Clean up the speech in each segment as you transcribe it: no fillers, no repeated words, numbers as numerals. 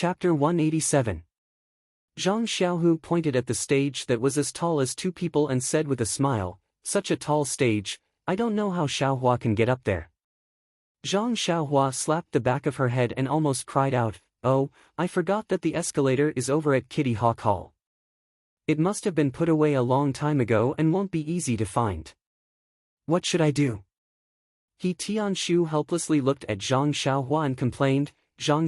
Chapter 187. Zhang Xiaohu pointed at the stage that was as tall as two people and said with a smile, "Such a tall stage, I don't know how Xiaohua can get up there." Zhang Xiaohua slapped the back of her head and almost cried out, "Oh, I forgot that the escalator is over at Kitty Hawk Hall. It must have been put away a long time ago and won't be easy to find. What should I do?" He Tianshu helplessly looked at Zhang Xiaohua and complained, Zhang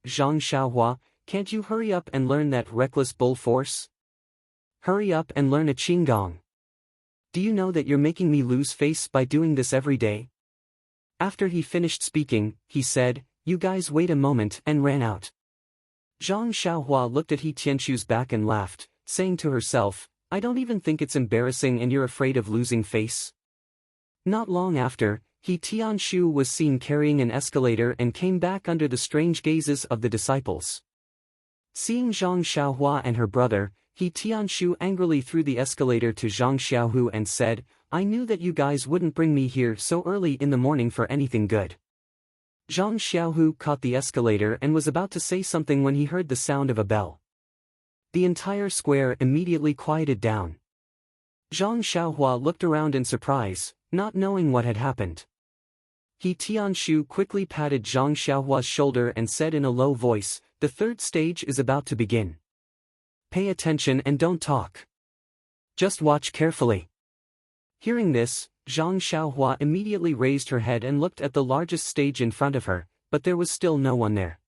Xiaohua, can't you hurry up and learn that reckless bull force? Hurry up and learn a qinggong. Do you know that you're making me lose face by doing this every day?" After he finished speaking, he said, "You guys wait a moment," and ran out. Zhang Xiaohua looked at He Tianshu's back and laughed, saying to herself, "I don't even think it's embarrassing and you're afraid of losing face." Not long after, He Tianshu was seen carrying an escalator and came back under the strange gazes of the disciples. Seeing Zhang Xiaohua and her brother, He Tianshu angrily threw the escalator to Zhang Xiaohu and said, "I knew that you guys wouldn't bring me here so early in the morning for anything good." Zhang Xiaohu caught the escalator and was about to say something when he heard the sound of a bell. The entire square immediately quieted down. Zhang Xiaohua looked around in surprise, not knowing what had happened. He Tianshu quickly patted Zhang Xiaohua's shoulder and said in a low voice, "The third stage is about to begin. Pay attention and don't talk. Just watch carefully." Hearing this, Zhang Xiaohua immediately raised her head and looked at the largest stage in front of her, but there was still no one there.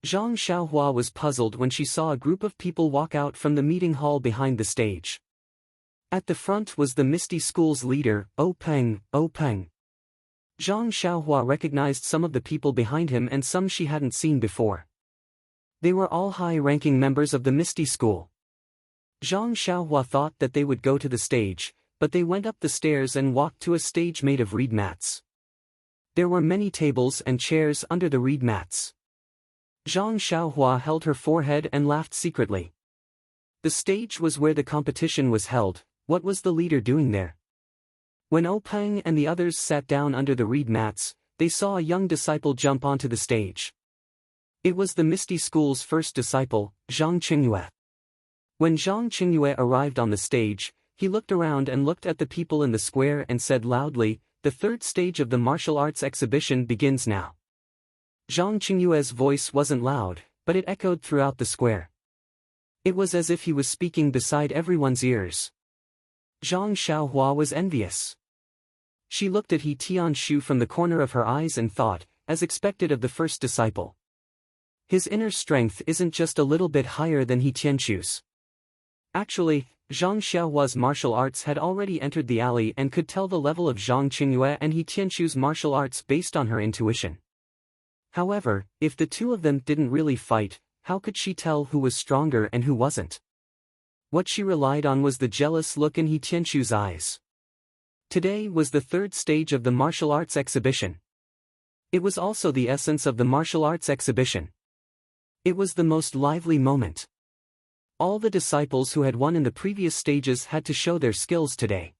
Zhang Xiaohua was puzzled when she saw a group of people walk out from the meeting hall behind the stage. At the front was the Misty School's leader, Peng. Zhang Xiaohua recognized some of the people behind him and some she hadn't seen before. They were all high-ranking members of the Misty School. Zhang Xiaohua thought that they would go to the stage, but they went up the stairs and walked to a stage made of reed mats. There were many tables and chairs under the reed mats. Zhang Xiaohua held her forehead and laughed secretly. The stage was where the competition was held. What was the leader doing there? When Peng and the others sat down under the reed mats, they saw a young disciple jump onto the stage. It was the Misty School's first disciple, Zhang Qingyue. When Zhang Qingyue arrived on the stage, he looked around and looked at the people in the square and said loudly, "The third stage of the martial arts exhibition begins now." Zhang Qingyue's voice wasn't loud, but it echoed throughout the square. It was as if he was speaking beside everyone's ears. Zhang Xiaohua was envious. She looked at He Tianshu from the corner of her eyes and thought, as expected of the first disciple. His inner strength isn't just a little bit higher than He Tianshu's. Actually, Zhang Xiaohua's martial arts had already entered the alley and could tell the level of Zhang Qingyue and He Tianshu's martial arts based on her intuition. However, if the two of them didn't really fight, how could she tell who was stronger and who wasn't? What she relied on was the jealous look in He Tianshu's eyes. Today was the third stage of the martial arts exhibition. It was also the essence of the martial arts exhibition. It was the most lively moment. All the disciples who had won in the previous stages had to show their skills today.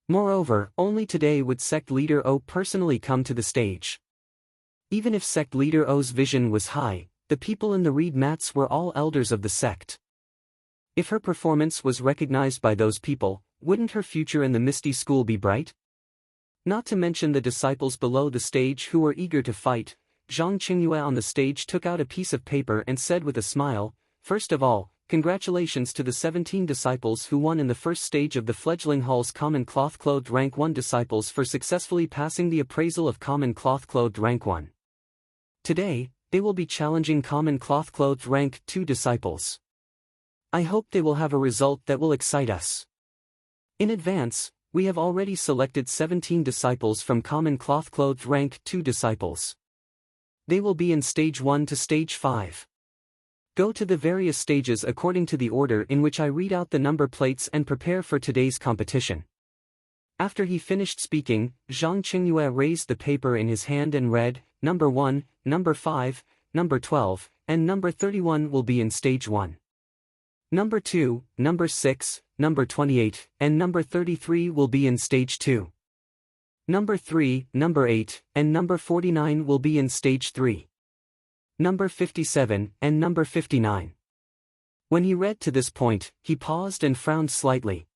Moreover, only today would sect leader O personally come to the stage. Even if sect leader O's vision was high, the people in the reed mats were all elders of the sect. If her performance was recognized by those people, wouldn't her future in the Misty School be bright? Not to mention the disciples below the stage who were eager to fight. Zhang Qingyue on the stage took out a piece of paper and said with a smile, "First of all, congratulations to the 17 disciples who won in the first stage of the Fledgling Hall's Common Cloth-Clothed Rank 1 disciples for successfully passing the appraisal of Common Cloth-Clothed Rank 1. Today, they will be challenging Common Cloth-Clothed Rank 2 disciples. I hope they will have a result that will excite us. In advance, we have already selected 17 disciples from Common Cloth-Clothed Rank 2 disciples. They will be in Stage 1 to Stage 5. Go to the various stages according to the order in which I read out the number plates and prepare for today's competition." After he finished speaking, Zhang Qingyue raised the paper in his hand and read, "Number 1, Number 5, Number 12, and Number 31 will be in Stage 1. Number 2, Number 6, Number 28, and Number 33 will be in Stage 2. Number 3, Number 8, and Number 49 will be in Stage 3. number 57, and number 59. When he read to this point, he paused and frowned slightly.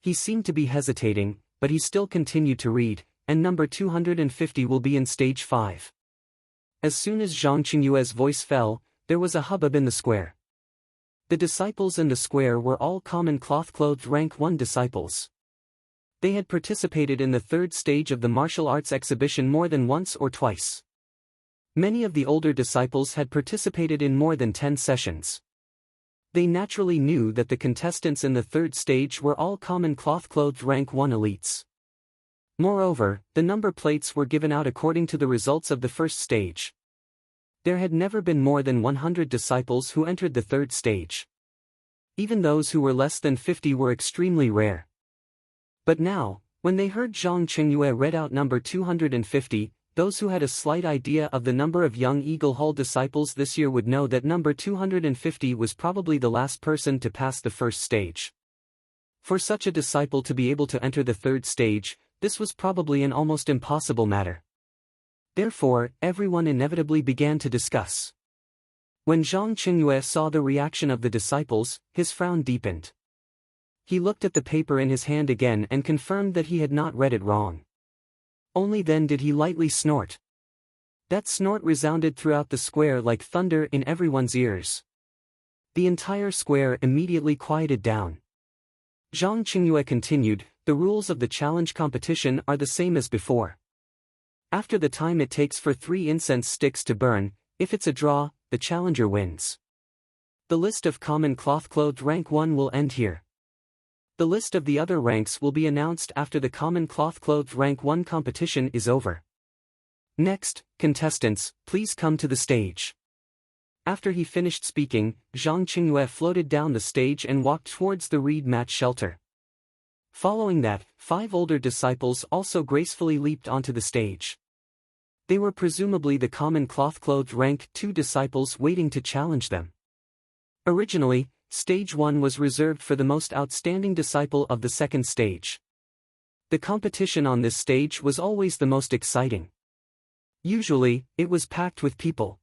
He seemed to be hesitating, but he still continued to read, and number 250 will be in stage 5. As soon as Zhang Qingyue's voice fell, there was a hubbub in the square. The disciples in the square were all common cloth-clothed rank 1 disciples. They had participated in the 3rd stage of the martial arts exhibition more than once or twice. Many of the older disciples had participated in more than 10 sessions. They naturally knew that the contestants in the 3rd stage were all common cloth-clothed rank 1 elites. Moreover, the number plates were given out according to the results of the 1st stage. There had never been more than 100 disciples who entered the 3rd stage. Even those who were less than 50 were extremely rare. But now, when they heard Zhang Qingyue read out number 250, those who had a slight idea of the number of young Eagle Hall disciples this year would know that number 250 was probably the last person to pass the 1st stage. For such a disciple to be able to enter the 3rd stage, this was probably an almost impossible matter. Therefore, everyone inevitably began to discuss. When Zhang Qingyue saw the reaction of the disciples, his frown deepened. He looked at the paper in his hand again and confirmed that he had not read it wrong. Only then did he lightly snort. That snort resounded throughout the square like thunder in everyone's ears. The entire square immediately quieted down. Zhang Qingyue continued, "The rules of the challenge competition are the same as before. After the time it takes for 3 incense sticks to burn, if it's a draw, the challenger wins. The list of common cloth-clothed rank 1 will end here. The list of the other ranks will be announced after the common cloth-clothed rank 1 competition is over. Next, contestants, please come to the stage." After he finished speaking, Zhang Qingyue floated down the stage and walked towards the reed mat shelter. Following that, 5 older disciples also gracefully leaped onto the stage. They were presumably the common cloth-clothed rank 2 disciples waiting to challenge them. Originally, stage 1 was reserved for the most outstanding disciple of the 2nd stage. The competition on this stage was always the most exciting. Usually, it was packed with people.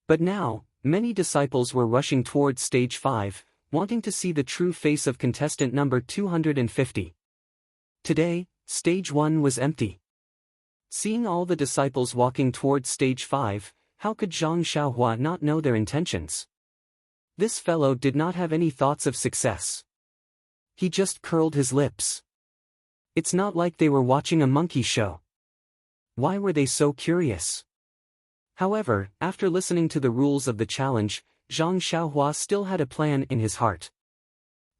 But now, many disciples were rushing towards stage 5, wanting to see the true face of contestant number 250. Today, stage 1 was empty. Seeing all the disciples walking towards stage 5, how could Zhang Xiaohua not know their intentions? This fellow did not have any thoughts of success. He just curled his lips. It's not like they were watching a monkey show. Why were they so curious? However, after listening to the rules of the challenge, Zhang Xiaohua still had a plan in his heart.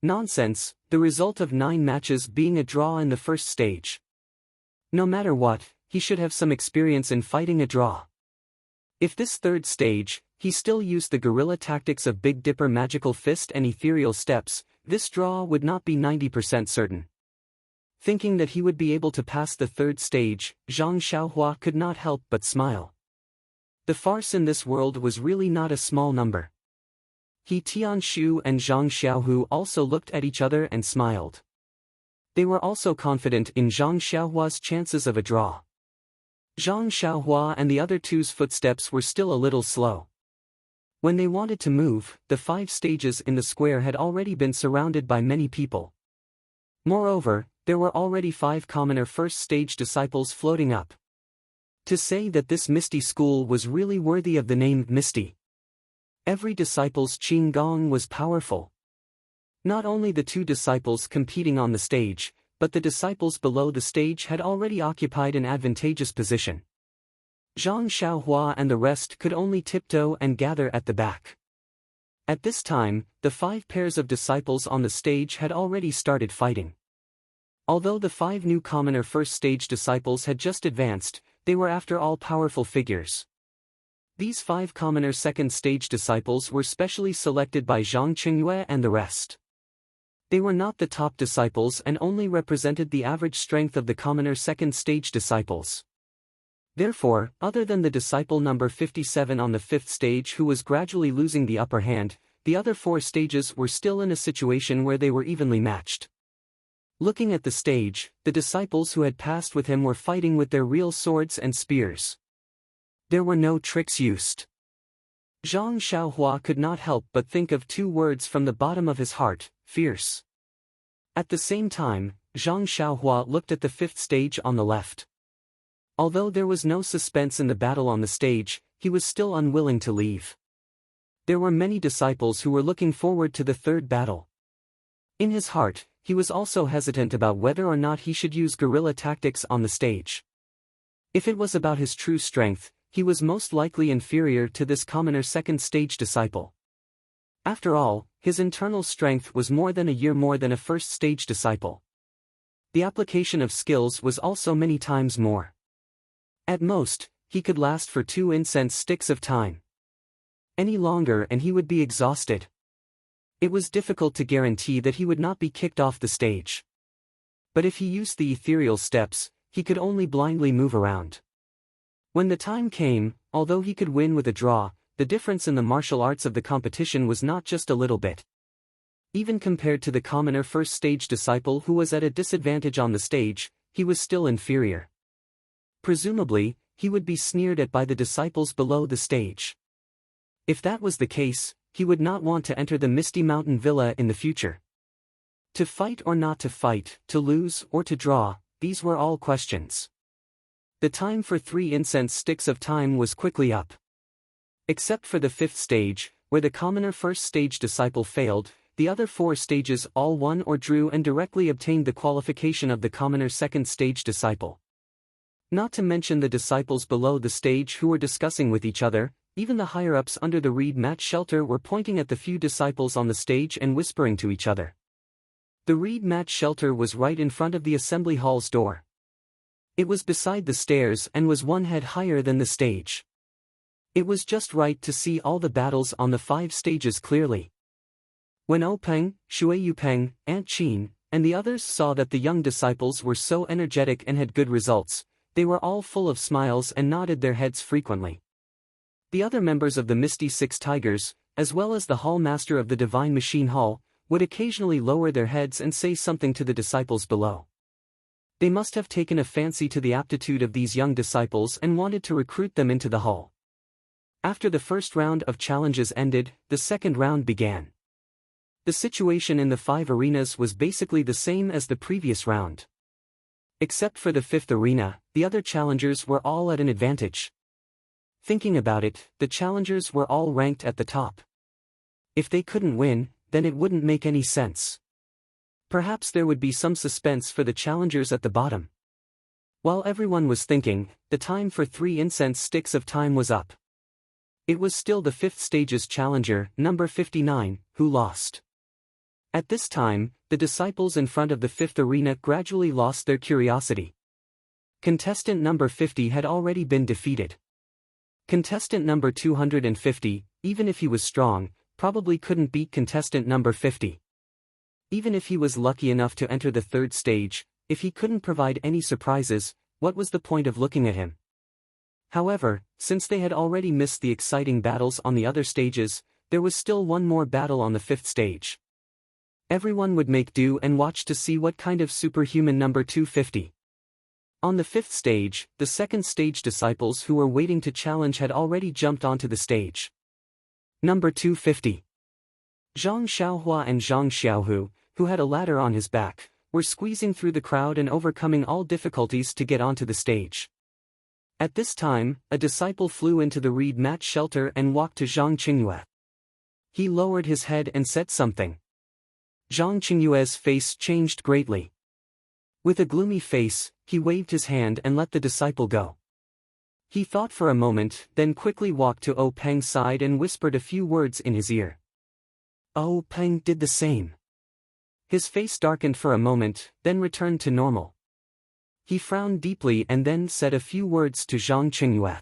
Nonsense, the result of 9 matches being a draw in the 1st stage. No matter what, he should have some experience in fighting a draw. If this 3rd stage, he still used the guerrilla tactics of Big Dipper magical fist and ethereal steps, this draw would not be 90% certain. Thinking that he would be able to pass the 3rd stage, Zhang Xiaohua could not help but smile. The farce in this world was really not a small number. He Tianshu and Zhang Xiaohu also looked at each other and smiled. They were also confident in Zhang Xiaohua's chances of a draw. Zhang Xiaohua and the other 2's footsteps were still a little slow. When they wanted to move, the 5 stages in the square had already been surrounded by many people. Moreover, there were already 5 commoner 1st stage disciples floating up. To say that this Misty school was really worthy of the name Misty. Every disciple's Qing Gong was powerful. Not only the 2 disciples competing on the stage, but the disciples below the stage had already occupied an advantageous position. Zhang Xiaohua and the rest could only tiptoe and gather at the back. At this time, the 5 pairs of disciples on the stage had already started fighting. Although the 5 new commoner 1st stage disciples had just advanced, they were after all powerful figures. These 5 commoner 2nd stage disciples were specially selected by Zhang Qingyue and the rest. They were not the top disciples and only represented the average strength of the commoner 2nd stage disciples. Therefore, other than the disciple number 57 on the 5th stage who was gradually losing the upper hand, the other 4 stages were still in a situation where they were evenly matched. Looking at the stage, the disciples who had passed with him were fighting with their real swords and spears. There were no tricks used. Zhang Xiaohua could not help but think of two words from the bottom of his heart: fierce. At the same time, Zhang Xiaohua looked at the fifth stage on the left. Although there was no suspense in the battle on the stage, he was still unwilling to leave. There were many disciples who were looking forward to the third battle. In his heart, he was also hesitant about whether or not he should use guerrilla tactics on the stage. If it was about his true strength, he was most likely inferior to this commoner second stage disciple. After all, his internal strength was more than a year more than a first stage disciple. The application of skills was also many times more. At most, he could last for 2 incense sticks of time. Any longer and he would be exhausted. It was difficult to guarantee that he would not be kicked off the stage. But if he used the ethereal steps, he could only blindly move around. When the time came, although he could win with a draw, the difference in the martial arts of the competition was not just a little bit. Even compared to the commoner first stage disciple who was at a disadvantage on the stage, he was still inferior. Presumably, he would be sneered at by the disciples below the stage. If that was the case, he would not want to enter the Misty Mountain Villa in the future. To fight or not to fight, to lose or to draw, these were all questions. The time for 3 incense sticks of time was quickly up. Except for the 5th stage, where the commoner first stage disciple failed, the other 4 stages all won or drew and directly obtained the qualification of the commoner second stage disciple. Not to mention the disciples below the stage who were discussing with each other, even the higher-ups under the reed mat shelter were pointing at the few disciples on the stage and whispering to each other. The reed mat shelter was right in front of the assembly hall's door. It was beside the stairs and was 1 head higher than the stage. It was just right to see all the battles on the 5 stages clearly. When Peng, Shui Yupeng, Aunt Qin, and the others saw that the young disciples were so energetic and had good results, they were all full of smiles and nodded their heads frequently. The other members of the Misty Six Tigers, as well as the Hall Master of the Divine Machine Hall, would occasionally lower their heads and say something to the disciples below. They must have taken a fancy to the aptitude of these young disciples and wanted to recruit them into the hall. After the first round of challenges ended, the second round began. The situation in the 5 arenas was basically the same as the previous round. Except for the 5th arena, the other challengers were all at an advantage. Thinking about it, the challengers were all ranked at the top. If they couldn't win, then it wouldn't make any sense. Perhaps there would be some suspense for the challengers at the bottom. While everyone was thinking, the time for 3 incense sticks of time was up. It was still the 5th stage's challenger, number 59, who lost. At this time, the disciples in front of the 5th arena gradually lost their curiosity. Contestant number 50 had already been defeated. Contestant number 250, even if he was strong, probably couldn't beat contestant number 50. Even if he was lucky enough to enter the 3rd stage, if he couldn't provide any surprises, what was the point of looking at him? However, since they had already missed the exciting battles on the other stages, there was still one more battle on the 5th stage. Everyone would make do and watch to see what kind of superhuman number 250. On the 5th stage, the 2nd stage disciples who were waiting to challenge had already jumped onto the stage. Number 250. Zhang Xiaohua and Zhang Xiaohu, who had a ladder on his back, were squeezing through the crowd and overcoming all difficulties to get onto the stage. At this time, a disciple flew into the reed mat shelter and walked to Zhang Qingyue. He lowered his head and said something. Zhang Qingyue's face changed greatly. With a gloomy face, he waved his hand and let the disciple go. He thought for a moment, then quickly walked to Peng's side and whispered a few words in his ear. Peng did the same. His face darkened for a moment, then returned to normal. He frowned deeply and then said a few words to Zhang Qingyue.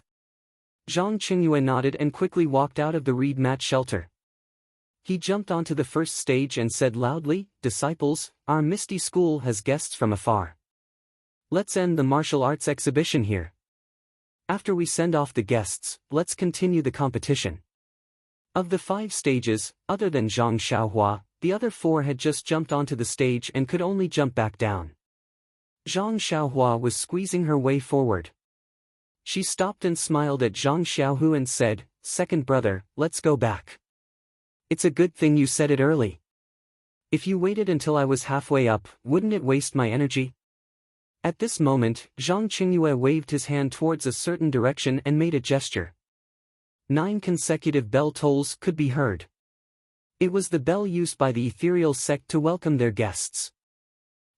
Zhang Qingyue nodded and quickly walked out of the reed mat shelter. He jumped onto the 1st stage and said loudly, "Disciples, our Misty School has guests from afar. Let's end the martial arts exhibition here. After we send off the guests, let's continue the competition." Of the 5 stages, other than Zhang Xiaohua, the other 4 had just jumped onto the stage and could only jump back down. Zhang Xiaohua was squeezing her way forward. She stopped and smiled at Zhang Xiaohu and said, "Second brother, let's go back. It's a good thing you said it early. If you waited until I was halfway up, wouldn't it waste my energy?" At this moment, Zhang Qingyue waved his hand towards a certain direction and made a gesture. 9 consecutive bell tolls could be heard. It was the bell used by the ethereal sect to welcome their guests.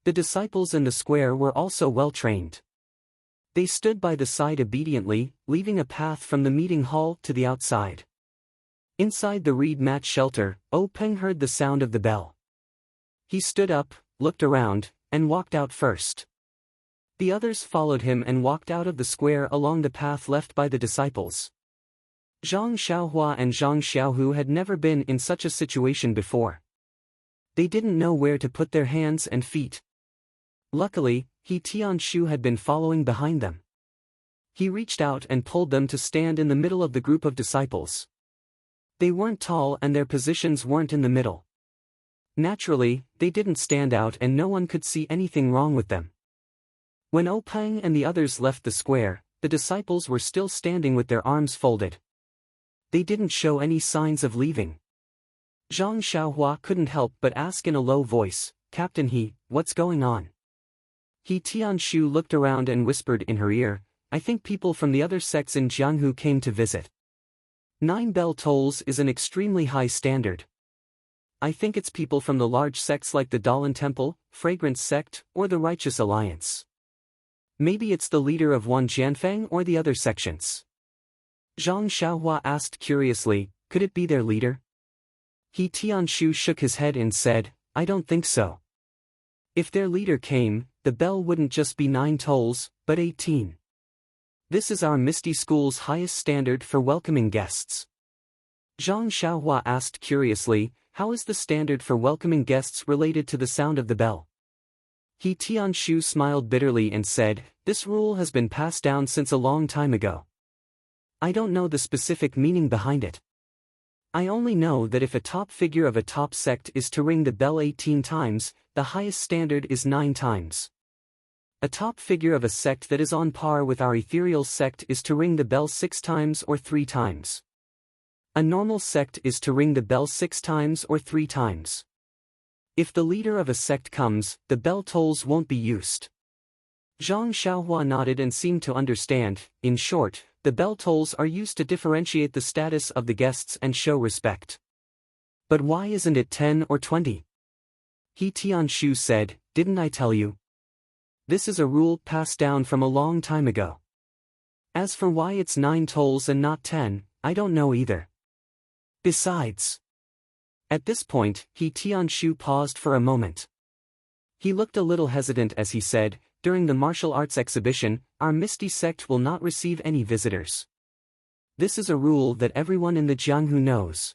The disciples in the square were also well trained. They stood by the side obediently, leaving a path from the meeting hall to the outside. Inside the reed mat shelter, Peng heard the sound of the bell. He stood up, looked around, and walked out first. The others followed him and walked out of the square along the path left by the disciples. Zhang Xiaohua and Zhang Xiaohu had never been in such a situation before. They didn't know where to put their hands and feet. Luckily, He Tianshu had been following behind them. He reached out and pulled them to stand in the middle of the group of disciples. They weren't tall and their positions weren't in the middle. Naturally, they didn't stand out and no one could see anything wrong with them. When Peng and the others left the square, the disciples were still standing with their arms folded. They didn't show any signs of leaving. Zhang Xiaohua couldn't help but ask in a low voice, "Captain He, what's going on?" He Tianshu looked around and whispered in her ear, "I think people from the other sects in Jianghu came to visit. 9 bell tolls is an extremely high standard. I think it's people from the large sects like the Dalan Temple, Fragrance Sect, or the Righteous Alliance. Maybe it's the leader of Wan Jianfeng or the other sections." Zhang Xiaohua asked curiously, "Could it be their leader?" He Tianshu shook his head and said, "I don't think so. If their leader came, the bell wouldn't just be 9 tolls, but 18. This is our Misty School's highest standard for welcoming guests." Zhang Xiaohua asked curiously, "How is the standard for welcoming guests related to the sound of the bell?" He Tianshu smiled bitterly and said, "This rule has been passed down since a long time ago. I don't know the specific meaning behind it. I only know that if a top figure of a top sect is to ring the bell 18 times, the highest standard is 9 times. A top figure of a sect that is on par with our ethereal sect is to ring the bell 6 times or 3 times. A normal sect is to ring the bell 6 times or 3 times. If the leader of a sect comes, the bell tolls won't be used." Zhang Xiaohua nodded and seemed to understand. In short, the bell tolls are used to differentiate the status of the guests and show respect. "But why isn't it 10 or 20? He Tianshu said, "Didn't I tell you? This is a rule passed down from a long time ago. As for why it's 9 tolls and not 10, I don't know either. Besides..." At this point, He Tianshu paused for a moment. He looked a little hesitant as he said, "During the martial arts exhibition, our Misty sect will not receive any visitors. This is a rule that everyone in the Jianghu knows.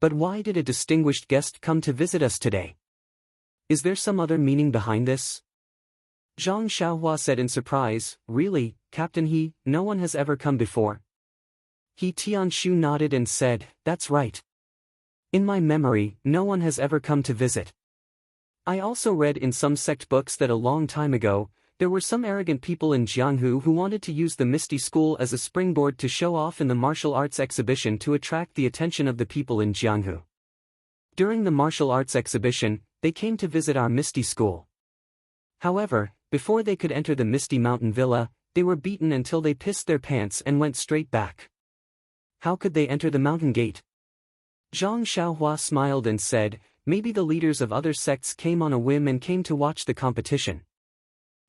But why did a distinguished guest come to visit us today? Is there some other meaning behind this?" Zhang Xiaohua said in surprise, "Really, Captain He, no one has ever come before?" He Tianshu nodded and said, "That's right. In my memory, no one has ever come to visit. I also read in some sect books that a long time ago, there were some arrogant people in Jianghu who wanted to use the Misty School as a springboard to show off in the martial arts exhibition to attract the attention of the people in Jianghu. During the martial arts exhibition, they came to visit our Misty School. However, before they could enter the Misty Mountain Villa, they were beaten until they pissed their pants and went straight back. How could they enter the mountain gate?" Zhang Xiaohua smiled and said, "Maybe the leaders of other sects came on a whim and came to watch the competition."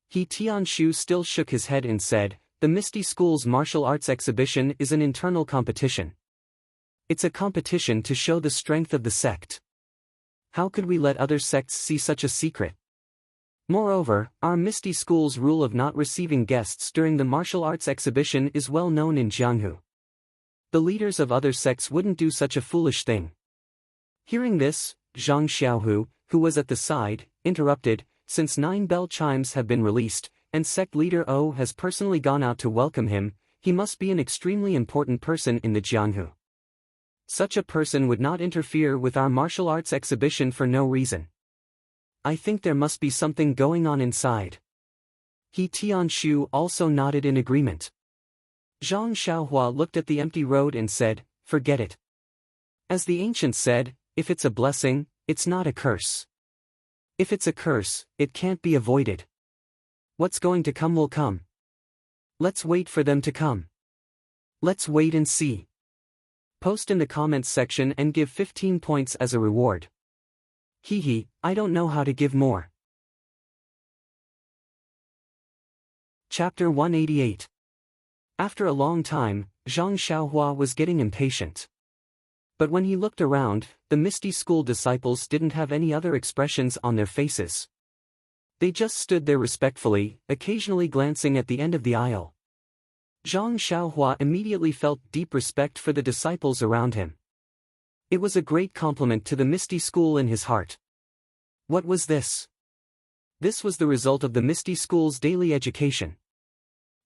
He Tianshu still shook his head and said, "The Misty School's martial arts exhibition is an internal competition. It's a competition to show the strength of the sect. How could we let other sects see such a secret? Moreover, our Misty School's rule of not receiving guests during the martial arts exhibition is well known in Jianghu. The leaders of other sects wouldn't do such a foolish thing." Hearing this, Zhang Xiaohu, who was at the side, interrupted, "Since 9 bell chimes have been released, and sect leader O has personally gone out to welcome him, he must be an extremely important person in the Jianghu. Such a person would not interfere with our martial arts exhibition for no reason. I think there must be something going on inside." He Tianshu also nodded in agreement. Zhang Xiaohua looked at the empty road and said, "Forget it." As the ancients said, if it's a blessing, it's not a curse. If it's a curse, it can't be avoided. What's going to come will come. Let's wait for them to come. Let's wait and see. Post in the comments section and give 15 points as a reward. Hehe, I don't know how to give more. Chapter 188. After a long time, Zhang Xiaohua was getting impatient. But when he looked around, the Misty School disciples didn't have any other expressions on their faces. They just stood there respectfully, occasionally glancing at the end of the aisle. Zhang Xiaohua immediately felt deep respect for the disciples around him. It was a great compliment to the Misty School in his heart. What was this? This was the result of the Misty School's daily education.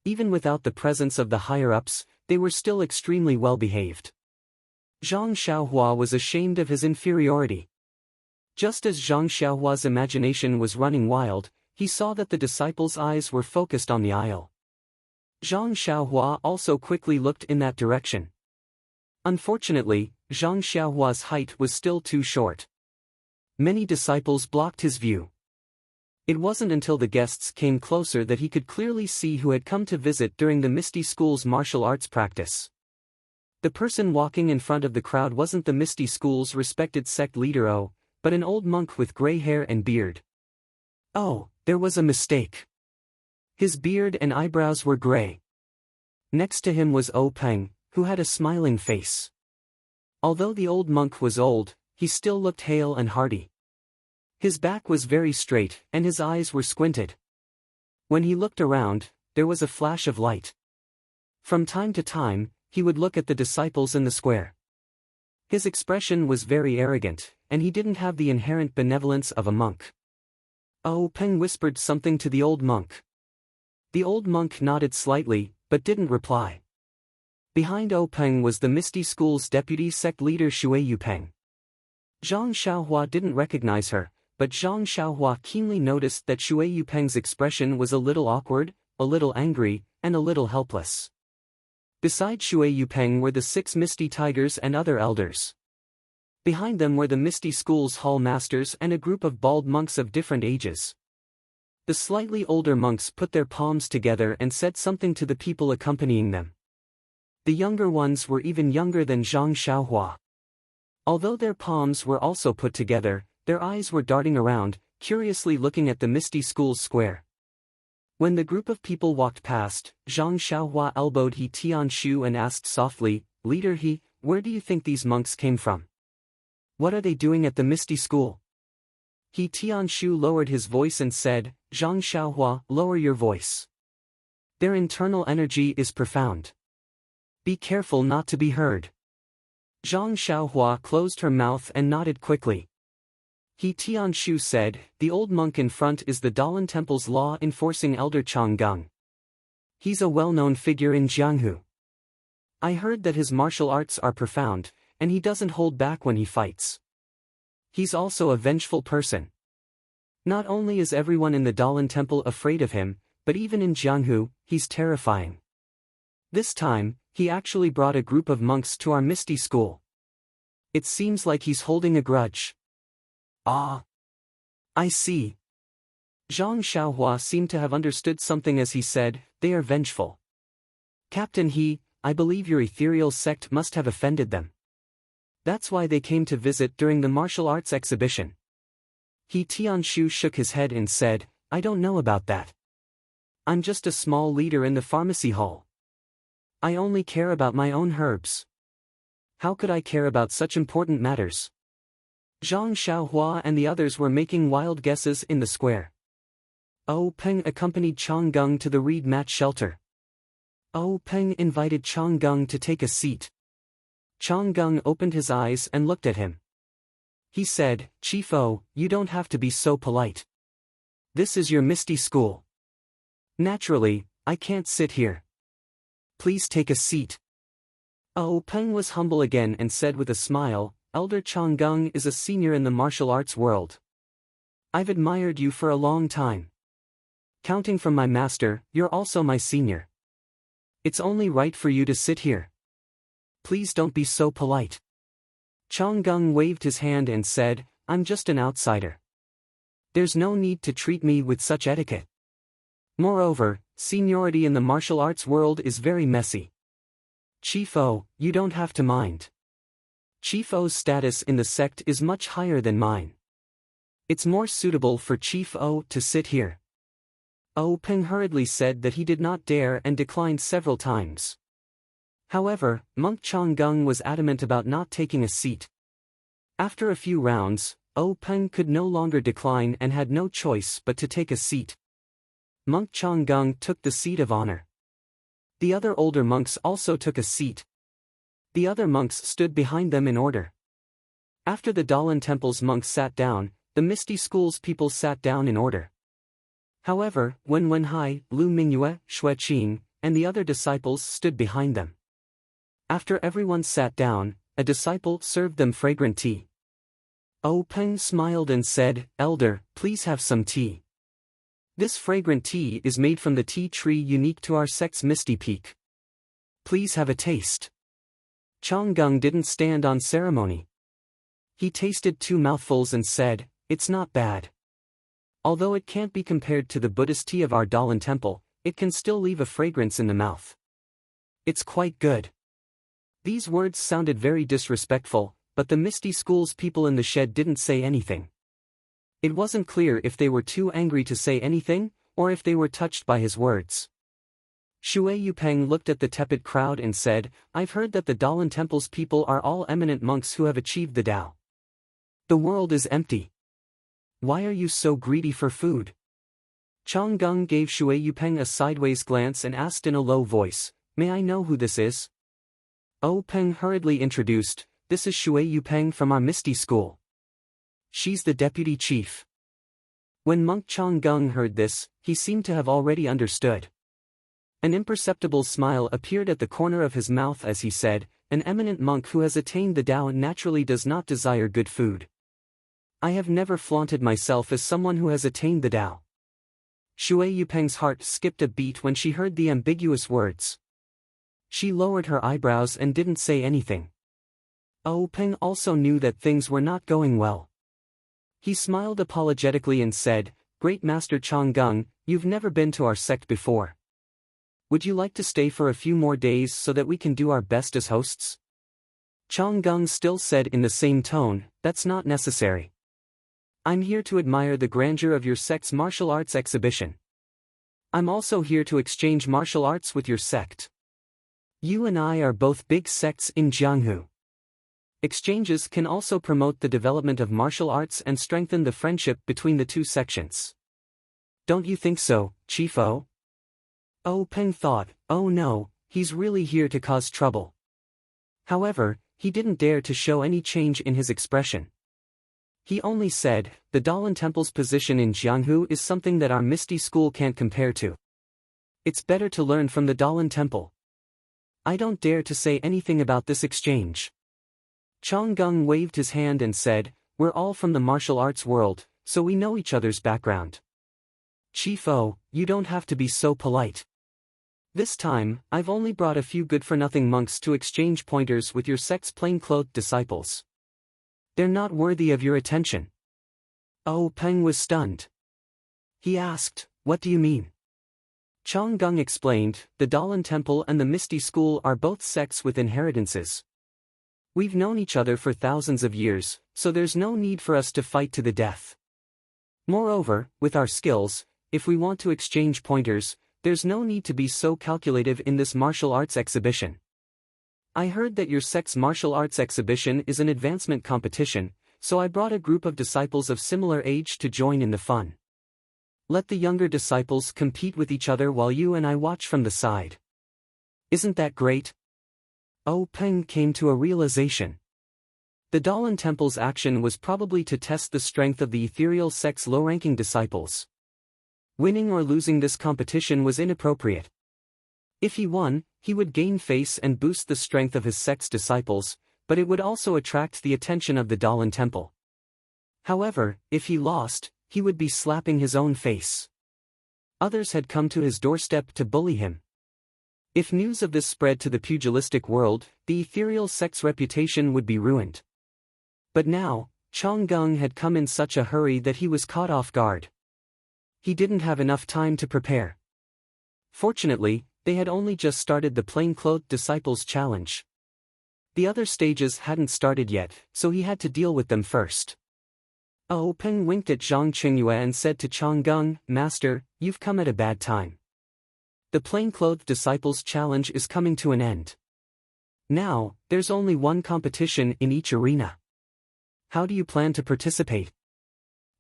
Even without the presence of the higher-ups, they were still extremely well-behaved. Zhang Xiaohua was ashamed of his inferiority. Just as Zhang Xiaohua's imagination was running wild, he saw that the disciples' eyes were focused on the aisle. Zhang Xiaohua also quickly looked in that direction. Unfortunately, Zhang Xiaohua's height was still too short. Many disciples blocked his view. It wasn't until the guests came closer that he could clearly see who had come to visit during the Misty School's martial arts practice. The person walking in front of the crowd wasn't the Misty School's respected sect leader but an old monk with gray hair and beard. Oh, there was a mistake. His beard and eyebrows were gray. Next to him was Peng, who had a smiling face. Although the old monk was old, he still looked hale and hearty. His back was very straight, and his eyes were squinted. When he looked around, there was a flash of light. From time to time, he would look at the disciples in the square. His expression was very arrogant, and he didn't have the inherent benevolence of a monk. Peng whispered something to the old monk. The old monk nodded slightly, but didn't reply. Behind Peng was the Misty School's deputy sect leader Shui Yupeng. Zhang Xiaohua didn't recognize her, but Zhang Xiaohua keenly noticed that Shui Yupeng's expression was a little awkward, a little angry, and a little helpless. Beside Shui Yupeng were the 6 Misty Tigers and other elders. Behind them were the Misty School's hall masters and a group of bald monks of different ages. The slightly older monks put their palms together and said something to the people accompanying them. The younger ones were even younger than Zhang Xiaohua. Although their palms were also put together, their eyes were darting around, curiously looking at the Misty School's square. When the group of people walked past, Zhang Xiaohua elbowed He Tianshu and asked softly, "Leader He, where do you think these monks came from? What are they doing at the Misty School?" He Tianshu lowered his voice and said, "Zhang Xiaohua, lower your voice. Their internal energy is profound. Be careful not to be heard." Zhang Xiaohua closed her mouth and nodded quickly. He Tianshu said, "The old monk in front is the Dalan Temple's law-enforcing elder Changgung. He's a well-known figure in Jianghu. I heard that his martial arts are profound, and he doesn't hold back when he fights. He's also a vengeful person. Not only is everyone in the Dalan Temple afraid of him, but even in Jianghu, he's terrifying. This time, he actually brought a group of monks to our Misty School. It seems like he's holding a grudge." "Ah. I see." Zhang Xiaohua seemed to have understood something as he said, "They are vengeful. Captain He, I believe your ethereal sect must have offended them. That's why they came to visit during the martial arts exhibition." He Tianshu shook his head and said, "I don't know about that. I'm just a small leader in the pharmacy hall. I only care about my own herbs. How could I care about such important matters?" Zhang Xiaohua and the others were making wild guesses in the square. Peng accompanied Changgung to the reed mat shelter. Peng invited Changgung to take a seat. Changgung opened his eyes and looked at him. He said, "Chief you don't have to be so polite. This is your Misty School. Naturally, I can't sit here. Please take a seat." Peng was humble again and said with a smile, "Elder Changgung is a senior in the martial arts world. I've admired you for a long time. Counting from my master, you're also my senior. It's only right for you to sit here. Please don't be so polite. Changgung waved his hand and said, I'm just an outsider. There's no need to treat me with such etiquette. Moreover, seniority in the martial arts world is very messy. Chief O, you don't have to mind. Chief O's status in the sect is much higher than mine. It's more suitable for Chief O to sit here. O Peng hurriedly said that he did not dare and declined several times. However, Monk Changgung was adamant about not taking a seat. After a few rounds, O Peng could no longer decline and had no choice but to take a seat. Monk Changgung took the seat of honor. The other older monks also took a seat. The other monks stood behind them in order. After the Dalan Temple's monks sat down, the Misty School's people sat down in order. However, Wen Wenhai, Lu Mingyue, Xue Qing, and the other disciples stood behind them. After everyone sat down, a disciple served them fragrant tea. O Peng smiled and said, Elder, please have some tea. This fragrant tea is made from the tea tree unique to our sect's Misty Peak. Please have a taste. Changgung didn't stand on ceremony. He tasted 2 mouthfuls and said, it's not bad. Although it can't be compared to the Buddhist tea of our Dalan temple, it can still leave a fragrance in the mouth. It's quite good. These words sounded very disrespectful, but the Misty School's people in the shed didn't say anything. It wasn't clear if they were too angry to say anything, or if they were touched by his words. Shui Yupeng looked at the tepid crowd and said, I've heard that the Dalan Temple's people are all eminent monks who have achieved the Tao. The world is empty. Why are you so greedy for food? Changgung gave Shui Yupeng a sideways glance and asked in a low voice, May I know who this is? O Peng hurriedly introduced, This is Shui Yupeng from our Misty School. She's the deputy chief. When Monk Changgung heard this, he seemed to have already understood. An imperceptible smile appeared at the corner of his mouth as he said, An eminent monk who has attained the Tao naturally does not desire good food. I have never flaunted myself as someone who has attained the Tao. Shui Yupeng's heart skipped a beat when she heard the ambiguous words. She lowered her eyebrows and didn't say anything. O Peng also knew that things were not going well. He smiled apologetically and said, Great Master Changgung, you've never been to our sect before. Would you like to stay for a few more days so that we can do our best as hosts? Changgung still said in the same tone, That's not necessary. I'm here to admire the grandeur of your sect's martial arts exhibition. I'm also here to exchange martial arts with your sect. You and I are both big sects in Jianghu. Exchanges can also promote the development of martial arts and strengthen the friendship between the two sections. Don't you think so, Chief O? O Peng thought, oh no, he's really here to cause trouble. However, he didn't dare to show any change in his expression. He only said, the Dalan Temple's position in Jianghu is something that our Misty School can't compare to. It's better to learn from the Dalan Temple. I don't dare to say anything about this exchange. Changgung waved his hand and said, We're all from the martial arts world, so we know each other's background. Chief O, you don't have to be so polite. This time, I've only brought a few good-for-nothing monks to exchange pointers with your sect's plain-clothed disciples. They're not worthy of your attention. O Peng was stunned. He asked, What do you mean? Changgung explained, the Dalan Temple and the Misty School are both sects with inheritances. We've known each other for thousands of years, so there's no need for us to fight to the death. Moreover, with our skills, if we want to exchange pointers, there's no need to be so calculative in this martial arts exhibition. I heard that your sect's martial arts exhibition is an advancement competition, so I brought a group of disciples of similar age to join in the fun. Let the younger disciples compete with each other while you and I watch from the side. Isn't that great? O Peng came to a realization. The Dalan Temple's action was probably to test the strength of the ethereal sect's low-ranking disciples. Winning or losing this competition was inappropriate. If he won, he would gain face and boost the strength of his sect's disciples, but it would also attract the attention of the Dalan Temple. However, if he lost, he would be slapping his own face. Others had come to his doorstep to bully him. If news of this spread to the pugilistic world, the ethereal sect's reputation would be ruined. But now, Chong Gung had come in such a hurry that he was caught off guard. He didn't have enough time to prepare. Fortunately, they had only just started the plainclothed disciples challenge. The other stages hadn't started yet, so he had to deal with them first. Peng winked at Zhang Qingyue and said to Chong Gung, "Master, you've come at a bad time. The plainclothed disciples challenge is coming to an end. Now, there's only one competition in each arena. How do you plan to participate?"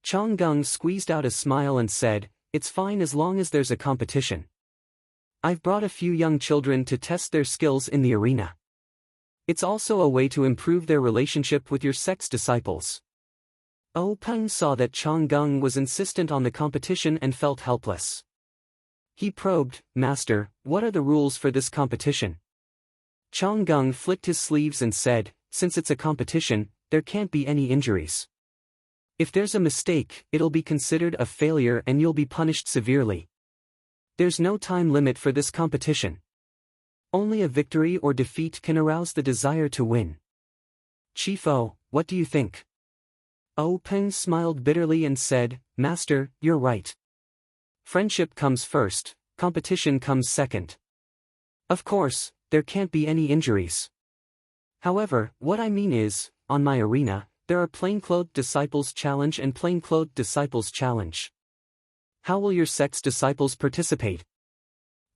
Chong Gung squeezed out a smile and said, "It's fine as long as there's a competition. I've brought a few young children to test their skills in the arena. It's also a way to improve their relationship with your sect's disciples." Peng saw that Chong Gung was insistent on the competition and felt helpless. He probed, "Master, what are the rules for this competition?" Chong Gung flicked his sleeves and said, "Since it's a competition, there can't be any injuries. If there's a mistake, it'll be considered a failure and you'll be punished severely. There's no time limit for this competition. Only a victory or defeat can arouse the desire to win. Chief O, what do you think?" Peng smiled bitterly and said, "Master, you're right. Friendship comes first, competition comes second. Of course, there can't be any injuries. However, what I mean is, on my arena, there are plainclothed disciples challenge and plainclothed disciples challenge. How will your sect's disciples participate?"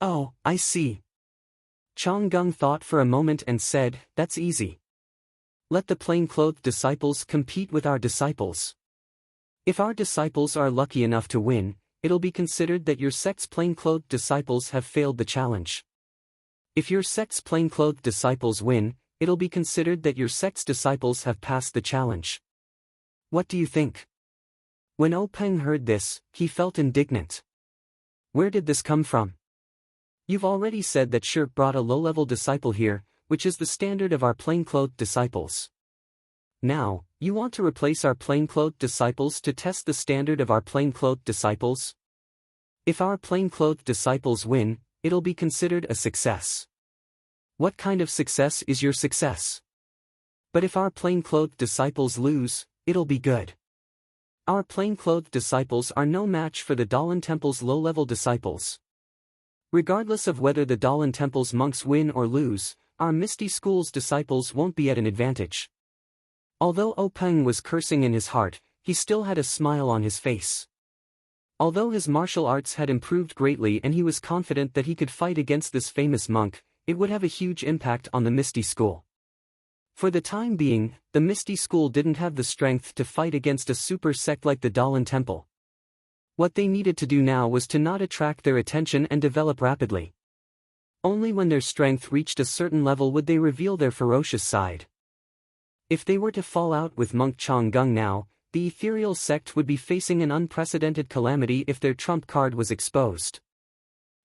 "Oh, I see." Chong Gung thought for a moment and said, "That's easy. Let the plainclothed disciples compete with our disciples. If our disciples are lucky enough to win, it'll be considered that your sect's plainclothed disciples have failed the challenge. If your sect's plainclothed disciples win, it'll be considered that your sect's disciples have passed the challenge. What do you think?" When Peng heard this, he felt indignant. Where did this come from? You've already said that Shirk brought a low-level disciple here, which is the standard of our plainclothed disciples. Now, you want to replace our plainclothed disciples to test the standard of our plainclothed disciples? If our plainclothed disciples win, it'll be considered a success. What kind of success is your success? But if our plainclothed disciples lose, it'll be good. Our plainclothed disciples are no match for the Dalan Temple's low-level disciples. Regardless of whether the Dalan Temple's monks win or lose, our Misty School's disciples won't be at an advantage. Although Peng was cursing in his heart, he still had a smile on his face. Although his martial arts had improved greatly and he was confident that he could fight against this famous monk, it would have a huge impact on the Misty School. For the time being, the Misty School didn't have the strength to fight against a super sect like the Dalan Temple. What they needed to do now was to not attract their attention and develop rapidly. Only when their strength reached a certain level would they reveal their ferocious side. If they were to fall out with Monk Chong Gung now, the ethereal sect would be facing an unprecedented calamity if their trump card was exposed.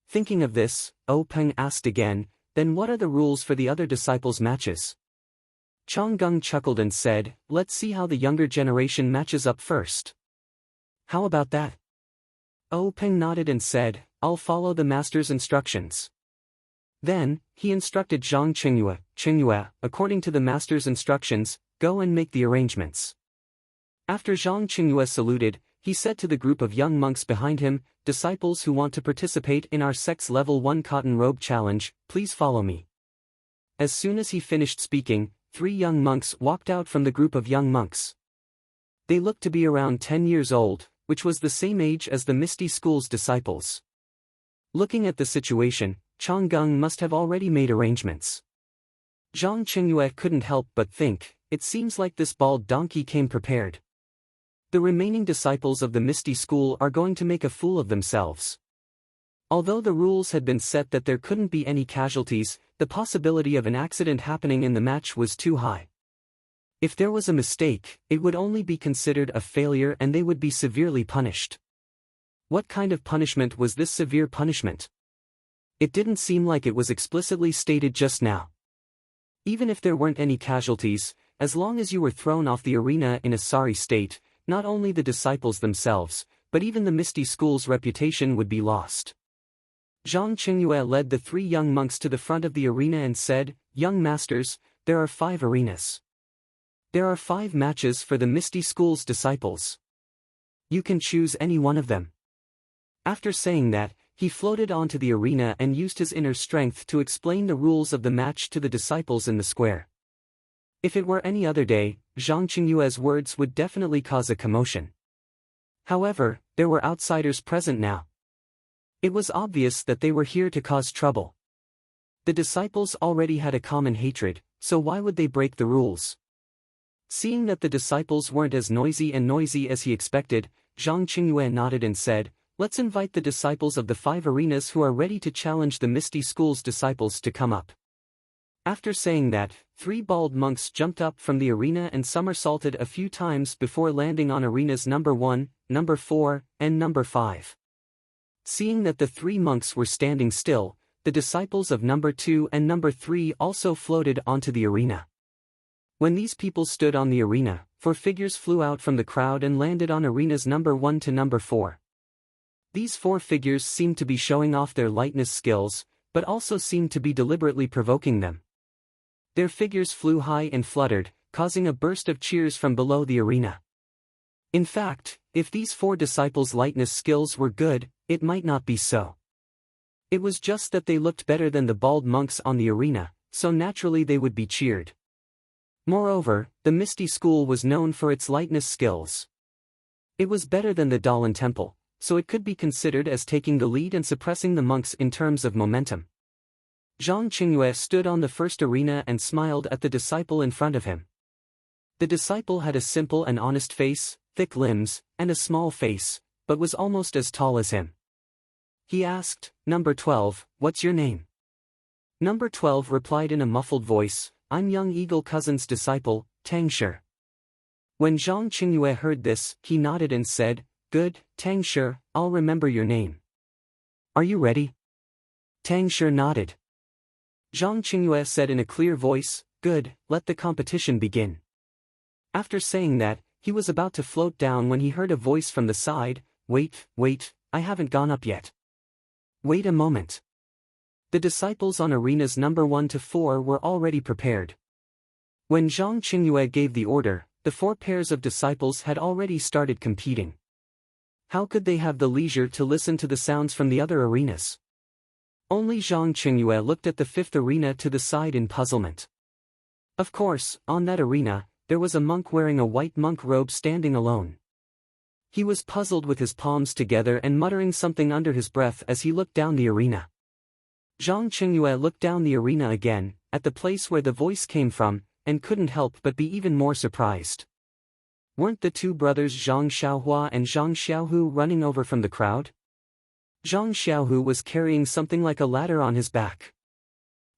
Thinking of this, Peng asked again, "Then what are the rules for the other disciples' matches?" Chong Gung chuckled and said, "Let's see how the younger generation matches up first." "How about that?" Peng nodded and said, "I'll follow the master's instructions." Then, he instructed Zhang Qingyue, according to the master's instructions, go and make the arrangements. After Zhang Qingyue saluted, he said to the group of young monks behind him, "Disciples who want to participate in our sect's level 1 cotton robe challenge, please follow me." As soon as he finished speaking, 3 young monks walked out from the group of young monks. They looked to be around 10 years old, which was the same age as the Misty School's disciples. Looking at the situation, Chong Gung must have already made arrangements. Zhang Qingyue couldn't help but think, it seems like this bald donkey came prepared. The remaining disciples of the Misty School are going to make a fool of themselves. Although the rules had been set that there couldn't be any casualties, the possibility of an accident happening in the match was too high. If there was a mistake, it would only be considered a failure and they would be severely punished. What kind of punishment was this severe punishment? It didn't seem like it was explicitly stated just now. Even if there weren't any casualties, as long as you were thrown off the arena in a sorry state, not only the disciples themselves, but even the Misty School's reputation would be lost. Zhang Qingyue led the 3 young monks to the front of the arena and said, "Young masters, there are 5 arenas. There are 5 matches for the Misty School's disciples. You can choose any one of them." After saying that, he floated onto the arena and used his inner strength to explain the rules of the match to the disciples in the square. If it were any other day, Zhang Qingyue's words would definitely cause a commotion. However, there were outsiders present now. It was obvious that they were here to cause trouble. The disciples already had a common hatred, so why would they break the rules? Seeing that the disciples weren't as noisy as he expected, Zhang Qingyue nodded and said, "Let's invite the disciples of the 5 arenas who are ready to challenge the Misty School's disciples to come up." After saying that, 3 bald monks jumped up from the arena and somersaulted a few times before landing on arenas number 1, number 4, and number 5. Seeing that the 3 monks were standing still, the disciples of number 2 and number 3 also floated onto the arena. When these people stood on the arena, 4 figures flew out from the crowd and landed on arenas number 1 to number 4. These 4 figures seemed to be showing off their lightness skills, but also seemed to be deliberately provoking them. Their figures flew high and fluttered, causing a burst of cheers from below the arena. In fact, if these 4 disciples' lightness skills were good, it might not be so. It was just that they looked better than the bald monks on the arena, so naturally they would be cheered. Moreover, the Misty School was known for its lightness skills. It was better than the Dalan Temple, so it could be considered as taking the lead and suppressing the monks in terms of momentum. Zhang Qingyue stood on the first arena and smiled at the disciple in front of him. The disciple had a simple and honest face, thick limbs, and a small face, but was almost as tall as him. He asked, "Number 12, what's your name?" Number 12 replied in a muffled voice, "I'm young Eagle Cousin's disciple, Tang Shi." When Zhang Qingyue heard this, he nodded and said, "Good, Tang Shi, I'll remember your name. Are you ready?" Tang Shi nodded. Zhang Qingyue said in a clear voice, "Good, let the competition begin." After saying that, he was about to float down when he heard a voice from the side, Wait, I haven't gone up yet. Wait a moment." The disciples on arenas number 1 to 4 were already prepared. When Zhang Qingyue gave the order, the 4 pairs of disciples had already started competing. How could they have the leisure to listen to the sounds from the other arenas? Only Zhang Qingyue looked at the 5th arena to the side in puzzlement. Of course, on that arena, there was a monk wearing a white monk robe standing alone. He was puzzled with his palms together and muttering something under his breath as he looked down the arena. Zhang Qingyue looked down the arena again, at the place where the voice came from, and couldn't help but be even more surprised. Weren't the 2 brothers Zhang Xiaohua and Zhang Xiaohu running over from the crowd? Zhang Xiaohu was carrying something like a ladder on his back.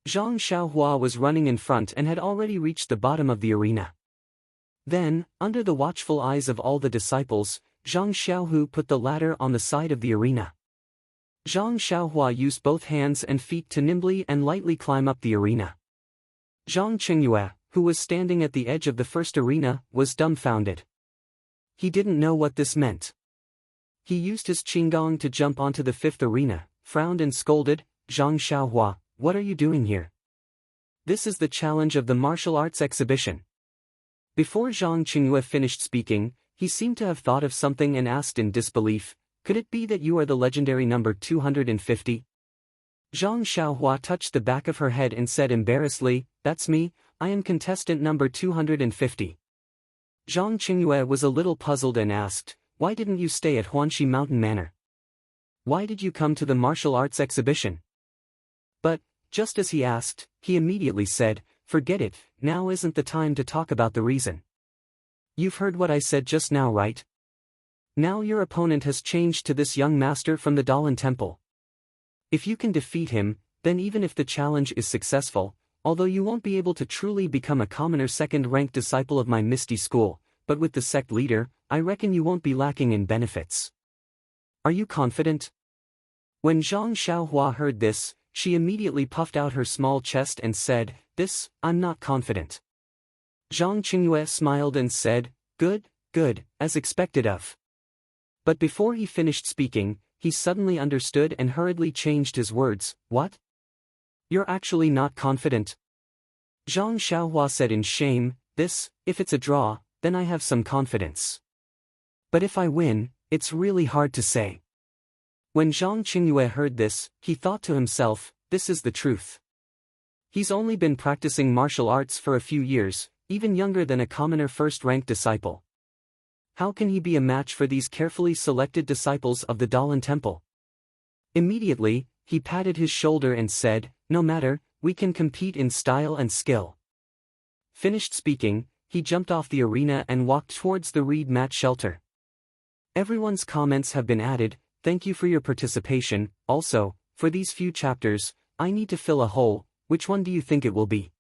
Zhang Xiaohua was running in front and had already reached the bottom of the arena. Then, under the watchful eyes of all the disciples, Zhang Xiaohu put the ladder on the side of the arena. Zhang Xiaohua used both hands and feet to nimbly and lightly climb up the arena. Zhang Qingyue, who was standing at the edge of the first arena, was dumbfounded. He didn't know what this meant. He used his qinggong to jump onto the 5th arena, frowned and scolded, "Zhang Xiaohua, what are you doing here? This is the challenge of the martial arts exhibition." Before Zhang Qingyue finished speaking, he seemed to have thought of something and asked in disbelief, "Could it be that you are the legendary number 250? Zhang Xiaohua touched the back of her head and said embarrassedly, "That's me, I am contestant number 250. Zhang Qingyue was a little puzzled and asked, "Why didn't you stay at Huanxi Mountain Manor? Why did you come to the martial arts exhibition?" But, just as he asked, he immediately said, "Forget it, now isn't the time to talk about the reason. You've heard what I said just now, right? Now your opponent has changed to this young master from the Dalan Temple. If you can defeat him, then even if the challenge is successful, although you won't be able to truly become a commoner second-ranked disciple of my Misty School, but with the sect leader, I reckon you won't be lacking in benefits. Are you confident?" When Zhang Xiaohua heard this, she immediately puffed out her small chest and said, I'm not confident." Zhang Qingyue smiled and said, Good, as expected of." But before he finished speaking, he suddenly understood and hurriedly changed his words. What? You're actually not confident? Zhang Xiaohua said in shame. If it's a draw, then I have some confidence. But if I win, it's really hard to say. When Zhang Qingyue heard this, he thought to himself, this is the truth. He's only been practicing martial arts for a few years, even younger than a commoner first-rank disciple. How can he be a match for these carefully selected disciples of the Dalan Temple? Immediately, he patted his shoulder and said, no matter, we can compete in style and skill. Finished speaking, he jumped off the arena and walked towards the reed mat shelter. Everyone's comments have been added. Thank you for your participation. Also, for these few chapters, I need to fill a hole. Which one do you think it will be?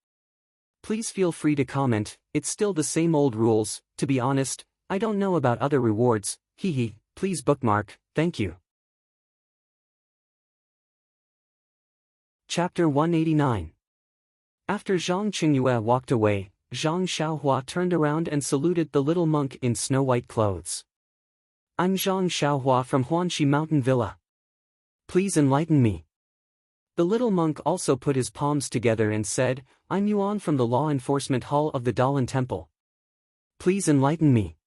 Please feel free to comment. It's still the same old rules. To be honest, I don't know about other rewards. Hehe, please bookmark. Thank you. Chapter 189. After Zhang Qingyue walked away, Zhang Xiaohua turned around and saluted the little monk in snow-white clothes. I'm Zhang Xiaohua from Huanxi Mountain Villa. Please enlighten me. The little monk also put his palms together and said, I'm Yuan from the Law Enforcement Hall of the Dalan Temple. Please enlighten me.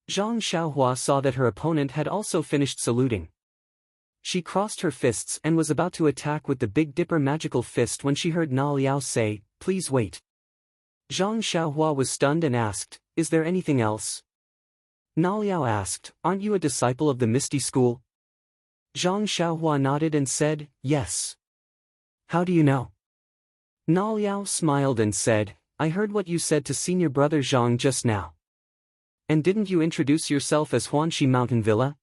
Zhang Xiaohua saw that her opponent had also finished saluting. She crossed her fists and was about to attack with the Big Dipper magical fist when she heard Na Liao say, please wait. Zhang Xiaohua was stunned and asked, is there anything else? Na Liao asked, aren't you a disciple of the Misty School? Zhang Xiaohua nodded and said, yes. How do you know? Na Liao smiled and said, I heard what you said to senior brother Zhang just now. And didn't you introduce yourself as Huanxi Mountain Villa?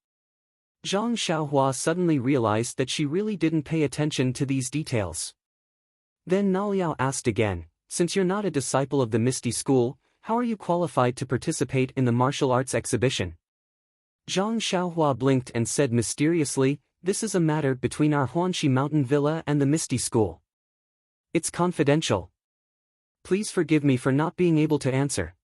Zhang Xiaohua suddenly realized that she really didn't pay attention to these details. Then Na Liao asked again, since you're not a disciple of the Misty School, how are you qualified to participate in the martial arts exhibition? Zhang Xiaohua blinked and said mysteriously, this is a matter between our Huanxi Mountain Villa and the Misty School. It's confidential. Please forgive me for not being able to answer.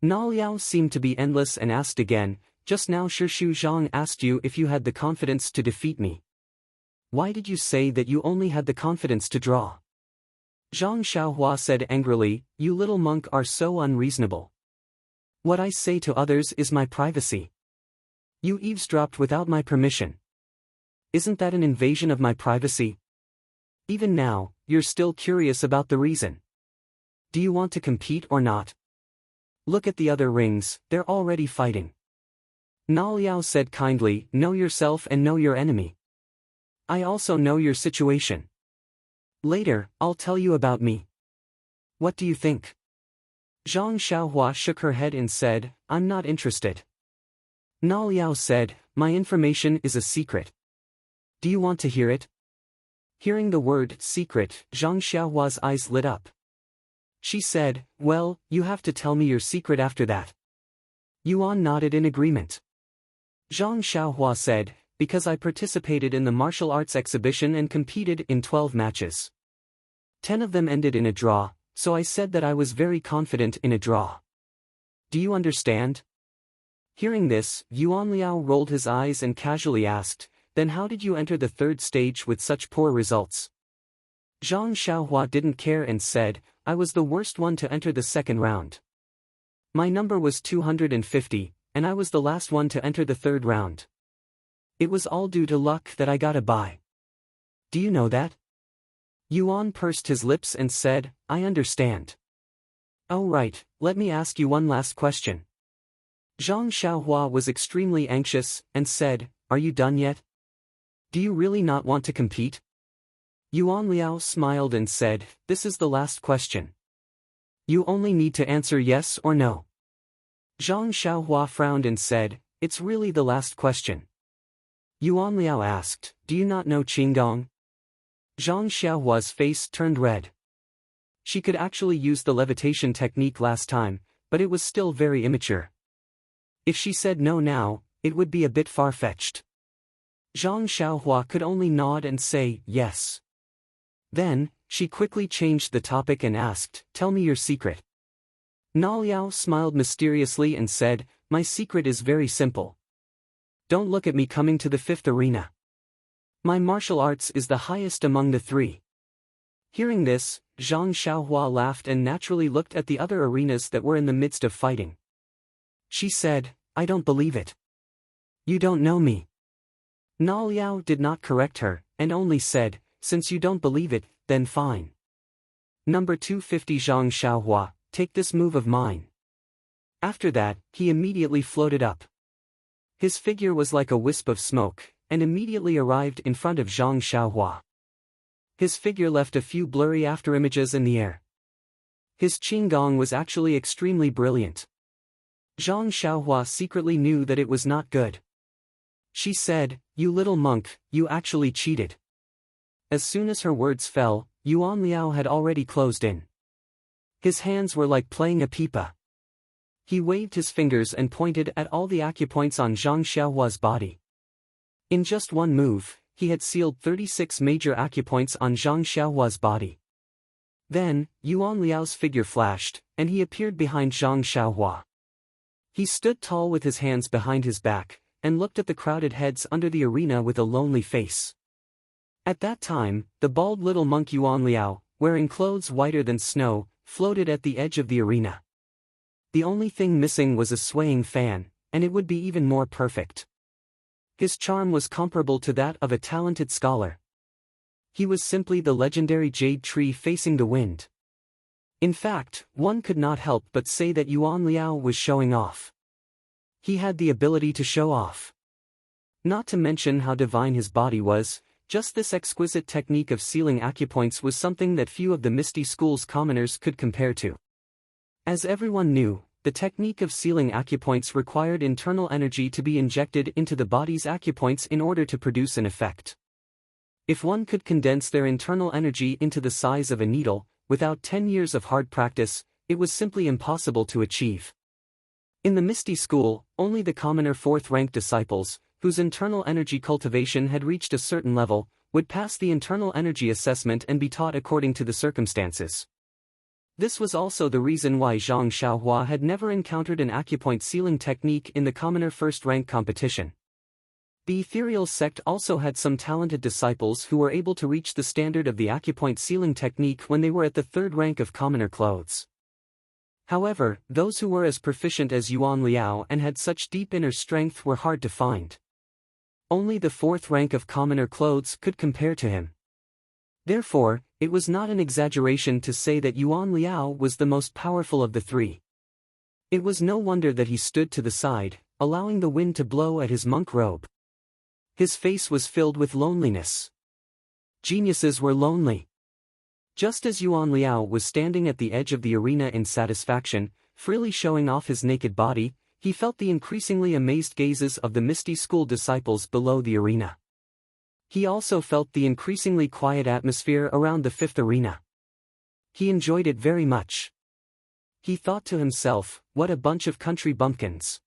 Na Liao seemed to be endless and asked again, just now Shishu Zhang asked you if you had the confidence to defeat me. Why did you say that you only had the confidence to draw? Zhang Xiaohua said angrily, you little monk are so unreasonable. What I say to others is my privacy. You eavesdropped without my permission. Isn't that an invasion of my privacy? Even now, you're still curious about the reason. Do you want to compete or not? Look at the other rings, they're already fighting. Na Liao said kindly, know yourself and know your enemy. I also know your situation. Later, I'll tell you about me. What do you think? Zhang Xiaohua shook her head and said, I'm not interested. Na Liao said, my information is a secret. Do you want to hear it? Hearing the word secret, Zhang Xiaohua's eyes lit up. She said, well, you have to tell me your secret after that. Yuan nodded in agreement. Zhang Xiaohua said, because I participated in the martial arts exhibition and competed in 12 matches. 10 of them ended in a draw, so I said that I was very confident in a draw. Do you understand? Hearing this, Yuan Liao rolled his eyes and casually asked, then how did you enter the third stage with such poor results? Zhang Xiaohua didn't care and said, I was the worst one to enter the second round. My number was 250, and I was the last one to enter the third round. It was all due to luck that I got a bye. Do you know that? Yuan pursed his lips and said, I understand. Oh right, let me ask you one last question. Zhang Xiaohua was extremely anxious, and said, are you done yet? Do you really not want to compete? Yuan Liao smiled and said, this is the last question. You only need to answer yes or no. Zhang Xiaohua frowned and said, it's really the last question. Yuan Liao asked, do you not know Qingdong? Zhang Xiaohua's face turned red. She could actually use the levitation technique last time, but it was still very immature. If she said no now, it would be a bit far-fetched. Zhang Xiaohua could only nod and say, yes. Then, she quickly changed the topic and asked, tell me your secret. Na Liao smiled mysteriously and said, my secret is very simple. Don't look at me coming to the fifth arena. My martial arts is the highest among the three. Hearing this, Zhang Xiaohua laughed and naturally looked at the other arenas that were in the midst of fighting. She said, I don't believe it. You don't know me. Na Liao did not correct her, and only said, since you don't believe it, then fine. Number 250 Zhang Xiaohua, take this move of mine. After that, he immediately floated up. His figure was like a wisp of smoke, and immediately arrived in front of Zhang Xiaohua. His figure left a few blurry afterimages in the air. His qinggong was actually extremely brilliant. Zhang Xiaohua secretly knew that it was not good. She said, you little monk, you actually cheated. As soon as her words fell, Yuan Liao had already closed in. His hands were like playing a pipa. He waved his fingers and pointed at all the acupoints on Zhang Xiaohua's body. In just one move, he had sealed 36 major acupoints on Zhang Xiaohua's body. Then, Yuan Liao's figure flashed, and he appeared behind Zhang Xiaohua. He stood tall with his hands behind his back, and looked at the crowded heads under the arena with a lonely face. At that time, the bald little monk Yuan Liao, wearing clothes whiter than snow, floated at the edge of the arena. The only thing missing was a swaying fan, and it would be even more perfect. His charm was comparable to that of a talented scholar. He was simply the legendary jade tree facing the wind. In fact, one could not help but say that Yuan Liao was showing off. He had the ability to show off. Not to mention how divine his body was, just this exquisite technique of sealing acupoints was something that few of the Misty School's commoners could compare to. As everyone knew, the technique of sealing acupoints required internal energy to be injected into the body's acupoints in order to produce an effect. If one could condense their internal energy into the size of a needle, without 10 years of hard practice, it was simply impossible to achieve. In the Misty School, only the commoner fourth-rank disciples, whose internal energy cultivation had reached a certain level, would pass the internal energy assessment and be taught according to the circumstances. This was also the reason why Zhang Xiaohua had never encountered an acupoint sealing technique in the commoner first-rank competition. The ethereal sect also had some talented disciples who were able to reach the standard of the acupoint sealing technique when they were at the third rank of commoner clothes. However, those who were as proficient as Yuan Liao and had such deep inner strength were hard to find. Only the fourth rank of commoner clothes could compare to him. Therefore, it was not an exaggeration to say that Yuan Liao was the most powerful of the three. It was no wonder that he stood to the side, allowing the wind to blow at his monk robe. His face was filled with loneliness. Geniuses were lonely. Just as Yuan Liao was standing at the edge of the arena in satisfaction, freely showing off his naked body, he felt the increasingly amazed gazes of the Misty School disciples below the arena. He also felt the increasingly quiet atmosphere around the fifth arena. He enjoyed it very much. He thought to himself, what a bunch of country bumpkins.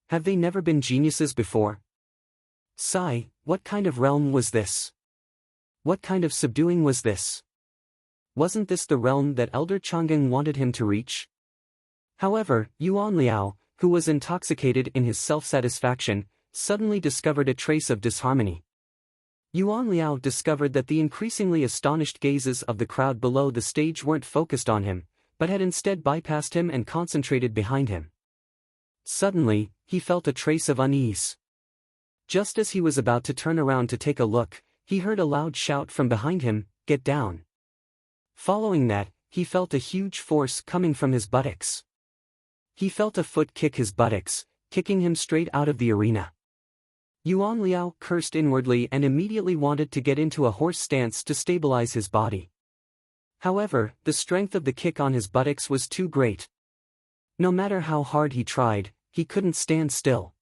Have they never been geniuses before? Sigh, what kind of realm was this? What kind of subduing was this? Wasn't this the realm that Elder Chang'eng wanted him to reach? However, Yuan Liao, who was intoxicated in his self-satisfaction, suddenly discovered a trace of disharmony. Yuan Liao discovered that the increasingly astonished gazes of the crowd below the stage weren't focused on him, but had instead bypassed him and concentrated behind him. Suddenly, he felt a trace of unease. Just as he was about to turn around to take a look, he heard a loud shout from behind him, "Get down!" Following that, he felt a huge force coming from his buttocks. He felt a foot kick his buttocks, kicking him straight out of the arena. Yuan Liao cursed inwardly and immediately wanted to get into a horse stance to stabilize his body. However, the strength of the kick on his buttocks was too great. No matter how hard he tried, he couldn't stand still.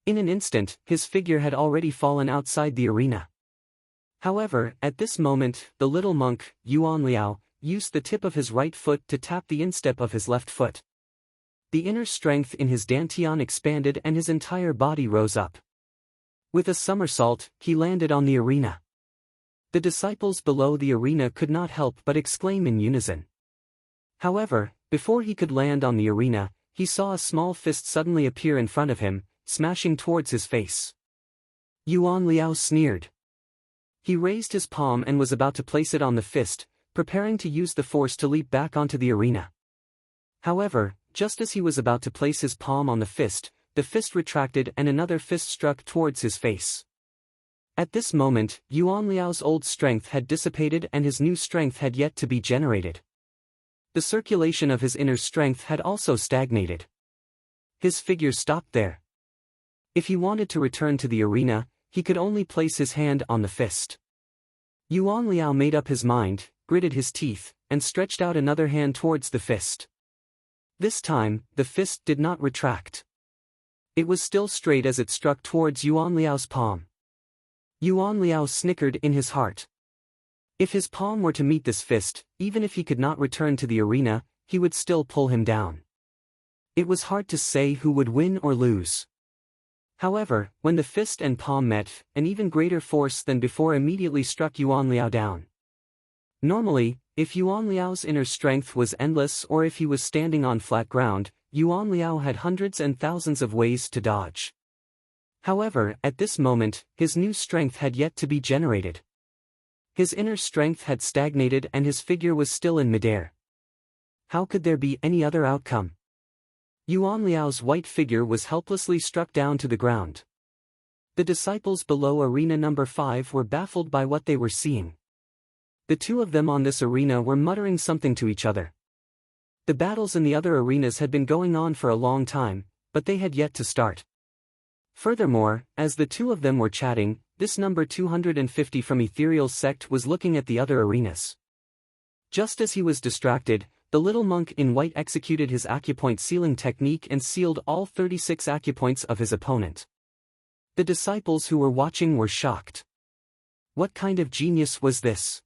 In an instant, his figure had already fallen outside the arena. However, at this moment, the little monk, Yuan Liao, used the tip of his right foot to tap the instep of his left foot. The inner strength in his dantian expanded and his entire body rose up. With a somersault, he landed on the arena. The disciples below the arena could not help but exclaim in unison. However, before he could land on the arena, he saw a small fist suddenly appear in front of him, smashing towards his face. Yuan Liao sneered. He raised his palm and was about to place it on the fist, preparing to use the force to leap back onto the arena. However, just as he was about to place his palm on the fist retracted and another fist struck towards his face. At this moment, Yuan Liao's old strength had dissipated and his new strength had yet to be generated. The circulation of his inner strength had also stagnated. His figure stopped there. If he wanted to return to the arena, he could only place his hand on the fist. Yuan Liao made up his mind, gritted his teeth, and stretched out another hand towards the fist. This time, the fist did not retract. It was still straight as it struck towards Yuan Liao's palm. Yuan Liao snickered in his heart. If his palm were to meet this fist, even if he could not return to the arena, he would still pull him down. It was hard to say who would win or lose. However, when the fist and palm met, an even greater force than before immediately struck Yuan Liao down. Normally, if Yuan Liao's inner strength was endless or if he was standing on flat ground, Yuan Liao had hundreds and thousands of ways to dodge. However, at this moment, his new strength had yet to be generated. His inner strength had stagnated and his figure was still in midair. How could there be any other outcome? Yuan Liao's white figure was helplessly struck down to the ground. The disciples below arena number 5 were baffled by what they were seeing. The two of them on this arena were muttering something to each other. The battles in the other arenas had been going on for a long time, but they had yet to start. Furthermore, as the two of them were chatting, this number 250 from Ethereal's sect was looking at the other arenas. Just as he was distracted, the little monk in white executed his acupoint sealing technique and sealed all 36 acupoints of his opponent. The disciples who were watching were shocked. What kind of genius was this?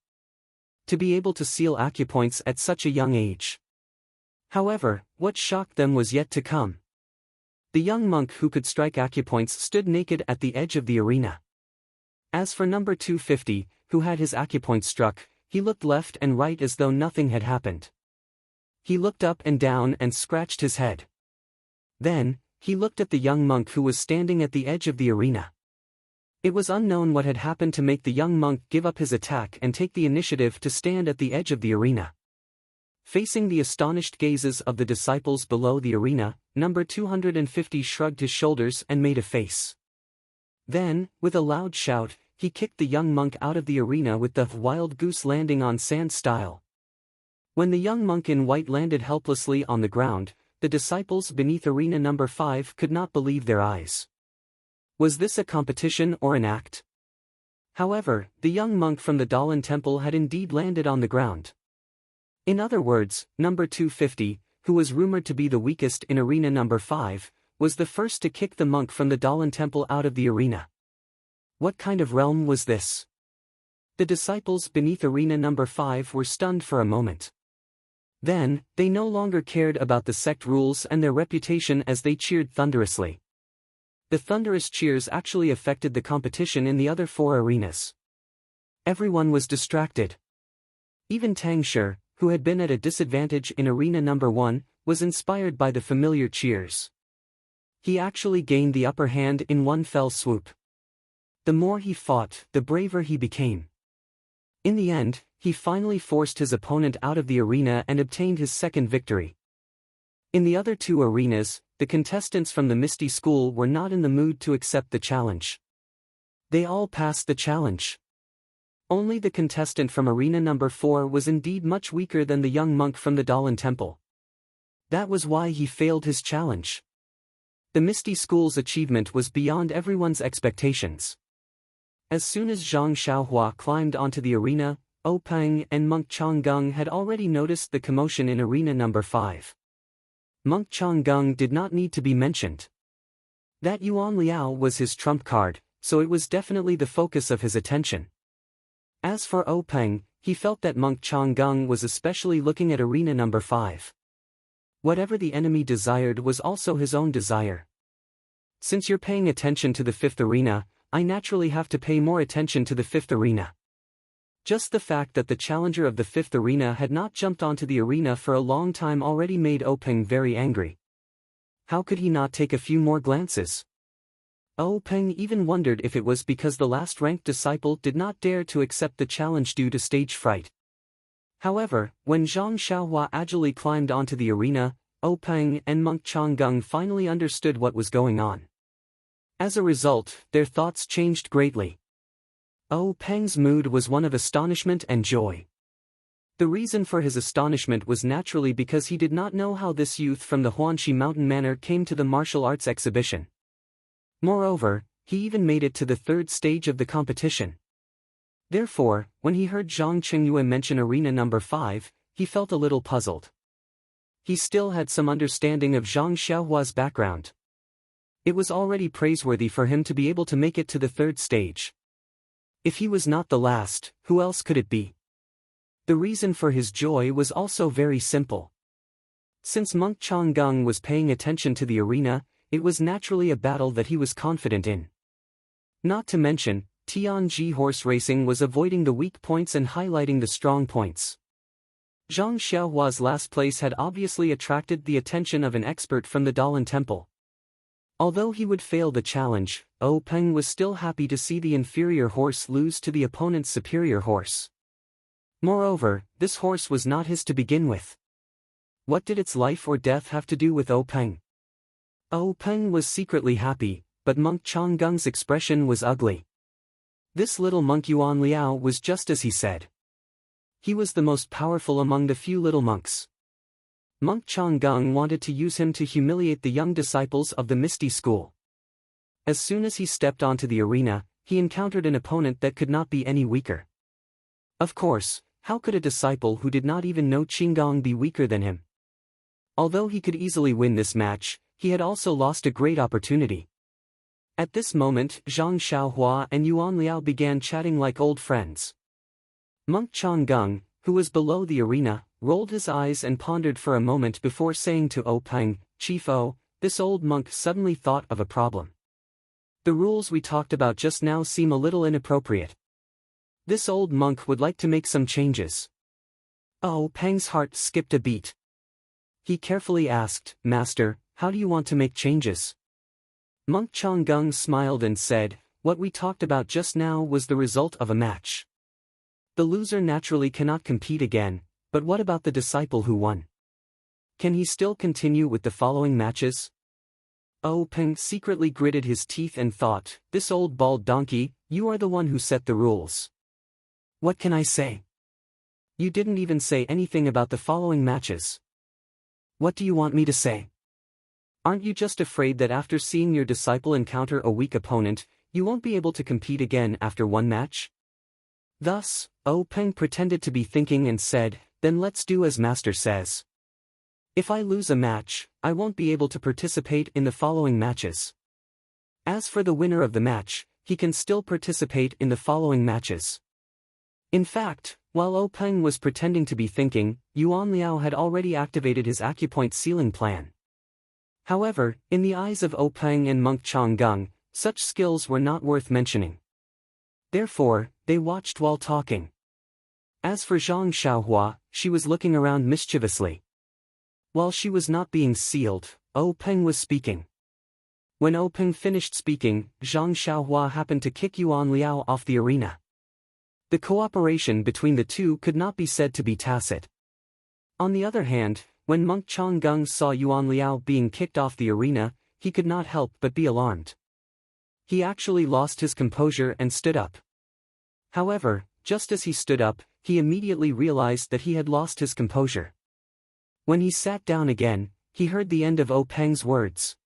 To be able to seal acupoints at such a young age. However, what shocked them was yet to come. The young monk who could strike acupoints stood naked at the edge of the arena. As for number 250, who had his acupoint struck, he looked left and right as though nothing had happened. He looked up and down and scratched his head. Then, he looked at the young monk who was standing at the edge of the arena. It was unknown what had happened to make the young monk give up his attack and take the initiative to stand at the edge of the arena. Facing the astonished gazes of the disciples below the arena, number 250 shrugged his shoulders and made a face. Then, with a loud shout, he kicked the young monk out of the arena with the wild goose landing on sand style. When the young monk in white landed helplessly on the ground, the disciples beneath arena number 5 could not believe their eyes. Was this a competition or an act? However, the young monk from the Dalan temple had indeed landed on the ground. In other words, number 250, who was rumored to be the weakest in arena number 5, was the first to kick the monk from the Dalan temple out of the arena. What kind of realm was this? The disciples beneath arena number 5 were stunned for a moment. Then, they no longer cared about the sect rules and their reputation as they cheered thunderously. The thunderous cheers actually affected the competition in the other 4 arenas. Everyone was distracted. Even Tang Shi, who had been at a disadvantage in arena number 1, was inspired by the familiar cheers. He actually gained the upper hand in one fell swoop. The more he fought, the braver he became. In the end, he finally forced his opponent out of the arena and obtained his second victory. In the other 2 arenas, the contestants from the Misty School were not in the mood to accept the challenge. They all passed the challenge. Only the contestant from arena number 4 was indeed much weaker than the young monk from the Dalan temple. That was why he failed his challenge. The Misty School's achievement was beyond everyone's expectations. As soon as Zhang Xiaohua climbed onto the arena, O Peng and Monk Changgung had already noticed the commotion in arena number 5. Monk Changgung did not need to be mentioned. That Yuan Liao was his trump card, so it was definitely the focus of his attention. As for O Peng, he felt that Monk Changgung was especially looking at arena number 5. Whatever the enemy desired was also his own desire. Since you're paying attention to the 5th arena, I naturally have to pay more attention to the 5th arena. Just the fact that the challenger of the 5th arena had not jumped onto the arena for a long time already made O Peng very angry. How could he not take a few more glances? Peng even wondered if it was because the last ranked disciple did not dare to accept the challenge due to stage fright. However, when Zhang Xiaohua agilely climbed onto the arena, Peng and Monk Changgung finally understood what was going on. As a result, their thoughts changed greatly. Peng's mood was one of astonishment and joy. The reason for his astonishment was naturally because he did not know how this youth from the Huanxi mountain manor came to the martial arts exhibition. Moreover, he even made it to the third stage of the competition. Therefore, when he heard Zhang Qingyue mention arena number 5, he felt a little puzzled. He still had some understanding of Zhang Xiaohua's background. It was already praiseworthy for him to be able to make it to the third stage. If he was not the last, who else could it be? The reason for his joy was also very simple. Since Monk Changgung was paying attention to the arena, it was naturally a battle that he was confident in. Not to mention, Tianji horse racing was avoiding the weak points and highlighting the strong points. Zhang Xiaohua's last place had obviously attracted the attention of an expert from the Dalan Temple. Although he would fail the challenge, Peng was still happy to see the inferior horse lose to the opponent's superior horse. Moreover, this horse was not his to begin with. What did its life or death have to do with Peng? Peng was secretly happy, but Monk Changgung's expression was ugly. This little monk Yuan Liao was just as he said. He was the most powerful among the few little monks. Monk Changgung wanted to use him to humiliate the young disciples of the Misty School. As soon as he stepped onto the arena, he encountered an opponent that could not be any weaker. Of course, how could a disciple who did not even know Qinggong be weaker than him? Although he could easily win this match, he had also lost a great opportunity. At this moment, Zhang Xiaohua and Yuan Liao began chatting like old friends. Monk Changgung, who was below the arena, rolled his eyes and pondered for a moment before saying to Peng, "Chief O, this old monk suddenly thought of a problem. The rules we talked about just now seem a little inappropriate. This old monk would like to make some changes." Peng's heart skipped a beat. He carefully asked, "Master, how do you want to make changes?" Monk Changgung smiled and said, "What we talked about just now was the result of a match. The loser naturally cannot compete again, but what about the disciple who won? Can he still continue with the following matches?" Peng secretly gritted his teeth and thought, "This old bald donkey, you are the one who set the rules. What can I say? You didn't even say anything about the following matches. What do you want me to say? Aren't you just afraid that after seeing your disciple encounter a weak opponent, you won't be able to compete again after one match?" Thus, Peng pretended to be thinking and said, "Then let's do as Master says. If I lose a match, I won't be able to participate in the following matches. As for the winner of the match, he can still participate in the following matches." In fact, while Peng was pretending to be thinking, Yuan Liao had already activated his acupoint sealing plan. However, in the eyes of Peng and Monk Changgung, such skills were not worth mentioning. Therefore, they watched while talking. As for Zhang Xiaohua, she was looking around mischievously. While she was not being sealed, Peng was speaking. When Peng finished speaking, Zhang Xiaohua happened to kick Yuan Liao off the arena. The cooperation between the two could not be said to be tacit. On the other hand, when Monk Changgung saw Yuan Liao being kicked off the arena, he could not help but be alarmed. He actually lost his composure and stood up. However, just as he stood up, he immediately realized that he had lost his composure. When he sat down again, he heard the end of Peng's words.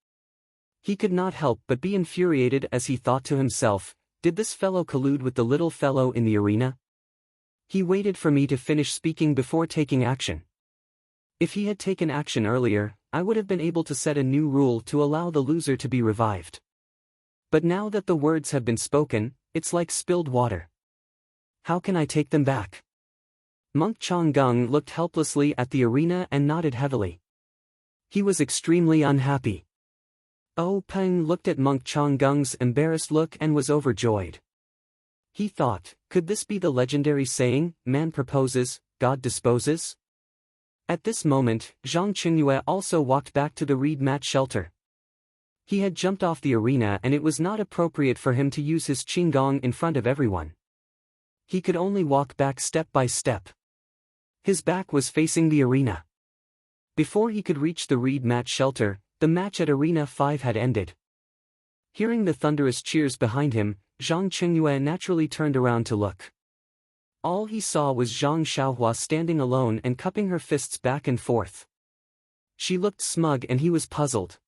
He could not help but be infuriated as he thought to himself, "Did this fellow collude with the little fellow in the arena? He waited for me to finish speaking before taking action. If he had taken action earlier, I would have been able to set a new rule to allow the loser to be revived. But now that the words have been spoken, it's like spilled water. How can I take them back?" Monk Changgung looked helplessly at the arena and nodded heavily. He was extremely unhappy. Peng looked at Monk Changgung's embarrassed look and was overjoyed. He thought, could this be the legendary saying, "Man proposes, God disposes"? At this moment, Zhang Qingyue also walked back to the reed mat shelter. He had jumped off the arena and it was not appropriate for him to use his qinggong in front of everyone. He could only walk back step by step. His back was facing the arena. Before he could reach the reed match shelter, the match at Arena 5 had ended. Hearing the thunderous cheers behind him, Zhang Qingyue naturally turned around to look. All he saw was Zhang Xiaohua standing alone and cupping her fists back and forth. She looked smug and he was puzzled.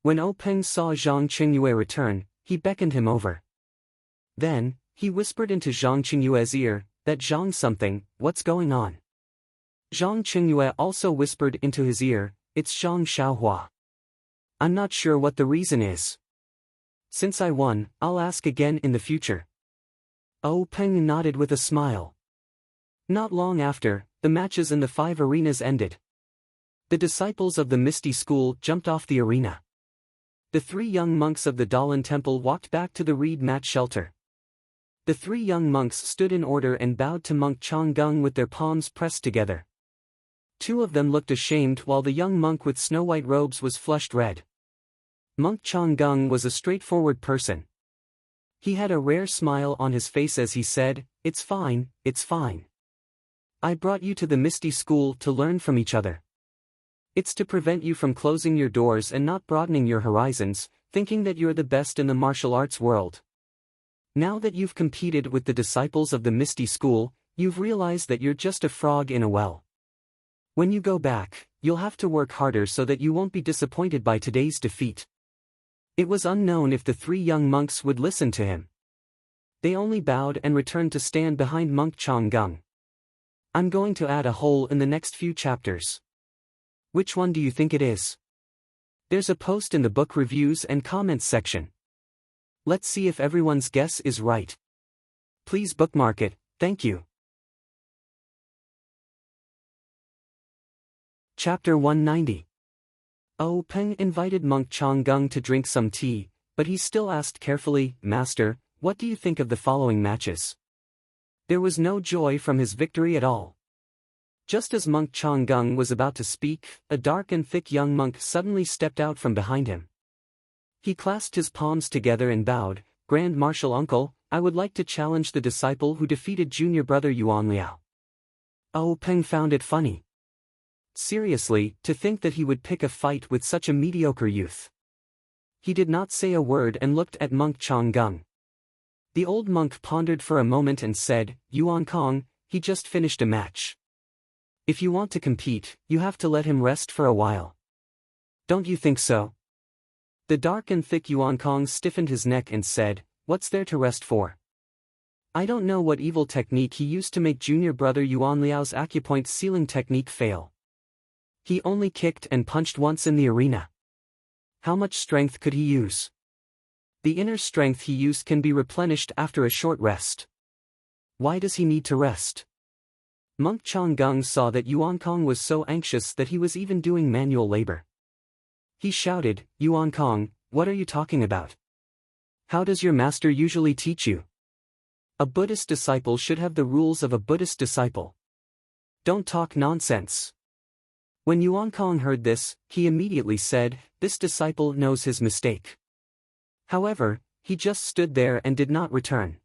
When Peng saw Zhang Qingyue return, he beckoned him over. Then, he whispered into Zhang Qingyue's ear, "That Zhang something, what's going on?" Zhang Qingyue also whispered into his ear, "It's Zhang Xiaohua. I'm not sure what the reason is. Since I won, I'll ask again in the future." Peng nodded with a smile. Not long after, the matches in the 5 arenas ended. The disciples of the Misty School jumped off the arena. The 3 young monks of the Dalan Temple walked back to the reed mat shelter. The 3 young monks stood in order and bowed to Monk Changgung with their palms pressed together. 2 of them looked ashamed while the young monk with snow-white robes was flushed red. Monk Changgung was a straightforward person. He had a rare smile on his face as he said, "It's fine, it's fine. I brought you to the Misty School to learn from each other. It's to prevent you from closing your doors and not broadening your horizons, thinking that you're the best in the martial arts world. Now that you've competed with the disciples of the Misty School, you've realized that you're just a frog in a well. When you go back, you'll have to work harder so that you won't be disappointed by today's defeat." It was unknown if the 3 young monks would listen to him. They only bowed and returned to stand behind Monk Changgung. "I'm going to add a hole in the next few chapters. Which one do you think it is? There's a post in the book reviews and comments section. Let's see if everyone's guess is right. Please bookmark it, thank you." Chapter 190. Peng invited Monk Changgung to drink some tea, but he still asked carefully, "Master, what do you think of the following matches?" There was no joy from his victory at all. Just as Monk Changgung was about to speak, a dark and thick young monk suddenly stepped out from behind him. He clasped his palms together and bowed, "Grand Marshal Uncle, I would like to challenge the disciple who defeated junior brother Yuan Liao." Peng found it funny. Seriously, to think that he would pick a fight with such a mediocre youth. He did not say a word and looked at Monk Changgung. The old monk pondered for a moment and said, "Yuan Kong, he just finished a match. If you want to compete, you have to let him rest for a while. Don't you think so?" The dark and thick Yuan Kong stiffened his neck and said, "What's there to rest for? I don't know what evil technique he used to make junior brother Yuan Liao's acupoint sealing technique fail. He only kicked and punched once in the arena. How much strength could he use? The inner strength he used can be replenished after a short rest. Why does he need to rest?" Monk Changgung saw that Yuan Kong was so anxious that he was even doing manual labor. He shouted, "Yuan Kong, what are you talking about? How does your master usually teach you? A Buddhist disciple should have the rules of a Buddhist disciple. Don't talk nonsense." When Yuan Kong heard this, he immediately said, "This disciple knows his mistake." However, he just stood there and did not return.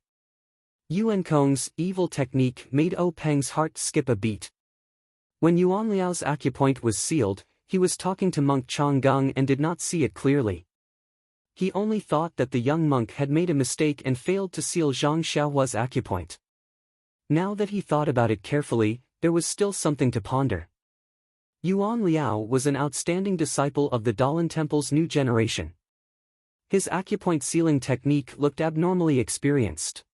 Yuan Kong's evil technique made Peng's heart skip a beat. When Yuan Liao's acupoint was sealed, he was talking to Monk Changgung and did not see it clearly. He only thought that the young monk had made a mistake and failed to seal Zhang Xiaohua's acupoint. Now that he thought about it carefully, there was still something to ponder. Yuan Liao was an outstanding disciple of the Dalan Temple's new generation. His acupoint sealing technique looked abnormally experienced.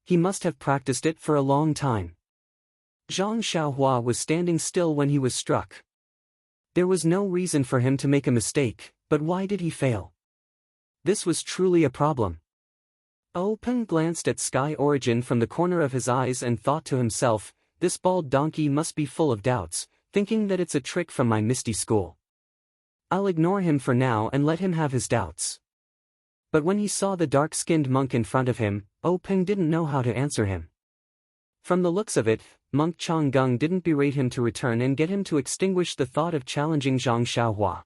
He must have practiced it for a long time. Zhang Xiaohua was standing still when he was struck. There was no reason for him to make a mistake, but why did he fail? This was truly a problem. Peng glanced at Sky Origin from the corner of his eyes and thought to himself, "This bald donkey must be full of doubts, thinking that it's a trick from my Misty School. I'll ignore him for now and let him have his doubts." But when he saw the dark-skinned monk in front of him, Peng didn't know how to answer him. From the looks of it, Monk Changgung didn't berate him to return and get him to extinguish the thought of challenging Zhang Xiaohua.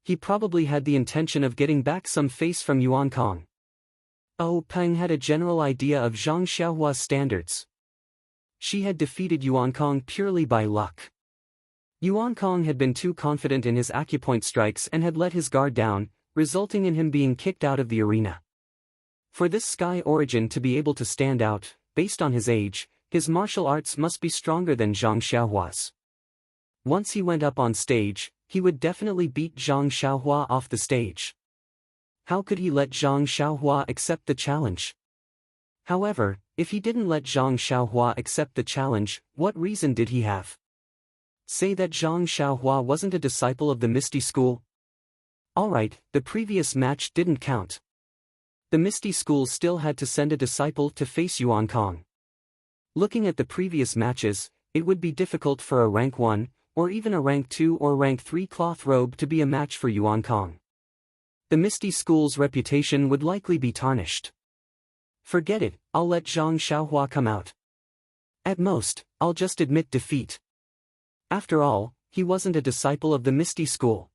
He probably had the intention of getting back some face from Yuan Kong. Peng had a general idea of Zhang Xiaohua's standards. She had defeated Yuan Kong purely by luck. Yuan Kong had been too confident in his acupoint strikes and had let his guard down, resulting in him being kicked out of the arena. For this Sky Origin to be able to stand out, based on his age, his martial arts must be stronger than Zhang Xiaohua's. Once he went up on stage, he would definitely beat Zhang Xiaohua off the stage. How could he let Zhang Xiaohua accept the challenge? However, if he didn't let Zhang Xiaohua accept the challenge, what reason did he have? Say that Zhang Xiaohua wasn't a disciple of the Misty School? Alright, the previous match didn't count. The Misty School still had to send a disciple to face Yuan Kong. Looking at the previous matches, it would be difficult for a rank 1, or even a rank 2 or rank 3 cloth robe to be a match for Yuan Kong. The Misty School's reputation would likely be tarnished. Forget it, I'll let Zhang Xiaohua come out. At most, I'll just admit defeat. After all, he wasn't a disciple of the Misty School.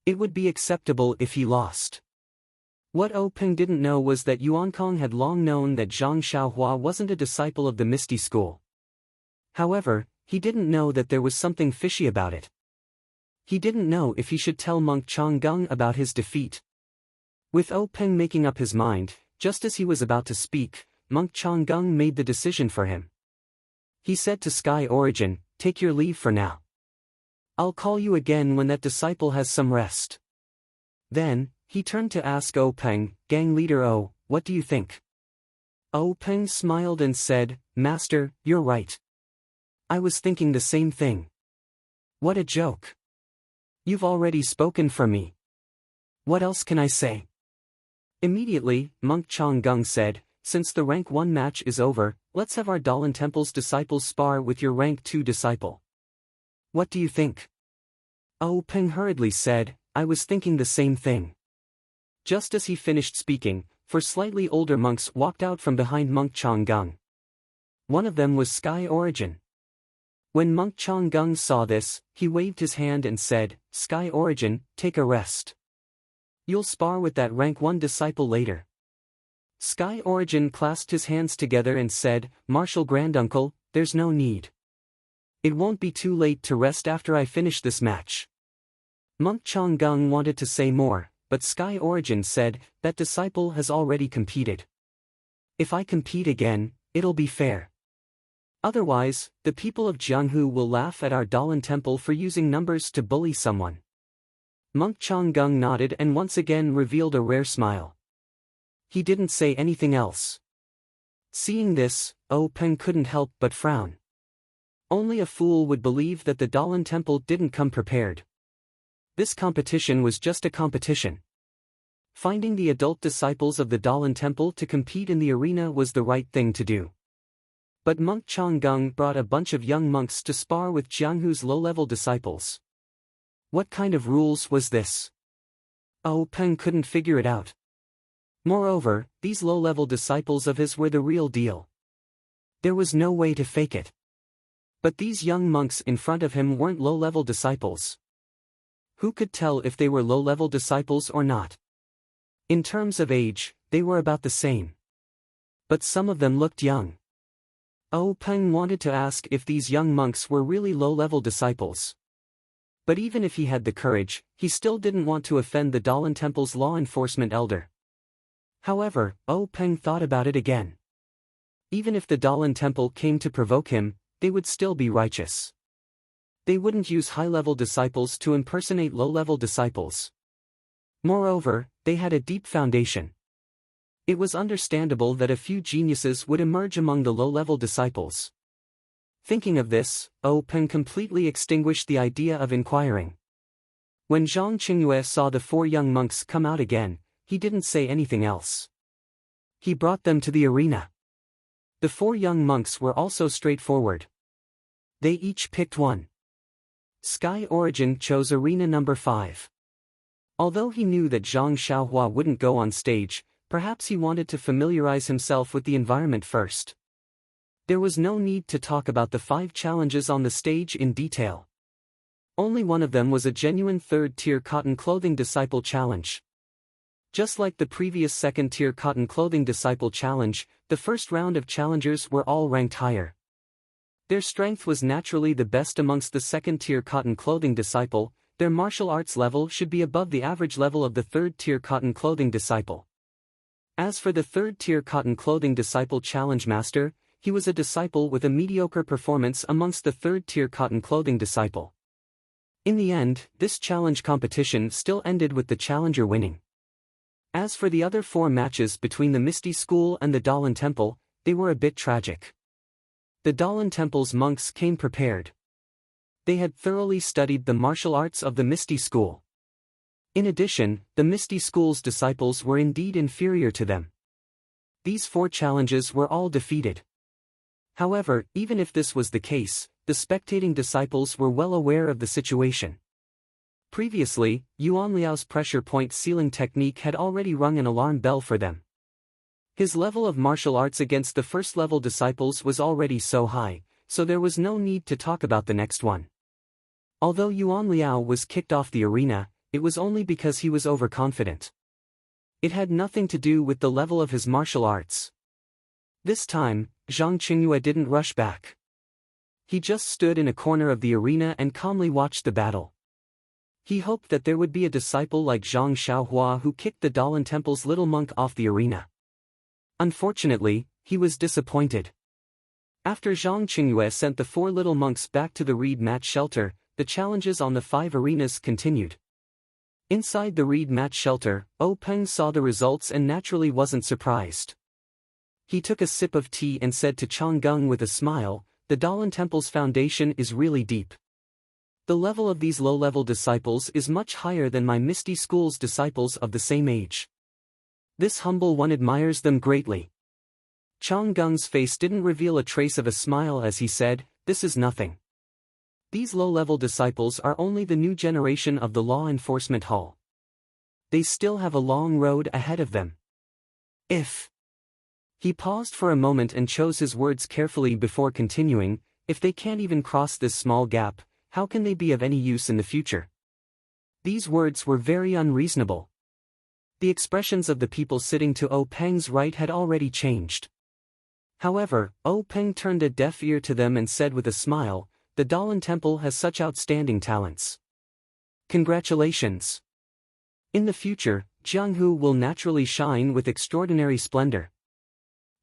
It would be acceptable if he lost. What Peng didn't know was that Yuan Kong had long known that Zhang Xiaohua wasn't a disciple of the Misty School. However, he didn't know that there was something fishy about it. He didn't know if he should tell Monk Changgung about his defeat. With Peng making up his mind, just as he was about to speak, Monk Changgung made the decision for him. He said to Sky Origin, "Take your leave for now. I'll call you again when that disciple has some rest." Then, he turned to ask Peng, "Gang leader what do you think?" Peng smiled and said, "Master, you're right. I was thinking the same thing. What a joke. You've already spoken for me. What else can I say?" Immediately, Monk Changgung said, "Since the rank 1 match is over, let's have our Dalan Temple's disciples spar with your rank 2 disciple. What do you think?" Peng hurriedly said, "I was thinking the same thing." Just as he finished speaking, 4 slightly older monks walked out from behind Monk Changgung. One of them was Sky Origin. When Monk Changgung saw this, he waved his hand and said, "Sky Origin, take a rest. You'll spar with that rank 1 disciple later." Sky Origin clasped his hands together and said, "Martial Granduncle, there's no need. It won't be too late to rest after I finish this match." Monk Changgung wanted to say more, but Sky Origin said, "That disciple has already competed. If I compete again, it'll be fair. Otherwise, the people of Jianghu will laugh at our Dalan Temple for using numbers to bully someone." Monk Changgung nodded and once again revealed a rare smile. He didn't say anything else. Seeing this, Peng couldn't help but frown. Only a fool would believe that the Dalan Temple didn't come prepared. This competition was just a competition. Finding the adult disciples of the Dalan Temple to compete in the arena was the right thing to do. But Monk Changgung brought a bunch of young monks to spar with Jianghu's low-level disciples. What kind of rules was this? Peng couldn't figure it out. Moreover, these low-level disciples of his were the real deal. There was no way to fake it. But these young monks in front of him weren't low-level disciples. Who could tell if they were low-level disciples or not? In terms of age, they were about the same. But some of them looked young. Peng wanted to ask if these young monks were really low-level disciples. But even if he had the courage, he still didn't want to offend the Dalan Temple's law enforcement elder. However, Peng thought about it again. Even if the Dalan Temple came to provoke him, they would still be righteous. They wouldn't use high-level disciples to impersonate low-level disciples. Moreover, they had a deep foundation. It was understandable that a few geniuses would emerge among the low-level disciples. Thinking of this, Peng completely extinguished the idea of inquiring. When Zhang Qingyue saw the 4 young monks come out again, he didn't say anything else. He brought them to the arena. The 4 young monks were also straightforward. They each picked one. Sky Origin chose arena number 5. Although he knew that Zhang Xiaohua wouldn't go on stage, perhaps he wanted to familiarize himself with the environment first. There was no need to talk about the 5 challenges on the stage in detail. Only one of them was a genuine third-tier cotton clothing disciple challenge. Just like the previous second-tier cotton clothing disciple challenge, the first round of challengers were all ranked higher. Their strength was naturally the best amongst the second-tier cotton clothing disciple. Their martial arts level should be above the average level of the third-tier cotton clothing disciple. As for the third-tier cotton clothing disciple challenge master, he was a disciple with a mediocre performance amongst the third-tier cotton clothing disciple. In the end, this challenge competition still ended with the challenger winning. As for the other 4 matches between the Misty School and the Dalan Temple, they were a bit tragic. The Dalan Temple's monks came prepared. They had thoroughly studied the martial arts of the Misty School. In addition, the Misty School's disciples were indeed inferior to them. These 4 challenges were all defeated. However, even if this was the case, the spectating disciples were well aware of the situation. Previously, Yuan Liao's pressure point sealing technique had already rung an alarm bell for them. His level of martial arts against the first-level disciples was already so high, so there was no need to talk about the next one. Although Yuan Liao was kicked off the arena, it was only because he was overconfident. It had nothing to do with the level of his martial arts. This time, Zhang Qingyue didn't rush back. He just stood in a corner of the arena and calmly watched the battle. He hoped that there would be a disciple like Zhang Xiaohua who kicked the Dalan Temple's little monk off the arena. Unfortunately, he was disappointed. After Zhang Qingyue sent the 4 little monks back to the reed mat shelter, the challenges on the 5 arenas continued. Inside the reed mat shelter, Peng saw the results and naturally wasn't surprised. He took a sip of tea and said to Changgung with a smile, "The Dalan Temple's foundation is really deep. The level of these low-level disciples is much higher than my Misty School's disciples of the same age. This humble one admires them greatly." Changgung's face didn't reveal a trace of a smile as he said, "This is nothing. These low-level disciples are only the new generation of the law enforcement hall. They still have a long road ahead of them. If..." He paused for a moment and chose his words carefully before continuing, "If they can't even cross this small gap, how can they be of any use in the future?" These words were very unreasonable. The expressions of the people sitting to Peng's right had already changed. However, Peng turned a deaf ear to them and said with a smile, "The Dalan Temple has such outstanding talents. Congratulations. In the future, Jianghu will naturally shine with extraordinary splendor.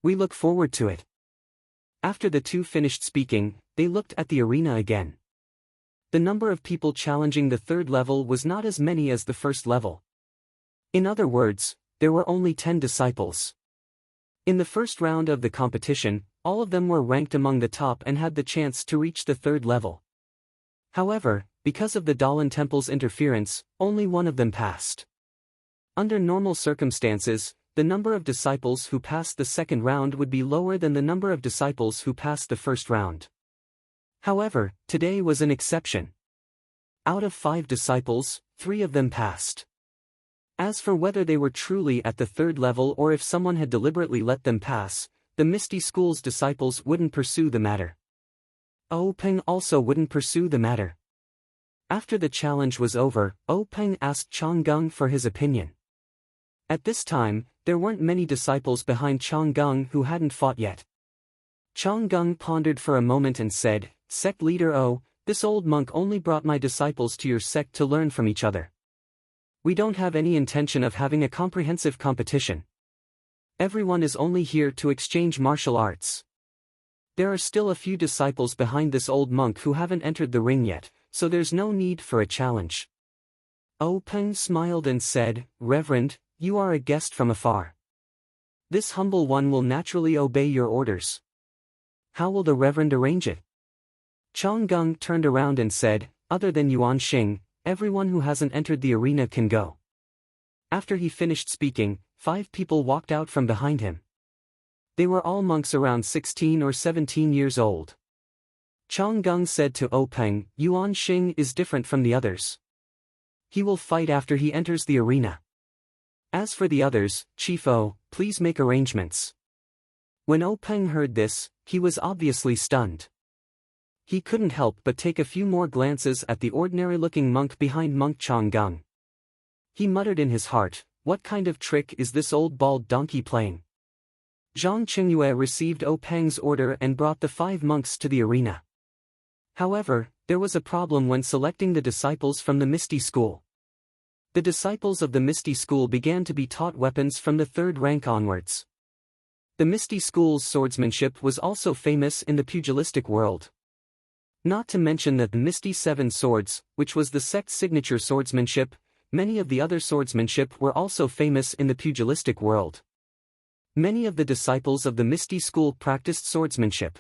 We look forward to it." After the 2 finished speaking, they looked at the arena again. The number of people challenging the 3rd level was not as many as the 1st level. In other words, there were only 10 disciples. In the first round of the competition, all of them were ranked among the top and had the chance to reach the 3rd level. However, because of the Dalan Temple's interference, only one of them passed. Under normal circumstances, the number of disciples who passed the 2nd round would be lower than the number of disciples who passed the 1st round. However, today was an exception. Out of 5 disciples, 3 of them passed. As for whether they were truly at the 3rd level or if someone had deliberately let them pass, the Misty School's disciples wouldn't pursue the matter. Peng also wouldn't pursue the matter. After the challenge was over, Peng asked Changgung for his opinion. At this time, there weren't many disciples behind Changgung who hadn't fought yet. Changgung pondered for a moment and said, "Sect leader this old monk only brought my disciples to your sect to learn from each other. We don't have any intention of having a comprehensive competition. Everyone is only here to exchange martial arts. There are still a few disciples behind this old monk who haven't entered the ring yet, so there's no need for a challenge." Peng smiled and said, "Reverend, you are a guest from afar. This humble one will naturally obey your orders. How will the Reverend arrange it?" Changgung turned around and said, "Other than Yuan Xing, everyone who hasn't entered the arena can go." After he finished speaking, 5 people walked out from behind him. They were all monks around 16 or 17 years old. Changgung said to Peng, "Yuan Xing is different from the others. He will fight after he enters the arena. As for the others, Chief please make arrangements." When Peng heard this, he was obviously stunned. He couldn't help but take a few more glances at the ordinary-looking monk behind Monk Changgung. He muttered in his heart, "What kind of trick is this old bald donkey playing?" Zhang Qingyue received Peng's order and brought the 5 monks to the arena. However, there was a problem when selecting the disciples from the Misty School. The disciples of the Misty School began to be taught weapons from the 3rd rank onwards. The Misty School's swordsmanship was also famous in the pugilistic world. Not to mention that the Misty 7 Swords, which was the sect's signature swordsmanship, many of the other swordsmanship were also famous in the pugilistic world. Many of the disciples of the Misty School practiced swordsmanship.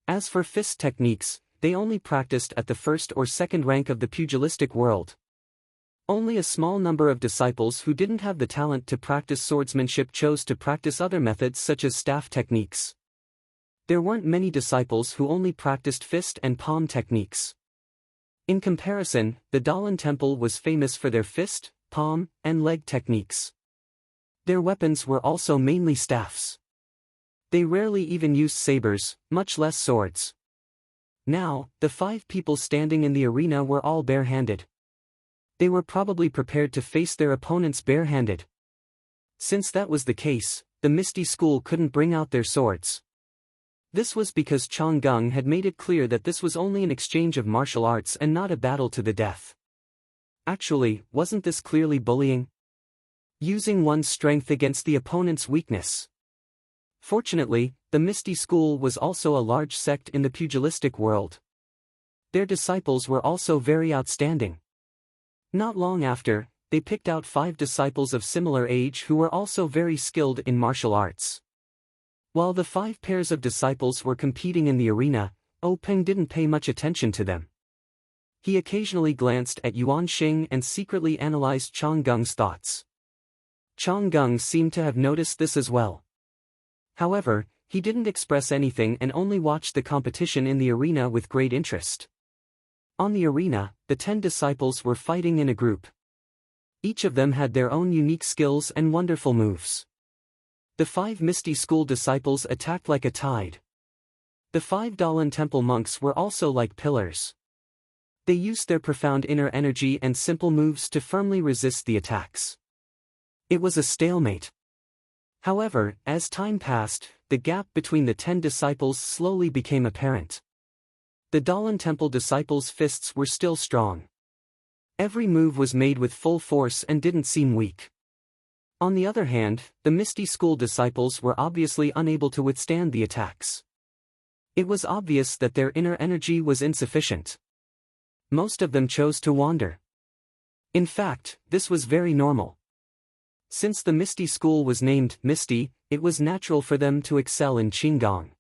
As for fist techniques, they only practiced at the 1st or 2nd rank of the pugilistic world. Only a small number of disciples who didn't have the talent to practice swordsmanship chose to practice other methods such as staff techniques. There weren't many disciples who only practiced fist and palm techniques. In comparison, the Dalan Temple was famous for their fist, palm, and leg techniques. Their weapons were also mainly staffs. They rarely even used sabers, much less swords. Now, the 5 people standing in the arena were all barehanded. They were probably prepared to face their opponents barehanded. Since that was the case, the Misty School couldn't bring out their swords. This was because Changgung had made it clear that this was only an exchange of martial arts and not a battle to the death. Actually, wasn't this clearly bullying? Using one's strength against the opponent's weakness. Fortunately, the Misty School was also a large sect in the pugilistic world. Their disciples were also very outstanding. Not long after, they picked out 5 disciples of similar age who were also very skilled in martial arts. While the 5 pairs of disciples were competing in the arena, Peng didn't pay much attention to them. He occasionally glanced at Yuan Xing and secretly analyzed Changgung's thoughts. Changgung seemed to have noticed this as well. However, he didn't express anything and only watched the competition in the arena with great interest. On the arena, the 10 disciples were fighting in a group. Each of them had their own unique skills and wonderful moves. The 5 Misty School disciples attacked like a tide. The 5 Dalan Temple monks were also like pillars. They used their profound inner energy and simple moves to firmly resist the attacks. It was a stalemate. However, as time passed, the gap between the 10 disciples slowly became apparent. The Dalan Temple disciples' fists were still strong. Every move was made with full force and didn't seem weak. On the other hand, the Misty School disciples were obviously unable to withstand the attacks. It was obvious that their inner energy was insufficient. Most of them chose to wander. In fact, this was very normal. Since the Misty School was named Misty, it was natural for them to excel in Qinggong.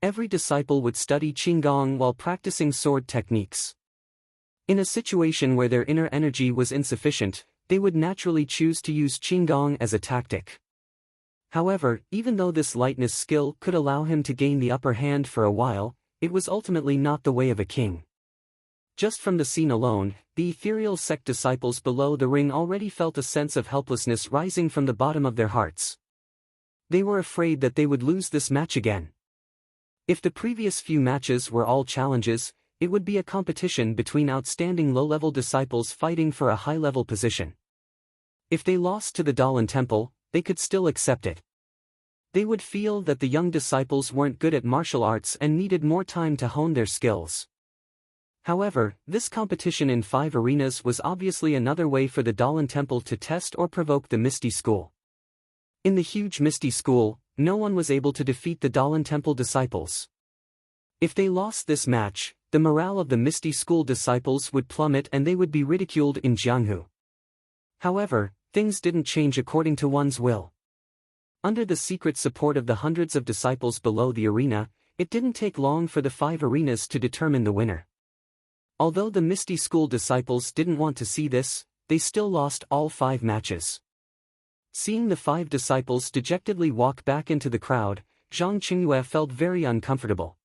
Every disciple would study Qinggong while practicing sword techniques. In a situation where their inner energy was insufficient, they would naturally choose to use Qinggong as a tactic. However, even though this lightness skill could allow him to gain the upper hand for a while, it was ultimately not the way of a king. Just from the scene alone, the ethereal sect disciples below the ring already felt a sense of helplessness rising from the bottom of their hearts. They were afraid that they would lose this match again. If the previous few matches were all challenges, it would be a competition between outstanding low-level disciples fighting for a high-level position. If they lost to the Dalan Temple, they could still accept it. They would feel that the young disciples weren't good at martial arts and needed more time to hone their skills. However, this competition in 5 arenas was obviously another way for the Dalan Temple to test or provoke the Misty School. In the huge Misty School, no one was able to defeat the Dalan Temple disciples. If they lost this match, the morale of the Misty School disciples would plummet and they would be ridiculed in Jianghu. However, things didn't change according to one's will. Under the secret support of the hundreds of disciples below the arena, it didn't take long for the 5 arenas to determine the winner. Although the Misty School disciples didn't want to see this, they still lost all 5 matches. Seeing the 5 disciples dejectedly walk back into the crowd, Zhang Qingyue felt very uncomfortable.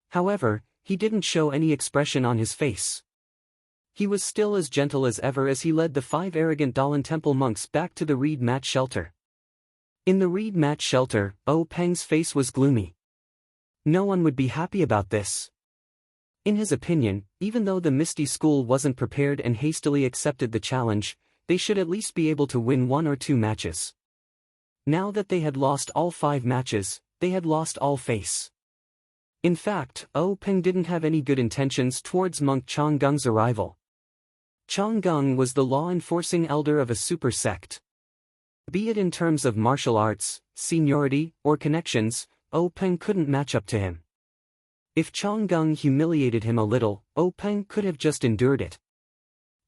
However, he didn't show any expression on his face. He was still as gentle as ever as he led the 5 arrogant Dalan Temple monks back to the reed mat shelter. In the reed mat shelter, Peng's face was gloomy. No one would be happy about this. In his opinion, even though the Misty School wasn't prepared and hastily accepted the challenge, they should at least be able to win 1 or 2 matches. Now that they had lost all 5 matches, they had lost all face. In fact, Peng didn't have any good intentions towards monk Chonggung's arrival. Chonggung was the law-enforcing elder of a super sect. Be it in terms of martial arts, seniority, or connections, Peng couldn't match up to him. If Chonggung humiliated him a little, Peng could have just endured it.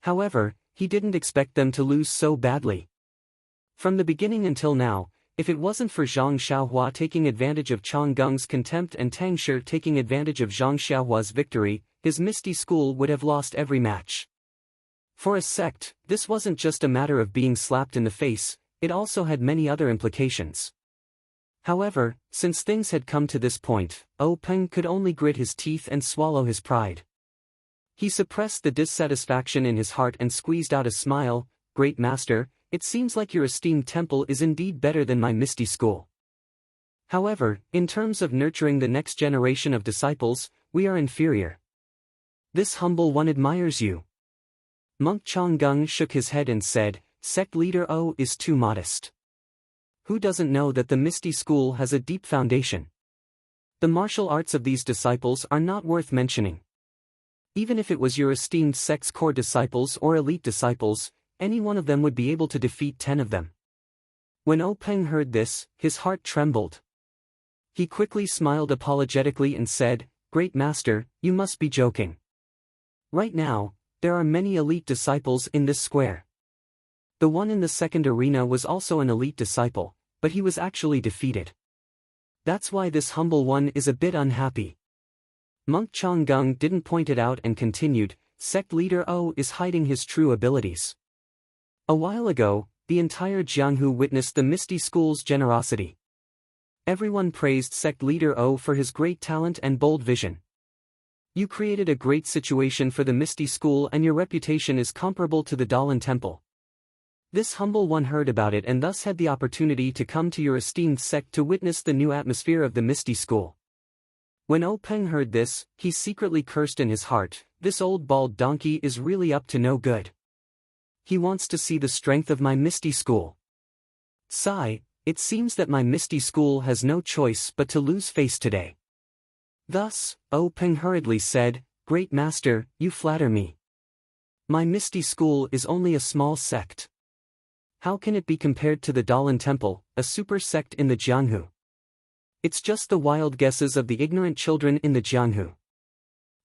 However, he didn't expect them to lose so badly. From the beginning until now, if it wasn't for Zhang Xiaohua taking advantage of Chonggung's contempt and Tang Shi taking advantage of Zhang Xiaohua's victory, his Misty School would have lost every match. For a sect, this wasn't just a matter of being slapped in the face, it also had many other implications. However, since things had come to this point, Peng could only grit his teeth and swallow his pride. He suppressed the dissatisfaction in his heart and squeezed out a smile. "Great master, it seems like your esteemed temple is indeed better than my Misty School. However, in terms of nurturing the next generation of disciples, we are inferior. This humble one admires you." Monk Chonggung shook his head and said, "Sect leader O is too modest. Who doesn't know that the Misty School has a deep foundation? The martial arts of these disciples are not worth mentioning. Even if it was your esteemed sect's core disciples or elite disciples, any one of them would be able to defeat 10 of them." When Peng heard this, his heart trembled. He quickly smiled apologetically and said, "Great master, you must be joking. Right now, there are many elite disciples in this square. The one in the second arena was also an elite disciple, but he was actually defeated. That's why this humble one is a bit unhappy." Monk Chonggung didn't point it out and continued, "Sect leader O is hiding his true abilities. A while ago, the entire Jianghu witnessed the Misty School's generosity. Everyone praised Sect leader O for his great talent and bold vision. You created a great situation for the Misty School and your reputation is comparable to the Dalan Temple. This humble one heard about it and thus had the opportunity to come to your esteemed sect to witness the new atmosphere of the Misty School." When Peng heard this, he secretly cursed in his heart, "This old bald donkey is really up to no good. He wants to see the strength of my Misty School. Sigh, it seems that my Misty School has no choice but to lose face today." Thus, Peng hurriedly said, "Great master, you flatter me. My Misty School is only a small sect. How can it be compared to the Dalan Temple, a super sect in the Jianghu? It's just the wild guesses of the ignorant children in the Jianghu.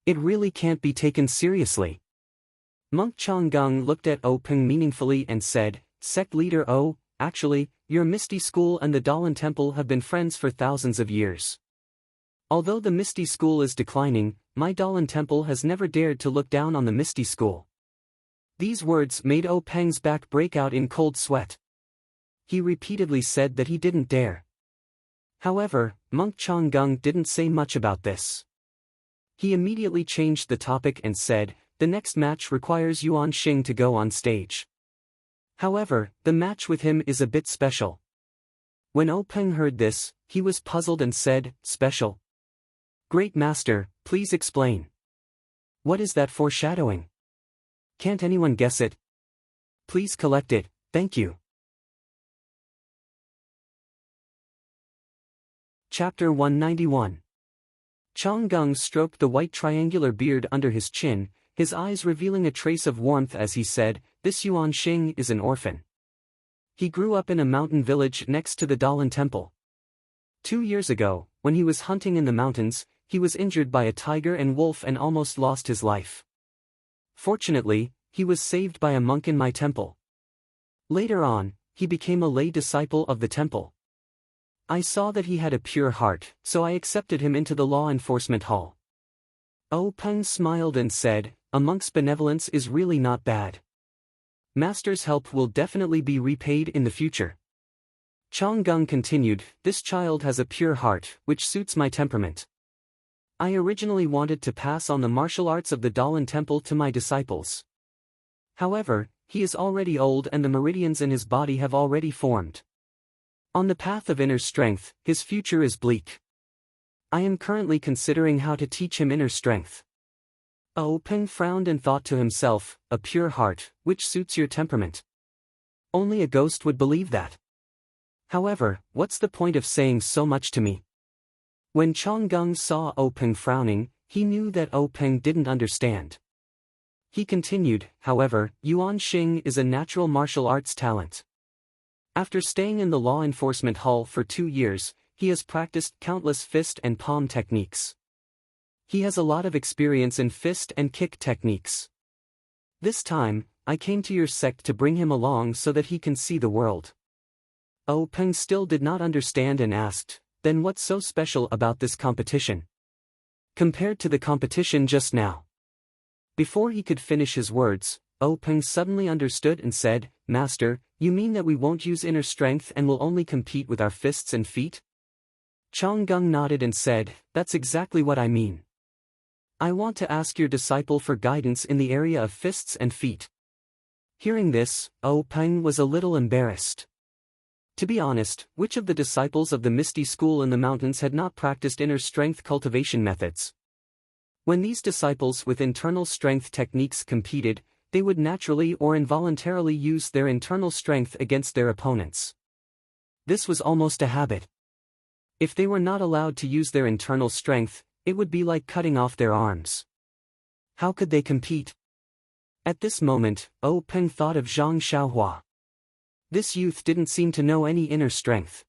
It really can't be taken seriously." Monk Chonggung looked at Peng meaningfully and said, "Sect leader O, actually, your Misty School and the Dalan Temple have been friends for thousands of years. Although the Misty School is declining, my Dalan Temple has never dared to look down on the Misty School." These words made Peng's back break out in cold sweat. He repeatedly said that he didn't dare. However, Monk Chonggung didn't say much about this. He immediately changed the topic and said, "The next match requires Yuan Xing to go on stage. However, the match with him is a bit special." When Peng heard this, he was puzzled and said, "Special? Great master, please explain. What is that foreshadowing? Can't anyone guess it? Please collect it, thank you." Chapter 191. Chonggung stroked the white triangular beard under his chin, his eyes revealing a trace of warmth as he said, "This Yuan Xing is an orphan. He grew up in a mountain village next to the Dalan Temple. 2 years ago, when he was hunting in the mountains, he was injured by a tiger and wolf and almost lost his life. Fortunately, he was saved by a monk in my temple. Later on, he became a lay disciple of the temple. I saw that he had a pure heart, so I accepted him into the law enforcement hall." Peng smiled and said, "A monk's benevolence is really not bad. Master's help will definitely be repaid in the future." Chonggung continued, "This child has a pure heart, which suits my temperament. I originally wanted to pass on the martial arts of the Dalan Temple to my disciples. However, he is already old and the meridians in his body have already formed. On the path of inner strength, his future is bleak. I am currently considering how to teach him inner strength. Peng frowned and thought to himself, a pure heart, which suits your temperament. Only a ghost would believe that. However, what's the point of saying so much to me? When Chonggung saw Peng frowning, he knew that Peng didn't understand. He continued, however, Yuan Xing is a natural martial arts talent. After staying in the law enforcement hall for 2 years, he has practiced countless fist and palm techniques. He has a lot of experience in fist and kick techniques. This time, I came to your sect to bring him along so that he can see the world. Peng still did not understand and asked, then what's so special about this competition? Compared to the competition just now. Before he could finish his words, Peng suddenly understood and said, Master, you mean that we won't use inner strength and will only compete with our fists and feet? Chonggung nodded and said, that's exactly what I mean. I want to ask your disciple for guidance in the area of fists and feet. Hearing this, Peng was a little embarrassed. To be honest, which of the disciples of the Misty School in the mountains had not practiced inner strength cultivation methods? When these disciples with internal strength techniques competed, they would naturally or involuntarily use their internal strength against their opponents. This was almost a habit. If they were not allowed to use their internal strength, it would be like cutting off their arms. How could they compete? At this moment, Peng thought of Zhang Xiaohua. This youth didn't seem to know any inner strength.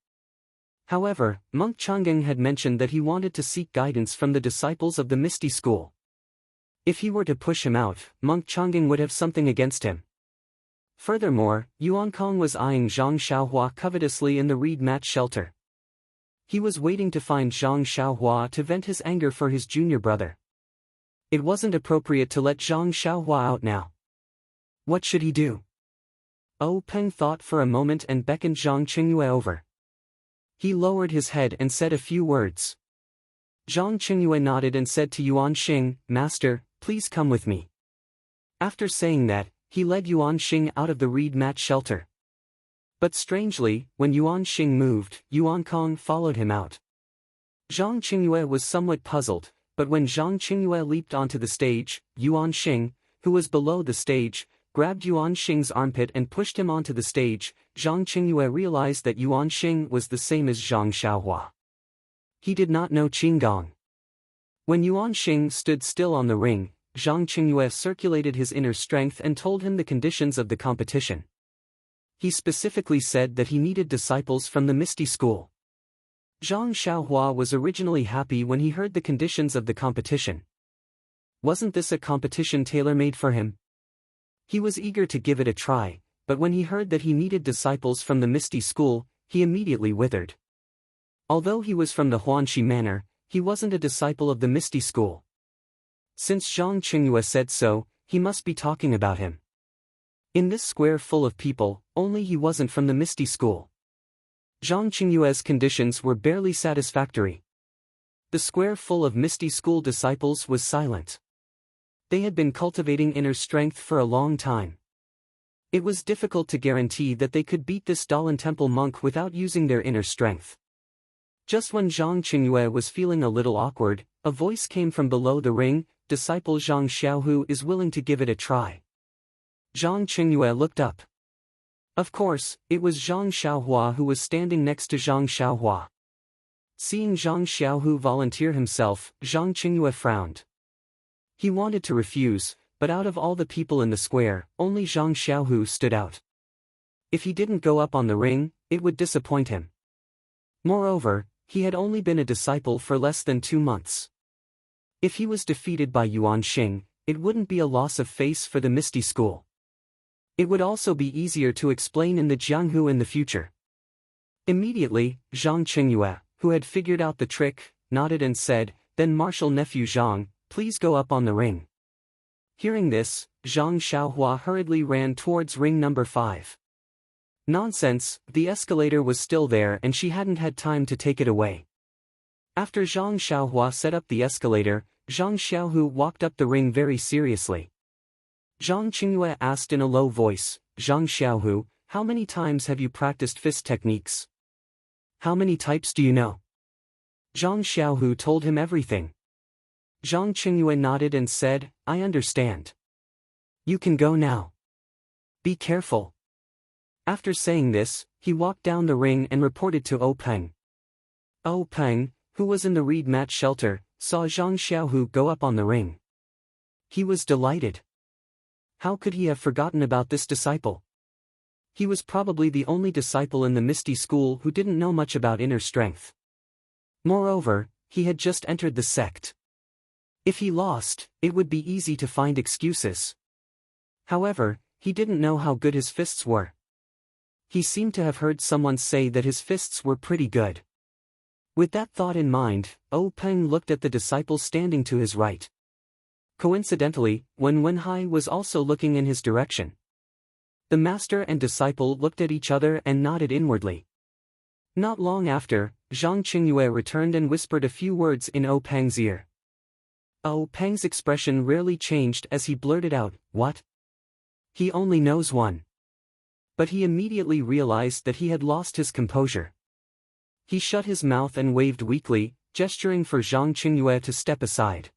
However, Monk Changeng had mentioned that he wanted to seek guidance from the disciples of the Misty School. If he were to push him out, Monk Changeng would have something against him. Furthermore, Yuan Kong was eyeing Zhang Xiaohua covetously in the reed mat shelter. He was waiting to find Zhang Xiaohua to vent his anger for his junior brother. It wasn't appropriate to let Zhang Xiaohua out now. What should he do? Peng thought for a moment and beckoned Zhang Qingyue over. He lowered his head and said a few words. Zhang Qingyue nodded and said to Yuan Xing, Master, please come with me. After saying that, he led Yuan Xing out of the reed mat shelter. But strangely, when Yuan Xing moved, Yuan Kong followed him out. Zhang Qingyue was somewhat puzzled, but when Zhang Qingyue leaped onto the stage, Yuan Xing, who was below the stage, grabbed Yuan Xing's armpit and pushed him onto the stage. Zhang Qingyue realized that Yuan Xing was the same as Zhang Xiaohua. He did not know Qinggong. When Yuan Xing stood still on the ring, Zhang Qingyue circulated his inner strength and told him the conditions of the competition. He specifically said that he needed disciples from the Misty School. Zhang Xiaohua was originally happy when he heard the conditions of the competition. Wasn't this a competition tailor-made for him? He was eager to give it a try, but when he heard that he needed disciples from the Misty School, he immediately withered. Although he was from the Huanxi Manor, he wasn't a disciple of the Misty School. Since Zhang Qingyue said so, he must be talking about him. In this square full of people, only he wasn't from the Misty School. Zhang Qingyue's conditions were barely satisfactory. The square full of Misty School disciples was silent. They had been cultivating inner strength for a long time. It was difficult to guarantee that they could beat this Dalan Temple monk without using their inner strength. Just when Zhang Qingyue was feeling a little awkward, a voice came from below the ring, Disciple Zhang Xiaohu is willing to give it a try. Zhang Qingyue looked up. Of course, it was Zhang Xiaohua who was standing next to Zhang Xiaohua. Seeing Zhang Xiaohu volunteer himself, Zhang Qingyue frowned. He wanted to refuse, but out of all the people in the square, only Zhang Xiaohu stood out. If he didn't go up on the ring, it would disappoint him. Moreover, he had only been a disciple for less than 2 months. If he was defeated by Yuan Xing, it wouldn't be a loss of face for the Misty School. It would also be easier to explain in the Jianghu in the future. Immediately, Zhang Qingyue, who had figured out the trick, nodded and said, Then martial nephew Zhang, please go up on the ring. Hearing this, Zhang Xiaohua hurriedly ran towards ring number 5. Nonsense, the escalator was still there and she hadn't had time to take it away. After Zhang Xiaohua set up the escalator, Zhang Xiaohu walked up the ring very seriously. Zhang Qingyue asked in a low voice, Zhang Xiaohu, how many times have you practiced fist techniques? How many types do you know? Zhang Xiaohu told him everything. Zhang Qingyue nodded and said, I understand. You can go now. Be careful. After saying this, he walked down the ring and reported to O Peng. O Peng, who was in the reed mat shelter, saw Zhang Xiaohu go up on the ring. He was delighted. How could he have forgotten about this disciple? He was probably the only disciple in the Misty School who didn't know much about inner strength. Moreover, he had just entered the sect. If he lost, it would be easy to find excuses. However, he didn't know how good his fists were. He seemed to have heard someone say that his fists were pretty good. With that thought in mind, O Peng looked at the disciple standing to his right. Coincidentally, Wenhai was also looking in his direction. The master and disciple looked at each other and nodded inwardly. Not long after, Zhang Qingyue returned and whispered a few words in O Peng's ear. O Peng's expression rarely changed as he blurted out, "What? He only knows one." But he immediately realized that he had lost his composure. He shut his mouth and waved weakly, gesturing for Zhang Qingyue to step aside.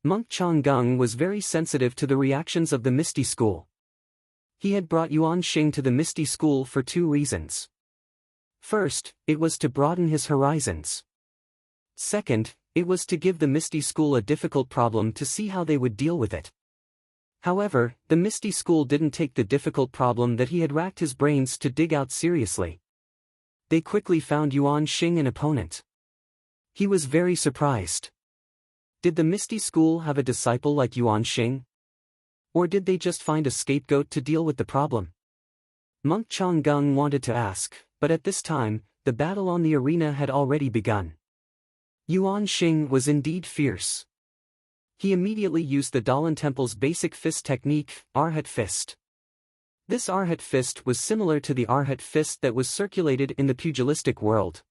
Monk Changgung was very sensitive to the reactions of the Misty School. He had brought Yuan Xing to the Misty School for two reasons. First, it was to broaden his horizons. Second, it was to give the Misty School a difficult problem to see how they would deal with it. However, the Misty School didn't take the difficult problem that he had racked his brains to dig out seriously. They quickly found Yuan Xing an opponent. He was very surprised. Did the Misty School have a disciple like Yuan Xing? Or did they just find a scapegoat to deal with the problem? Monk Changgung wanted to ask, but at this time, the battle on the arena had already begun. Yuan Xing was indeed fierce. He immediately used the Dalan Temple's basic fist technique, Arhat Fist. This Arhat Fist was similar to the Arhat Fist that was circulated in the pugilistic world.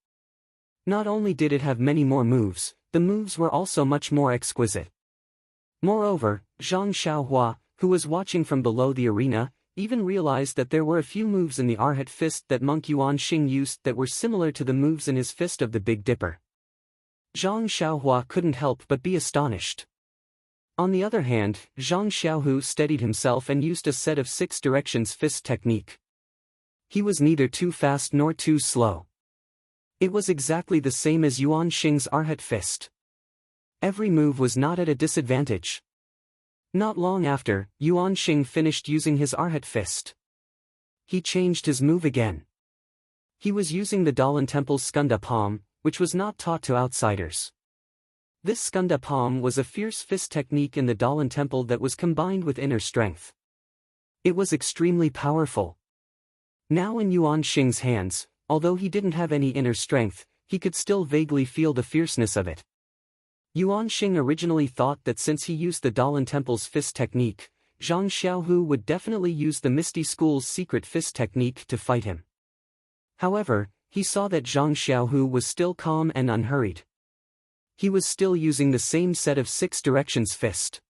Not only did it have many more moves, the moves were also much more exquisite. Moreover, Zhang Xiaohua, who was watching from below the arena, even realized that there were a few moves in the Arhat Fist that Monk Yuan Xing used that were similar to the moves in his Fist of the Big Dipper. Zhang Xiaohua couldn't help but be astonished. On the other hand, Zhang Xiaohu steadied himself and used a set of 6 directions fist technique. He was neither too fast nor too slow. It was exactly the same as Yuan Xing's Arhat Fist. Every move was not at a disadvantage. Not long after, Yuan Xing finished using his Arhat Fist. He changed his move again. He was using the Dalan Temple's Skunda Palm, which was not taught to outsiders. This Skunda Palm was a fierce fist technique in the Dalan Temple that was combined with inner strength. It was extremely powerful. Now in Yuan Xing's hands, although he didn't have any inner strength, he could still vaguely feel the fierceness of it. Yuan Xing originally thought that since he used the Dalan Temple's fist technique, Zhang Xiaohu would definitely use the Misty School's secret fist technique to fight him. However, he saw that Zhang Xiaohu was still calm and unhurried. He was still using the same set of 6 directions fist.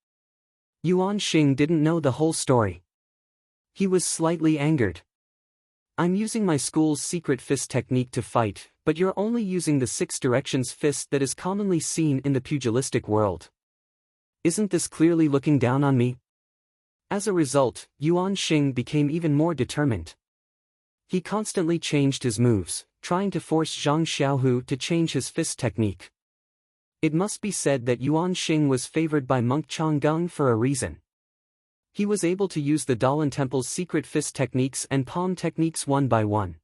Yuan Xing didn't know the whole story. He was slightly angered. "I'm using my school's secret fist technique to fight, but you're only using the 6 directions fist that is commonly seen in the pugilistic world. Isn't this clearly looking down on me?" As a result, Yuan Xing became even more determined. He constantly changed his moves, trying to force Zhang Xiaohu to change his fist technique. It must be said that Yuan Xing was favored by Monk Changgung for a reason. He was able to use the Dalan Temple's secret fist techniques and palm techniques one by one.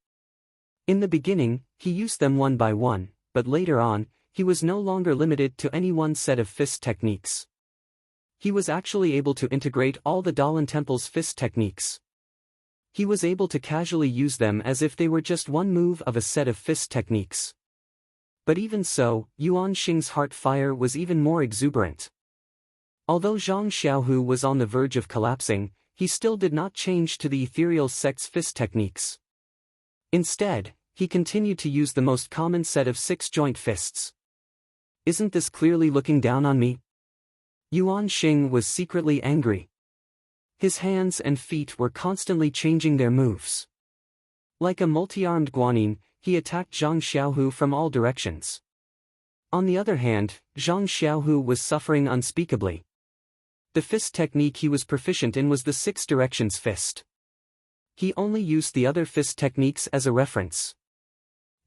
In the beginning, he used them one by one, but later on, he was no longer limited to any one set of fist techniques. He was actually able to integrate all the Dalan Temple's fist techniques. He was able to casually use them as if they were just one move of a set of fist techniques. But even so, Yuan Xing's heart fire was even more exuberant. Although Zhang Xiaohu was on the verge of collapsing, he still did not change to the ethereal sect's fist techniques. Instead, he continued to use the most common set of 6 joint fists. "Isn't this clearly looking down on me?" Yuan Xing was secretly angry. His hands and feet were constantly changing their moves. Like a multi-armed guanyin, he attacked Zhang Xiaohu from all directions. On the other hand, Zhang Xiaohu was suffering unspeakably. The fist technique he was proficient in was the Six Directions fist. He only used the other fist techniques as a reference.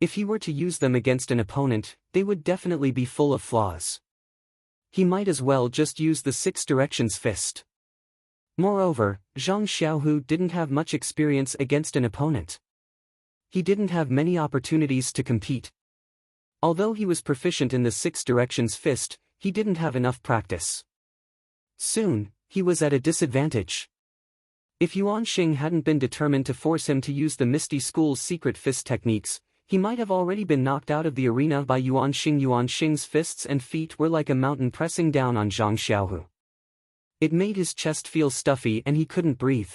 If he were to use them against an opponent, they would definitely be full of flaws. He might as well just use the Six Directions fist. Moreover, Zhang Xiaohu didn't have much experience against an opponent. He didn't have many opportunities to compete. Although he was proficient in the Six Directions fist, he didn't have enough practice. Soon, he was at a disadvantage. If Yuan Xing hadn't been determined to force him to use the Misty School's secret fist techniques, he might have already been knocked out of the arena by Yuan Xing. Yuan Xing's fists and feet were like a mountain pressing down on Zhang Xiaohu. It made his chest feel stuffy and he couldn't breathe.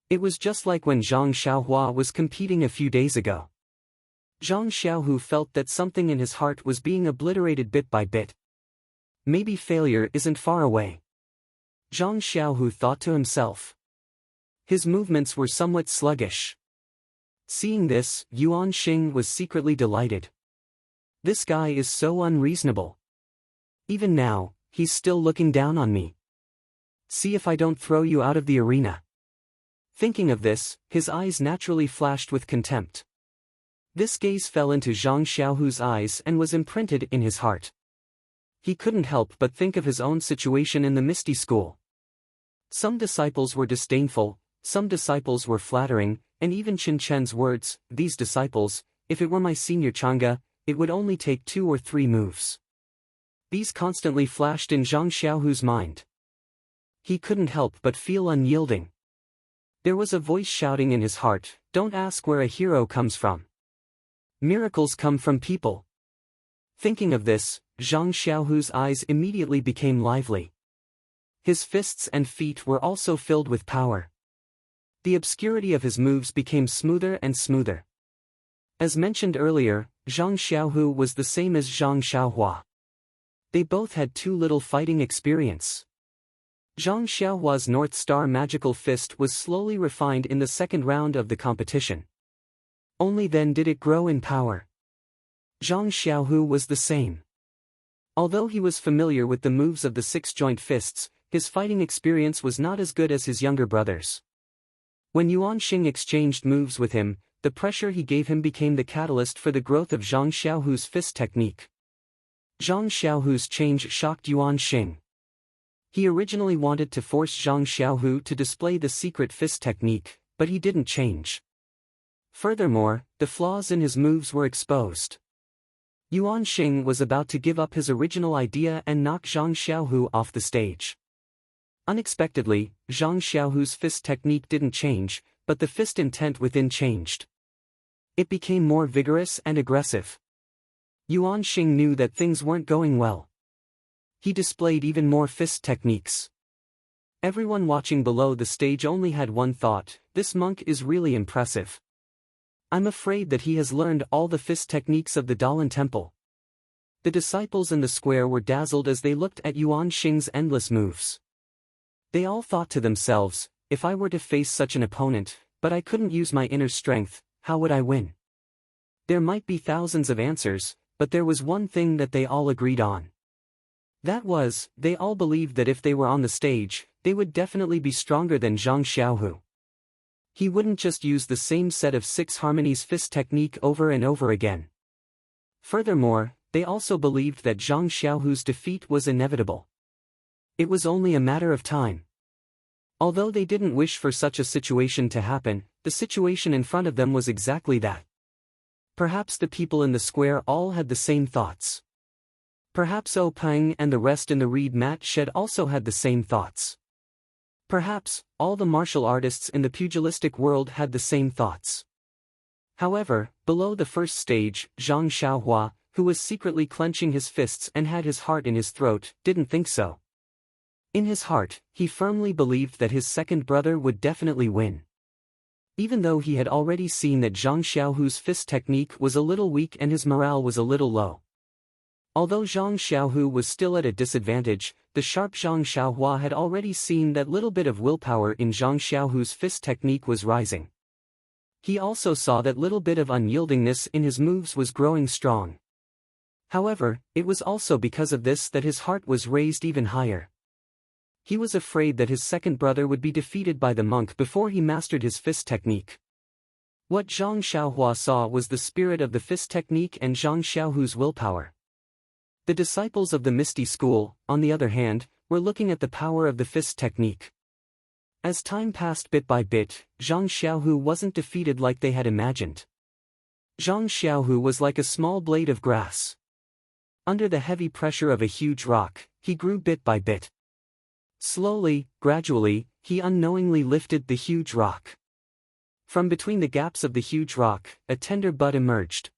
It was just like when Zhang Xiaohua was competing a few days ago. Zhang Xiaohu felt that something in his heart was being obliterated bit by bit. Maybe failure isn't far away. Zhang Xiaohu thought to himself. His movements were somewhat sluggish. Seeing this, Yuan Xing was secretly delighted. This guy is so unreasonable. Even now, he's still looking down on me. See if I don't throw you out of the arena. Thinking of this, his eyes naturally flashed with contempt. This gaze fell into Zhang Xiaohu's eyes and was imprinted in his heart. He couldn't help but think of his own situation in the Misty School. Some disciples were disdainful, some disciples were flattering, and even Qin Chen's words, "These disciples, if it were my senior Chang'e, it would only take 2 or 3 moves." These constantly flashed in Zhang Xiaohu's mind. He couldn't help but feel unyielding. There was a voice shouting in his heart, "Don't ask where a hero comes from. Miracles come from people." Thinking of this, Zhang Xiaohu's eyes immediately became lively. His fists and feet were also filled with power. The obscurity of his moves became smoother and smoother. As mentioned earlier, Zhang Xiaohu was the same as Zhang Xiaohua. They both had too little fighting experience. Zhang Xiaohua's North Star magical fist was slowly refined in the second round of the competition. Only then did it grow in power. Zhang Xiaohu was the same. Although he was familiar with the moves of the six-joint fists, his fighting experience was not as good as his younger brothers. When Yuan Xing exchanged moves with him, the pressure he gave him became the catalyst for the growth of Zhang Xiaohu's fist technique. Zhang Xiaohu's change shocked Yuan Xing. He originally wanted to force Zhang Xiaohu to display the secret fist technique, but he didn't change. Furthermore, the flaws in his moves were exposed. Yuan Xing was about to give up his original idea and knock Zhang Xiaohu off the stage. Unexpectedly, Zhang Xiaohu's fist technique didn't change, but the fist intent within changed. It became more vigorous and aggressive. Yuan Xing knew that things weren't going well. He displayed even more fist techniques. Everyone watching below the stage only had one thought: this monk is really impressive. I'm afraid that he has learned all the fist techniques of the Dalan Temple. The disciples in the square were dazzled as they looked at Yuan Xing's endless moves. They all thought to themselves, if I were to face such an opponent, but I couldn't use my inner strength, how would I win? There might be thousands of answers, but there was one thing that they all agreed on. That was, they all believed that if they were on the stage, they would definitely be stronger than Zhang Xiaohu. He wouldn't just use the same set of 6 harmonies fist technique over and over again. Furthermore, they also believed that Zhang Xiaohu's defeat was inevitable. It was only a matter of time. Although they didn't wish for such a situation to happen, the situation in front of them was exactly that. Perhaps the people in the square all had the same thoughts. Perhaps O Peng and the rest in the reed mat shed also had the same thoughts. Perhaps all the martial artists in the pugilistic world had the same thoughts. However, below the first stage, Zhang Xiaohua, who was secretly clenching his fists and had his heart in his throat, didn't think so. In his heart, he firmly believed that his second brother would definitely win. Even though he had already seen that Zhang Xiaohu's fist technique was a little weak and his morale was a little low. Although Zhang Xiaohu was still at a disadvantage, the sharp Zhang Xiaohua had already seen that little bit of willpower in Zhang Xiaohu's fist technique was rising. He also saw that little bit of unyieldingness in his moves was growing strong. However, it was also because of this that his heart was raised even higher. He was afraid that his second brother would be defeated by the monk before he mastered his fist technique. What Zhang Xiaohua saw was the spirit of the fist technique and Zhang Xiaohu's willpower. The disciples of the Misty School, on the other hand, were looking at the power of the fist technique. As time passed bit by bit, Zhang Xiaohu wasn't defeated like they had imagined. Zhang Xiaohu was like a small blade of grass. Under the heavy pressure of a huge rock, he grew bit by bit. Slowly, gradually, he unknowingly lifted the huge rock. From between the gaps of the huge rock, a tender bud emerged.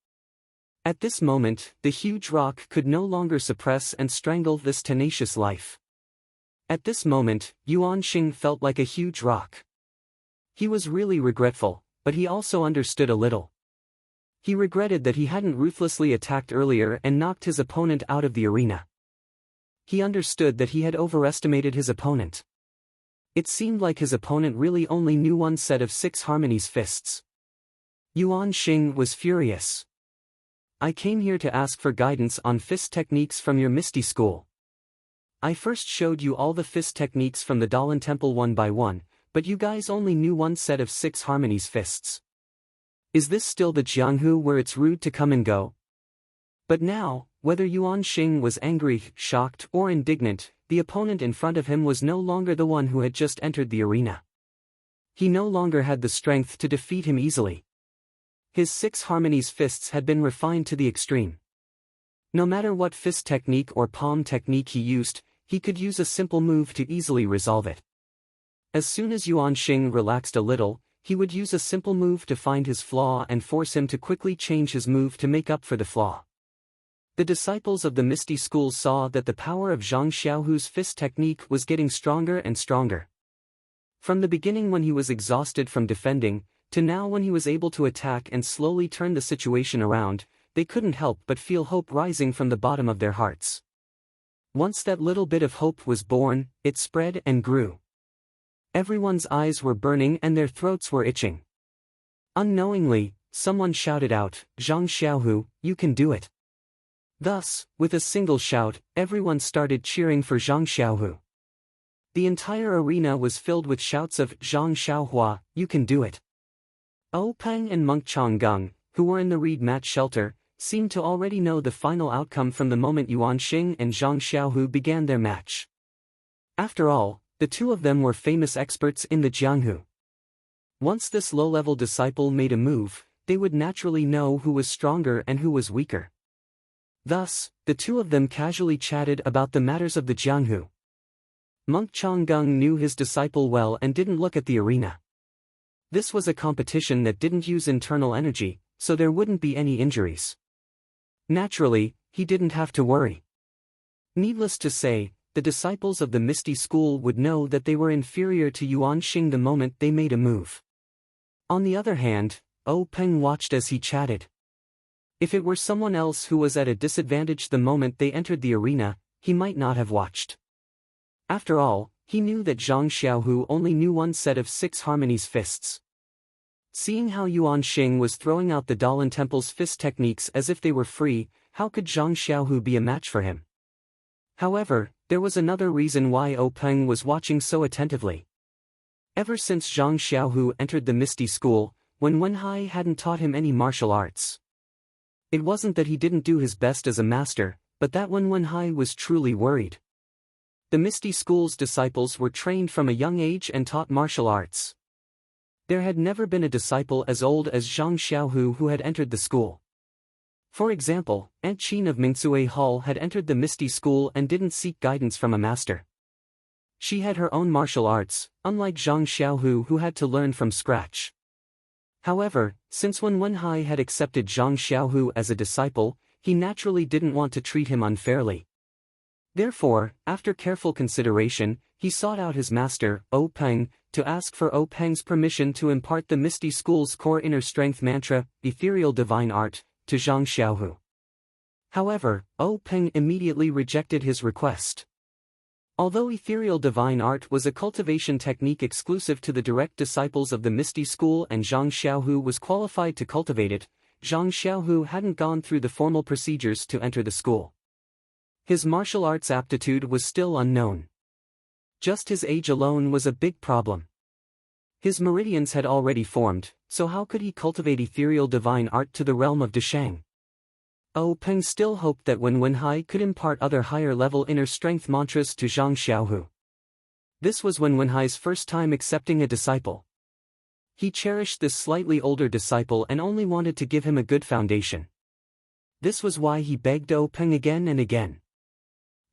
At this moment, the huge rock could no longer suppress and strangle this tenacious life. At this moment, Yuan Xing felt like a huge rock. He was really regretful, but he also understood a little. He regretted that he hadn't ruthlessly attacked earlier and knocked his opponent out of the arena. He understood that he had overestimated his opponent. It seemed like his opponent really only knew one set of 6 harmonies fists. Yuan Xing was furious. I came here to ask for guidance on fist techniques from your Misty School. I first showed you all the fist techniques from the Dalan Temple one by one, but you guys only knew one set of 6 harmonies fists. Is this still the Jianghu where it's rude to come and go? But now, whether Yuan Xing was angry, shocked, or indignant, the opponent in front of him was no longer the one who had just entered the arena. He no longer had the strength to defeat him easily. His 6 harmonies fists had been refined to the extreme. No matter what fist technique or palm technique he used, he could use a simple move to easily resolve it. As soon as Yuan Xing relaxed a little, he would use a simple move to find his flaw and force him to quickly change his move to make up for the flaw. The disciples of the Misty School saw that the power of Zhang Xiaohu's fist technique was getting stronger and stronger. From the beginning when he was exhausted from defending, to now when he was able to attack and slowly turn the situation around, they couldn't help but feel hope rising from the bottom of their hearts. Once that little bit of hope was born, it spread and grew. Everyone's eyes were burning and their throats were itching. Unknowingly, someone shouted out, "Zhang Xiaohu, you can do it." Thus, with a single shout, everyone started cheering for Zhang Xiaohu. The entire arena was filled with shouts of, "Zhang Xiaohua, you can do it." Ou Peng and Monk Changgung, who were in the reed match shelter, seemed to already know the final outcome from the moment Yuan Xing and Zhang Xiaohu began their match. After all, the two of them were famous experts in the Jianghu. Once this low-level disciple made a move, they would naturally know who was stronger and who was weaker. Thus, the two of them casually chatted about the matters of the Jianghu. Monk Changgung knew his disciple well and didn't look at the arena. This was a competition that didn't use internal energy, so there wouldn't be any injuries. Naturally, he didn't have to worry. Needless to say, the disciples of the Misty School would know that they were inferior to Yuan Xing the moment they made a move. On the other hand, Ou Peng watched as he chatted. If it were someone else who was at a disadvantage the moment they entered the arena, he might not have watched. After all, he knew that Zhang Xiaohu only knew one set of 6 harmonies fists. Seeing how Yuan Xing was throwing out the Dalan Temple's fist techniques as if they were free, how could Zhang Xiaohu be a match for him? However, there was another reason why Ou Peng was watching so attentively. Ever since Zhang Xiaohu entered the Misty School, when Wenhai hadn't taught him any martial arts. It wasn't that he didn't do his best as a master, but that when Wenhai was truly worried. The Misty School's disciples were trained from a young age and taught martial arts. There had never been a disciple as old as Zhang Xiaohu who had entered the school. For example, Aunt Qin of Mingsui Hall had entered the Misty School and didn't seek guidance from a master. She had her own martial arts, unlike Zhang Xiaohu who had to learn from scratch. However, since when Wenhai had accepted Zhang Xiaohu as a disciple, he naturally didn't want to treat him unfairly. Therefore, after careful consideration, he sought out his master, Ou Peng, to ask for Ou Peng's permission to impart the Misty School's core inner strength mantra, Ethereal Divine Art, to Zhang Xiaohu. However, Ou Peng immediately rejected his request. Although Ethereal Divine Art was a cultivation technique exclusive to the direct disciples of the Misty School and Zhang Xiaohu was qualified to cultivate it, Zhang Xiaohu hadn't gone through the formal procedures to enter the school. His martial arts aptitude was still unknown. Just his age alone was a big problem. His meridians had already formed, so how could he cultivate ethereal divine art to the realm of Deshang? Peng still hoped that Wenhai could impart other higher-level inner strength mantras to Zhang Xiaohu. This was Wenhai's first time accepting a disciple. He cherished this slightly older disciple and only wanted to give him a good foundation. This was why he begged Peng again and again.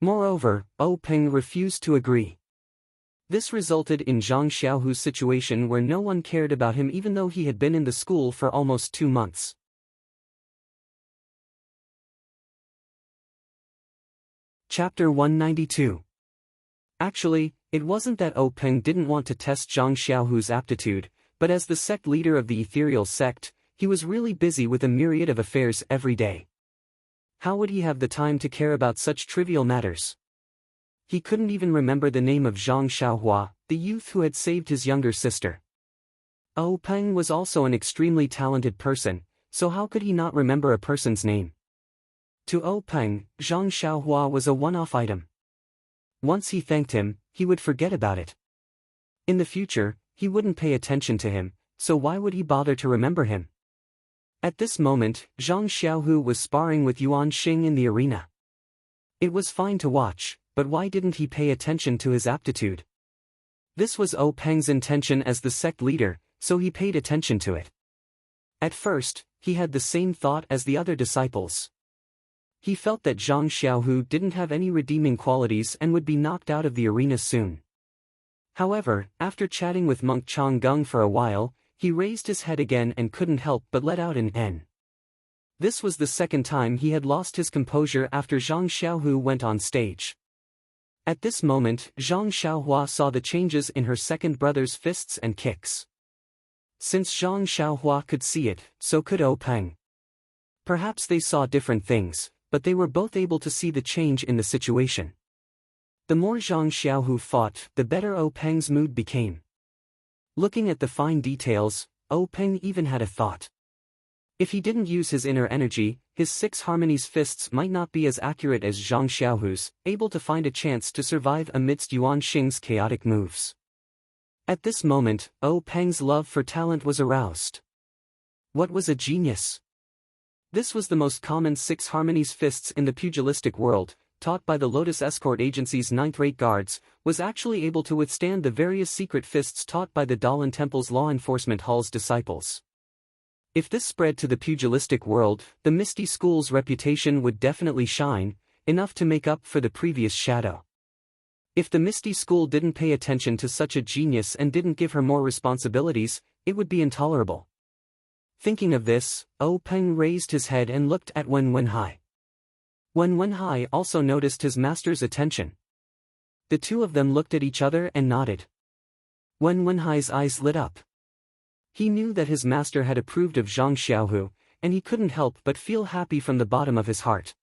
Moreover, Peng refused to agree. This resulted in Zhang Xiaohu's situation where no one cared about him even though he had been in the school for almost 2 months. Chapter 192. Actually, it wasn't that Peng didn't want to test Zhang Xiaohu's aptitude, but as the sect leader of the ethereal sect, he was really busy with a myriad of affairs every day. How would he have the time to care about such trivial matters? He couldn't even remember the name of Zhang Xiaohua, the youth who had saved his younger sister. Peng was also an extremely talented person, so how could he not remember a person's name? To Peng, Zhang Xiaohua was a one-off item. Once he thanked him, he would forget about it. In the future, he wouldn't pay attention to him, so why would he bother to remember him? At this moment, Zhang Xiaohu was sparring with Yuan Xing in the arena. It was fine to watch, but why didn't he pay attention to his aptitude? This was Peng's intention as the sect leader, so he paid attention to it. At first, he had the same thought as the other disciples. He felt that Zhang Xiaohu didn't have any redeeming qualities and would be knocked out of the arena soon. However, after chatting with Monk Changgung for a while, he raised his head again and couldn't help but let out an N. This was the second time he had lost his composure after Zhang Xiaohu went on stage. At this moment, Zhang Xiaohua saw the changes in her second brother's fists and kicks. Since Zhang Xiaohua could see it, so could Peng. Perhaps they saw different things, but they were both able to see the change in the situation. The more Zhang Xiaohu fought, the better Peng's mood became. Looking at the fine details, Peng even had a thought. If he didn't use his inner energy, his 6 harmonies fists might not be as accurate as Zhang Xiaohu's, able to find a chance to survive amidst Yuan Xing's chaotic moves. At this moment, Peng's love for talent was aroused. What was a genius? This was the most common 6 harmonies fists in the pugilistic world, taught by the Lotus Escort Agency's 9th-rate guards, was actually able to withstand the various secret fists taught by the Dalan Temple's law enforcement hall's disciples. If this spread to the pugilistic world, the Misty School's reputation would definitely shine, enough to make up for the previous shadow. If the Misty School didn't pay attention to such a genius and didn't give her more responsibilities, it would be intolerable. Thinking of this, Peng raised his head and looked at Wenhai. Wenhai also noticed his master's attention. The two of them looked at each other and nodded. Wenhai's eyes lit up. He knew that his master had approved of Zhang Xiaohu, and he couldn't help but feel happy from the bottom of his heart.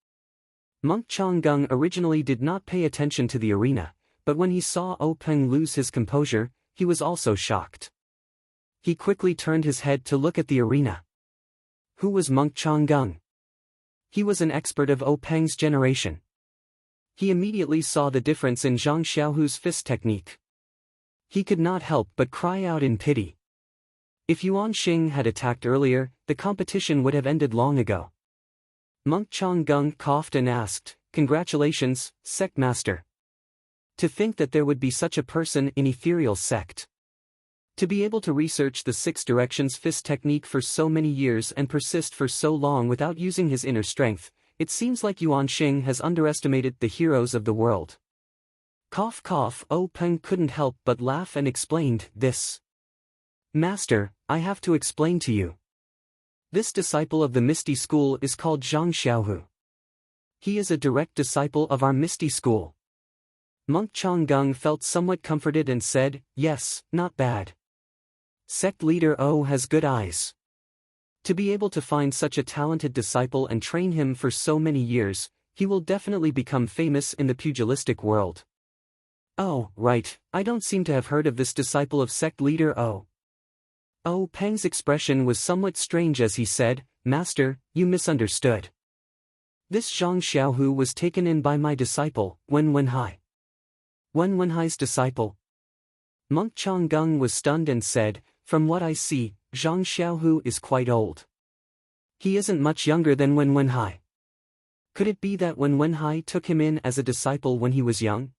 Monk Changgung originally did not pay attention to the arena, but when he saw Peng lose his composure, he was also shocked. He quickly turned his head to look at the arena. Who was Monk Changgung? He was an expert of Peng's generation. He immediately saw the difference in Zhang Xiaohu's fist technique. He could not help but cry out in pity. If Yuan Xing had attacked earlier, the competition would have ended long ago. Monk Changgung coughed and asked, "Congratulations, sect master. To think that there would be such a person in ethereal sect. To be able to research the 6 directions fist technique for so many years and persist for so long without using his inner strength, it seems like Yuan Xing has underestimated the heroes of the world." Cough cough. Peng couldn't help but laugh and explained, "This. Master, I have to explain to you. This disciple of the Misty School is called Zhang Xiaohu. He is a direct disciple of our Misty School." Monk Changgung felt somewhat comforted and said, "Yes, not bad. Sect leader has good eyes. To be able to find such a talented disciple and train him for so many years, he will definitely become famous in the pugilistic world." "Oh, right, I don't seem to have heard of this disciple of sect leader Peng's expression was somewhat strange as he said, Master, you misunderstood. This Zhang Xiaohu was taken in by my disciple, Wen Wenhai. Wen Wenhai's disciple? Monk Changgung was stunned and said, from what I see, Zhang Xiaohu is quite old. He isn't much younger than Wen Wenhai. Could it be that Wen Wenhai took him in as a disciple when he was young?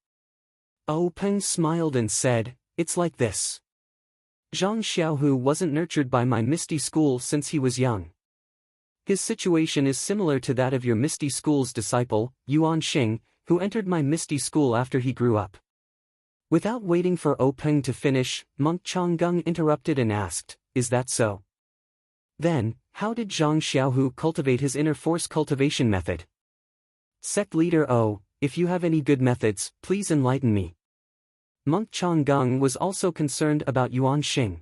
Peng smiled and said, it's like this. Zhang Xiaohu wasn't nurtured by my Misty School since he was young. His situation is similar to that of your Misty School's disciple, Yuan Xing, who entered my Misty School after he grew up. Without waiting for Peng to finish, Monk Changgung interrupted and asked, is that so? Then, how did Zhang Xiaohu cultivate his inner force cultivation method? Sect leader if you have any good methods, please enlighten me. Monk Changgung was also concerned about Yuan Xing.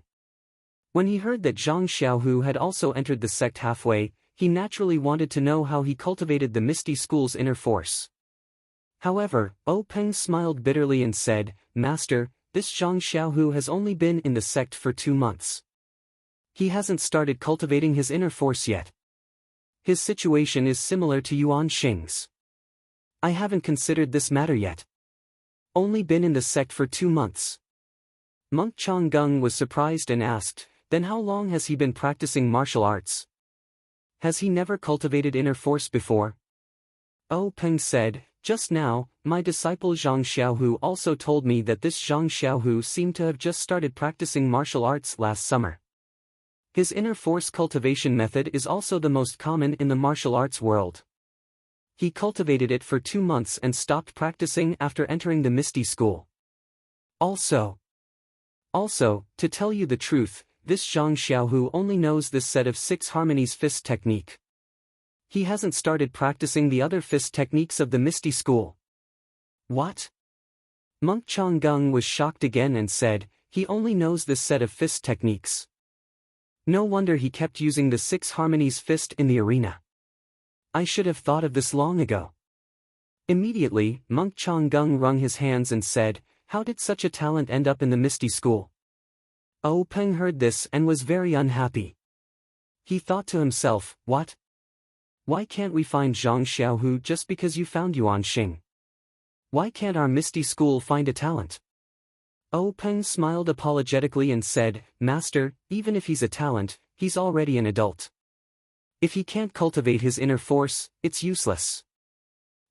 When he heard that Zhang Xiaohu had also entered the sect halfway, he naturally wanted to know how he cultivated the Misty School's inner force. However, Peng smiled bitterly and said, Master, this Zhang Xiaohu has only been in the sect for 2 months. He hasn't started cultivating his inner force yet. His situation is similar to Yuan Xing's. I haven't considered this matter yet. Only been in the sect for 2 months. Monk Changgung was surprised and asked, then how long has he been practicing martial arts? Has he never cultivated inner force before? Peng said, just now, my disciple Zhang Xiaohu also told me that this Zhang Xiaohu seemed to have just started practicing martial arts last summer. His inner force cultivation method is also the most common in the martial arts world. He cultivated it for 2 months and stopped practicing after entering the Misty School. Also, to tell you the truth, this Zhang Xiaohu only knows this set of 6 harmonies fist technique. He hasn't started practicing the other fist techniques of the Misty School. What? Monk Changgung was shocked again and said, he only knows this set of fist techniques. No wonder he kept using the 6 harmonies fist in the arena. I should have thought of this long ago. Immediately, Monk Changgung wrung his hands and said, how did such a talent end up in the Misty School? Peng heard this and was very unhappy. He thought to himself, what? Why can't we find Zhang Xiaohu just because you found Yuan Xing? Why can't our Misty School find a talent? Peng smiled apologetically and said, Master, even if he's a talent, he's already an adult. If he can't cultivate his inner force, it's useless.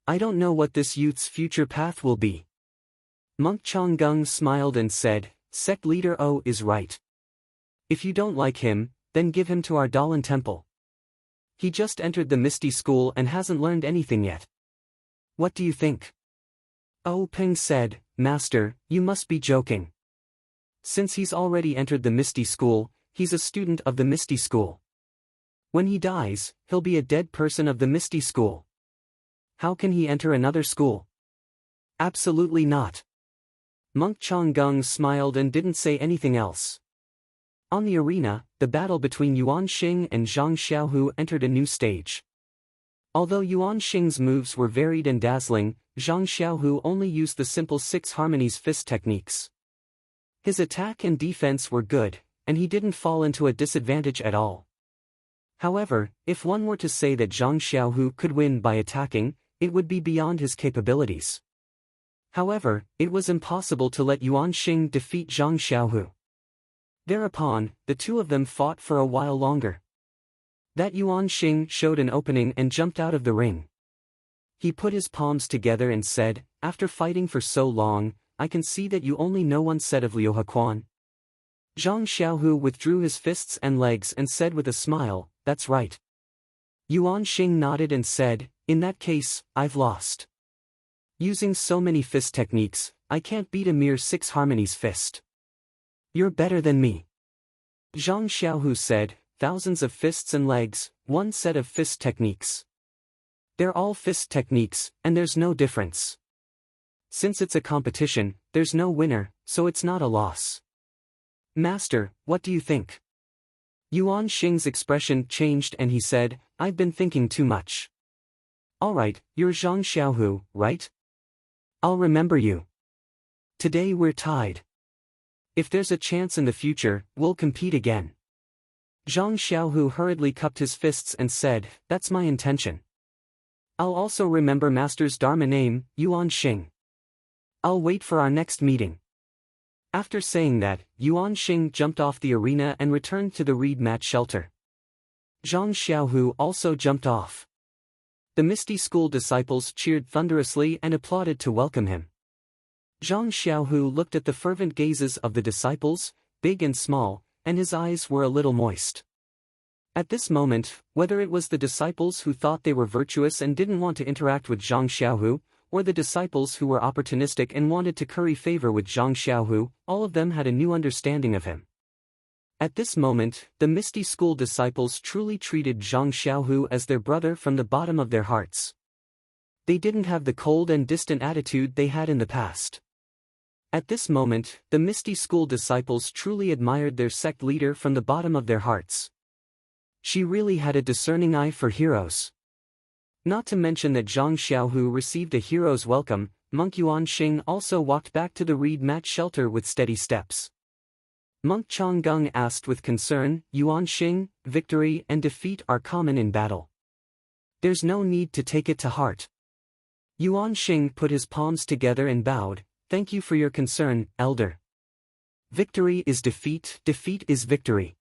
I don't know what this youth's future path will be. Monk Changgung smiled and said, Sect leader is right. If you don't like him, then give him to our Dalan temple. He just entered the Misty School and hasn't learned anything yet. What do you think? Peng said, Master, you must be joking. Since he's already entered the Misty School, he's a student of the Misty School. When he dies, he'll be a dead person of the Misty School. How can he enter another school? Absolutely not. Monk Changgung smiled and didn't say anything else. On the arena, the battle between Yuan Xing and Zhang Xiaohu entered a new stage. Although Yuan Xing's moves were varied and dazzling, Zhang Xiaohu only used the simple 6 harmonies fist techniques. His attack and defense were good, and he didn't fall into a disadvantage at all. However, if one were to say that Zhang Xiaohu could win by attacking, it would be beyond his capabilities. However, it was impossible to let Yuan Xing defeat Zhang Xiaohu. Thereupon, the two of them fought for a while longer. That Yuan Xing showed an opening and jumped out of the ring. He put his palms together and said, after fighting for so long, I can see that you only know one set of Liu Hequan. Zhang Xiaohu withdrew his fists and legs and said with a smile, that's right. Yuan Xing nodded and said, in that case, I've lost. Using so many fist techniques, I can't beat a mere 6 harmonies fist. You're better than me. Zhang Xiaohu said, thousands of fists and legs, one set of fist techniques. They're all fist techniques, and there's no difference. Since it's a competition, there's no winner, so it's not a loss. Master, what do you think? Yuan Xing's expression changed and he said, I've been thinking too much. Alright, you're Zhang Xiaohu, right? I'll remember you. Today we're tied. If there's a chance in the future, we'll compete again. Zhang Xiaohu hurriedly cupped his fists and said, "That's my intention. I'll also remember Master's Dharma name, Yuan Xing. I'll wait for our next meeting." After saying that, Yuan Xing jumped off the arena and returned to the reed mat shelter. Zhang Xiaohu also jumped off. The Misty School disciples cheered thunderously and applauded to welcome him. Zhang Xiaohu looked at the fervent gazes of the disciples, big and small, and his eyes were a little moist. At this moment, whether it was the disciples who thought they were virtuous and didn't want to interact with Zhang Xiaohu, or the disciples who were opportunistic and wanted to curry favor with Zhang Xiaohu, all of them had a new understanding of him. At this moment, the Misty School disciples truly treated Zhang Xiaohu as their brother from the bottom of their hearts. They didn't have the cold and distant attitude they had in the past. At this moment, the Misty School disciples truly admired their sect leader from the bottom of their hearts. She really had a discerning eye for heroes. Not to mention that Zhang Xiaohu received a hero's welcome, Monk Yuan Xing also walked back to the reed mat shelter with steady steps. Monk Changgung asked with concern, "Yuan Xing, victory and defeat are common in battle. There's no need to take it to heart." Yuan Xing put his palms together and bowed, "Thank you for your concern, elder. Victory is defeat, defeat is victory.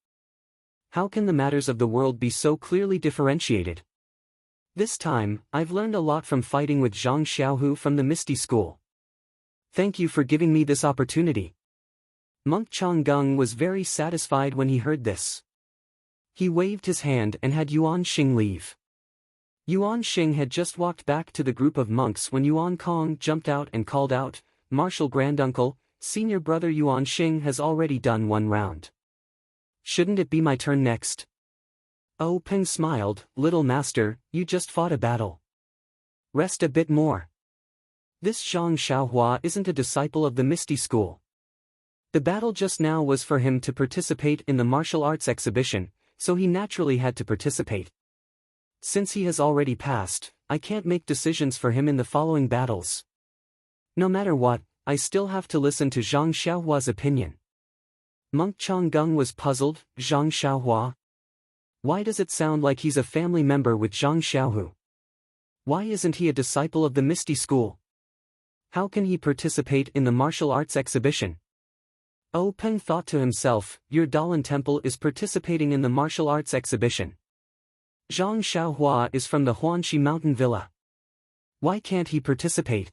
How can the matters of the world be so clearly differentiated? This time, I've learned a lot from fighting with Zhang Xiaohu from the Misty School. Thank you for giving me this opportunity." Monk Changgung was very satisfied when he heard this. He waved his hand and had Yuan Xing leave. Yuan Xing had just walked back to the group of monks when Yuan Kong jumped out and called out, "Martial Granduncle, senior brother Yuan Xing has already done one round. Shouldn't it be my turn next?" Oh Peng smiled, "Little master, you just fought a battle. Rest a bit more. This Zhang Xiaohua isn't a disciple of the Misty School. The battle just now was for him to participate in the martial arts exhibition, so he naturally had to participate. Since he has already passed, I can't make decisions for him in the following battles. No matter what, I still have to listen to Zhang Xiaohua's opinion." Monk Changgung was puzzled. Zhang Xiaohua? Why does it sound like he's a family member with Zhang Xiaohu? Why isn't he a disciple of the Misty School? How can he participate in the martial arts exhibition? Oh Peng thought to himself, "Your Dalan Temple is participating in the martial arts exhibition. Zhang Xiaohua is from the Huanxi Mountain Villa. Why can't he participate?"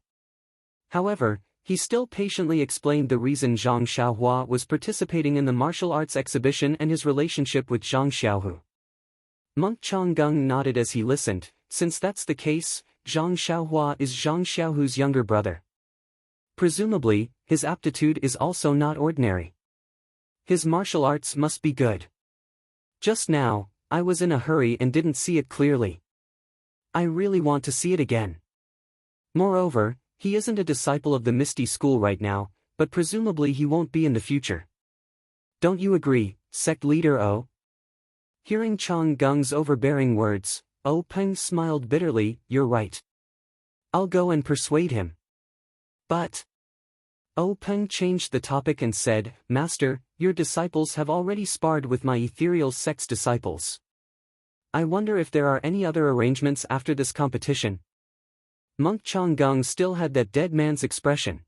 However, he still patiently explained the reason Zhang Xiaohua was participating in the martial arts exhibition and his relationship with Zhang Xiaohu. Monk Changgung nodded as he listened. Since that's the case, Zhang Xiaohua is Zhang Xiaohu's younger brother. Presumably, his aptitude is also not ordinary. His martial arts must be good. Just now, I was in a hurry and didn't see it clearly. I really want to see it again. Moreover, he isn't a disciple of the Misty School right now, but presumably he won't be in the future. Don't you agree, sect leader O? Hearing Chang Gung's overbearing words, O Peng smiled bitterly. "You're right. I'll go and persuade him." But O Peng changed the topic and said, "Master, your disciples have already sparred with my ethereal sect's disciples. I wonder if there are any other arrangements after this competition." Monk Chang Gung still had that dead man's expression.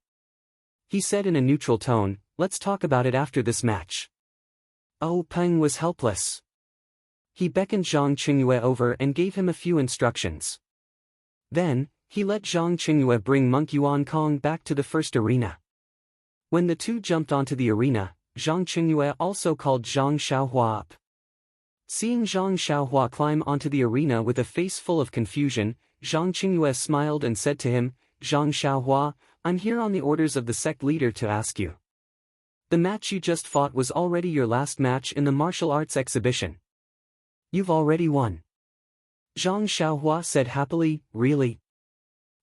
He said in a neutral tone, "Let's talk about it after this match." O Peng was helpless. He beckoned Zhang Qingyue over and gave him a few instructions. Then, he let Zhang Qingyue bring Monk Yuan Kong back to the first arena. When the two jumped onto the arena, Zhang Qingyue also called Zhang Xiaohua up. Seeing Zhang Xiaohua climb onto the arena with a face full of confusion, Zhang Qingyue smiled and said to him, "Zhang Xiaohua, I'm here on the orders of the sect leader to ask you. The match you just fought was already your last match in the martial arts exhibition. You've already won." Zhang Xiaohua said happily, "Really?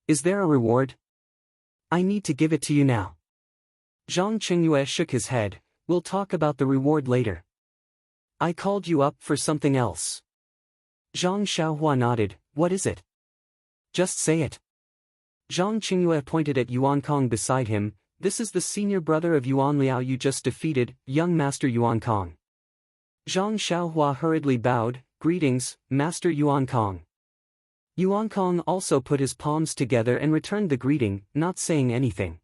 Is there a reward? I need to give it to you now." Zhang Qingyue shook his head, "We'll talk about the reward later. I called you up for something else." Zhang Xiaohua nodded, "What is it? Just say it." Zhang Qingyue pointed at Yuan Kong beside him, "This is the senior brother of Yuan Liao you just defeated, young master Yuan Kong." Zhang Xiaohua hurriedly bowed, "Greetings, Master Yuan Kong." Yuan Kong also put his palms together and returned the greeting, not saying anything.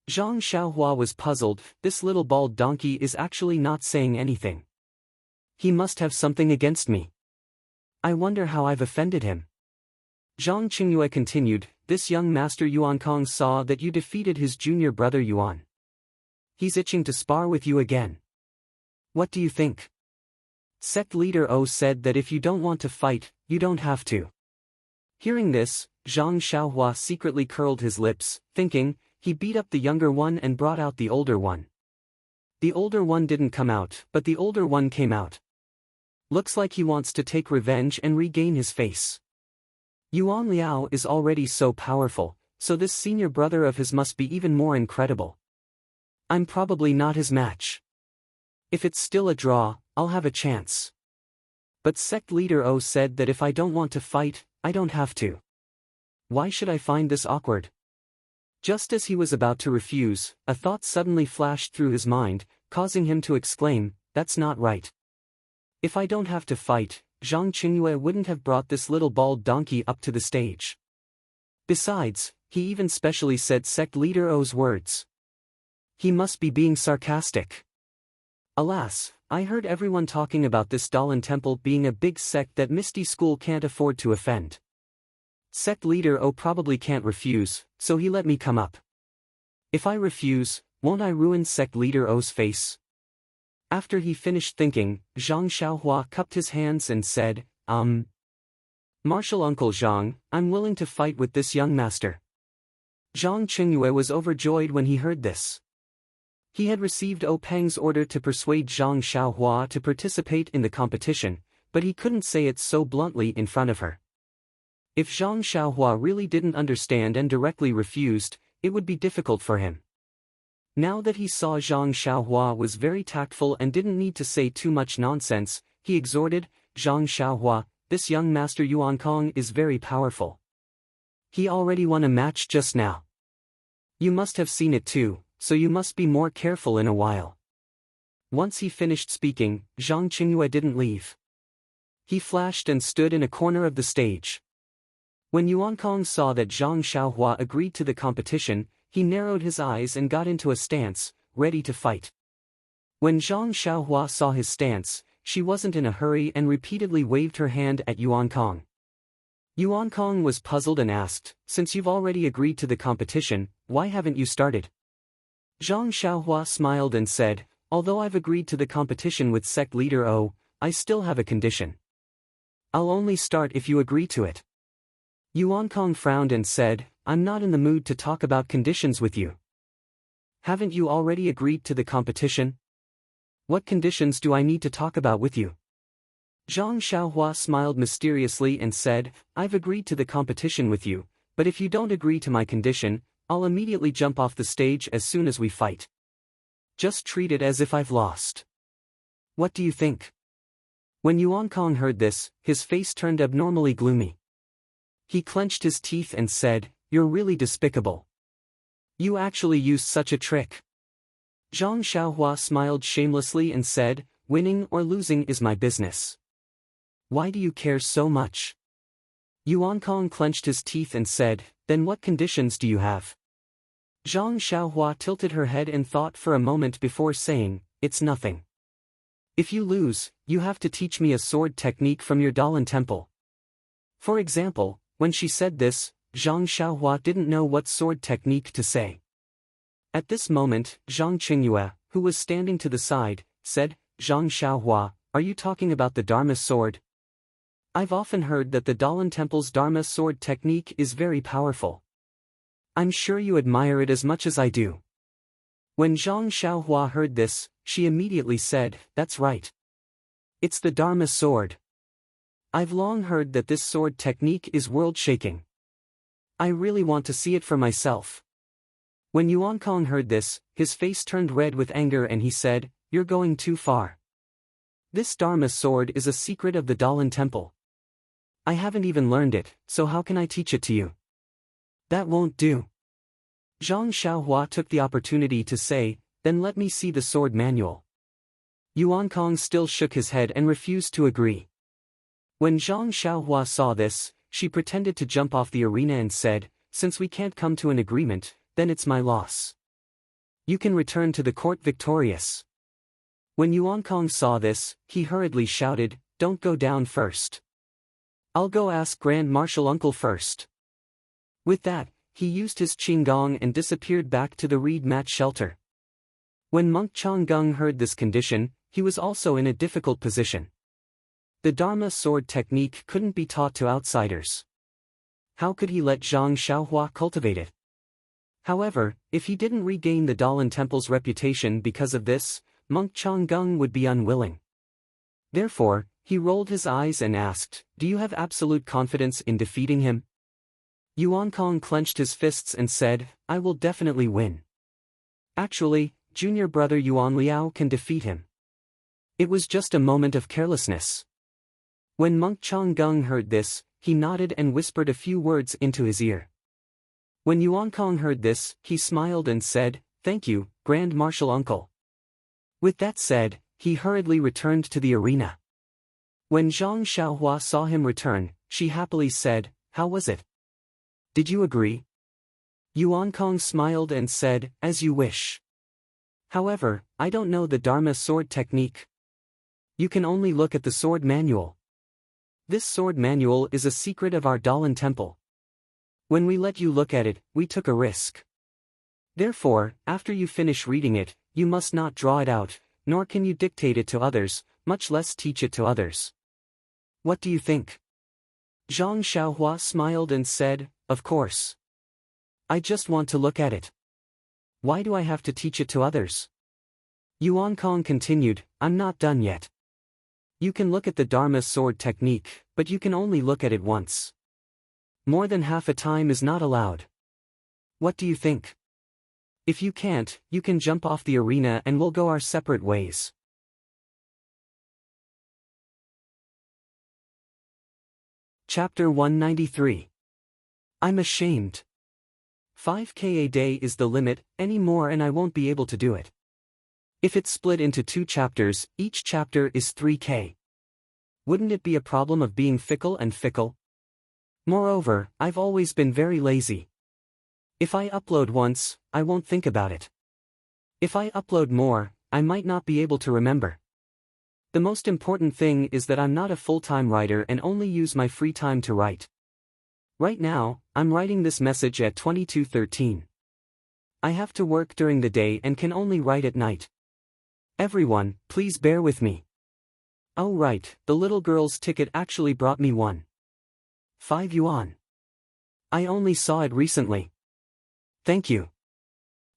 Zhang Xiaohua was puzzled, this little bald donkey is actually not saying anything. He must have something against me. I wonder how I've offended him. Zhang Qingyue continued, "This young Master Yuan Kong saw that you defeated his junior brother Yuan. He's itching to spar with you again. What do you think?" Sect leader O said that if you don't want to fight, you don't have to. Hearing this, Zhang Xiaohua secretly curled his lips, thinking, he beat up the younger one and brought out the older one. The older one didn't come out, but the older one came out. Looks like he wants to take revenge and regain his face. Yuan Liao is already so powerful, so this senior brother of his must be even more incredible. I'm probably not his match. If it's still a draw, I'll have a chance. But sect leader O said that if I don't want to fight, I don't have to. Why should I find this awkward? Just as he was about to refuse, a thought suddenly flashed through his mind, causing him to exclaim, "That's not right. If I don't have to fight, Zhang Qingyue wouldn't have brought this little bald donkey up to the stage." Besides, he even specially said sect leader O's words. He must be being sarcastic. Alas, I heard everyone talking about this Dalan temple being a big sect that Misty School can't afford to offend. Sect leader O probably can't refuse, so he let me come up. If I refuse, won't I ruin sect leader O's face? After he finished thinking, Zhang Xiaohua cupped his hands and said, Martial Uncle Zhang, I'm willing to fight with this young master." Zhang Qingyue was overjoyed when he heard this. He had received O Peng's order to persuade Zhang Xiaohua to participate in the competition, but he couldn't say it so bluntly in front of her. If Zhang Xiaohua really didn't understand and directly refused, it would be difficult for him. Now that he saw Zhang Xiaohua was very tactful and didn't need to say too much nonsense, he exhorted, "Zhang Xiaohua, this young Master Yuan Kong is very powerful. He already won a match just now. You must have seen it too, so you must be more careful in a while." Once he finished speaking, Zhang Qingyue didn't leave. He flashed and stood in a corner of the stage. When Yuan Kong saw that Zhang Xiaohua agreed to the competition, he narrowed his eyes and got into a stance, ready to fight. When Zhang Xiaohua saw his stance, she wasn't in a hurry and repeatedly waved her hand at Yuan Kong. Yuan Kong was puzzled and asked, "Since you've already agreed to the competition, why haven't you started?" Zhang Xiaohua smiled and said, "Although I've agreed to the competition with sect leader O, I still have a condition. I'll only start if you agree to it." Yuan Kong frowned and said, "I'm not in the mood to talk about conditions with you. Haven't you already agreed to the competition? What conditions do I need to talk about with you?" Zhang Xiaohua smiled mysteriously and said, "I've agreed to the competition with you, but if you don't agree to my condition, I'll immediately jump off the stage as soon as we fight. Just treat it as if I've lost. What do you think?" When Yuan Kong heard this, his face turned abnormally gloomy. He clenched his teeth and said, "You're really despicable. You actually used such a trick." Zhang Xiaohua smiled shamelessly and said, "Winning or losing is my business. Why do you care so much?" Yuan Kong clenched his teeth and said, "Then what conditions do you have?" Zhang Xiaohua tilted her head and thought for a moment before saying, "It's nothing. If you lose, you have to teach me a sword technique from your Dalan temple." For example, when she said this, Zhang Xiaohua didn't know what sword technique to say. At this moment, Zhang Qingyue, who was standing to the side, said, "Zhang Xiaohua, are you talking about the Dharma sword? I've often heard that the Dalan temple's Dharma sword technique is very powerful. I'm sure you admire it as much as I do." When Zhang Xiaohua heard this, she immediately said, "That's right. It's the Dharma sword. I've long heard that this sword technique is world-shaking. I really want to see it for myself." When Yuan Kong heard this, his face turned red with anger and he said, "You're going too far. This Dharma sword is a secret of the Dalan temple. I haven't even learned it, so how can I teach it to you? That won't do." Zhang Xiaohua took the opportunity to say, "Then let me see the sword manual." Yuan Kong still shook his head and refused to agree. When Zhang Xiaohua saw this, she pretended to jump off the arena and said, "Since we can't come to an agreement, then it's my loss. You can return to the court victorious." When Yuan Kong saw this, he hurriedly shouted, "Don't go down first. I'll go ask Grand Marshal Uncle first." With that, he used his qinggong and disappeared back to the reed mat shelter. When Monk Changgung heard this condition, he was also in a difficult position. The Dharma sword technique couldn't be taught to outsiders. How could he let Zhang Xiaohua cultivate it? However, if he didn't regain the Dalan Temple's reputation because of this, Monk Changgung would be unwilling. Therefore, he rolled his eyes and asked, "Do you have absolute confidence in defeating him?" Yuan Kong clenched his fists and said, "I will definitely win. Actually, junior brother Yuan Liao can defeat him." It was just a moment of carelessness. When Monk Changgung heard this, he nodded and whispered a few words into his ear. When Yuan Kong heard this, he smiled and said, "Thank you, Grand Marshal Uncle." With that said, he hurriedly returned to the arena. When Zhang Xiaohua saw him return, she happily said, "How was it? Did you agree?" Yuan Kong smiled and said, "As you wish. However, I don't know the Dharma sword technique. You can only look at the sword manual. This sword manual is a secret of our Dalan Temple. When we let you look at it, we took a risk. Therefore, after you finish reading it, you must not draw it out, nor can you dictate it to others, much less teach it to others. What do you think?" Zhang Xiaohua smiled and said, "Of course. I just want to look at it. Why do I have to teach it to others?" Yuan Kong continued, "I'm not done yet. You can look at the Dharma sword technique, but you can only look at it once. More than half a time is not allowed. What do you think? If you can't, you can jump off the arena and we'll go our separate ways." Chapter 193. I'm ashamed. 5K a day is the limit, any more and I won't be able to do it. If it's split into 2 chapters, each chapter is 3K. Wouldn't it be a problem of being fickle and fickle? Moreover, I've always been very lazy. If I upload once, I won't think about it. If I upload more, I might not be able to remember. The most important thing is that I'm not a full-time writer and only use my free time to write. Right now, I'm writing this message at 22:13. I have to work during the day and can only write at night. Everyone, please bear with me. Oh right, the little girl's ticket actually brought me 1.5 yuan. I only saw it recently. Thank you.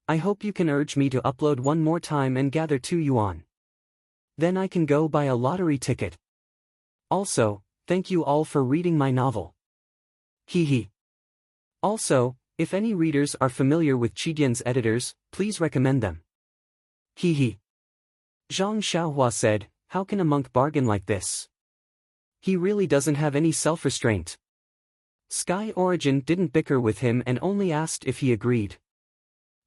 I hope you can urge me to upload one more time and gather 2 yuan. Then I can go buy a lottery ticket. Also, thank you all for reading my novel. Hee. Also, if any readers are familiar with Chidian's editors, please recommend them. Hee. Zhang Xiaohua said, "How can a monk bargain like this? He really doesn't have any self-restraint." Sky Origin didn't bicker with him and only asked if he agreed.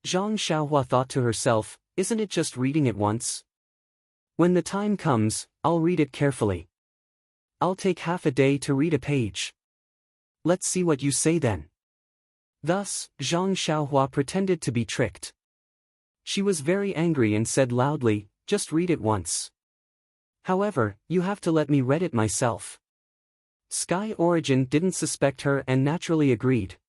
Zhang Xiaohua thought to herself, "Isn't it just reading it once? When the time comes, I'll read it carefully. I'll take half a day to read a page. Let's see what you say then." Thus, Zhang Xiaohua pretended to be tricked. She was very angry and said loudly, "Just read it once. However, you have to let me read it myself." Sky Origin didn't suspect her and naturally agreed.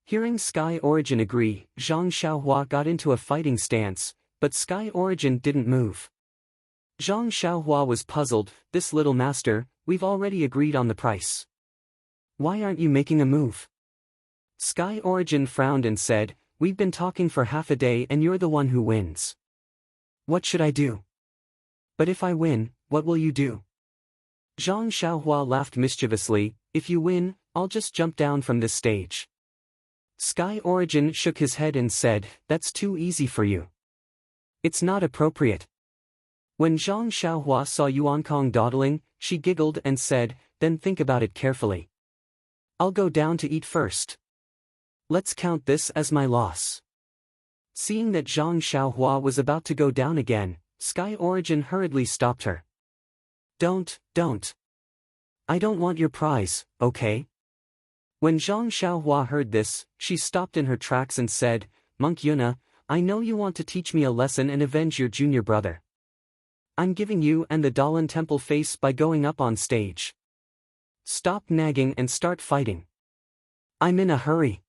Hearing Sky Origin agree, Zhang Xiaohua got into a fighting stance, but Sky Origin didn't move. Zhang Xiaohua was puzzled, "This little master, we've already agreed on the price. Why aren't you making a move?" Sky Origin frowned and said, "We've been talking for half a day and you're the one who wins. What should I do?" "But if I win, what will you do?" Zhang Xiaohua laughed mischievously, "If you win, I'll just jump down from this stage." Sky Origin shook his head and said, "That's too easy for you. It's not appropriate." When Zhang Xiaohua saw Yuan Kong dawdling, she giggled and said, "Then think about it carefully. I'll go down to eat first. Let's count this as my loss." Seeing that Zhang Xiaohua was about to go down again, Sky Origin hurriedly stopped her. Don't. I don't want your prize, okay? When Zhang Xiaohua heard this, she stopped in her tracks and said, Monk Yuna, I know you want to teach me a lesson and avenge your junior brother. I'm giving you and the Dalan Temple face by going up on stage. Stop nagging and start fighting. I'm in a hurry.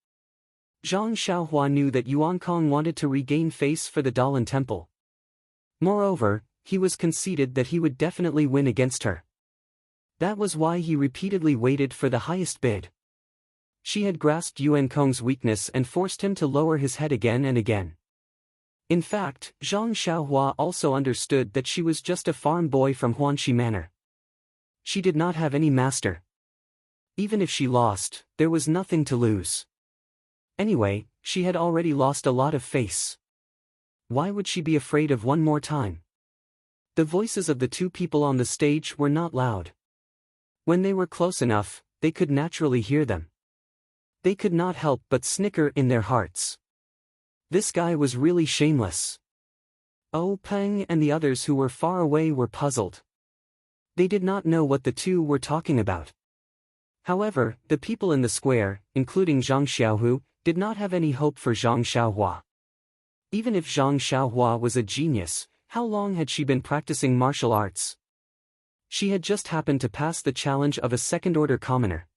Zhang Xiaohua knew that Yuan Kong wanted to regain face for the Dalan Temple. Moreover, he was conceited that he would definitely win against her. That was why he repeatedly waited for the highest bid. She had grasped Yuan Kong's weakness and forced him to lower his head again and again. In fact, Zhang Xiaohua also understood that she was just a farm boy from Huanxi Manor. She did not have any master. Even if she lost, there was nothing to lose. Anyway, she had already lost a lot of face. Why would she be afraid of one more time? The voices of the two people on the stage were not loud. When they were close enough, they could naturally hear them. They could not help but snicker in their hearts. This guy was really shameless. Oh Peng and the others who were far away were puzzled. They did not know what the two were talking about. However, the people in the square, including Zhang Xiaohu, did not have any hope for Zhang Xiaohua. Even if Zhang Xiaohua was a genius, how long had she been practicing martial arts? She had just happened to pass the challenge of a second-order commoner.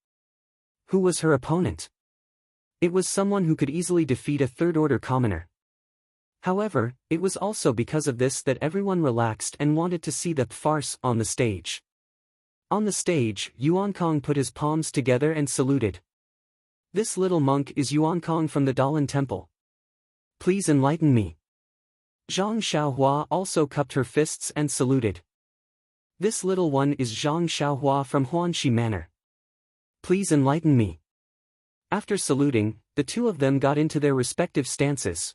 Who was her opponent? It was someone who could easily defeat a third-order commoner. However, it was also because of this that everyone relaxed and wanted to see the farce on the stage. On the stage, Yuan Kong put his palms together and saluted. This little monk is Yuan Kong from the Dalan Temple. Please enlighten me. Zhang Xiaohua also cupped her fists and saluted. This little one is Zhang Xiaohua from Huanxi Manor. Please enlighten me. After saluting, the two of them got into their respective stances.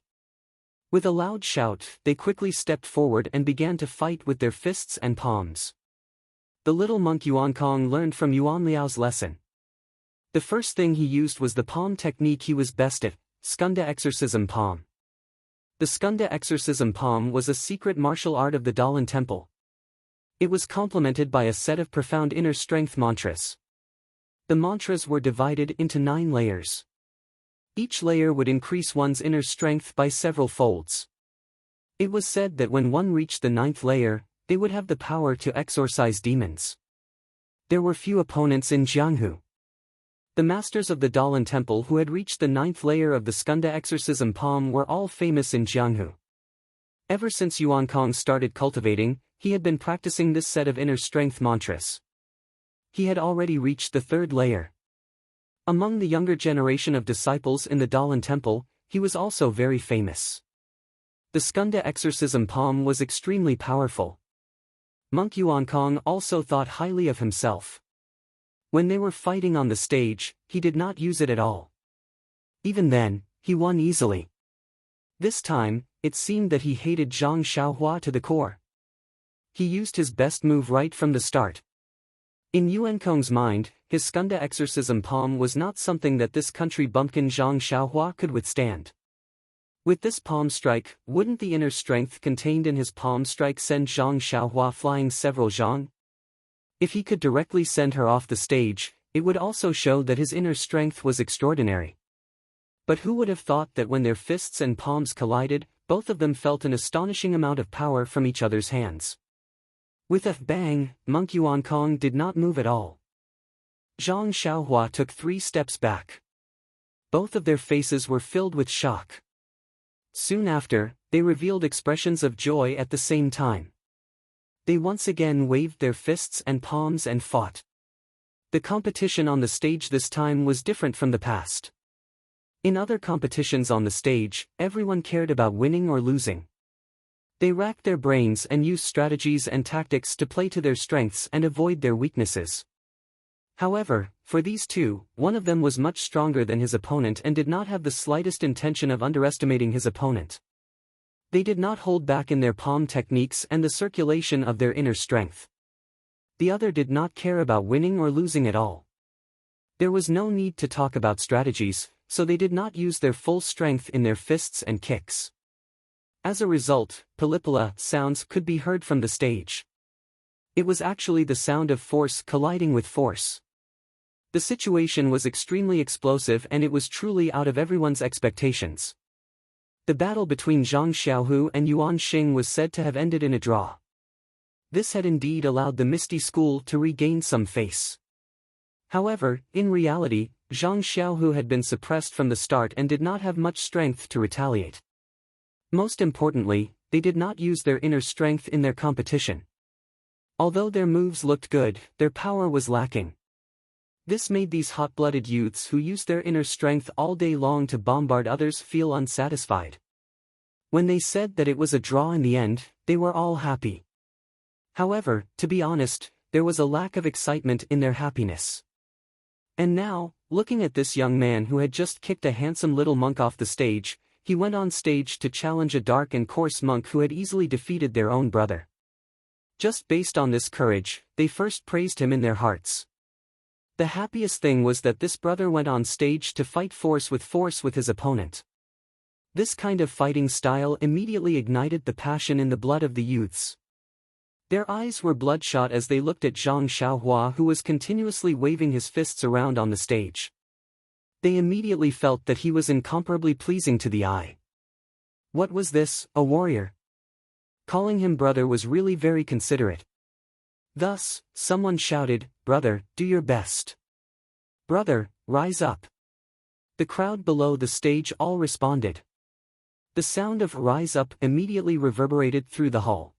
With a loud shout, they quickly stepped forward and began to fight with their fists and palms. The little monk Yuan Kong learned from Yuan Liao's lesson. The first thing he used was the palm technique he was best at, Skunda Exorcism Palm. The Skunda Exorcism Palm was a secret martial art of the Dalan Temple. It was complemented by a set of profound inner strength mantras. The mantras were divided into 9 layers. Each layer would increase one's inner strength by several folds. It was said that when one reached the 9th layer, they would have the power to exorcise demons. There were few opponents in Jianghu. The masters of the Dalan Temple who had reached the 9th layer of the Skunda Exorcism Palm were all famous in Jianghu. Ever since Yuan Kong started cultivating, he had been practicing this set of inner strength mantras. He had already reached the 3rd layer. Among the younger generation of disciples in the Dalan Temple, he was also very famous. The Skunda Exorcism Palm was extremely powerful. Monk Yuan Kong also thought highly of himself. When they were fighting on the stage, he did not use it at all. Even then, he won easily. This time, it seemed that he hated Zhang Xiaohua to the core. He used his best move right from the start. In Yuan Kong's mind, his Skunda Exorcism Palm was not something that this country bumpkin Zhang Xiaohua could withstand. With this palm strike, wouldn't the inner strength contained in his palm strike send Zhang Xiaohua flying several zhang? If he could directly send her off the stage, it would also show that his inner strength was extraordinary. But who would have thought that when their fists and palms collided, both of them felt an astonishing amount of power from each other's hands. With a bang, Monk Yuan Kong did not move at all. Zhang Xiaohua took 3 steps back. Both of their faces were filled with shock. Soon after, they revealed expressions of joy at the same time. They once again waved their fists and palms and fought. The competition on the stage this time was different from the past. In other competitions on the stage, everyone cared about winning or losing. They racked their brains and used strategies and tactics to play to their strengths and avoid their weaknesses. However, for these two, one of them was much stronger than his opponent and did not have the slightest intention of underestimating his opponent. They did not hold back in their palm techniques and the circulation of their inner strength. The other did not care about winning or losing at all. There was no need to talk about strategies, so they did not use their full strength in their fists and kicks. As a result, palipala sounds could be heard from the stage. It was actually the sound of force colliding with force. The situation was extremely explosive and it was truly out of everyone's expectations. The battle between Zhang Xiaohu and Yuan Xing was said to have ended in a draw. This had indeed allowed the Misty School to regain some face. However, in reality, Zhang Xiaohu had been suppressed from the start and did not have much strength to retaliate. Most importantly, they did not use their inner strength in their competition. Although their moves looked good, their power was lacking. This made these hot-blooded youths who used their inner strength all day long to bombard others feel unsatisfied. When they said that it was a draw in the end, they were all happy. However, to be honest, there was a lack of excitement in their happiness. And now, looking at this young man who had just kicked a handsome little monk off the stage, he went on stage to challenge a dark and coarse monk who had easily defeated their own brother. Just based on this courage, they first praised him in their hearts. The happiest thing was that this brother went on stage to fight force with his opponent. This kind of fighting style immediately ignited the passion in the blood of the youths. Their eyes were bloodshot as they looked at Zhang Xiaohua, who was continuously waving his fists around on the stage. They immediately felt that he was incomparably pleasing to the eye. What was this, a warrior? Calling him brother was really very considerate. Thus, someone shouted, "Brother, do your best. Brother, rise up." The crowd below the stage all responded. The sound of "rise up" immediately reverberated through the hall.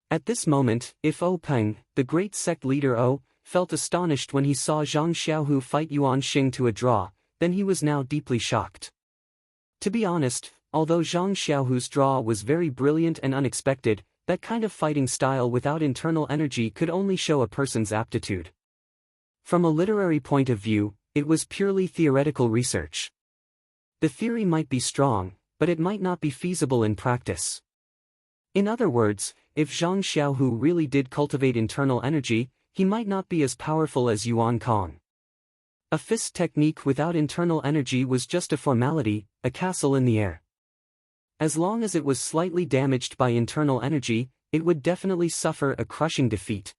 At this moment, if O Peng, the great sect leader O, felt astonished when he saw Zhang Xiaohu fight Yuan Xing to a draw, then he was now deeply shocked. To be honest, although Zhang Xiaohu's draw was very brilliant and unexpected, that kind of fighting style without internal energy could only show a person's aptitude. From a literary point of view, it was purely theoretical research. The theory might be strong, but it might not be feasible in practice. In other words, if Zhang Xiaohu really did cultivate internal energy, he might not be as powerful as Yuan Kong. A fist technique without internal energy was just a formality, a castle in the air. As long as it was slightly damaged by internal energy, it would definitely suffer a crushing defeat.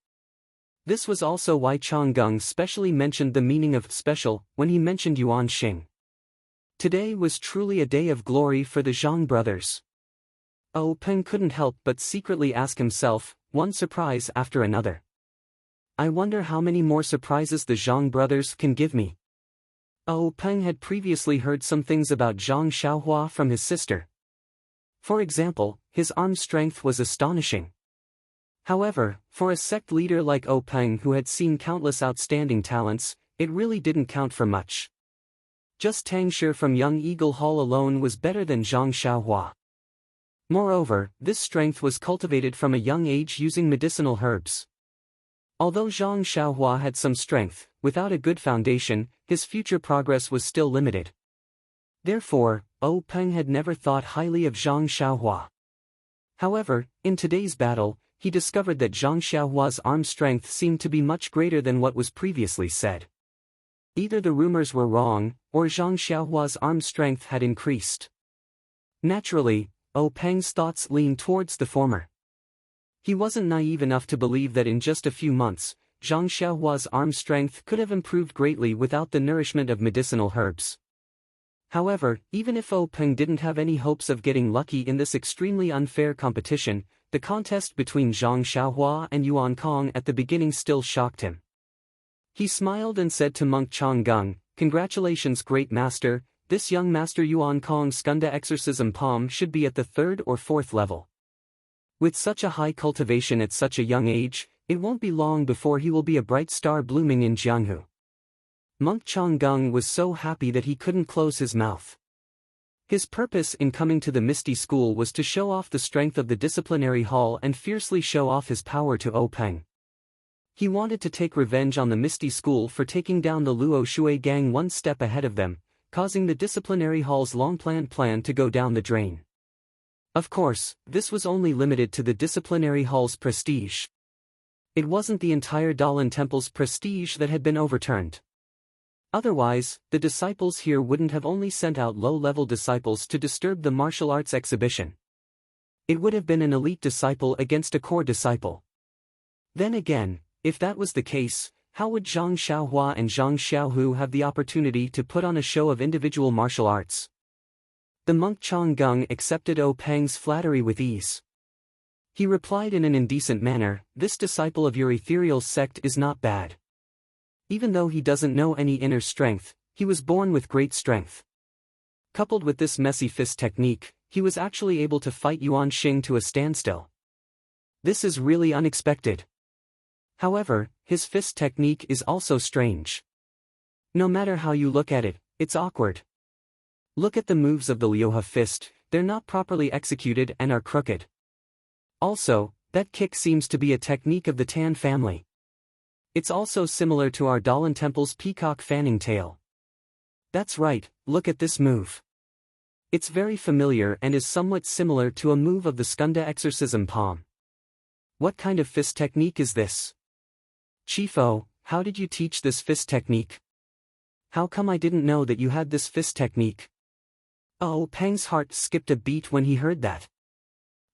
This was also why Chang Gung specially mentioned the meaning of special when he mentioned Yuan Xing. Today was truly a day of glory for the Zhang brothers. O Peng couldn't help but secretly ask himself, one surprise after another. I wonder how many more surprises the Zhang brothers can give me. O Peng had previously heard some things about Zhang Xiaohua from his sister. For example, his arm strength was astonishing. However, for a sect leader like O Peng who had seen countless outstanding talents, it really didn't count for much. Just Tang Shi from Young Eagle Hall alone was better than Zhang Xiaohua. Moreover, this strength was cultivated from a young age using medicinal herbs. Although Zhang Xiaohua had some strength, without a good foundation, his future progress was still limited. Therefore, O Peng had never thought highly of Zhang Xiaohua. However, in today's battle, he discovered that Zhang Xiaohua's arm strength seemed to be much greater than what was previously said. Either the rumors were wrong, or Zhang Xiaohua's arm strength had increased. Naturally, O Peng's thoughts leaned towards the former. He wasn't naive enough to believe that in just a few months, Zhang Xiaohua's arm strength could have improved greatly without the nourishment of medicinal herbs. However, even if O Peng didn't have any hopes of getting lucky in this extremely unfair competition, the contest between Zhang Xiaohua and Yuan Kong at the beginning still shocked him. He smiled and said to monk Chang Gung, "Congratulations, great master, this young master Yuan Kong's Skunda exorcism palm should be at the 3rd or 4th level. With such a high cultivation at such a young age, it won't be long before he will be a bright star blooming in Jianghu." Monk Chang Gung was so happy that he couldn't close his mouth. His purpose in coming to the Misty School was to show off the strength of the disciplinary hall and fiercely show off his power to O Peng. He wanted to take revenge on the Misty School for taking down the Luo Shui gang one step ahead of them, causing the disciplinary hall's long-planned plan to go down the drain. Of course, this was only limited to the disciplinary hall's prestige. It wasn't the entire Dalan Temple's prestige that had been overturned. Otherwise, the disciples here wouldn't have only sent out low-level disciples to disturb the martial arts exhibition. It would have been an elite disciple against a core disciple. Then again, if that was the case, how would Zhang Xiaohua and Zhang Xiaohu have the opportunity to put on a show of individual martial arts? The monk Chang Gung accepted O Peng's flattery with ease. He replied in an indecent manner, "This disciple of your ethereal sect is not bad. Even though he doesn't know any inner strength, he was born with great strength. Coupled with this messy fist technique, he was actually able to fight Yuan Xing to a standstill. This is really unexpected. However, his fist technique is also strange. No matter how you look at it, it's awkward. Look at the moves of the Liuhe fist, they're not properly executed and are crooked. Also, that kick seems to be a technique of the Tan family. It's also similar to our Dalan Temple's peacock fanning tail. That's right, look at this move. It's very familiar and is somewhat similar to a move of the Skunda exorcism palm. What kind of fist technique is this? Chifo, how did you teach this fist technique? How come I didn't know that you had this fist technique? Oh, Peng's heart skipped a beat when he heard that.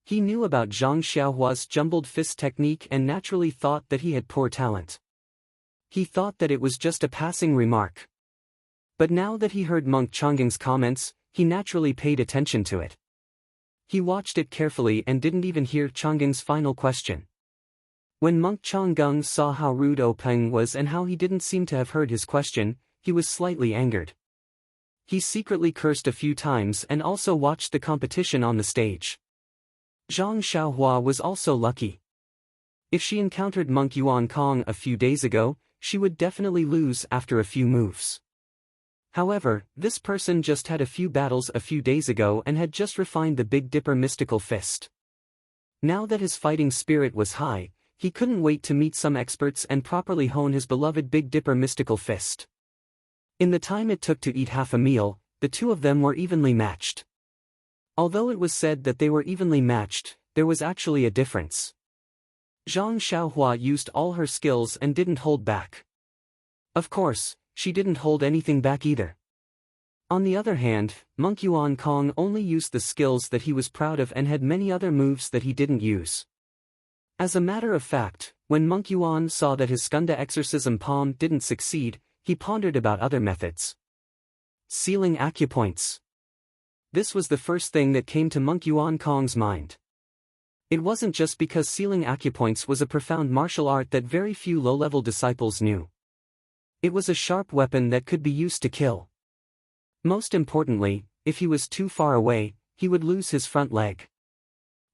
He knew about Zhang Xiaohua's jumbled fist technique and naturally thought that he had poor talent. He thought that it was just a passing remark. But now that he heard Monk Changgeng's comments, he naturally paid attention to it. He watched it carefully and didn't even hear Changgeng's final question. When Monk Changgung saw how rude O Peng was and how he didn't seem to have heard his question, he was slightly angered. He secretly cursed a few times and also watched the competition on the stage. Zhang Xiaohua was also lucky. If she encountered Monk Yuan Kong a few days ago, she would definitely lose after a few moves. However, this person just had a few battles a few days ago and had just refined the Big Dipper mystical fist. Now that his fighting spirit was high, he couldn't wait to meet some experts and properly hone his beloved Big Dipper mystical fist. In the time it took to eat half a meal, the two of them were evenly matched. Although it was said that they were evenly matched, there was actually a difference. Zhang Xiaohua used all her skills and didn't hold back. Of course, she didn't hold anything back either. On the other hand, Monk Yuan Kong only used the skills that he was proud of and had many other moves that he didn't use. As a matter of fact, when Monk Yuan saw that his Skunda exorcism palm didn't succeed, he pondered about other methods. Sealing acupoints. This was the first thing that came to Monk Yuan Kong's mind. It wasn't just because sealing acupoints was a profound martial art that very few low-level disciples knew. It was a sharp weapon that could be used to kill. Most importantly, if he was too far away, he would lose his front leg.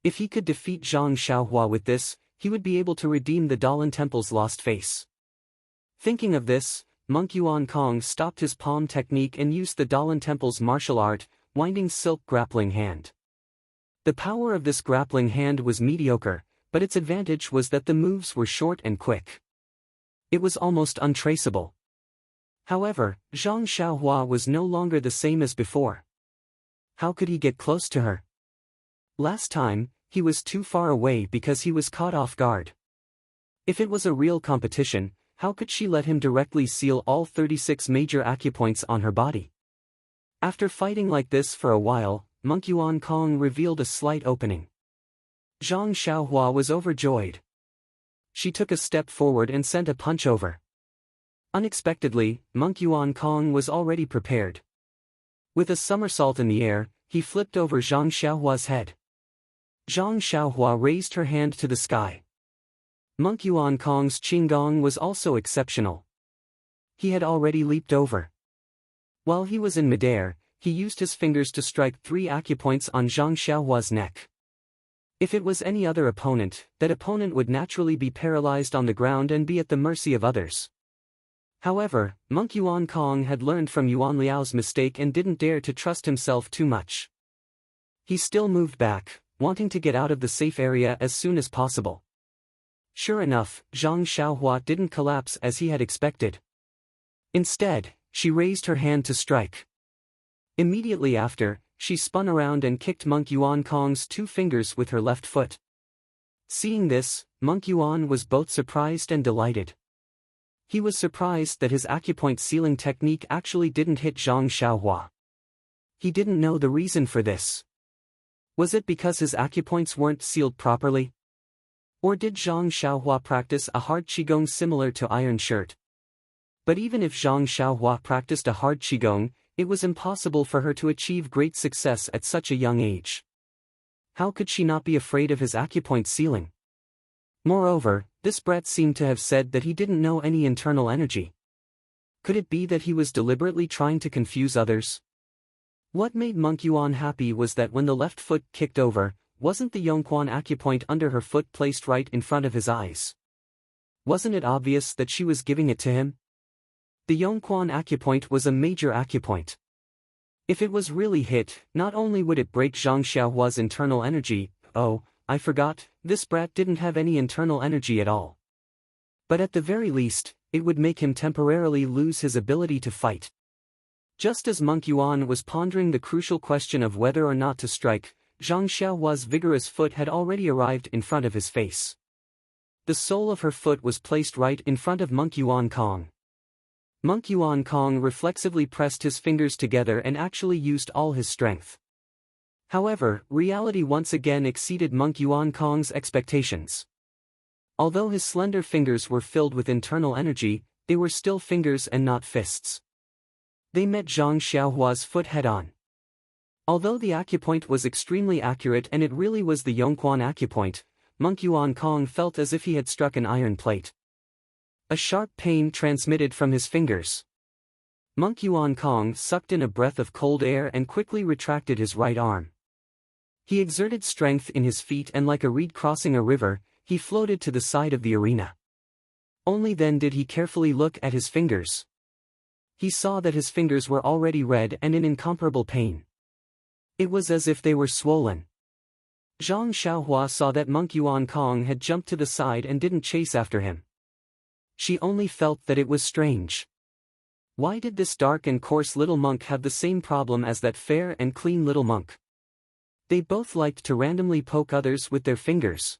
If he could defeat Zhang Xiaohua with this, he would be able to redeem the Dalan Temple's lost face. Thinking of this, Monk Yuan Kong stopped his palm technique and used the Dalan Temple's martial art, winding silk grappling hand. The power of this grappling hand was mediocre, but its advantage was that the moves were short and quick. It was almost untraceable. However, Zhang Xiaohua was no longer the same as before. How could he get close to her? Last time, he was too far away because he was caught off guard. If it was a real competition, how could she let him directly seal all 36 major acupoints on her body? After fighting like this for a while, Monk Yuan Kong revealed a slight opening. Zhang Xiaohua was overjoyed. She took a step forward and sent a punch over. Unexpectedly, Monk Yuan Kong was already prepared. With a somersault in the air, he flipped over Zhang Xiaohua's head. Zhang Xiaohua raised her hand to the sky. Monk Yuan Kong's Qinggong was also exceptional. He had already leaped over. While he was in midair, he used his fingers to strike 3 acupoints on Zhang Xiaohua's neck. If it was any other opponent, that opponent would naturally be paralyzed on the ground and be at the mercy of others. However, Monk Yuan Kong had learned from Yuan Liao's mistake and didn't dare to trust himself too much. He still moved back, wanting to get out of the safe area as soon as possible. Sure enough, Zhang Xiaohua didn't collapse as he had expected. Instead, she raised her hand to strike. Immediately after, she spun around and kicked Monk Yuan Kong's 2 fingers with her left foot. Seeing this, Monk Yuan was both surprised and delighted. He was surprised that his acupoint sealing technique actually didn't hit Zhang Xiaohua. He didn't know the reason for this. Was it because his acupoints weren't sealed properly? Or did Zhang Xiaohua practice a hard qigong similar to iron shirt? But even if Zhang Xiaohua practiced a hard qigong, it was impossible for her to achieve great success at such a young age. How could she not be afraid of his acupoint sealing? Moreover, this brat seemed to have said that he didn't know any internal energy. Could it be that he was deliberately trying to confuse others? What made Monk Yuan happy was that when the left foot kicked over, wasn't the Yongquan acupoint under her foot placed right in front of his eyes? Wasn't it obvious that she was giving it to him? The Yongquan acupoint was a major acupoint. If it was really hit, not only would it break Zhang Xiaohua's internal energy, oh, I forgot, this brat didn't have any internal energy at all. But at the very least, it would make him temporarily lose his ability to fight. Just as Monk Yuan was pondering the crucial question of whether or not to strike, Zhang Xiaohua's vigorous foot had already arrived in front of his face. The sole of her foot was placed right in front of Monk Yuan Kong. Monk Yuan Kong reflexively pressed his fingers together and actually used all his strength. However, reality once again exceeded Monk Yuan Kong's expectations. Although his slender fingers were filled with internal energy, they were still fingers and not fists. They met Zhang Xiaohua's foot head-on. Although the acupoint was extremely accurate and it really was the Yongquan acupoint, Monk Yuan Kong felt as if he had struck an iron plate. A sharp pain transmitted from his fingers. Monk Yuan Kong sucked in a breath of cold air and quickly retracted his right arm. He exerted strength in his feet and like a reed crossing a river, he floated to the side of the arena. Only then did he carefully look at his fingers. He saw that his fingers were already red and in incomparable pain. It was as if they were swollen. Zhang Xiaohua saw that Monk Yuan Kong had jumped to the side and didn't chase after him. She only felt that it was strange. Why did this dark and coarse little monk have the same problem as that fair and clean little monk? They both liked to randomly poke others with their fingers.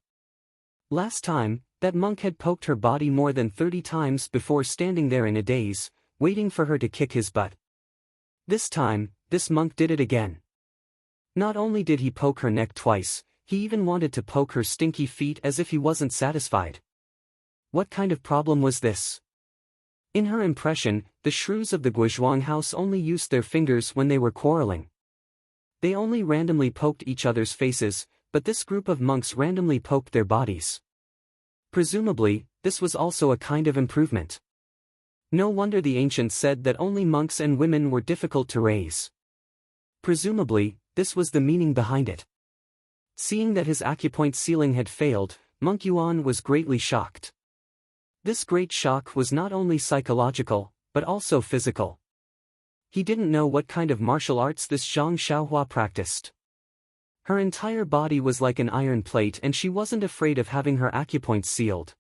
Last time, that monk had poked her body more than 30 times before standing there in a daze, waiting for her to kick his butt. This time, this monk did it again. Not only did he poke her neck twice, he even wanted to poke her stinky feet as if he wasn't satisfied. What kind of problem was this? In her impression, the shrews of the Guizhuang house only used their fingers when they were quarreling. They only randomly poked each other's faces, but this group of monks randomly poked their bodies. Presumably, this was also a kind of improvement. No wonder the ancients said that only monks and women were difficult to raise. Presumably, this was the meaning behind it. Seeing that his acupoint sealing had failed, Monk Yuan was greatly shocked. This great shock was not only psychological, but also physical. He didn't know what kind of martial arts this Zhang Xiaohua practiced. Her entire body was like an iron plate and she wasn't afraid of having her acupoints sealed.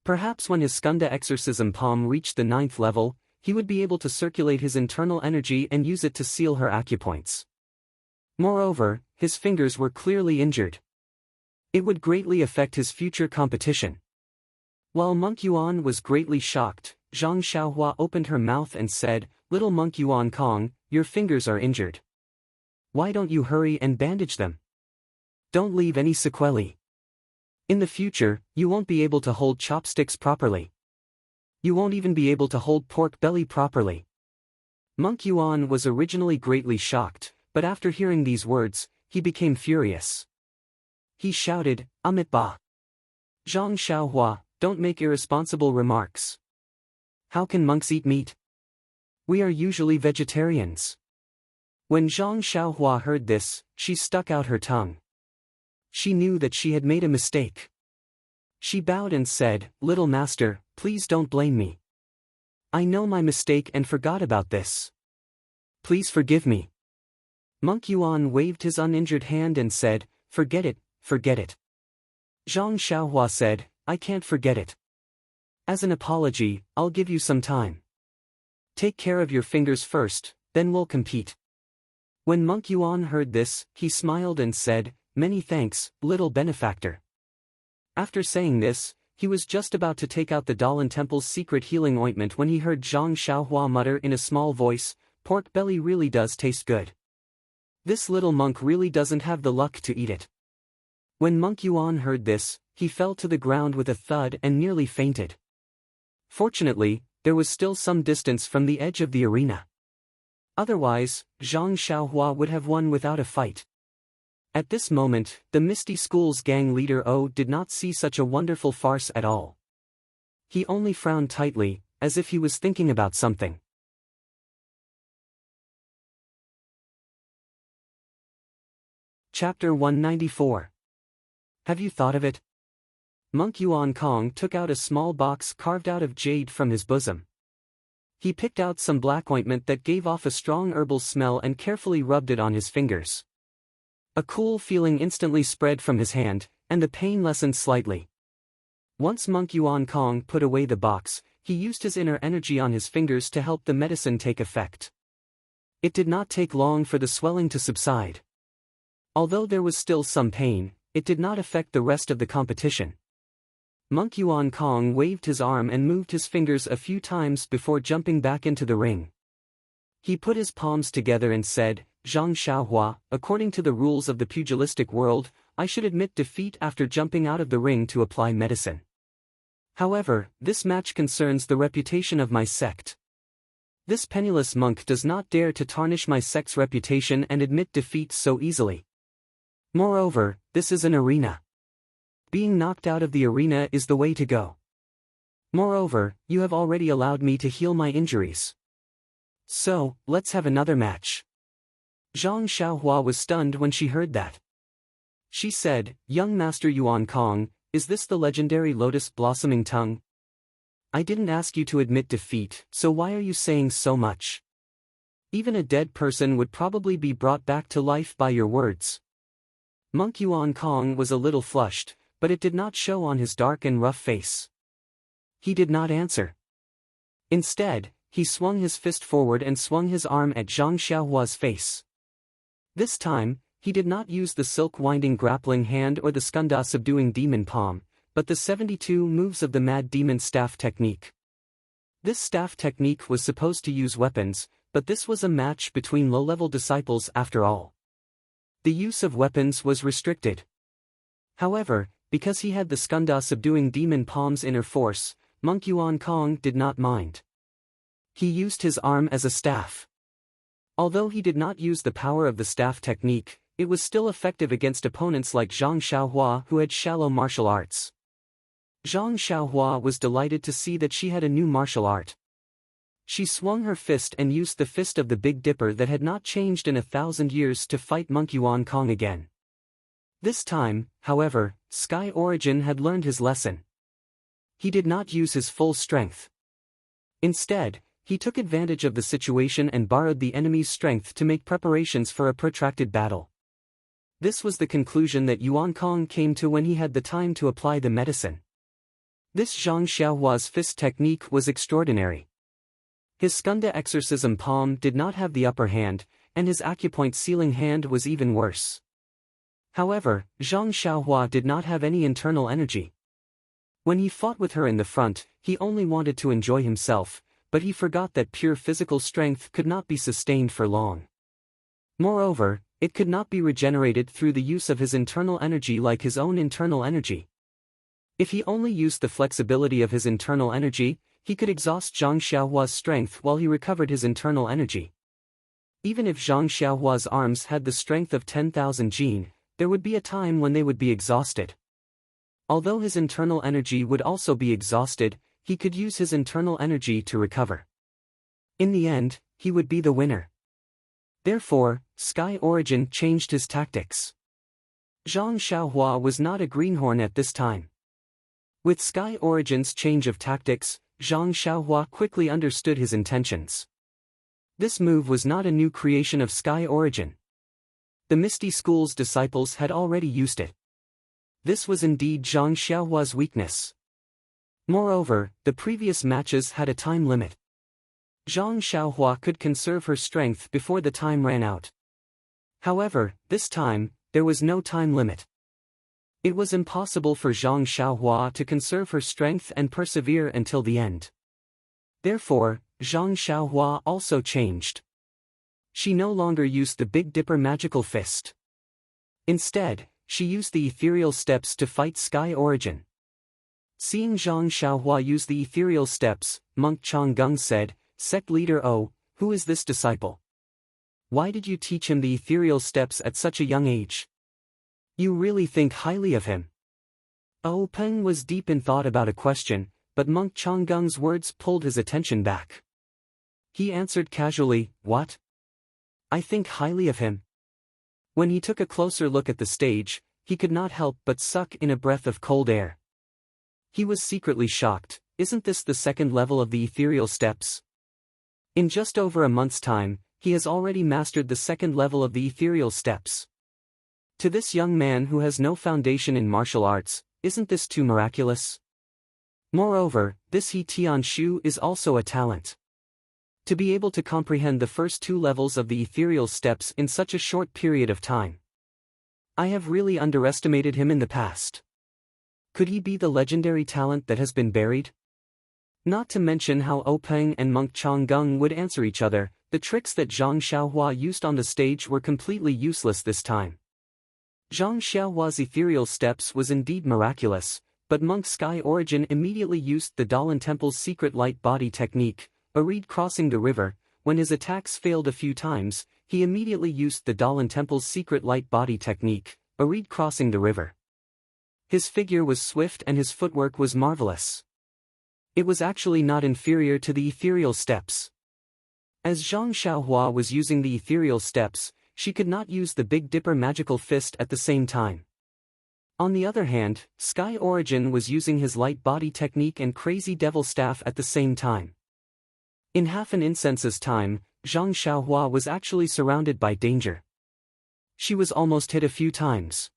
Perhaps when his skunda exorcism palm reached the 9th level, he would be able to circulate his internal energy and use it to seal her acupoints. Moreover, his fingers were clearly injured. It would greatly affect his future competition. While Monk Yuan was greatly shocked, Zhang Xiaohua opened her mouth and said, "Little Monk Yuan Kong, your fingers are injured. Why don't you hurry and bandage them? Don't leave any sequelae. In the future, you won't be able to hold chopsticks properly. You won't even be able to hold pork belly properly." Monk Yuan was originally greatly shocked, but after hearing these words, he became furious. He shouted, "Amit ba! Zhang Xiaohua, don't make irresponsible remarks. How can monks eat meat? We are usually vegetarians." When Zhang Xiaohua heard this, she stuck out her tongue. She knew that she had made a mistake. She bowed and said, "Little master, please don't blame me. I know my mistake and forgot about this. Please forgive me." Monk Yuan waved his uninjured hand and said, "Forget it, forget it." Zhang Xiaohua said, "I can't forget it. As an apology, I'll give you some time. Take care of your fingers first, then we'll compete." When Monk Yuan heard this, he smiled and said, "Many thanks, little benefactor." After saying this, he was just about to take out the Dalan Temple's secret healing ointment when he heard Zhang Xiaohua mutter in a small voice, "Pork belly really does taste good." This little monk really doesn't have the luck to eat it. When Monk Yuan heard this, he fell to the ground with a thud and nearly fainted. Fortunately, there was still some distance from the edge of the arena. Otherwise, Zhang Xiaohua would have won without a fight. At this moment, the Misty School's gang leader O did not see such a wonderful farce at all. He only frowned tightly, as if he was thinking about something. Chapter 194. Have you thought of it? Monk Yuan Kong took out a small box carved out of jade from his bosom. He picked out some black ointment that gave off a strong herbal smell and carefully rubbed it on his fingers. A cool feeling instantly spread from his hand, and the pain lessened slightly. Once Monk Yuan Kong put away the box, he used his inner energy on his fingers to help the medicine take effect. It did not take long for the swelling to subside. Although there was still some pain, it did not affect the rest of the competition. Monk Yuan Kong waved his arm and moved his fingers a few times before jumping back into the ring. He put his palms together and said, "Zhang Xiaohua, according to the rules of the pugilistic world, I should admit defeat after jumping out of the ring to apply medicine. However, this match concerns the reputation of my sect. This penniless monk does not dare to tarnish my sect's reputation and admit defeat so easily. Moreover, this is an arena. Being knocked out of the arena is the way to go. Moreover, you have already allowed me to heal my injuries. So, let's have another match." Zhang Xiaohua was stunned when she heard that. She said, "Young Master Yuan Kong, is this the legendary lotus blossoming tongue? I didn't ask you to admit defeat, so why are you saying so much? Even a dead person would probably be brought back to life by your words." Monk Yuan Kong was a little flushed, but it did not show on his dark and rough face. He did not answer. Instead, he swung his fist forward and swung his arm at Zhang Xiaohua's face. This time, he did not use the silk-winding grappling hand or the skanda subduing demon palm, but the 72 moves of the mad demon staff technique. This staff technique was supposed to use weapons, but this was a match between low-level disciples after all. The use of weapons was restricted. However, because he had the skanda subduing demon palm's inner force, Monk Yuan Kong did not mind. He used his arm as a staff. Although he did not use the power of the staff technique, it was still effective against opponents like Zhang Xiaohua who had shallow martial arts. Zhang Xiaohua was delighted to see that she had a new martial art. She swung her fist and used the fist of the Big Dipper that had not changed in 1,000 years to fight Monk Yuan Kong again. This time, however, Sky Origin had learned his lesson. He did not use his full strength. Instead, he took advantage of the situation and borrowed the enemy's strength to make preparations for a protracted battle. This was the conclusion that Yuan Kong came to when he had the time to apply the medicine. This Zhang Xiaohua's fist technique was extraordinary. His skanda exorcism palm did not have the upper hand, and his acupoint sealing hand was even worse. However, Zhang Xiaohua did not have any internal energy. When he fought with her in the front, he only wanted to enjoy himself, but he forgot that pure physical strength could not be sustained for long. Moreover, it could not be regenerated through the use of his internal energy like his own internal energy. If he only used the flexibility of his internal energy, he could exhaust Zhang Xiaohua's strength while he recovered his internal energy. Even if Zhang Xiaohua's arms had the strength of 10,000 jin, there would be a time when they would be exhausted. Although his internal energy would also be exhausted, he could use his internal energy to recover. In the end, he would be the winner. Therefore, Sky Origin changed his tactics. Zhang Xiaohua was not a greenhorn at this time. With Sky Origin's change of tactics, Zhang Xiaohua quickly understood his intentions. This move was not a new creation of Sky Origin. The Misty School's disciples had already used it. This was indeed Zhang Xiaohua's weakness. Moreover, the previous matches had a time limit. Zhang Xiaohua could conserve her strength before the time ran out. However, this time, there was no time limit. It was impossible for Zhang Xiaohua to conserve her strength and persevere until the end. Therefore, Zhang Xiaohua also changed. She no longer used the Big Dipper magical fist. Instead, she used the ethereal steps to fight Sky Origin. Seeing Zhang Xiaohua use the ethereal steps, Monk Changgung said, "Sect leader Oh, who is this disciple? Why did you teach him the ethereal steps at such a young age? You really think highly of him?" Oh Peng was deep in thought about a question, but Monk Changgung's words pulled his attention back. He answered casually, "What? I think highly of him." When he took a closer look at the stage, he could not help but suck in a breath of cold air. He was secretly shocked. Isn't this the second level of the ethereal steps? In just over a month's time, he has already mastered the second level of the ethereal steps. To this young man who has no foundation in martial arts, isn't this too miraculous? Moreover, this He Tianshu is also a talent. To be able to comprehend the first two levels of the ethereal steps in such a short period of time. I have really underestimated him in the past. Could he be the legendary talent that has been buried? Not to mention how Oh Peng and Monk Changgung would answer each other, the tricks that Zhang Xiaohua used on the stage were completely useless this time. Zhang Xiaohua's ethereal steps was indeed miraculous, but Monk Sky Origin immediately used the Dalan Temple's secret light body technique, a reed crossing the river. When his attacks failed a few times, he immediately used the Dalan Temple's secret light body technique, a reed crossing the river. His figure was swift and his footwork was marvelous. It was actually not inferior to the ethereal steps. As Zhang Xiaohua was using the ethereal steps, she could not use the Big Dipper magical fist at the same time. On the other hand, Sky Origin was using his light body technique and crazy devil staff at the same time. In half an incense's time, Zhang Xiaohua was actually surrounded by danger. She was almost hit a few times.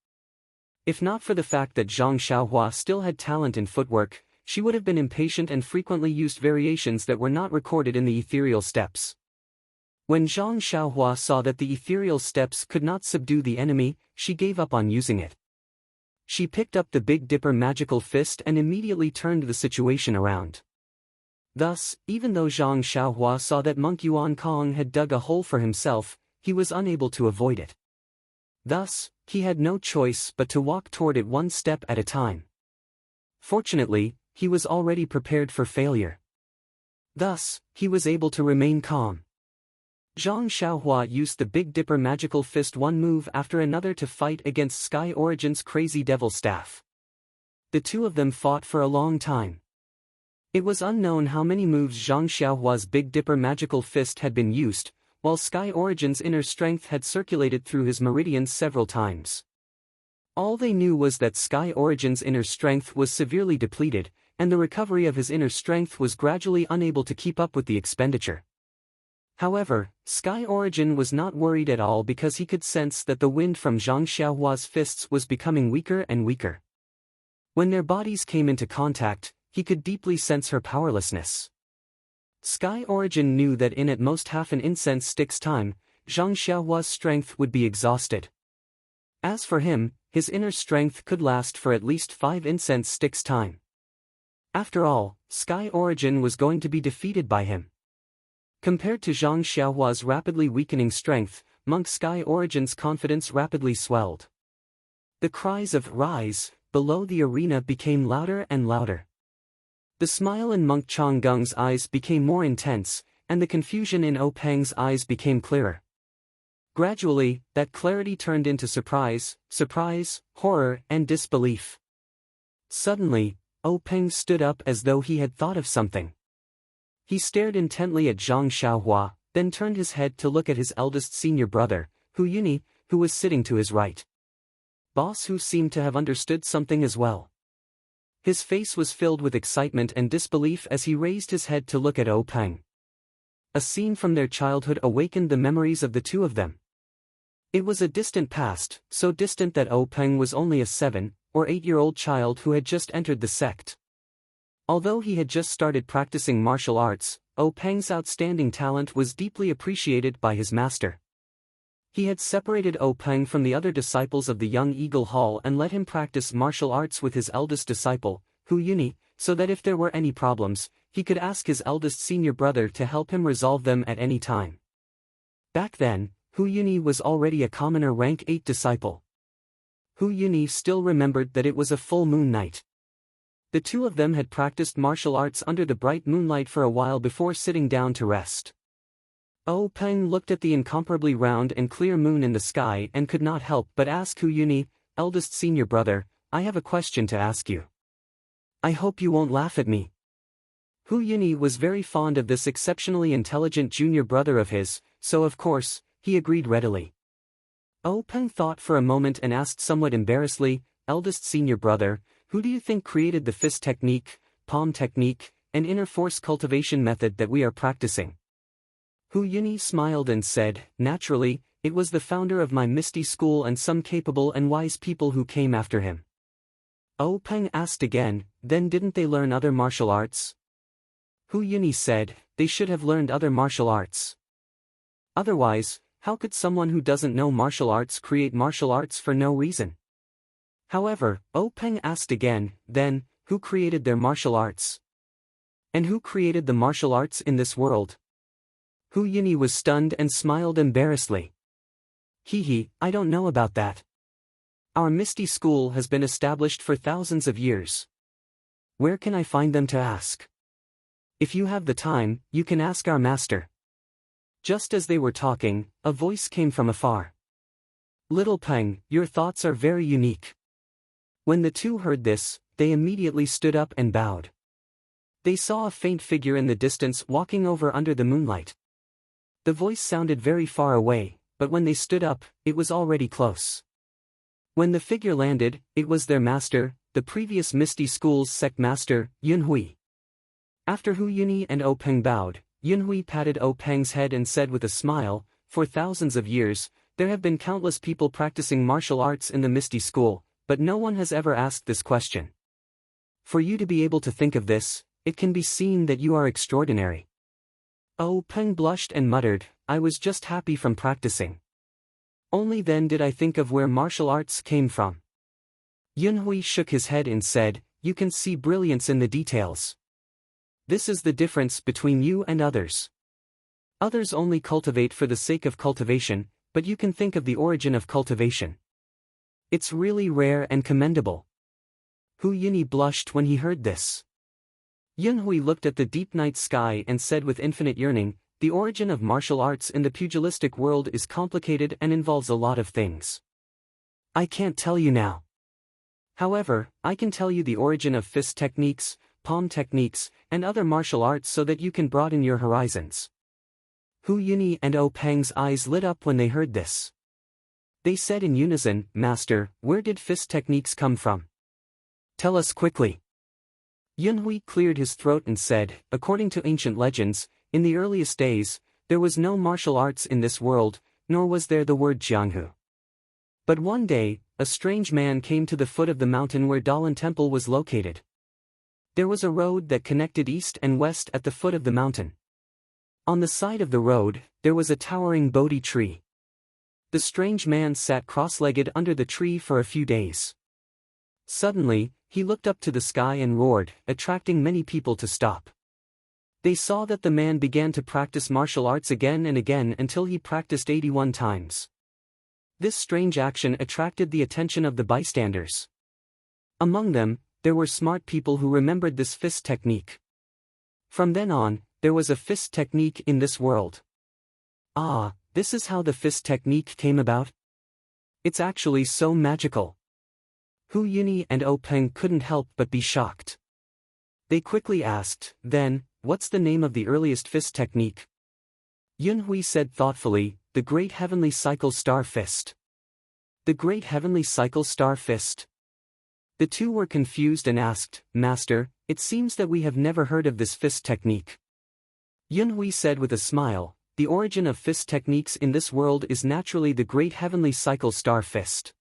If not for the fact that Zhang Xiaohua still had talent in footwork, she would have been impatient and frequently used variations that were not recorded in the ethereal steps. When Zhang Xiaohua saw that the ethereal steps could not subdue the enemy, she gave up on using it. She picked up the Big Dipper magical fist and immediately turned the situation around. Thus, even though Zhang Xiaohua saw that Monk Yuan Kong had dug a hole for himself, he was unable to avoid it. Thus, he had no choice but to walk toward it one step at a time. Fortunately, he was already prepared for failure. Thus, he was able to remain calm. Zhang Xiaohua used the Big Dipper magical fist one move after another to fight against Sky Origin's crazy devil staff. The two of them fought for a long time. It was unknown how many moves Zhang Xiaohua's Big Dipper magical fist had been used, while Sky Origin's inner strength had circulated through his meridians several times. All they knew was that Sky Origin's inner strength was severely depleted, and the recovery of his inner strength was gradually unable to keep up with the expenditure. However, Sky Origin was not worried at all because he could sense that the wind from Zhang Xiaohua's fists was becoming weaker and weaker. When their bodies came into contact, he could deeply sense her powerlessness. Sky Origin knew that in at most half an incense stick's time, Zhang Xiaohua's strength would be exhausted. As for him, his inner strength could last for at least 5 incense sticks' time. After all, Sky Origin was going to be defeated by him. Compared to Zhang Xiaohua's rapidly weakening strength, Monk Sky Origin's confidence rapidly swelled. The cries of "Rise!" below the arena became louder and louder. The smile in Monk Changgung's eyes became more intense, and the confusion in Oh Peng's eyes became clearer. Gradually, that clarity turned into surprise, horror, and disbelief. Suddenly, Oh Peng stood up as though he had thought of something. He stared intently at Zhang Xiaohua, then turned his head to look at his eldest senior brother, Hu Yuni, who was sitting to his right. Boss Hu seemed to have understood something as well. His face was filled with excitement and disbelief as he raised his head to look at Oh Peng. A scene from their childhood awakened the memories of the two of them. It was a distant past, so distant that Oh Peng was only a 7 or 8-year-old child who had just entered the sect. Although he had just started practicing martial arts, Oh Peng's outstanding talent was deeply appreciated by his master. He had separated Oh Peng from the other disciples of the Young Eagle Hall and let him practice martial arts with his eldest disciple, Hu Yuni, so that if there were any problems, he could ask his eldest senior brother to help him resolve them at any time. Back then, Hu Yunyi was already a commoner rank 8 disciple. Hu Yunyi still remembered that it was a full moon night. The two of them had practiced martial arts under the bright moonlight for a while before sitting down to rest. Peng looked at the incomparably round and clear moon in the sky and could not help but ask Hu Yunyi, eldest senior brother, I have a question to ask you. I hope you won't laugh at me. Hu Yunyi was very fond of this exceptionally intelligent junior brother of his, so of course, he agreed readily. Peng thought for a moment and asked somewhat embarrassedly, eldest senior brother, who do you think created the fist technique, palm technique, and inner force cultivation method that we are practicing? Hu Yunyi smiled and said, naturally, it was the founder of my Misty School and some capable and wise people who came after him. Peng asked again, then didn't they learn other martial arts? Hu Yunyi said, they should have learned other martial arts. Otherwise, how could someone who doesn't know martial arts create martial arts for no reason? However, Peng asked again, then, who created their martial arts? And who created the martial arts in this world? Hu Yunyi was stunned and smiled embarrassedly. I don't know about that. Our Misty School has been established for thousands of years. Where can I find them to ask? If you have the time, you can ask our master. Just as they were talking, a voice came from afar. Little Peng, your thoughts are very unique. When the two heard this, they immediately stood up and bowed. They saw a faint figure in the distance walking over under the moonlight. The voice sounded very far away, but when they stood up, it was already close. When the figure landed, it was their master, the previous Misty School's sect master, Yunhui. After Hu Yunyi and Peng bowed, Yunhui patted Peng's head and said with a smile, for thousands of years, there have been countless people practicing martial arts in the Misty School, but no one has ever asked this question. For you to be able to think of this, it can be seen that you are extraordinary. Peng blushed and muttered, I was just happy from practicing. Only then did I think of where martial arts came from. Yunhui shook his head and said, you can see brilliance in the details. This is the difference between you and others. Others only cultivate for the sake of cultivation, but you can think of the origin of cultivation. It's really rare and commendable. Hu Yunyi blushed when he heard this. Yunhui looked at the deep night sky and said with infinite yearning, the origin of martial arts in the pugilistic world is complicated and involves a lot of things. I can't tell you now. However, I can tell you the origin of fist techniques, palm techniques, and other martial arts so that you can broaden your horizons. Hu Yunyi and Peng's eyes lit up when they heard this. They said in unison, Master, where did fist techniques come from? Tell us quickly. Yunhui cleared his throat and said, according to ancient legends, in the earliest days, there was no martial arts in this world, nor was there the word Jianghu. But one day, a strange man came to the foot of the mountain where Dalan Temple was located. There was a road that connected east and west at the foot of the mountain. On the side of the road, there was a towering Bodhi tree. The strange man sat cross-legged under the tree for a few days. Suddenly, he looked up to the sky and roared, attracting many people to stop. They saw that the man began to practice martial arts again and again until he practiced 81 times. This strange action attracted the attention of the bystanders. Among them, there were smart people who remembered this fist technique. From then on, there was a fist technique in this world. Ah, this is how the fist technique came about? It's actually so magical. Hu Yunyi and Peng couldn't help but be shocked. They quickly asked, then, what's the name of the earliest fist technique? Yunhui said thoughtfully, the Great Heavenly Cycle Star Fist. The Great Heavenly Cycle Star Fist. The two were confused and asked, Master, it seems that we have never heard of this fist technique. Yunhui said with a smile, the origin of fist techniques in this world is naturally the Great Heavenly Cycle Star Fist.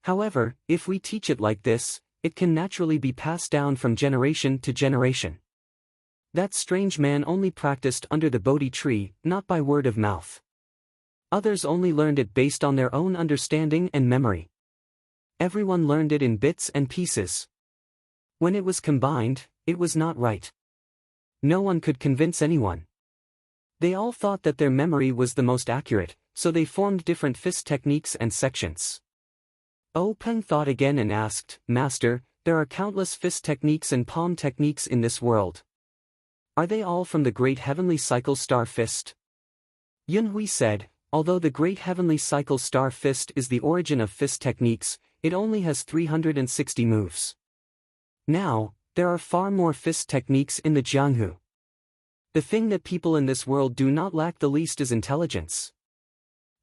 However, if we teach it like this, it can naturally be passed down from generation to generation. That strange man only practiced under the Bodhi tree, not by word of mouth. Others only learned it based on their own understanding and memory. Everyone learned it in bits and pieces. When it was combined, it was not right. No one could convince anyone. They all thought that their memory was the most accurate, so they formed different fist techniques and sections. Peng thought again and asked, Master, there are countless fist techniques and palm techniques in this world. Are they all from the great heavenly cycle star fist? Yunhui said, although the great heavenly cycle star fist is the origin of fist techniques, it only has 360 moves. Now, there are far more fist techniques in the Jianghu. The thing that people in this world do not lack the least is intelligence.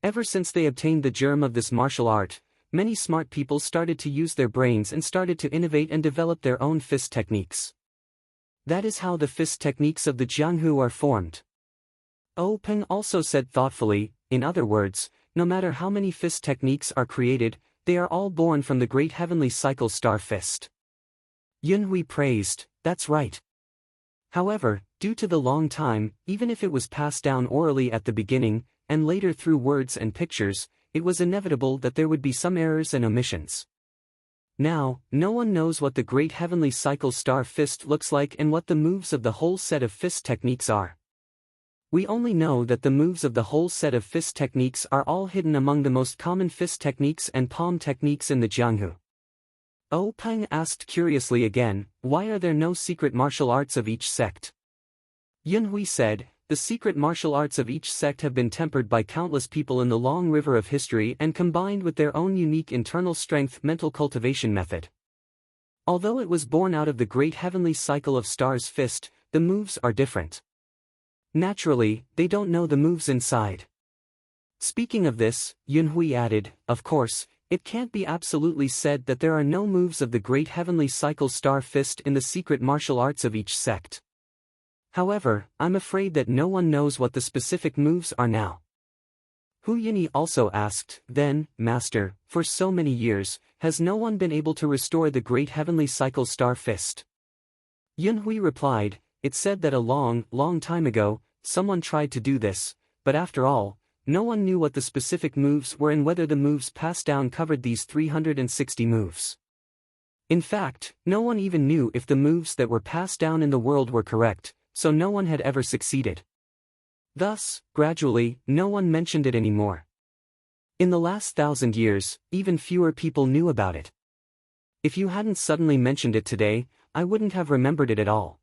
Ever since they obtained the germ of this martial art, many smart people started to use their brains and started to innovate and develop their own fist techniques. That is how the fist techniques of the Jianghu are formed. Peng also said thoughtfully, in other words, no matter how many fist techniques are created, they are all born from the great heavenly cycle star fist. Yunhui praised, that's right. However, due to the long time, even if it was passed down orally at the beginning, and later through words and pictures, it was inevitable that there would be some errors and omissions. Now, no one knows what the great heavenly cycle star fist looks like and what the moves of the whole set of fist techniques are. We only know that the moves of the whole set of fist techniques are all hidden among the most common fist techniques and palm techniques in the Jianghu. Peng asked curiously again, why are there no secret martial arts of each sect? Yunhui said, the secret martial arts of each sect have been tempered by countless people in the long river of history and combined with their own unique internal strength mental cultivation method. Although it was born out of the great heavenly cycle of stars fist, the moves are different. Naturally, they don't know the moves inside. Speaking of this, Yunhui added, of course, it can't be absolutely said that there are no moves of the great heavenly cycle star fist in the secret martial arts of each sect. However, I'm afraid that no one knows what the specific moves are now. Hu Yini also asked, then, Master, for so many years, has no one been able to restore the great heavenly cycle star fist? Yunhui replied, it said that a long, long time ago, someone tried to do this, but after all, no one knew what the specific moves were and whether the moves passed down covered these 360 moves. In fact, no one even knew if the moves that were passed down in the world were correct, so no one had ever succeeded. Thus, gradually, no one mentioned it anymore. In the last 1,000 years, even fewer people knew about it. If you hadn't suddenly mentioned it today, I wouldn't have remembered it at all.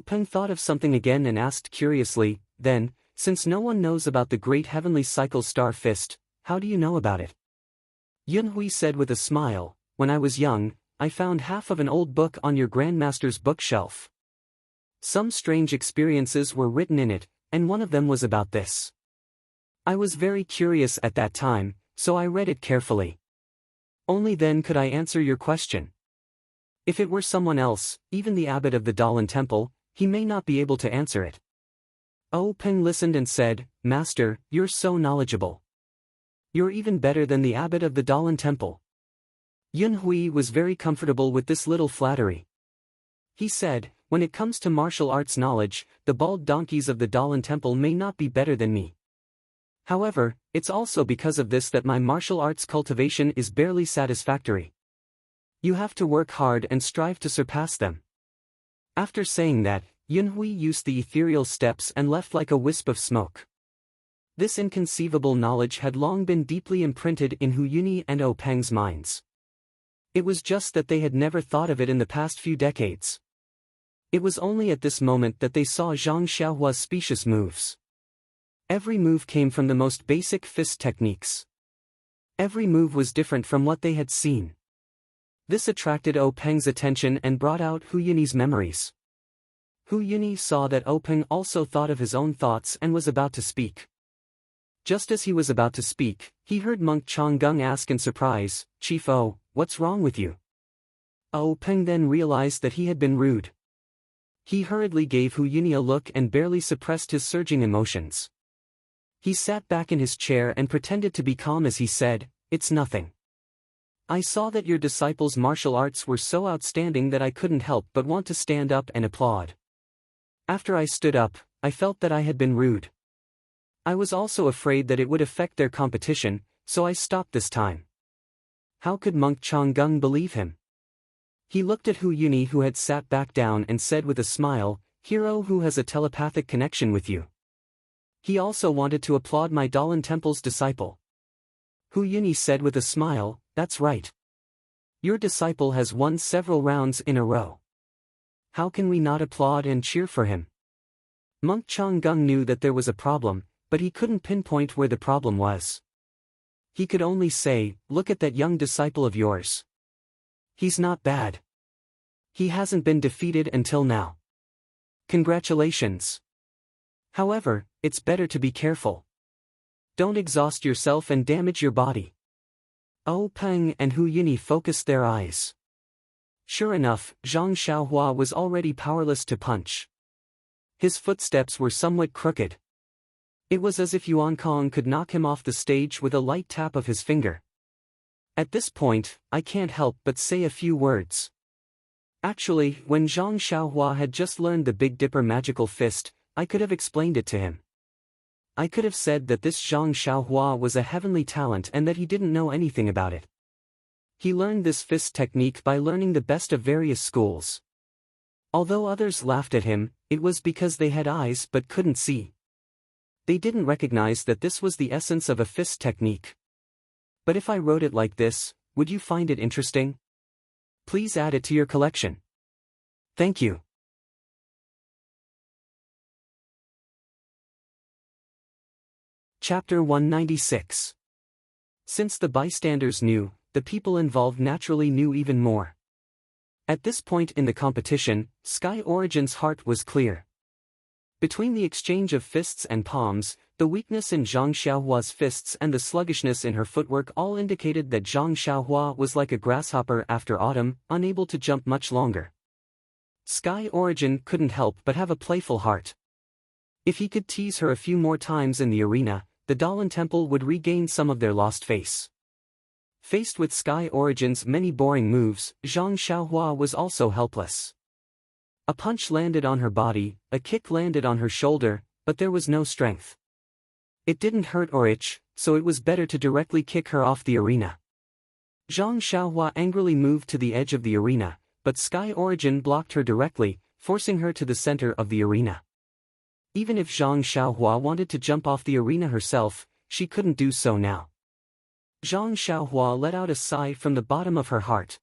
Peng thought of something again and asked curiously, then, since no one knows about the great heavenly cycle star fist, how do you know about it? Yunhui said with a smile, when I was young, I found half of an old book on your grandmaster's bookshelf. Some strange experiences were written in it, and one of them was about this. I was very curious at that time, so I read it carefully. Only then could I answer your question. If it were someone else, even the abbot of the Dalan temple, he may not be able to answer it. Peng listened and said, Master, you're so knowledgeable. You're even better than the abbot of the Dalan temple. Yunhui was very comfortable with this little flattery. He said, when it comes to martial arts knowledge, the bald donkeys of the Dalan temple may not be better than me. However, it's also because of this that my martial arts cultivation is barely satisfactory. You have to work hard and strive to surpass them. After saying that, Yunhui used the ethereal steps and left like a wisp of smoke. This inconceivable knowledge had long been deeply imprinted in Hu Yuni and Peng's minds. It was just that they had never thought of it in the past few decades. It was only at this moment that they saw Zhang Xiaohua's specious moves. Every move came from the most basic fist techniques. Every move was different from what they had seen. This attracted Peng's attention and brought out Hu Yuni's memories. Hu Yuni saw that Peng also thought of his own thoughts and was about to speak. Just as he was about to speak, he heard Monk Changgung ask in surprise, Chief O, what's wrong with you? Peng then realized that he had been rude. He hurriedly gave Hu Yuni a look and barely suppressed his surging emotions. He sat back in his chair and pretended to be calm as he said, it's nothing. I saw that your disciples' martial arts were so outstanding that I couldn't help but want to stand up and applaud. After I stood up, I felt that I had been rude. I was also afraid that it would affect their competition, so I stopped this time. How could Monk Changgung believe him? He looked at Hu Yuni who had sat back down and said with a smile, Hero who has a telepathic connection with you. He also wanted to applaud my Dalan Temple's disciple. Hu Yunyi said with a smile, "That's right. Your disciple has won several rounds in a row. How can we not applaud and cheer for him?" Monk Changgung knew that there was a problem, but he couldn't pinpoint where the problem was. He could only say, "Look at that young disciple of yours. He's not bad. He hasn't been defeated until now. Congratulations. However, it's better to be careful. Don't exhaust yourself and damage your body." Oh Peng and Hu Yunyi focused their eyes. Sure enough, Zhang Xiaohua was already powerless to punch. His footsteps were somewhat crooked. It was as if Yuan Kong could knock him off the stage with a light tap of his finger. At this point, I can't help but say a few words. Actually, when Zhang Xiaohua had just learned the Big Dipper magical fist, I could have explained it to him. I could have said that this Zhang Xiaohua was a heavenly talent and that he didn't know anything about it. He learned this fist technique by learning the best of various schools. Although others laughed at him, it was because they had eyes but couldn't see. They didn't recognize that this was the essence of a fist technique. But if I wrote it like this, would you find it interesting? Please add it to your collection. Thank you. Chapter 196. Since the bystanders knew, the people involved naturally knew even more. At this point in the competition, Sky Origin's heart was clear. Between the exchange of fists and palms, the weakness in Zhang Xiaohua's fists and the sluggishness in her footwork all indicated that Zhang Xiaohua was like a grasshopper after autumn, unable to jump much longer. Sky Origin couldn't help but have a playful heart. If he could tease her a few more times in the arena, the Dalan Temple would regain some of their lost face. Faced with Sky Origin's many boring moves, Zhang Xiaohua was also helpless. A punch landed on her body, a kick landed on her shoulder, but there was no strength. It didn't hurt or itch, so it was better to directly kick her off the arena. Zhang Xiaohua angrily moved to the edge of the arena, but Sky Origin blocked her directly, forcing her to the center of the arena. Even if Zhang Xiaohua wanted to jump off the arena herself, she couldn't do so now. Zhang Xiaohua let out a sigh from the bottom of her heart.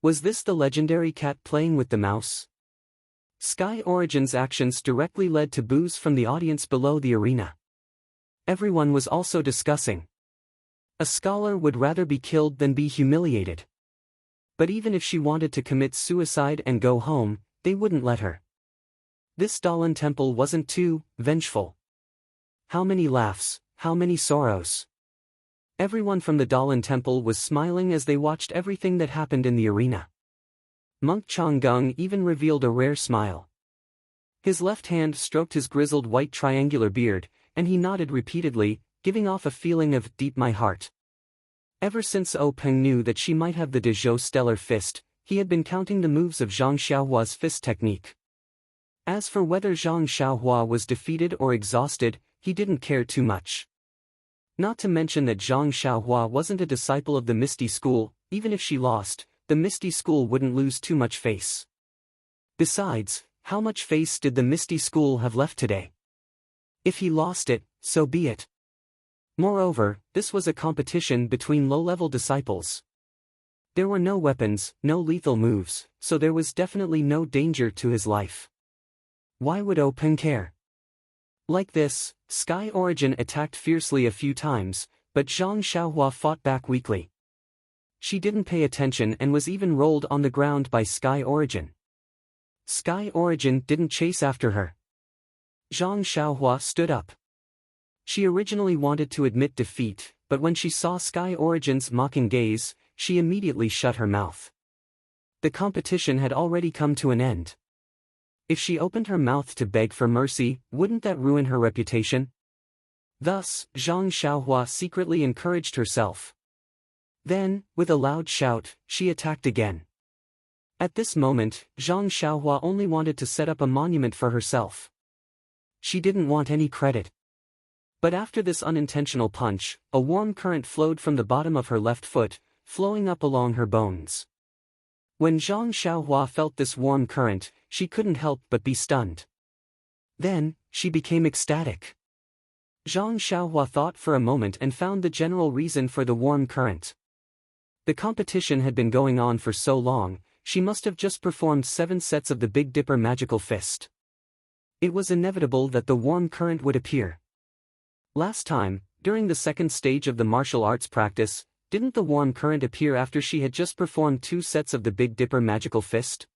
Was this the legendary cat playing with the mouse? Sky Origin's actions directly led to boos from the audience below the arena. Everyone was also discussing. A scholar would rather be killed than be humiliated. But even if she wanted to commit suicide and go home, they wouldn't let her. This Dalan Temple wasn't too vengeful. How many laughs, how many sorrows. Everyone from the Dalan Temple was smiling as they watched everything that happened in the arena. Monk Changgung even revealed a rare smile. His left hand stroked his grizzled white triangular beard, and he nodded repeatedly, giving off a feeling of deep my heart. Ever since Oh Peng knew that she might have the De Zhou stellar fist, he had been counting the moves of Zhang Xiaohua's fist technique. As for whether Zhang Xiaohua was defeated or exhausted, he didn't care too much. Not to mention that Zhang Xiaohua wasn't a disciple of the Misty School. Even if she lost, the Misty School wouldn't lose too much face. Besides, how much face did the Misty School have left today? If he lost it, so be it. Moreover, this was a competition between low-level disciples. There were no weapons, no lethal moves, so there was definitely no danger to his life. Why would Oh Peng care? Like this, Sky Origin attacked fiercely a few times, but Zhang Xiaohua fought back weakly. She didn't pay attention and was even rolled on the ground by Sky Origin. Sky Origin didn't chase after her. Zhang Xiaohua stood up. She originally wanted to admit defeat, but when she saw Sky Origin's mocking gaze, she immediately shut her mouth. The competition had already come to an end. If she opened her mouth to beg for mercy, wouldn't that ruin her reputation? Thus, Zhang Xiaohua secretly encouraged herself. Then, with a loud shout, she attacked again. At this moment, Zhang Xiaohua only wanted to set up a monument for herself. She didn't want any credit. But after this unintentional punch, a warm current flowed from the bottom of her left foot, flowing up along her bones. When Zhang Xiaohua felt this warm current, she couldn't help but be stunned. Then, she became ecstatic. Zhang Xiaohua thought for a moment and found the general reason for the warm current. The competition had been going on for so long, she must have just performed 7 sets of the Big Dipper magical fist. It was inevitable that the warm current would appear. Last time, during the second stage of the martial arts practice, didn't the warm current appear after she had just performed 2 sets of the Big Dipper magical fist?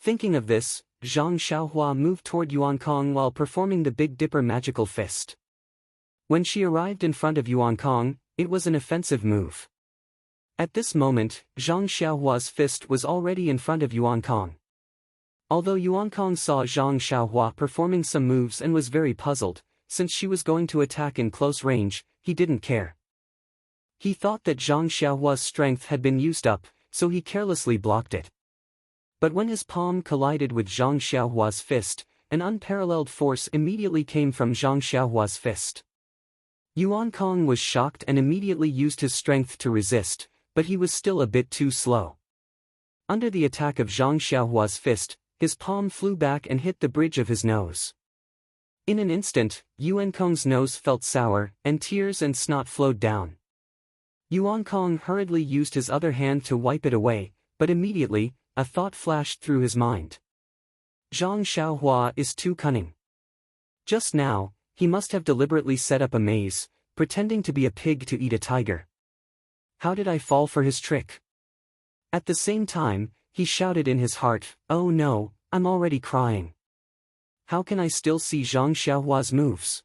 Thinking of this, Zhang Xiaohua moved toward Yuan Kong while performing the Big Dipper magical fist. When she arrived in front of Yuan Kong, it was an offensive move. At this moment, Zhang Xiaohua's fist was already in front of Yuan Kong. Although Yuan Kong saw Zhang Xiaohua performing some moves and was very puzzled, since she was going to attack in close range, he didn't care. He thought that Zhang Xiaohua's strength had been used up, so he carelessly blocked it. But when his palm collided with Zhang Xiaohua's fist, an unparalleled force immediately came from Zhang Xiaohua's fist. Yuan Kong was shocked and immediately used his strength to resist, but he was still a bit too slow. Under the attack of Zhang Xiaohua's fist, his palm flew back and hit the bridge of his nose. In an instant, Yuan Kong's nose felt sour, and tears and snot flowed down. Yuan Kong hurriedly used his other hand to wipe it away, but immediately, a thought flashed through his mind. Zhang Xiaohua is too cunning. Just now, he must have deliberately set up a maze, pretending to be a pig to eat a tiger. How did I fall for his trick? At the same time, he shouted in his heart, "Oh no, I'm already crying. How can I still see Zhang Xiaohua's moves?"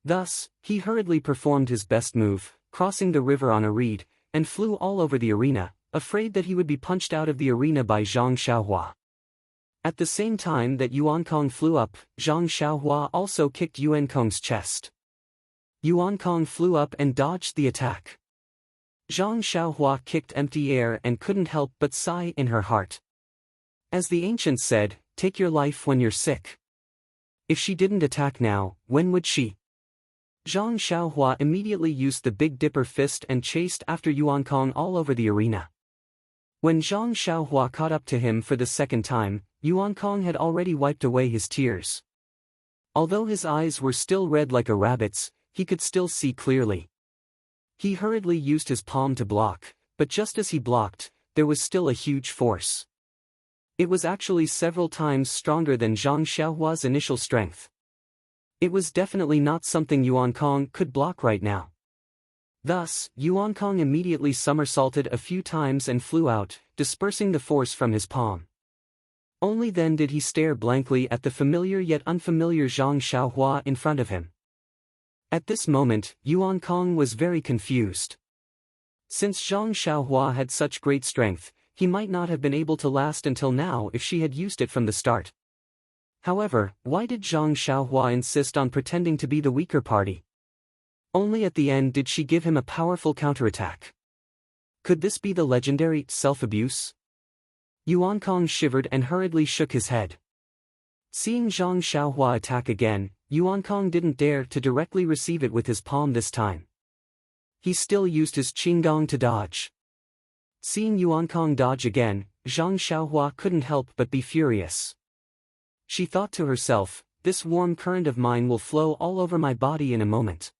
Thus, he hurriedly performed his best move, crossing the river on a reed, and flew all over the arena, afraid that he would be punched out of the arena by Zhang Xiaohua. At the same time that Yuan Kong flew up, Zhang Xiaohua also kicked Yuan Kong's chest. Yuan Kong flew up and dodged the attack. Zhang Xiaohua kicked empty air and couldn't help but sigh in her heart. As the ancients said, take your life when you're sick. If she didn't attack now, when would she? Zhang Xiaohua immediately used the Big Dipper fist and chased after Yuan Kong all over the arena. When Zhang Xiaohua caught up to him for the second time, Yuan Kong had already wiped away his tears. Although his eyes were still red like a rabbit's, he could still see clearly. He hurriedly used his palm to block, but just as he blocked, there was still a huge force. It was actually several times stronger than Zhang Xiaohua's initial strength. It was definitely not something Yuan Kong could block right now. Thus, Yuan Kong immediately somersaulted a few times and flew out, dispersing the force from his palm. Only then did he stare blankly at the familiar yet unfamiliar Zhang Xiaohua in front of him. At this moment, Yuan Kong was very confused. Since Zhang Xiaohua had such great strength, he might not have been able to last until now if she had used it from the start. However, why did Zhang Xiaohua insist on pretending to be the weaker party? Only at the end did she give him a powerful counterattack. Could this be the legendary self-abuse? Yuan Kong shivered and hurriedly shook his head. Seeing Zhang Xiaohua attack again, Yuan Kong didn't dare to directly receive it with his palm this time. He still used his qinggong to dodge. Seeing Yuan Kong dodge again, Zhang Xiaohua couldn't help but be furious. She thought to herself, this warm current of mine will flow all over my body in a moment.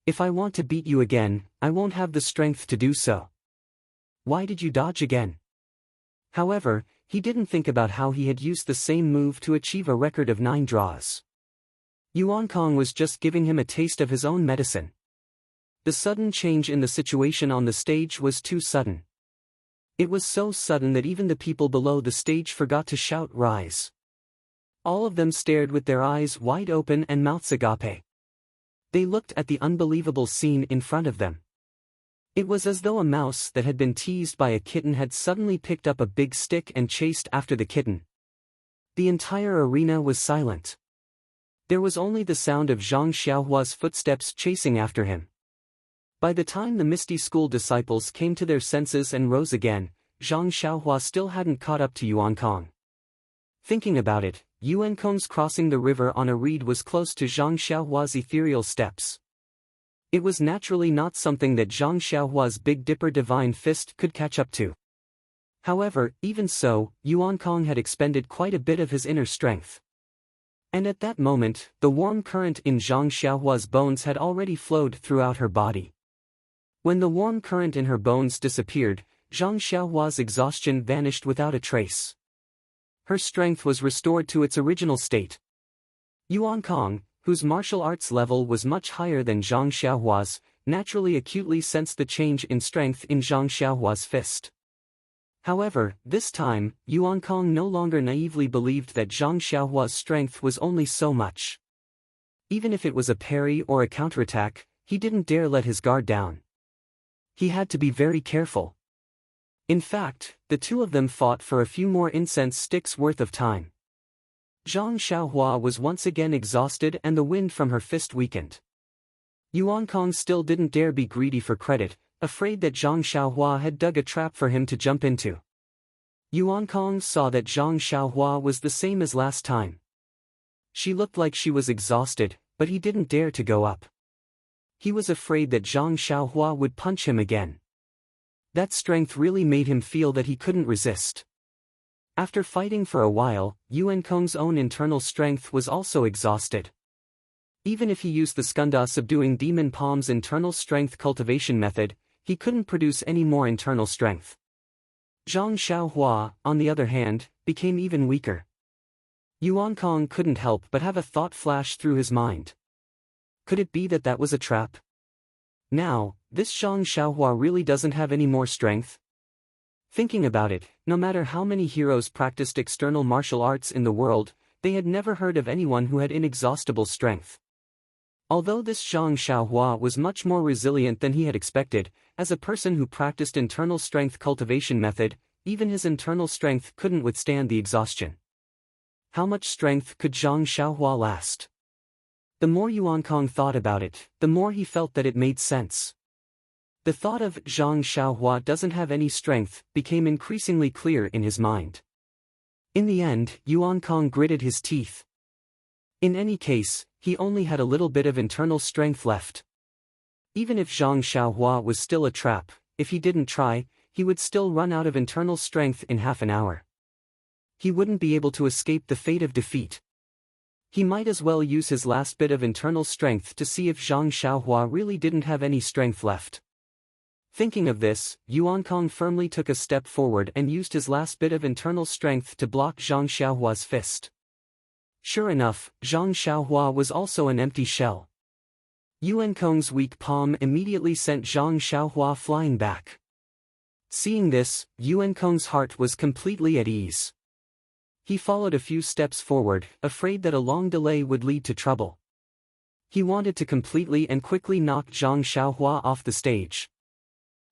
If I want to beat you again, I won't have the strength to do so. Why did you dodge again? However, he didn't think about how he had used the same move to achieve a record of 9 draws. Yuan Kong was just giving him a taste of his own medicine. The sudden change in the situation on the stage was too sudden. It was so sudden that even the people below the stage forgot to shout "Rise." All of them stared with their eyes wide open and mouths agape. They looked at the unbelievable scene in front of them. It was as though a mouse that had been teased by a kitten had suddenly picked up a big stick and chased after the kitten. The entire arena was silent. There was only the sound of Zhang Xiaohua's footsteps chasing after him. By the time the Misty School disciples came to their senses and rose again, Zhang Xiaohua still hadn't caught up to Yuan Kong. Thinking about it, Yuan Kong's crossing the river on a reed was close to Zhang Xiaohua's ethereal steps. It was naturally not something that Zhang Xiaohua's Big Dipper divine fist could catch up to. However, even so, Yuan Kong had expended quite a bit of his inner strength. And at that moment, the warm current in Zhang Xiaohua's bones had already flowed throughout her body. When the warm current in her bones disappeared, Zhang Xiaohua's exhaustion vanished without a trace. Her strength was restored to its original state. Yuan Kong, whose martial arts level was much higher than Zhang Xiaohua's, naturally acutely sensed the change in strength in Zhang Xiaohua's fist. However, this time, Yuan Kong no longer naively believed that Zhang Xiaohua's strength was only so much. Even if it was a parry or a counterattack, he didn't dare let his guard down. He had to be very careful. In fact, the two of them fought for a few more incense sticks worth of time. Zhang Xiaohua was once again exhausted and the wind from her fist weakened. Yuan Kong still didn't dare be greedy for credit, afraid that Zhang Xiaohua had dug a trap for him to jump into. Yuan Kong saw that Zhang Xiaohua was the same as last time. She looked like she was exhausted, but he didn't dare to go up. He was afraid that Zhang Xiaohua would punch him again. That strength really made him feel that he couldn't resist. After fighting for a while, Yuan Kong's own internal strength was also exhausted. Even if he used the Skunda subduing demon palm's internal strength cultivation method, he couldn't produce any more internal strength. Zhang Xiaohua, on the other hand, became even weaker. Yuan Kong couldn't help but have a thought flash through his mind. Could it be that that was a trap? Now, this Zhang Xiaohua really doesn't have any more strength? Thinking about it, no matter how many heroes practiced external martial arts in the world, they had never heard of anyone who had inexhaustible strength. Although this Zhang Xiaohua was much more resilient than he had expected, as a person who practiced internal strength cultivation method, even his internal strength couldn't withstand the exhaustion. How much strength could Zhang Xiaohua last? The more Yuan Kong thought about it, the more he felt that it made sense. The thought of Zhang Xiaohua doesn't have any strength became increasingly clear in his mind. In the end, Yuan Kong gritted his teeth. In any case, he only had a little bit of internal strength left. Even if Zhang Xiaohua was still a trap, if he didn't try, he would still run out of internal strength in half an hour. He wouldn't be able to escape the fate of defeat. He might as well use his last bit of internal strength to see if Zhang Xiaohua really didn't have any strength left. Thinking of this, Yuan Kong firmly took a step forward and used his last bit of internal strength to block Zhang Xiaohua's fist. Sure enough, Zhang Xiaohua was also an empty shell. Yuan Kong's weak palm immediately sent Zhang Xiaohua flying back. Seeing this, Yuan Kong's heart was completely at ease. He followed a few steps forward, afraid that a long delay would lead to trouble. He wanted to completely and quickly knock Zhang Xiaohua off the stage.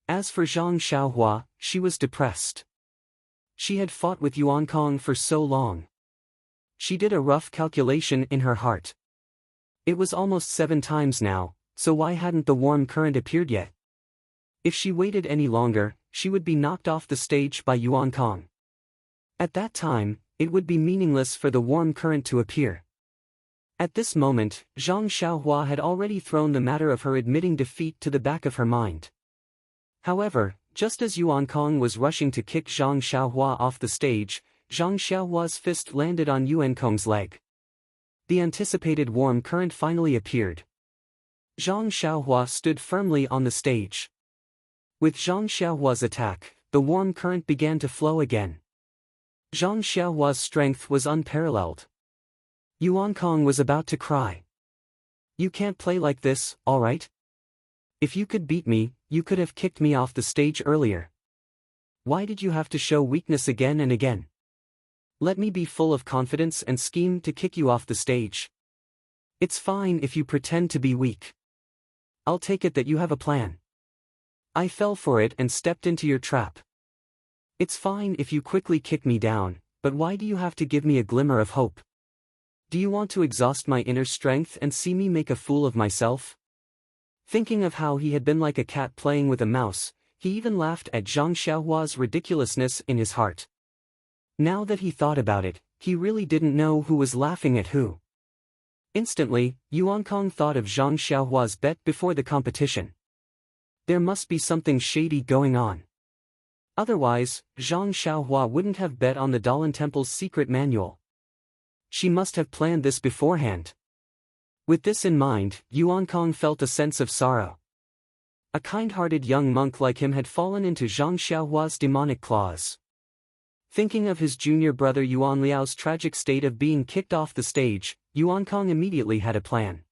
As for Zhang Xiaohua, she was depressed. She had fought with Yuan Kong for so long. She did a rough calculation in her heart. It was almost 7 times now, so why hadn't the warm current appeared yet? If she waited any longer, she would be knocked off the stage by Yuan Kong. At that time, it would be meaningless for the warm current to appear. At this moment, Zhang Xiaohua had already thrown the matter of her admitting defeat to the back of her mind. However, just as Yuan Kong was rushing to kick Zhang Xiaohua off the stage, Zhang Xiaohua's fist landed on Yuan Kong's leg. The anticipated warm current finally appeared. Zhang Xiaohua stood firmly on the stage. With Zhang Xiaohua's attack, the warm current began to flow again. Zhang Xiaohua's strength was unparalleled. Yuan Kong was about to cry. "You can't play like this, alright? If you could beat me, you could have kicked me off the stage earlier. Why did you have to show weakness again and again? Let me be full of confidence and scheme to kick you off the stage. It's fine if you pretend to be weak. I'll take it that you have a plan. I fell for it and stepped into your trap. It's fine if you quickly kick me down, but why do you have to give me a glimmer of hope? Do you want to exhaust my inner strength and see me make a fool of myself?" Thinking of how he had been like a cat playing with a mouse, he even laughed at Zhang Xiaohua's ridiculousness in his heart. Now that he thought about it, he really didn't know who was laughing at who. Instantly, Yuan Kong thought of Zhang Xiaohua's bet before the competition. There must be something shady going on. Otherwise, Zhang Xiaohua wouldn't have bet on the Dalan Temple's secret manual. She must have planned this beforehand. With this in mind, Yuan Kong felt a sense of sorrow. A kind-hearted young monk like him had fallen into Zhang Xiaohua's demonic claws. Thinking of his junior brother Yuan Liao's tragic state of being kicked off the stage, Yuan Kong immediately had a plan.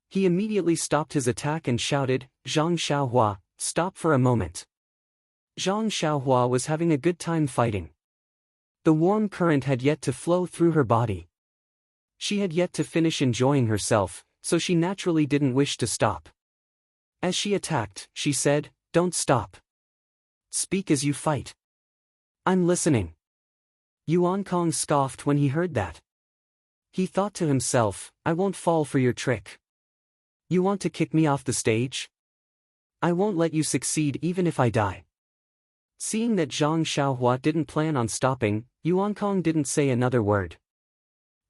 He immediately stopped his attack and shouted, "Zhang Xiaohua, stop for a moment." Zhang Xiaohua was having a good time fighting. The warm current had yet to flow through her body. She had yet to finish enjoying herself, so she naturally didn't wish to stop. As she attacked, she said, "Don't stop. Speak as you fight." "I'm listening." Yuan Kong scoffed when he heard that. He thought to himself, "I won't fall for your trick. You want to kick me off the stage? I won't let you succeed even if I die." Seeing that Zhang Xiaohua didn't plan on stopping, Yuan Kong didn't say another word.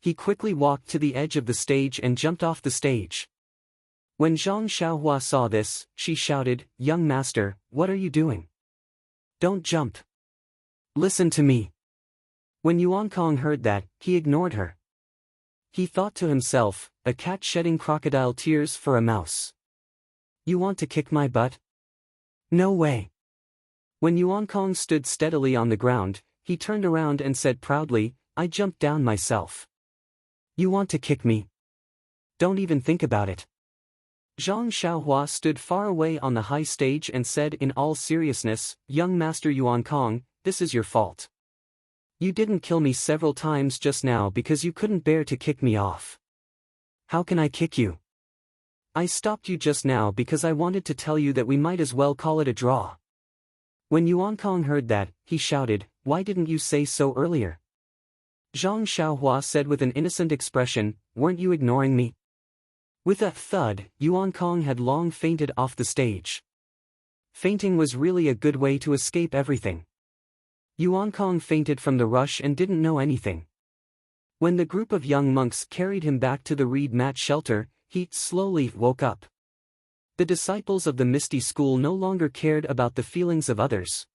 He quickly walked to the edge of the stage and jumped off the stage. When Zhang Xiaohua saw this, she shouted, "Young master, what are you doing? Don't jump. Listen to me." When Yuan Kong heard that, he ignored her. He thought to himself, "A cat shedding crocodile tears for a mouse. You want to kick my butt? No way." When Yuan Kong stood steadily on the ground, he turned around and said proudly, "I jumped down myself. You want to kick me? Don't even think about it." Zhang Xiaohua stood far away on the high stage and said in all seriousness, "Young Master Yuan Kong, this is your fault. You didn't kill me several times just now because you couldn't bear to kick me off. How can I kick you? I stopped you just now because I wanted to tell you that we might as well call it a draw." When Yuan Kong heard that, he shouted, "Why didn't you say so earlier?" Zhang Xiaohua said with an innocent expression, "Weren't you ignoring me?" With a thud, Yuan Kong had long fainted off the stage. Fainting was really a good way to escape everything. Yuan Kong fainted from the rush and didn't know anything. When the group of young monks carried him back to the reed mat shelter, he slowly woke up. The disciples of the Misty School no longer cared about the feelings of others.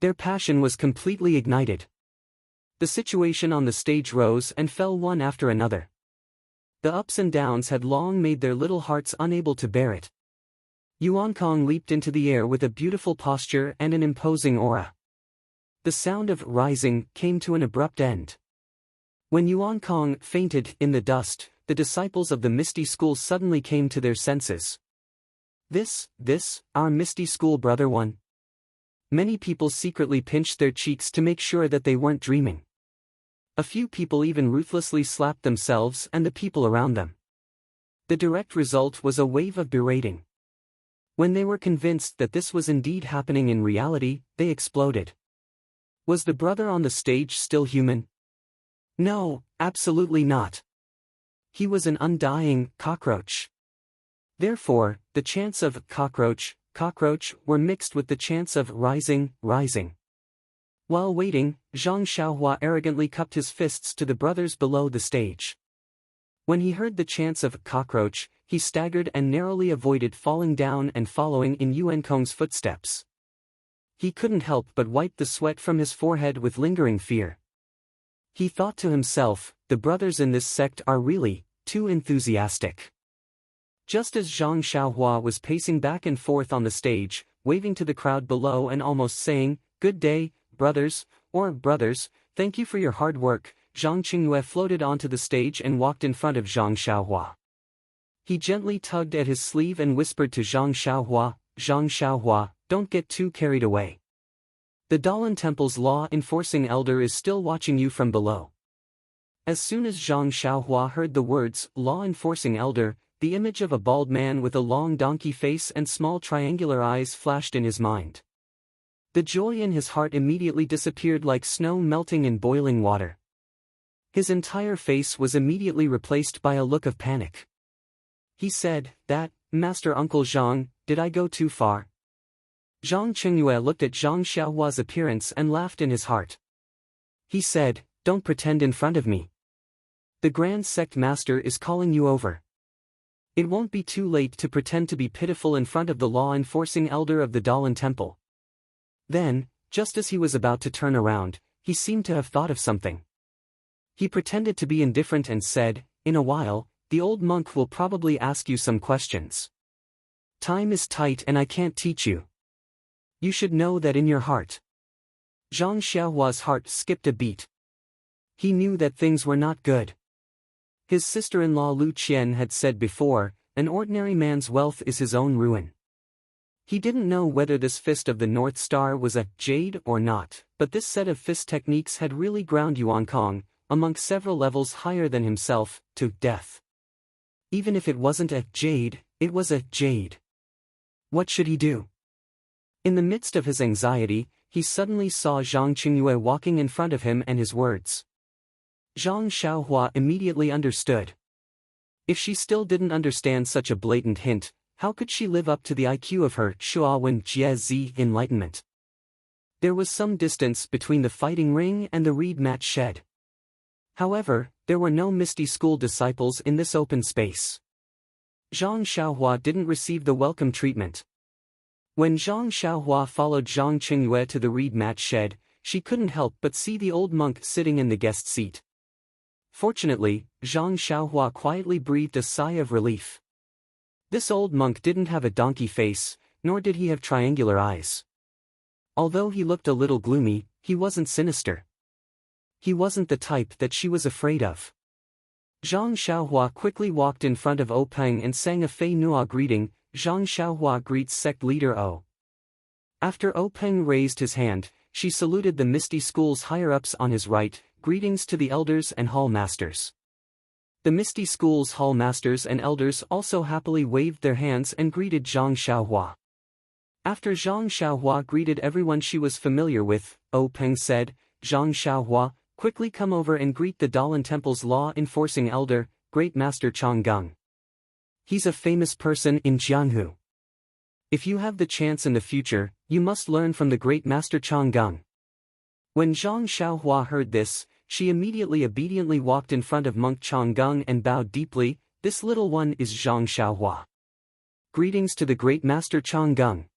Their passion was completely ignited. The situation on the stage rose and fell one after another. The ups and downs had long made their little hearts unable to bear it. Yuan Kong leaped into the air with a beautiful posture and an imposing aura. The sound of rising came to an abrupt end. When Yuan Kong fainted in the dust, the disciples of the Misty School suddenly came to their senses. This, our Misty School brother one. Many people secretly pinched their cheeks to make sure that they weren't dreaming. A few people even ruthlessly slapped themselves and the people around them. The direct result was a wave of berating. When they were convinced that this was indeed happening in reality, they exploded. Was the brother on the stage still human? No, absolutely not. He was an undying cockroach. Therefore, the chants of cockroach were mixed with the chants of rising. While waiting, Zhang Xiaohua arrogantly cupped his fists to the brothers below the stage. When he heard the chants of cockroach, he staggered and narrowly avoided falling down and following in Yuan Kong's footsteps. He couldn't help but wipe the sweat from his forehead with lingering fear. He thought to himself, the brothers in this sect are really too enthusiastic. Just as Zhang Xiaohua was pacing back and forth on the stage, waving to the crowd below and almost saying, "Good day, brothers, thank you for your hard work," Zhang Qingyue floated onto the stage and walked in front of Zhang Xiaohua. He gently tugged at his sleeve and whispered to Zhang Xiaohua, "Don't get too carried away. The Dalan Temple's law-enforcing elder is still watching you from below." As soon as Zhang Xiaohua heard the words, law-enforcing elder, the image of a bald man with a long donkey face and small triangular eyes flashed in his mind. The joy in his heart immediately disappeared like snow melting in boiling water. His entire face was immediately replaced by a look of panic. He said, "That, Master Uncle Zhang, did I go too far?" Zhang Qingyue looked at Zhang Xiaohua's appearance and laughed in his heart. He said, "Don't pretend in front of me. The Grand Sect Master is calling you over. It won't be too late to pretend to be pitiful in front of the law-enforcing elder of the Dalan Temple." Then, just as he was about to turn around, he seemed to have thought of something. He pretended to be indifferent and said, "In a while, the old monk will probably ask you some questions. Time is tight and I can't teach you. You should know that in your heart." Zhang Xiaohua's heart skipped a beat. He knew that things were not good. His sister-in-law Lu Qian had said before, an ordinary man's wealth is his own ruin. He didn't know whether this fist of the North Star was a jade or not, but this set of fist techniques had really ground Yuan Kong, among several levels higher than himself, to death. Even if it wasn't a jade, it was a jade. What should he do? In the midst of his anxiety, he suddenly saw Zhang Qingyue walking in front of him and his words. Zhang Xiaohua immediately understood. If she still didn't understand such a blatant hint, how could she live up to the IQ of her Shuawen Jie enlightenment? There was some distance between the fighting ring and the reed mat shed. However, there were no Misty School disciples in this open space. Zhang Xiaohua didn't receive the welcome treatment. When Zhang Xiaohua followed Zhang Qingyue to the reed mat shed, she couldn't help but see the old monk sitting in the guest seat. Fortunately, Zhang Xiaohua quietly breathed a sigh of relief. This old monk didn't have a donkey face, nor did he have triangular eyes. Although he looked a little gloomy, he wasn't sinister. He wasn't the type that she was afraid of. Zhang Xiaohua quickly walked in front of O Peng and sang a Fei Nua greeting. Zhang Xiaohua greets sect leader O. After O Peng raised his hand, she saluted the Misty School's higher-ups on his right, greetings to the elders and hall masters. The Misty School's hall masters and elders also happily waved their hands and greeted Zhang Xiaohua. After Zhang Xiaohua greeted everyone she was familiar with, O Peng said, "Zhang Xiaohua, quickly come over and greet the Dalan Temple's law-enforcing elder, Great Master Changgung. He's a famous person in Jianghu. If you have the chance in the future, you must learn from the Great Master Changgung." When Zhang Xiaohua heard this, she immediately obediently walked in front of Monk Changgung and bowed deeply. "This little one is Zhang Xiaohua. Greetings to the Great Master Changgung."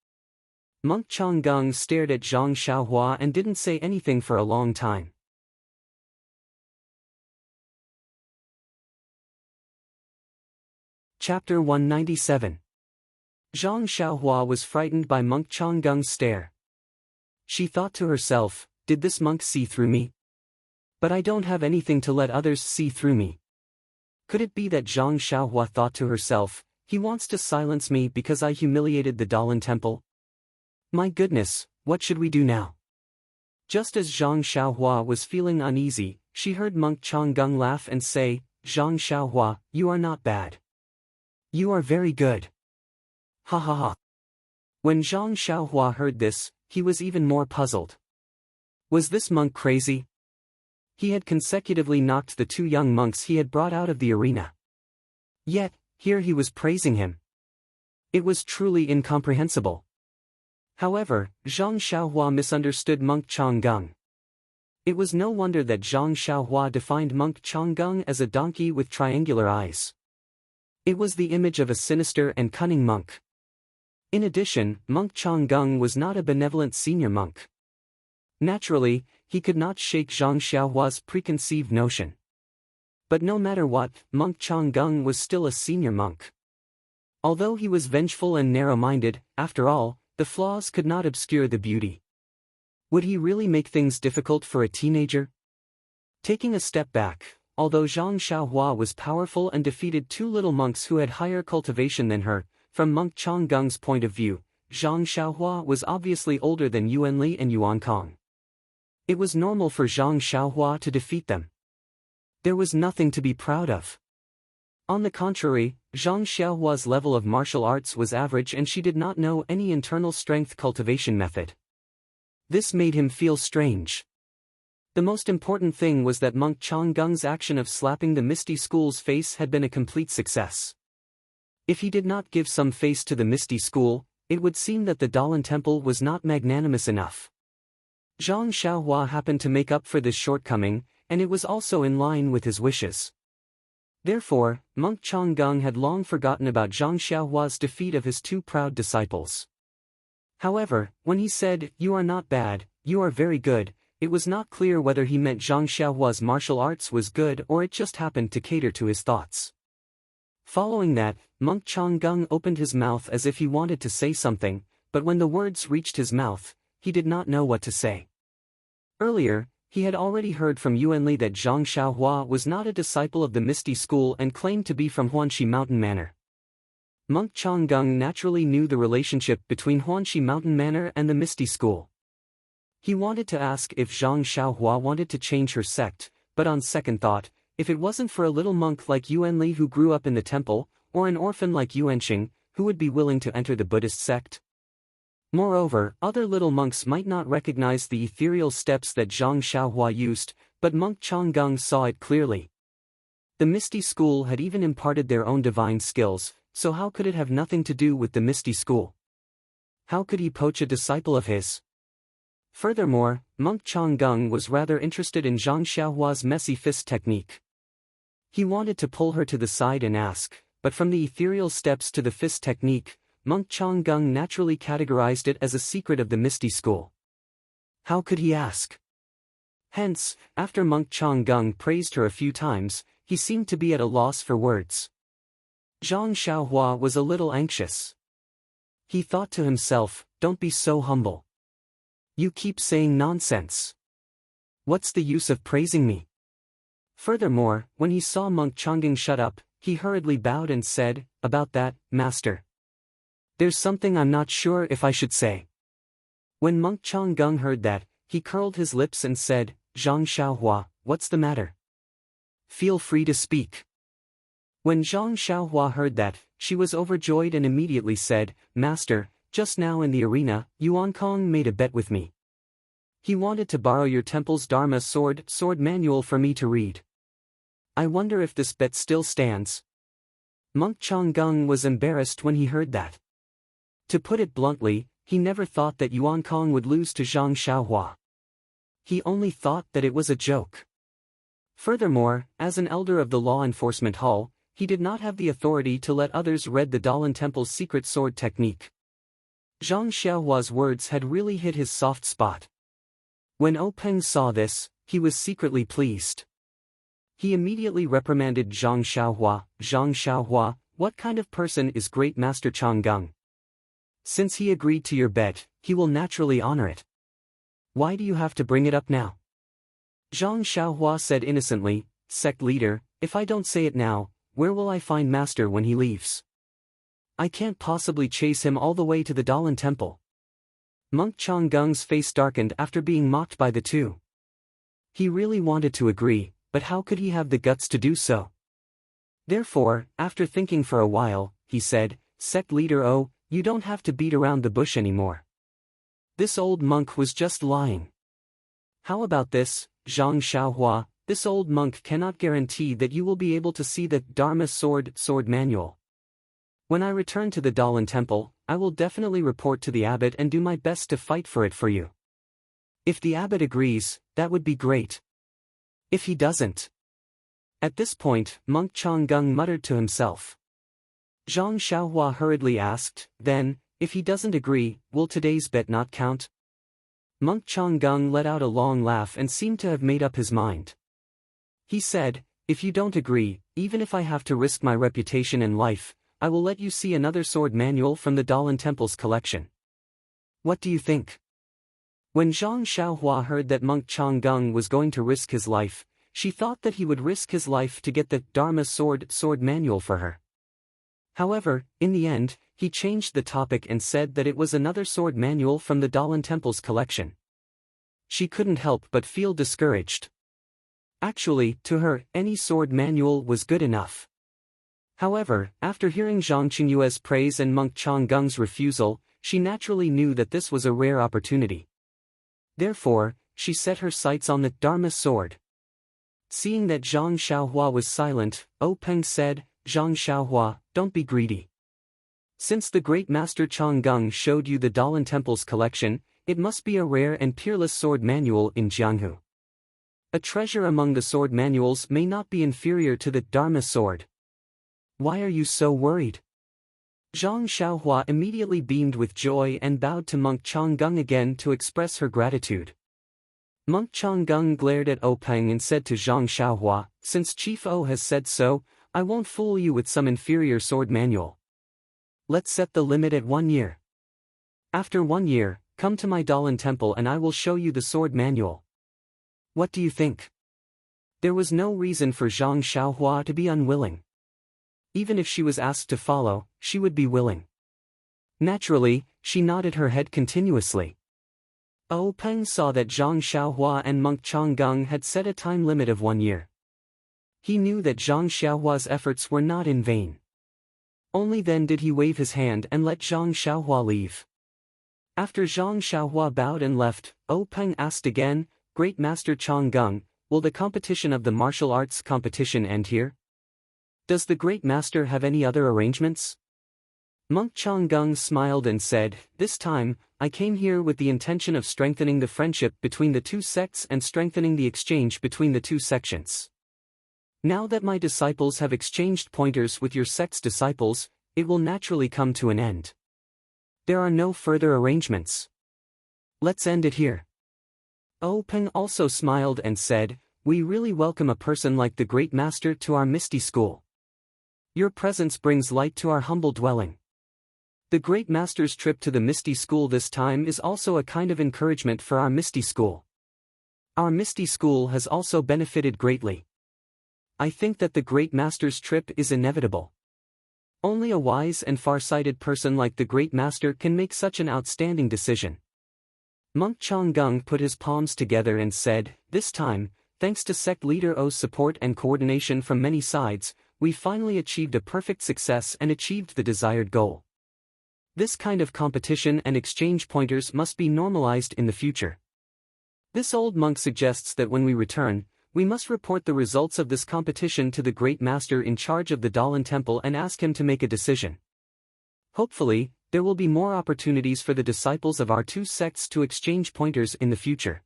Monk Changgung stared at Zhang Xiaohua and didn't say anything for a long time. Chapter 197. Zhang Xiaohua was frightened by Monk Changgung's stare. She thought to herself, "Did this monk see through me? But I don't have anything to let others see through me." Could it be that Zhang Xiaohua thought to herself, "He wants to silence me because I humiliated the Dalan Temple? My goodness, what should we do now?" Just as Zhang Xiaohua was feeling uneasy, she heard Monk Changgung laugh and say, "Zhang Xiaohua, you are not bad. You are very good. Ha ha ha." When Zhang Xiaohua heard this, he was even more puzzled. Was this monk crazy? He had consecutively knocked the two young monks he had brought out of the arena. Yet, here he was praising him. It was truly incomprehensible. However, Zhang Xiaohua misunderstood Monk Changgung. It was no wonder that Zhang Xiaohua defined Monk Changgung as a donkey with triangular eyes. It was the image of a sinister and cunning monk. In addition, Monk Changgung was not a benevolent senior monk. Naturally, he could not shake Zhang Xiaohua's preconceived notion. But no matter what, Monk Changgung was still a senior monk. Although he was vengeful and narrow-minded, after all, the flaws could not obscure the beauty. Would he really make things difficult for a teenager? Taking a step back, although Zhang Xiaohua was powerful and defeated two little monks who had higher cultivation than her, from Monk Changgung's point of view, Zhang Xiaohua was obviously older than Yuan Li and Yuan Kong. It was normal for Zhang Xiaohua to defeat them. There was nothing to be proud of. On the contrary, Zhang Xiaohua's level of martial arts was average and she did not know any internal strength cultivation method. This made him feel strange. The most important thing was that Monk Changgung's action of slapping the Misty School's face had been a complete success. If he did not give some face to the Misty School, it would seem that the Dalan Temple was not magnanimous enough. Zhang Xiaohua happened to make up for this shortcoming, and it was also in line with his wishes. Therefore, Monk Changgung had long forgotten about Zhang Xiaohua's defeat of his two proud disciples. However, when he said, "You are not bad, you are very good," it was not clear whether he meant Zhang Xiaohua's martial arts was good or it just happened to cater to his thoughts. Following that, Monk Changgung opened his mouth as if he wanted to say something, but when the words reached his mouth, he did not know what to say. Earlier, he had already heard from Yuanli that Zhang Xiaohua was not a disciple of the Misty School and claimed to be from Huanxi Mountain Manor. Monk Changgung naturally knew the relationship between Huanxi Mountain Manor and the Misty School. He wanted to ask if Zhang Xiaohua wanted to change her sect, but on second thought, if it wasn't for a little monk like Yuanli who grew up in the temple, or an orphan like Yuanxing, who would be willing to enter the Buddhist sect? Moreover, other little monks might not recognize the ethereal steps that Zhang Xiaohua used, but Monk Changgung saw it clearly. The Misty School had even imparted their own divine skills, so how could it have nothing to do with the Misty School? How could he poach a disciple of his? Furthermore, Monk Changgung was rather interested in Zhang Xiaohua's messy fist technique. He wanted to pull her to the side and ask, but from the ethereal steps to the fist technique, Monk Changgung naturally categorized it as a secret of the Misty School. How could he ask? Hence, after Monk Changgung praised her a few times, he seemed to be at a loss for words. Zhang Xiaohua was a little anxious. He thought to himself, don't be so humble. You keep saying nonsense. What's the use of praising me? Furthermore, when he saw Monk Changgung shut up, he hurriedly bowed and said, about that, master. There's something I'm not sure if I should say. When Monk Changgung heard that, he curled his lips and said, Zhang Xiaohua, what's the matter? Feel free to speak. When Zhang Xiaohua heard that, she was overjoyed and immediately said, Master, just now in the arena, Yuan Kong made a bet with me. He wanted to borrow your temple's Dharma sword manual for me to read. I wonder if this bet still stands. Monk Changgung was embarrassed when he heard that. To put it bluntly, he never thought that Yuan Kong would lose to Zhang Xiaohua. He only thought that it was a joke. Furthermore, as an elder of the law enforcement hall, he did not have the authority to let others read the Dalan Temple's secret sword technique. Zhang Xiaohua's words had really hit his soft spot. When Peng saw this, he was secretly pleased. He immediately reprimanded Zhang Xiaohua, what kind of person is Great Master Changgung? Since he agreed to your bet, he will naturally honor it. Why do you have to bring it up now? Zhang Xiaohua said innocently, sect leader, if I don't say it now, where will I find master when he leaves? I can't possibly chase him all the way to the Dalan Temple. Monk Changgung's face darkened after being mocked by the two. He really wanted to agree, but how could he have the guts to do so? Therefore, after thinking for a while, he said, Sect leader you don't have to beat around the bush anymore. This old monk was just lying. How about this, Zhang Xiaohua, this old monk cannot guarantee that you will be able to see the Dharma sword manual. When I return to the Dalan Temple, I will definitely report to the abbot and do my best to fight for it for you. If the abbot agrees, that would be great. If he doesn't. At this point, Monk Changgung muttered to himself. Zhang Xiaohua hurriedly asked, then, if he doesn't agree, will today's bet not count? Monk Changgung let out a long laugh and seemed to have made up his mind. He said, if you don't agree, even if I have to risk my reputation and life, I will let you see another sword manual from the Dalan Temple's collection. What do you think? When Zhang Xiaohua heard that Monk Changgung was going to risk his life, she thought that he would risk his life to get the Dharma sword manual for her. However, in the end, he changed the topic and said that it was another sword manual from the Dalan Temple's collection. She couldn't help but feel discouraged. Actually, to her, any sword manual was good enough. However, after hearing Zhang Qingyue's praise and Monk Changgung's refusal, she naturally knew that this was a rare opportunity. Therefore, she set her sights on the Dharma sword. Seeing that Zhang Xiaohua was silent, Peng said, Zhang Xiaohua, don't be greedy. Since the great master Changgung showed you the Dalan Temple's collection, it must be a rare and peerless sword manual in Jianghu. A treasure among the sword manuals may not be inferior to the Dharma sword. Why are you so worried? Zhang Xiaohua immediately beamed with joy and bowed to Monk Changgung again to express her gratitude. Monk Changgung glared at O Peng and said to Zhang Xiaohua, "Since Chief O has said so, I won't fool you with some inferior sword manual. Let's set the limit at 1 year. After 1 year, come to my Dalan temple and I will show you the sword manual. What do you think?" There was no reason for Zhang Xiaohua to be unwilling. Even if she was asked to follow, she would be willing. Naturally, she nodded her head continuously. O Peng saw that Zhang Xiaohua and Monk Changgung had set a time limit of 1 year. He knew that Zhang Xiaohua's efforts were not in vain. Only then did he wave his hand and let Zhang Xiaohua leave. After Zhang Xiaohua bowed and left, O Peng asked again, "Great Master Changgung, will the competition of the martial arts competition end here? Does the Great Master have any other arrangements?" Monk Changgung smiled and said, "This time, I came here with the intention of strengthening the friendship between the two sects and strengthening the exchange between the two sections. Now that my disciples have exchanged pointers with your sect's disciples, it will naturally come to an end. There are no further arrangements. Let's end it here." O Peng also smiled and said, "We really welcome a person like the Great Master to our Misty School. Your presence brings light to our humble dwelling. The Great Master's trip to the Misty School this time is also a kind of encouragement for our Misty School. Our Misty School has also benefited greatly. I think that the Great Master's trip is inevitable. Only a wise and far-sighted person like the Great Master can make such an outstanding decision." Monk Changgung put his palms together and said, "This time, thanks to sect leader O's support and coordination from many sides, we finally achieved a perfect success and achieved the desired goal. This kind of competition and exchange pointers must be normalized in the future. This old monk suggests that when we return, we must report the results of this competition to the Great Master in charge of the Dalan Temple and ask him to make a decision. Hopefully, there will be more opportunities for the disciples of our two sects to exchange pointers in the future."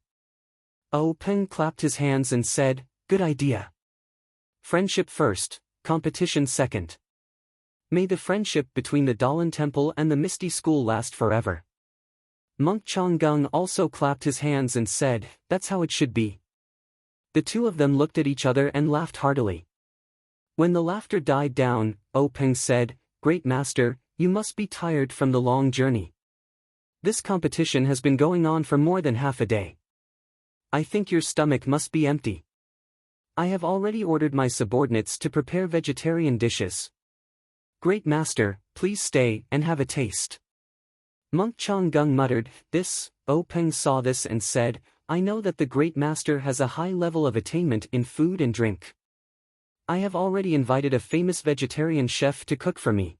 O Peng clapped his hands and said, "Good idea. Friendship first, competition second. May the friendship between the Dalan Temple and the Misty School last forever." Monk Changgung also clapped his hands and said, "That's how it should be." The two of them looked at each other and laughed heartily. When the laughter died down, O Peng said, "Great Master, you must be tired from the long journey. This competition has been going on for more than half a day. I think your stomach must be empty. I have already ordered my subordinates to prepare vegetarian dishes. Great Master, please stay and have a taste." Monk Changgung muttered this. O Peng saw this and said, "I know that the Great Master has a high level of attainment in food and drink. I have already invited a famous vegetarian chef to cook for me.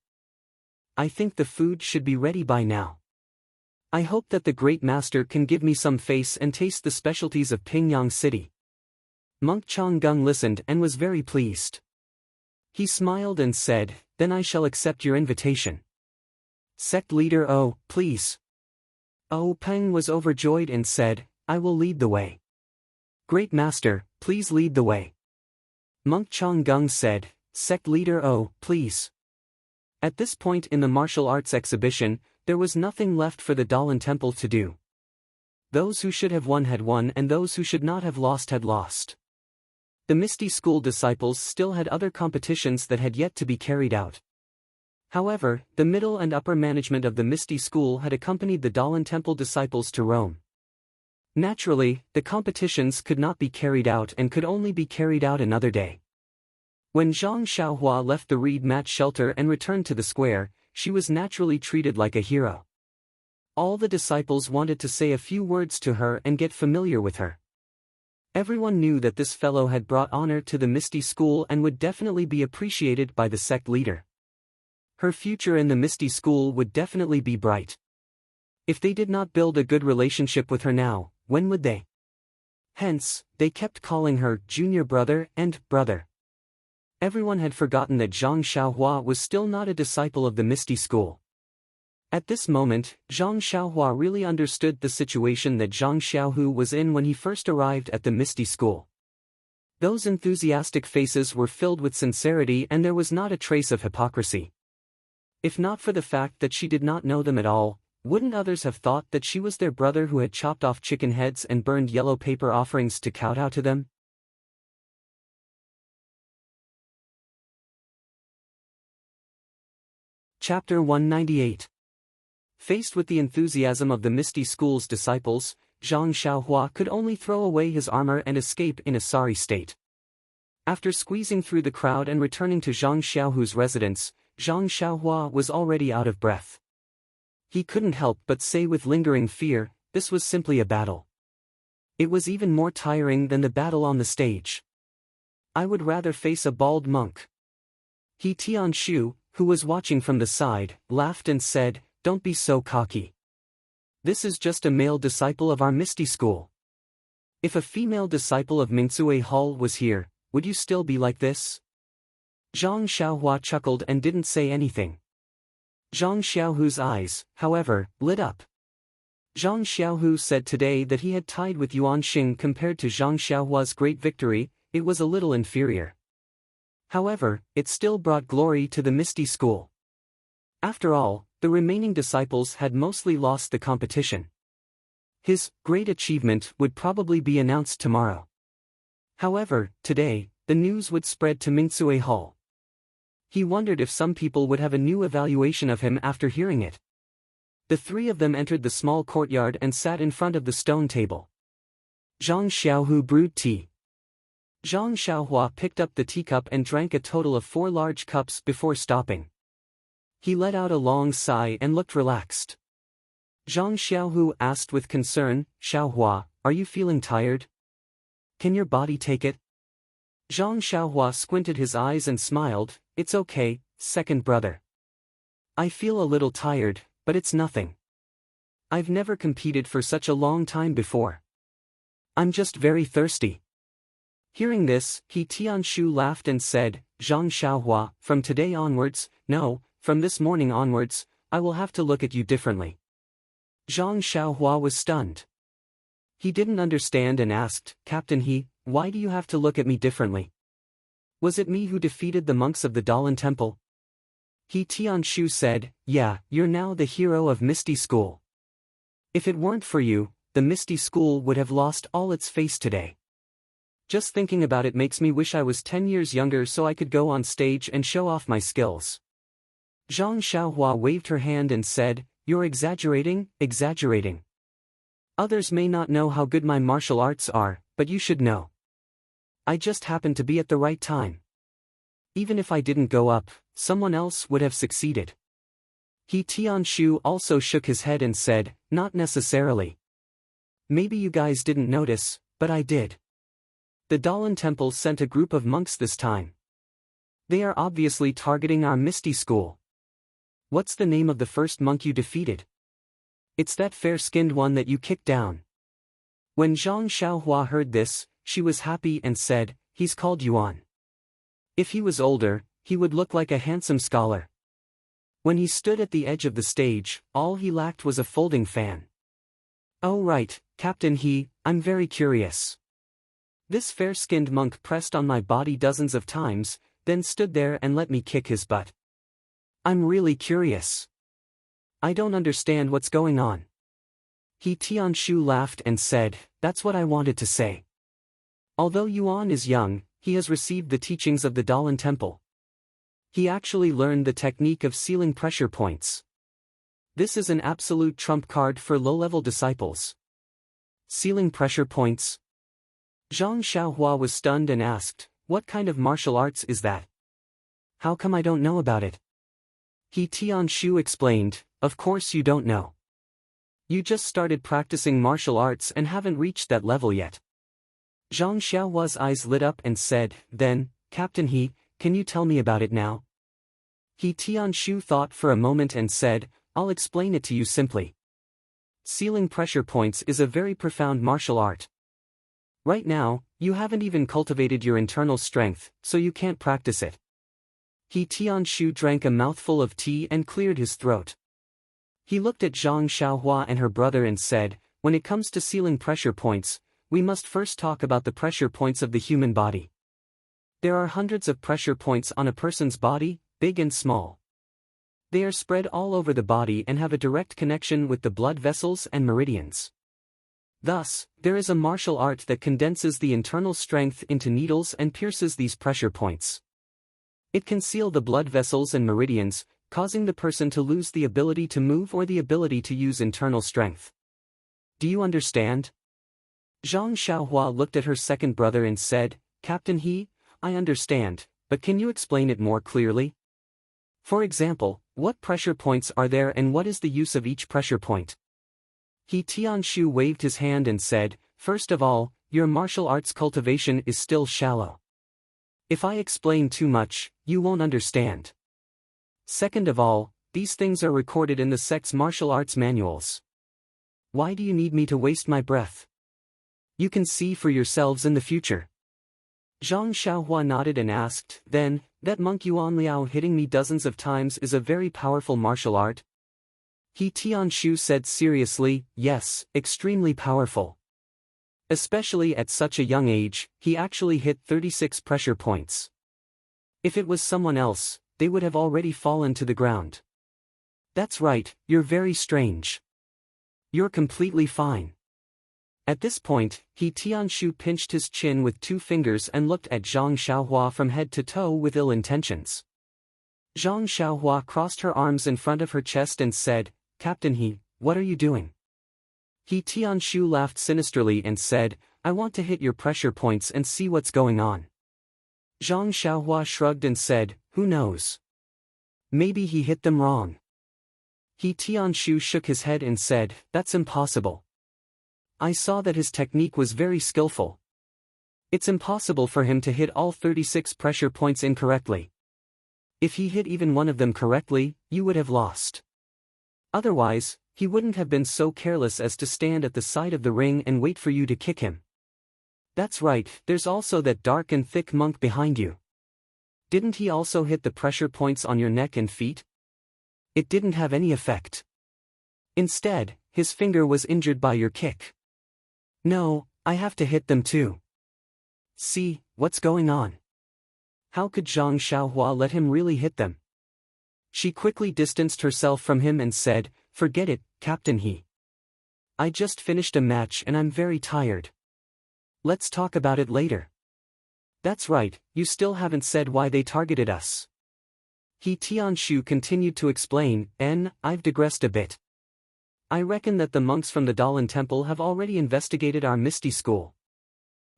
I think the food should be ready by now. I hope that the Great Master can give me some face and taste the specialties of Pingyang City." Monk Changgung listened and was very pleased. He smiled and said, "Then I shall accept your invitation. Sect leader O, please." O Peng was overjoyed and said, "I will lead the way." "Great Master, please lead the way." Monk Changgung said, "Sect leader O, please." At this point in the martial arts exhibition, there was nothing left for the Dalan Temple to do. Those who should have won had won and those who should not have lost had lost. The Misty School disciples still had other competitions that had yet to be carried out. However, the middle and upper management of the Misty School had accompanied the Dalan Temple disciples to Rome. Naturally, the competitions could not be carried out and could only be carried out another day. When Zhang Xiaohua left the reed mat shelter and returned to the square, she was naturally treated like a hero. All the disciples wanted to say a few words to her and get familiar with her. Everyone knew that this fellow had brought honor to the Misty School and would definitely be appreciated by the sect leader. Her future in the Misty School would definitely be bright. If they did not build a good relationship with her now, when would they? Hence, they kept calling her junior brother and brother. Everyone had forgotten that Zhang Xiaohua was still not a disciple of the Misty School. At this moment, Zhang Xiaohua really understood the situation that Zhang Xiaohu was in when he first arrived at the Misty School. Those enthusiastic faces were filled with sincerity and there was not a trace of hypocrisy. If not for the fact that she did not know them at all, Wouldn't others have thought that she was their brother who had chopped off chicken heads and burned yellow paper offerings to kowtow to them? Chapter 198. Faced with the enthusiasm of the Misty School's disciples, Zhang Xiaohua could only throw away his armor and escape in a sorry state. After squeezing through the crowd and returning to Zhang Xiaohu's residence, Zhang Xiaohua was already out of breath. He couldn't help but say with lingering fear, this was simply a battle. It was even more tiring than the battle on the stage. I would rather face a bald monk. He Tianshu, who was watching from the side, laughed and said, "Don't be so cocky. This is just a male disciple of our Misty School. If a female disciple of Mingcue Hall was here, would you still be like this?" Zhang Xiaohua chuckled and didn't say anything. Zhang Xiaohu's eyes, however, lit up. Zhang Xiaohu said today that he had tied with Yuan Xing. Compared to Zhang Xiaohua's great victory, it was a little inferior. However, it still brought glory to the Misty School. After all, the remaining disciples had mostly lost the competition. His great achievement would probably be announced tomorrow. However, today, the news would spread to Mingcue Hall. He wondered if some people would have a new evaluation of him after hearing it. The three of them entered the small courtyard and sat in front of the stone table. Zhang Xiaohu brewed tea. Zhang Xiaohua picked up the teacup and drank a total of 4 large cups before stopping. He let out a long sigh and looked relaxed. Zhang Xiaohu asked with concern, "Xiaohua, are you feeling tired? Can your body take it?" Zhang Xiaohua squinted his eyes and smiled, "It's okay, second brother. I feel a little tired, but it's nothing. I've never competed for such a long time before. I'm just very thirsty." Hearing this, He Tianshu laughed and said, "Zhang Xiaohua, from today onwards, no, from this morning onwards, I will have to look at you differently." Zhang Xiaohua was stunned. He didn't understand and asked, "Captain He, why do you have to look at me differently? Was it me who defeated the monks of the Dalan Temple?" He Tianshu said, "Yeah, you're now the hero of Misty School. If it weren't for you, the Misty School would have lost all its face today. Just thinking about it makes me wish I was 10 years younger so I could go on stage and show off my skills." Zhang Xiaohua waved her hand and said, "You're exaggerating. Others may not know how good my martial arts are, but you should know. I just happened to be at the right time. Even if I didn't go up, someone else would have succeeded." He Tianshu also shook his head and said, "Not necessarily. Maybe you guys didn't notice, but I did. The Dalan Temple sent a group of monks this time. They are obviously targeting our Misty School. What's the name of the first monk you defeated?" "It's that fair-skinned one that you kicked down." When Zhang Xiaohua heard this, she was happy and said, "He's called Yuan. If he was older, he would look like a handsome scholar." When he stood at the edge of the stage, all he lacked was a folding fan. "Oh right, Captain He, I'm very curious. This fair-skinned monk pressed on my body dozens of times, then stood there and let me kick his butt. I'm really curious. I don't understand what's going on." He Tianshu laughed and said, "That's what I wanted to say. Although Yuan is young, he has received the teachings of the Dalan Temple. He actually learned the technique of sealing pressure points. This is an absolute trump card for low-level disciples." Sealing pressure points? Zhang Xiaohua was stunned and asked, "What kind of martial arts is that? How come I don't know about it?" He Tianshu explained, "Of course you don't know. You just started practicing martial arts and haven't reached that level yet." Zhang Xiaohua's eyes lit up and said, "Then, Captain He, can you tell me about it now?" He Tianshu thought for a moment and said, "I'll explain it to you simply. Sealing pressure points is a very profound martial art. Right now, you haven't even cultivated your internal strength, so you can't practice it." He Tianshu drank a mouthful of tea and cleared his throat. He looked at Zhang Xiaohua and her brother and said, "When it comes to sealing pressure points, we must first talk about the pressure points of the human body. There are hundreds of pressure points on a person's body, big and small. They are spread all over the body and have a direct connection with the blood vessels and meridians. Thus, there is a martial art that condenses the internal strength into needles and pierces these pressure points. It can seal the blood vessels and meridians, causing the person to lose the ability to move or the ability to use internal strength. Do you understand? Zhang Xiaohua looked at her second brother and said, Captain He, I understand, but can you explain it more clearly? For example, what pressure points are there and what is the use of each pressure point? He Tianshu waved his hand and said, first of all, your martial arts cultivation is still shallow. If I explain too much, you won't understand. Second of all, these things are recorded in the sect's martial arts manuals. Why do you need me to waste my breath? You can see for yourselves in the future. Zhang Xiaohua nodded and asked, then, that monk Yuan Liao hitting me dozens of times is a very powerful martial art? He Tianshu said seriously, yes, extremely powerful. Especially at such a young age, he actually hit 36 pressure points. If it was someone else, they would have already fallen to the ground. That's right, you're very strange. You're completely fine. At this point, He Tianshu pinched his chin with 2 fingers and looked at Zhang Xiaohua from head to toe with ill intentions. Zhang Xiaohua crossed her arms in front of her chest and said, Captain He, what are you doing? He Tianshu laughed sinisterly and said, I want to hit your pressure points and see what's going on. Zhang Xiaohua shrugged and said, who knows? Maybe he hit them wrong. He Tianshu shook his head and said, that's impossible. I saw that his technique was very skillful. It's impossible for him to hit all 36 pressure points incorrectly. If he hit even one of them correctly, you would have lost. Otherwise, he wouldn't have been so careless as to stand at the side of the ring and wait for you to kick him. That's right, there's also that dark and thick monk behind you. Didn't he also hit the pressure points on your neck and feet? It didn't have any effect. Instead, his finger was injured by your kick. No, I have to hit them too. See, what's going on? How could Zhang Xiaohua let him really hit them? She quickly distanced herself from him and said, forget it, Captain He. I just finished a match and I'm very tired. Let's talk about it later. That's right, you still haven't said why they targeted us. He Tianshu continued to explain, I've digressed a bit. I reckon that the monks from the Dalan Temple have already investigated our Misty School.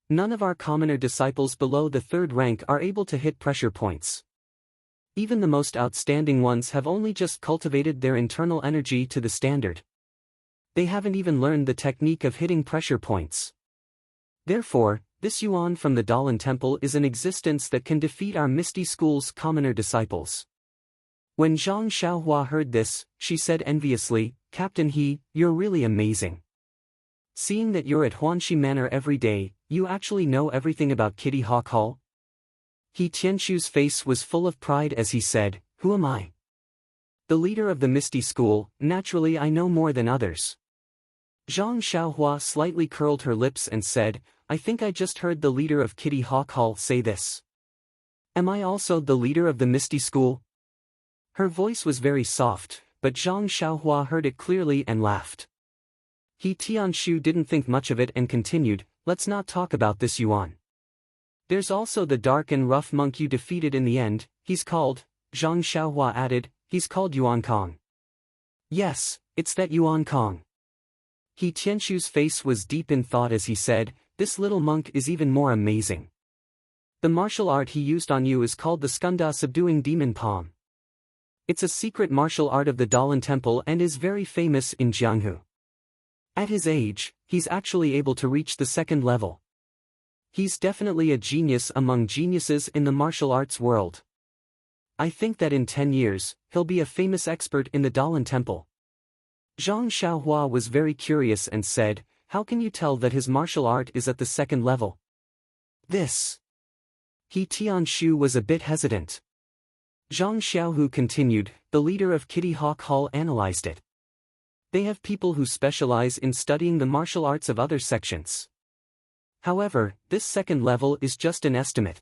None of our commoner disciples below the 3rd rank are able to hit pressure points. Even the most outstanding ones have only just cultivated their internal energy to the standard. They haven't even learned the technique of hitting pressure points. Therefore, this Yuan from the Dalan Temple is an existence that can defeat our Misty School's commoner disciples. When Zhang Xiaohua heard this, she said enviously, Captain He, you're really amazing. Seeing that you're at Huanxi Manor every day, you actually know everything about Kitty Hawk Hall? He Tianshu's face was full of pride as he said, who am I? The leader of the Misty School, naturally I know more than others. Zhang Xiaohua slightly curled her lips and said, I think I just heard the leader of Kitty Hawk Hall say this. Am I also the leader of the Misty School? Her voice was very soft, but Zhang Xiaohua heard it clearly and laughed. He Tianshu didn't think much of it and continued, let's not talk about this Yuan. There's also the dark and rough monk you defeated in the end, he's called, Zhang Xiaohua added, he's called Yuan Kong. Yes, it's that Yuan Kong. He Tianshu's face was deep in thought as he said, this little monk is even more amazing. The martial art he used on you is called the Skunda Subduing Demon Palm. It's a secret martial art of the Dalan Temple and is very famous in Jianghu. At his age, he's actually able to reach the 2nd level. He's definitely a genius among geniuses in the martial arts world. I think that in 10 years, he'll be a famous expert in the Dalan Temple. Zhang Xiaohua was very curious and said, how can you tell that his martial art is at the 2nd level? This. He Tianshu was a bit hesitant. Zhang Xiaohu continued, the leader of Kitty Hawk Hall analyzed it. They have people who specialize in studying the martial arts of other sections. However, this 2nd level is just an estimate.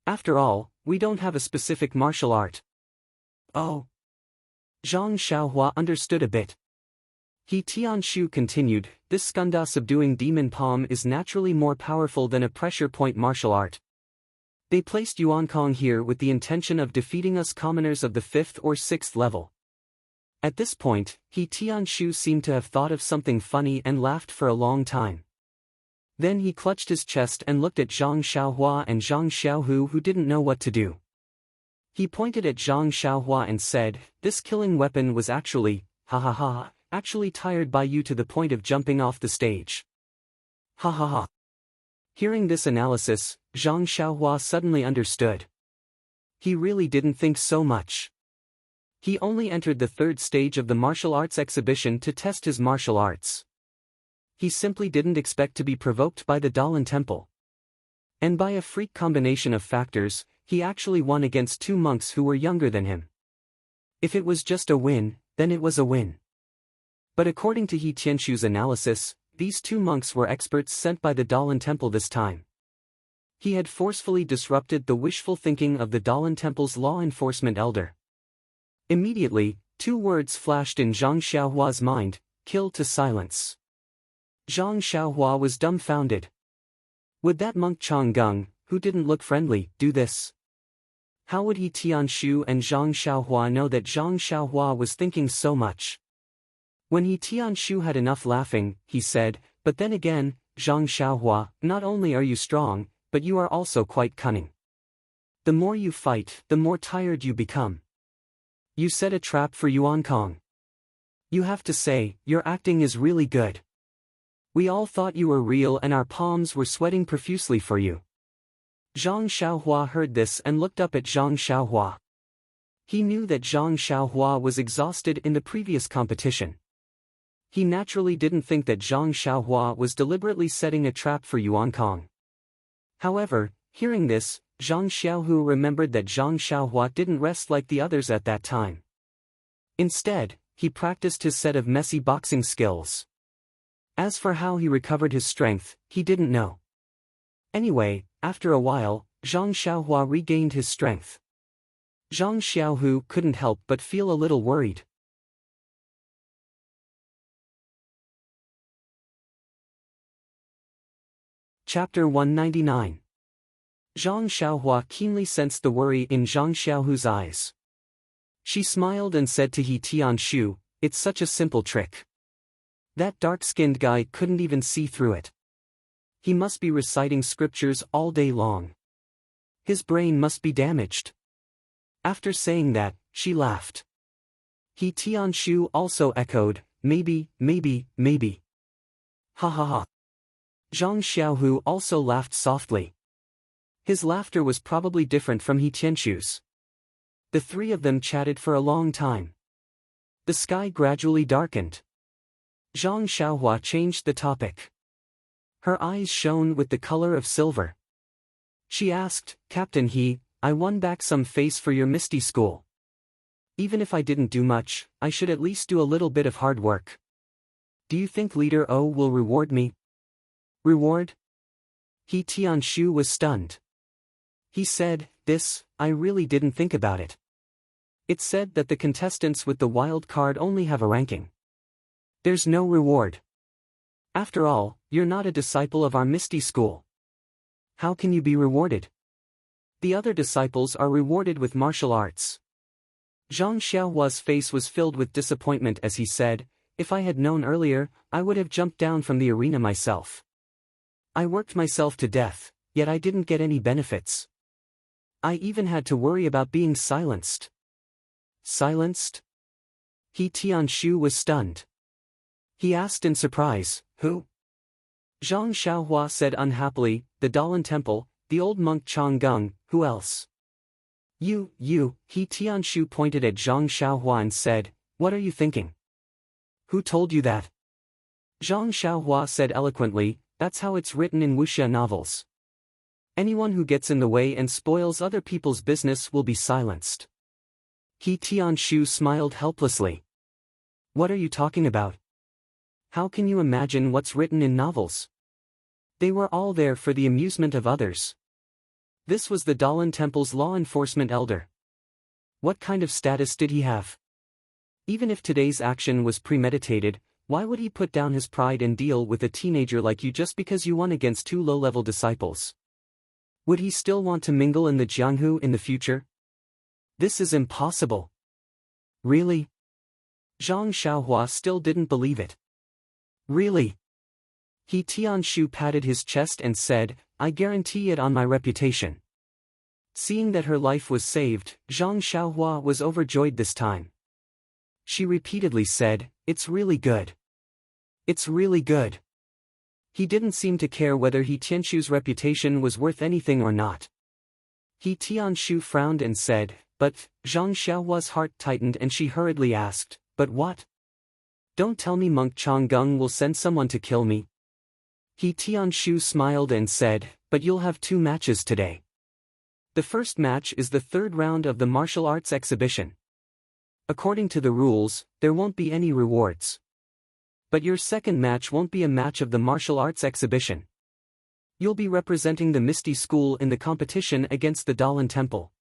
After all, we don't have a specific martial art. Oh. Zhang Xiaohua understood a bit. He Tianshu continued, this skanda subduing demon palm is naturally more powerful than a pressure point martial art. They placed Yuankong here with the intention of defeating us commoners of the 5th or 6th level. At this point, He Tianshu seemed to have thought of something funny and laughed for a long time. Then he clutched his chest and looked at Zhang Xiaohua and Zhang Xiaohu, who didn't know what to do. He pointed at Zhang Xiaohua and said, this killing weapon was actually, ha ha ha, actually tired by you to the point of jumping off the stage. Ha ha ha. Hearing this analysis, Zhang Xiaohua suddenly understood. He really didn't think so much. He only entered the 3rd stage of the martial arts exhibition to test his martial arts. He simply didn't expect to be provoked by the Dalan Temple. And by a freak combination of factors, he actually won against 2 monks who were younger than him. If it was just a win, then it was a win. But according to He Tianshu's analysis, these 2 monks were experts sent by the Dalan Temple this time. He had forcefully disrupted the wishful thinking of the Dalan Temple's law enforcement elder. Immediately, 2 words flashed in Zhang Xiaohua's mind, kill to silence. Zhang Xiaohua was dumbfounded. Would that monk Changgung, who didn't look friendly, do this? How would He Tianshu and Zhang Xiaohua know that Zhang Xiaohua was thinking so much? When He Tianshu had enough laughing, he said, but then again, Zhang Xiaohua, not only are you strong, but you are also quite cunning. The more you fight, the more tired you become. You set a trap for Yuankong. You have to say, your acting is really good. We all thought you were real and our palms were sweating profusely for you. Zhang Xiaohua heard this and looked up at Zhang Xiaohua. He knew that Zhang Xiaohua was exhausted in the previous competition. He naturally didn't think that Zhang Xiaohua was deliberately setting a trap for Yuankong. However, hearing this, Zhang Xiaohu remembered that Zhang Xiaohua didn't rest like the others at that time. Instead, he practiced his set of messy boxing skills. As for how he recovered his strength, he didn't know. Anyway, after a while, Zhang Xiaohua regained his strength. Zhang Xiaohu couldn't help but feel a little worried. Chapter 199. Zhang Xiaohua keenly sensed the worry in Zhang Xiaohu's eyes. She smiled and said to He Tianshu, it's such a simple trick. That dark-skinned guy couldn't even see through it. He must be reciting scriptures all day long. His brain must be damaged. After saying that, she laughed. He Tianshu also echoed, maybe. Ha ha ha. Zhang Xiaohu also laughed softly. His laughter was probably different from He Tianshu's. The 3 of them chatted for a long time. The sky gradually darkened. Zhang Xiaohua changed the topic. Her eyes shone with the color of silver. She asked, Captain He, I won back some face for your Misty School. Even if I didn't do much, I should at least do a little bit of hard work. Do you think Leader O will reward me? Reward? He Tianshu was stunned. He said, I really didn't think about it. It's said that the contestants with the wild card only have a ranking. There's no reward. After all, you're not a disciple of our Misty School. How can you be rewarded? The other disciples are rewarded with martial arts. Zhang Xiaohua's face was filled with disappointment as he said, if I had known earlier, I would have jumped down from the arena myself. I worked myself to death, yet I didn't get any benefits. I even had to worry about being silenced. Silenced? He Tianshu was stunned. He asked in surprise, who? Zhang Xiaohua said unhappily, the Dalan Temple, the old monk Changgung, who else? You, He Tianshu pointed at Zhang Xiaohua and said, what are you thinking? Who told you that? Zhang Xiaohua said eloquently, that's how it's written in wuxia novels. Anyone who gets in the way and spoils other people's business will be silenced. He Tianshu smiled helplessly. What are you talking about? How can you imagine what's written in novels? They were all there for the amusement of others. This was the Dalan Temple's law enforcement elder. What kind of status did he have? Even if today's action was premeditated, why would he put down his pride and deal with a teenager like you just because you won against two low-level disciples? Would he still want to mingle in the Jianghu in the future? This is impossible. Really? Zhang Xiaohua still didn't believe it. Really? He Tianshu patted his chest and said, I guarantee it on my reputation. Seeing that her life was saved, Zhang Xiaohua was overjoyed this time. She repeatedly said, it's really good. It's really good. He didn't seem to care whether He Tianshu's reputation was worth anything or not. He Tianshu frowned and said, but, Zhang Xiaohua's heart tightened and she hurriedly asked, but what? Don't tell me Monk Changgung will send someone to kill me. He Tianshu smiled and said, but you'll have 2 matches today. The first match is the 3rd round of the martial arts exhibition. According to the rules, there won't be any rewards. But your second match won't be a match of the martial arts exhibition. You'll be representing the Misty School in the competition against the Dalan Temple.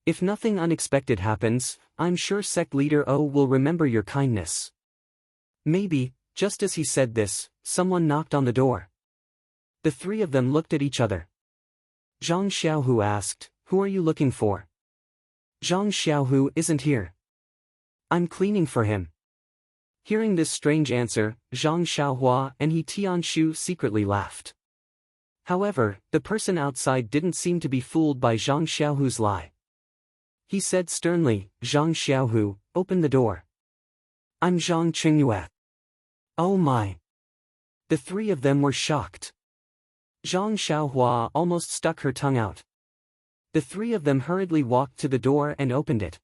If nothing unexpected happens, I'm sure sect leader O will remember your kindness. Maybe, just as he said this, someone knocked on the door. The 3 of them looked at each other. Zhang Xiaohu asked, who are you looking for? Zhang Xiaohu isn't here. I'm cleaning for him. Hearing this strange answer, Zhang Xiaohua and He Tianshu secretly laughed. However, the person outside didn't seem to be fooled by Zhang Xiaohu's lie. He said sternly, Zhang Xiaohu, open the door. I'm Zhang Qingyue. Oh my. The 3 of them were shocked. Zhang Xiaohua almost stuck her tongue out. The 3 of them hurriedly walked to the door and opened it.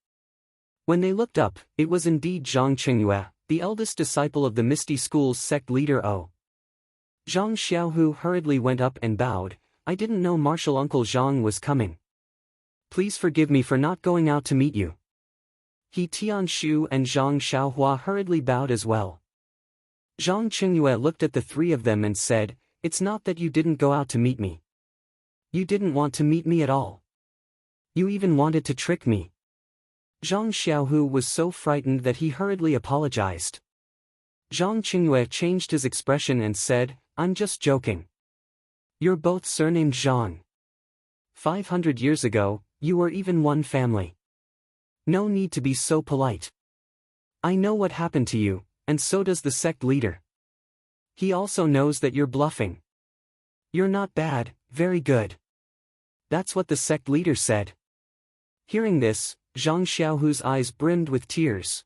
When they looked up, it was indeed Zhang Qingyue, the eldest disciple of the Misty School's sect leader O. Zhang Xiaohu hurriedly went up and bowed, I didn't know Martial Uncle Zhang was coming. Please forgive me for not going out to meet you. He Tianshu and Zhang Xiaohua hurriedly bowed as well. Zhang Qingyue looked at the 3 of them and said, it's not that you didn't go out to meet me. You didn't want to meet me at all. You even wanted to trick me. Zhang Xiaohu was so frightened that he hurriedly apologized. Zhang Qingyue changed his expression and said, I'm just joking. You're both surnamed Zhang. 500 years ago, you were even one family. No need to be so polite. I know what happened to you, and so does the sect leader. He also knows that you're bluffing. You're not bad, very good. That's what the sect leader said. Hearing this, Zhang Xiaohu's eyes brimmed with tears.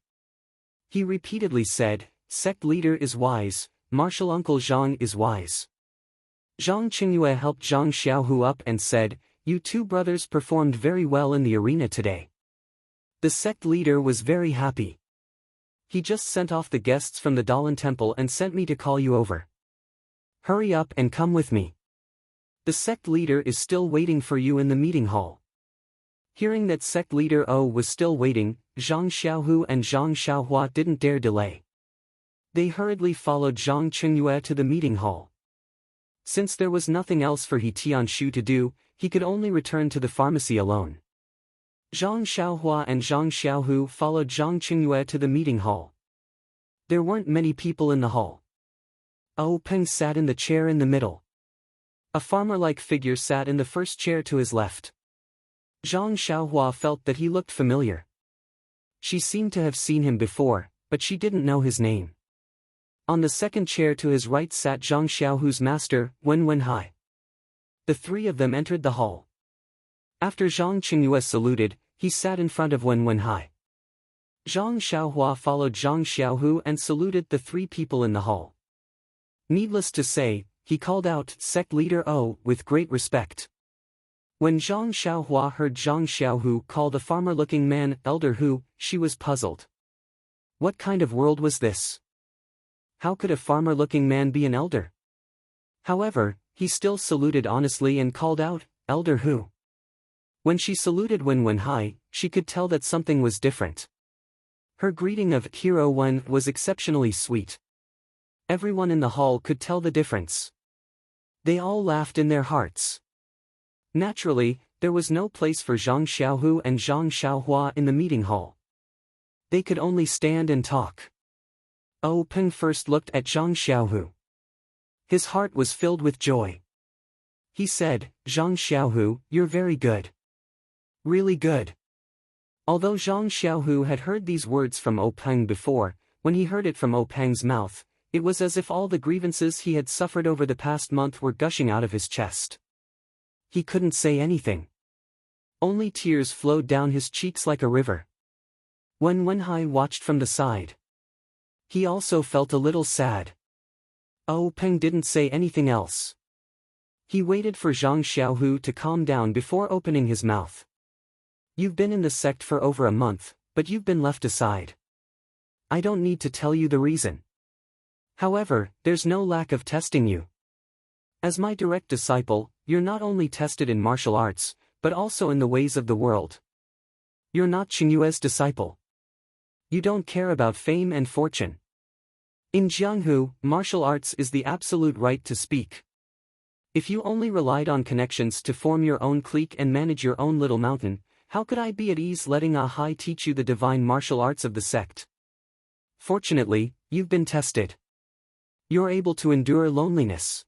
He repeatedly said, sect leader is wise, martial uncle Zhang is wise. Zhang Qingyue helped Zhang Xiaohu up and said, you 2 brothers performed very well in the arena today. The sect leader was very happy. He just sent off the guests from the Dalan Temple and sent me to call you over. Hurry up and come with me. The sect leader is still waiting for you in the meeting hall. Hearing that sect leader O was still waiting, Zhang Xiaohu and Zhang Xiaohua didn't dare delay. They hurriedly followed Zhang Qingyue to the meeting hall. Since there was nothing else for He Tianshu to do, he could only return to the pharmacy alone. Zhang Xiaohua and Zhang Xiaohu followed Zhang Qingyue to the meeting hall. There weren't many people in the hall. O Peng sat in the chair in the middle. A farmer-like figure sat in the first chair to his left. Zhang Xiaohua felt that he looked familiar. She seemed to have seen him before, but she didn't know his name. On the second chair to his right sat Zhang Xiaohu's master, Wen Wenhai. The 3 of them entered the hall. After Zhang Qingyue saluted, he sat in front of Wen Wenhai. Zhang Xiaohua followed Zhang Xiaohu and saluted the 3 people in the hall. Needless to say, he called out sect leader O with great respect. When Zhang Xiaohua heard Zhang Xiaohu call the farmer-looking man elder Hu, she was puzzled. What kind of world was this? How could a farmer-looking man be an elder? However, he still saluted honestly and called out, elder Hu. When she saluted Wen Wenhai, she could tell that something was different. Her greeting of Hero Wen was exceptionally sweet. Everyone in the hall could tell the difference. They all laughed in their hearts. Naturally, there was no place for Zhang Xiaohu and Zhang Xiaohua in the meeting hall. They could only stand and talk. Peng first looked at Zhang Xiaohu. His heart was filled with joy. He said, Zhang Xiaohu, you're very good. Really good. Although Zhang Xiaohu had heard these words from Peng before, when he heard it from Peng's mouth, it was as if all the grievances he had suffered over the past month were gushing out of his chest. He couldn't say anything. Only tears flowed down his cheeks like a river. When Wenhai watched from the side, he also felt a little sad. Peng didn't say anything else. He waited for Zhang Xiaohu to calm down before opening his mouth. You've been in the sect for over a month, but you've been left aside. I don't need to tell you the reason. However, there's no lack of testing you. As my direct disciple, you're not only tested in martial arts, but also in the ways of the world. You're not Qingyue's disciple. You don't care about fame and fortune. In Jianghu, martial arts is the absolute right to speak. If you only relied on connections to form your own clique and manage your own little mountain, how could I be at ease letting Ahai teach you the divine martial arts of the sect? Fortunately, you've been tested. You're able to endure loneliness.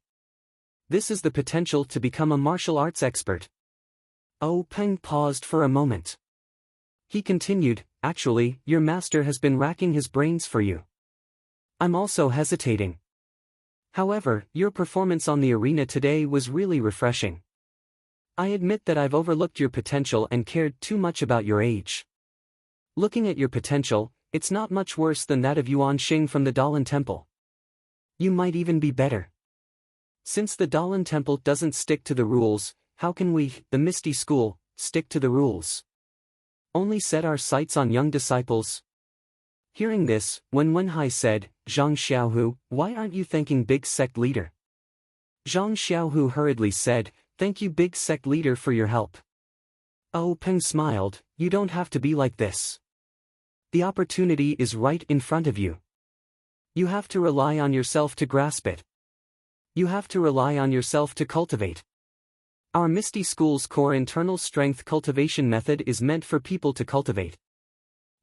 This is the potential to become a martial arts expert. Peng paused for a moment. He continued, actually, your master has been racking his brains for you. I'm also hesitating. However, your performance on the arena today was really refreshing. I admit that I've overlooked your potential and cared too much about your age. Looking at your potential, it's not much worse than that of Yuan Xing from the Dalan Temple. You might even be better. Since the Dalan Temple doesn't stick to the rules, how can we, the Misty School, stick to the rules? Only set our sights on young disciples? Hearing this, when Wenhai said, Zhang Xiaohu, why aren't you thanking Big Sect Leader? Zhang Xiaohu hurriedly said, thank you Big Sect Leader for your help. Peng smiled, you don't have to be like this. The opportunity is right in front of you. You have to rely on yourself to grasp it. You have to rely on yourself to cultivate. Our Misty School's core internal strength cultivation method is meant for people to cultivate.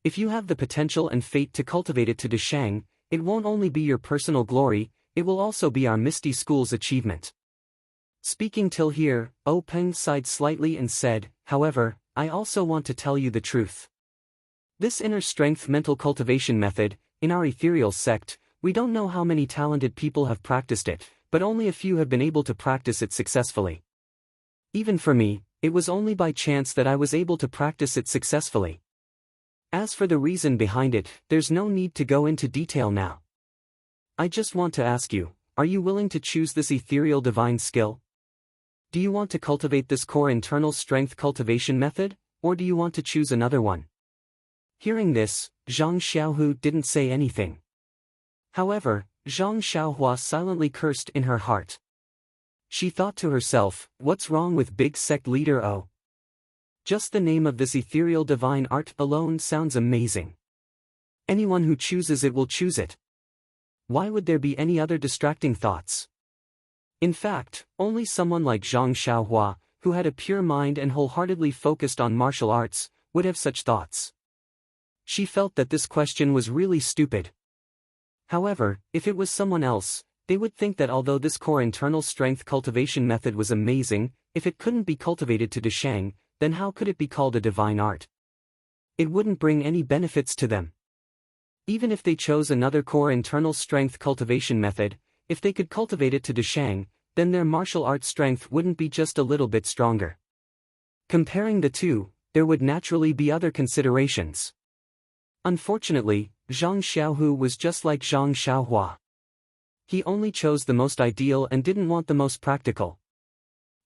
If you have the potential and fate to cultivate it to Deshang, it won't only be your personal glory, it will also be our Misty School's achievement. Speaking till here, Peng sighed slightly and said, however, I also want to tell you the truth. This inner strength mental cultivation method, in our ethereal sect, we don't know how many talented people have practiced it, but only a few have been able to practice it successfully. Even for me, it was only by chance that I was able to practice it successfully. As for the reason behind it, there's no need to go into detail now. I just want to ask you, are you willing to choose this ethereal divine skill? Do you want to cultivate this core internal strength cultivation method, or do you want to choose another one? Hearing this, Zhang Xiaohu didn't say anything. However, Zhang Xiaohua silently cursed in her heart. She thought to herself, what's wrong with Big Sect Leader O? Just the name of this ethereal divine art alone sounds amazing. Anyone who chooses it will choose it. Why would there be any other distracting thoughts? In fact, only someone like Zhang Xiaohua, who had a pure mind and wholeheartedly focused on martial arts, would have such thoughts. She felt that this question was really stupid. However, if it was someone else, they would think that although this core internal strength cultivation method was amazing, if it couldn't be cultivated to Deshang, then how could it be called a divine art? It wouldn't bring any benefits to them. Even if they chose another core internal strength cultivation method, if they could cultivate it to Deshang, then their martial arts strength wouldn't be just a little bit stronger. Comparing the two, there would naturally be other considerations. Unfortunately, Zhang Xiaohu was just like Zhang Xiaohua. He only chose the most ideal and didn't want the most practical.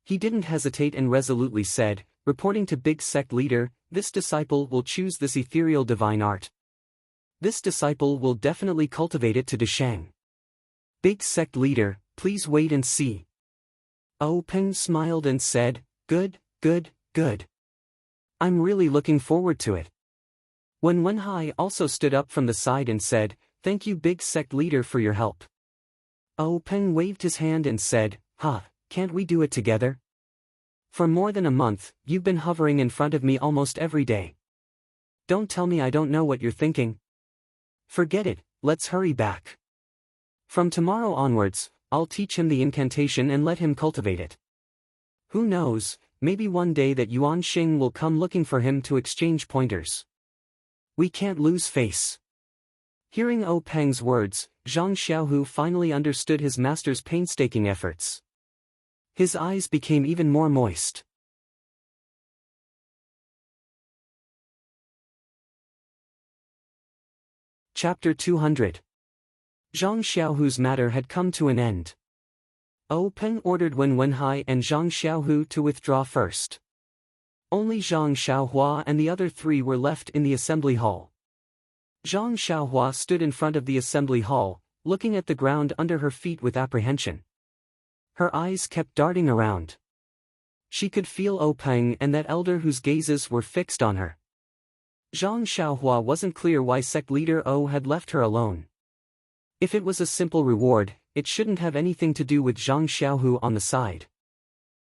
He didn't hesitate and resolutely said, reporting to Big Sect Leader, this disciple will choose this ethereal divine art. This disciple will definitely cultivate it to Deshang. Big Sect Leader, please wait and see. Peng smiled and said, good, good, good. I'm really looking forward to it. When Wenhai also stood up from the side and said, thank you Big Sect Leader for your help. Peng waved his hand and said, can't we do it together? For more than a month, you've been hovering in front of me almost every day. don't tell me I don't know what you're thinking. Forget it, let's hurry back. From tomorrow onwards, I'll teach him the incantation and let him cultivate it. Who knows, maybe one day that Yuan Xing will come looking for him to exchange pointers. We can't lose face. Hearing O Peng's words, Zhang Xiaohu finally understood his master's painstaking efforts. His eyes became even more moist. Chapter 200. Zhang Xiaohu's matter had come to an end. O Peng ordered Wen Wenhai and Zhang Xiaohu to withdraw first. Only Zhang Xiaohua and the other three were left in the assembly hall. Zhang Xiaohua stood in front of the assembly hall, looking at the ground under her feet with apprehension. Her eyes kept darting around. She could feel O Peng and that elder whose gazes were fixed on her. Zhang Xiaohua wasn't clear why sect leader O had left her alone. If it was a simple reward, it shouldn't have anything to do with Zhang Xiaohu on the side.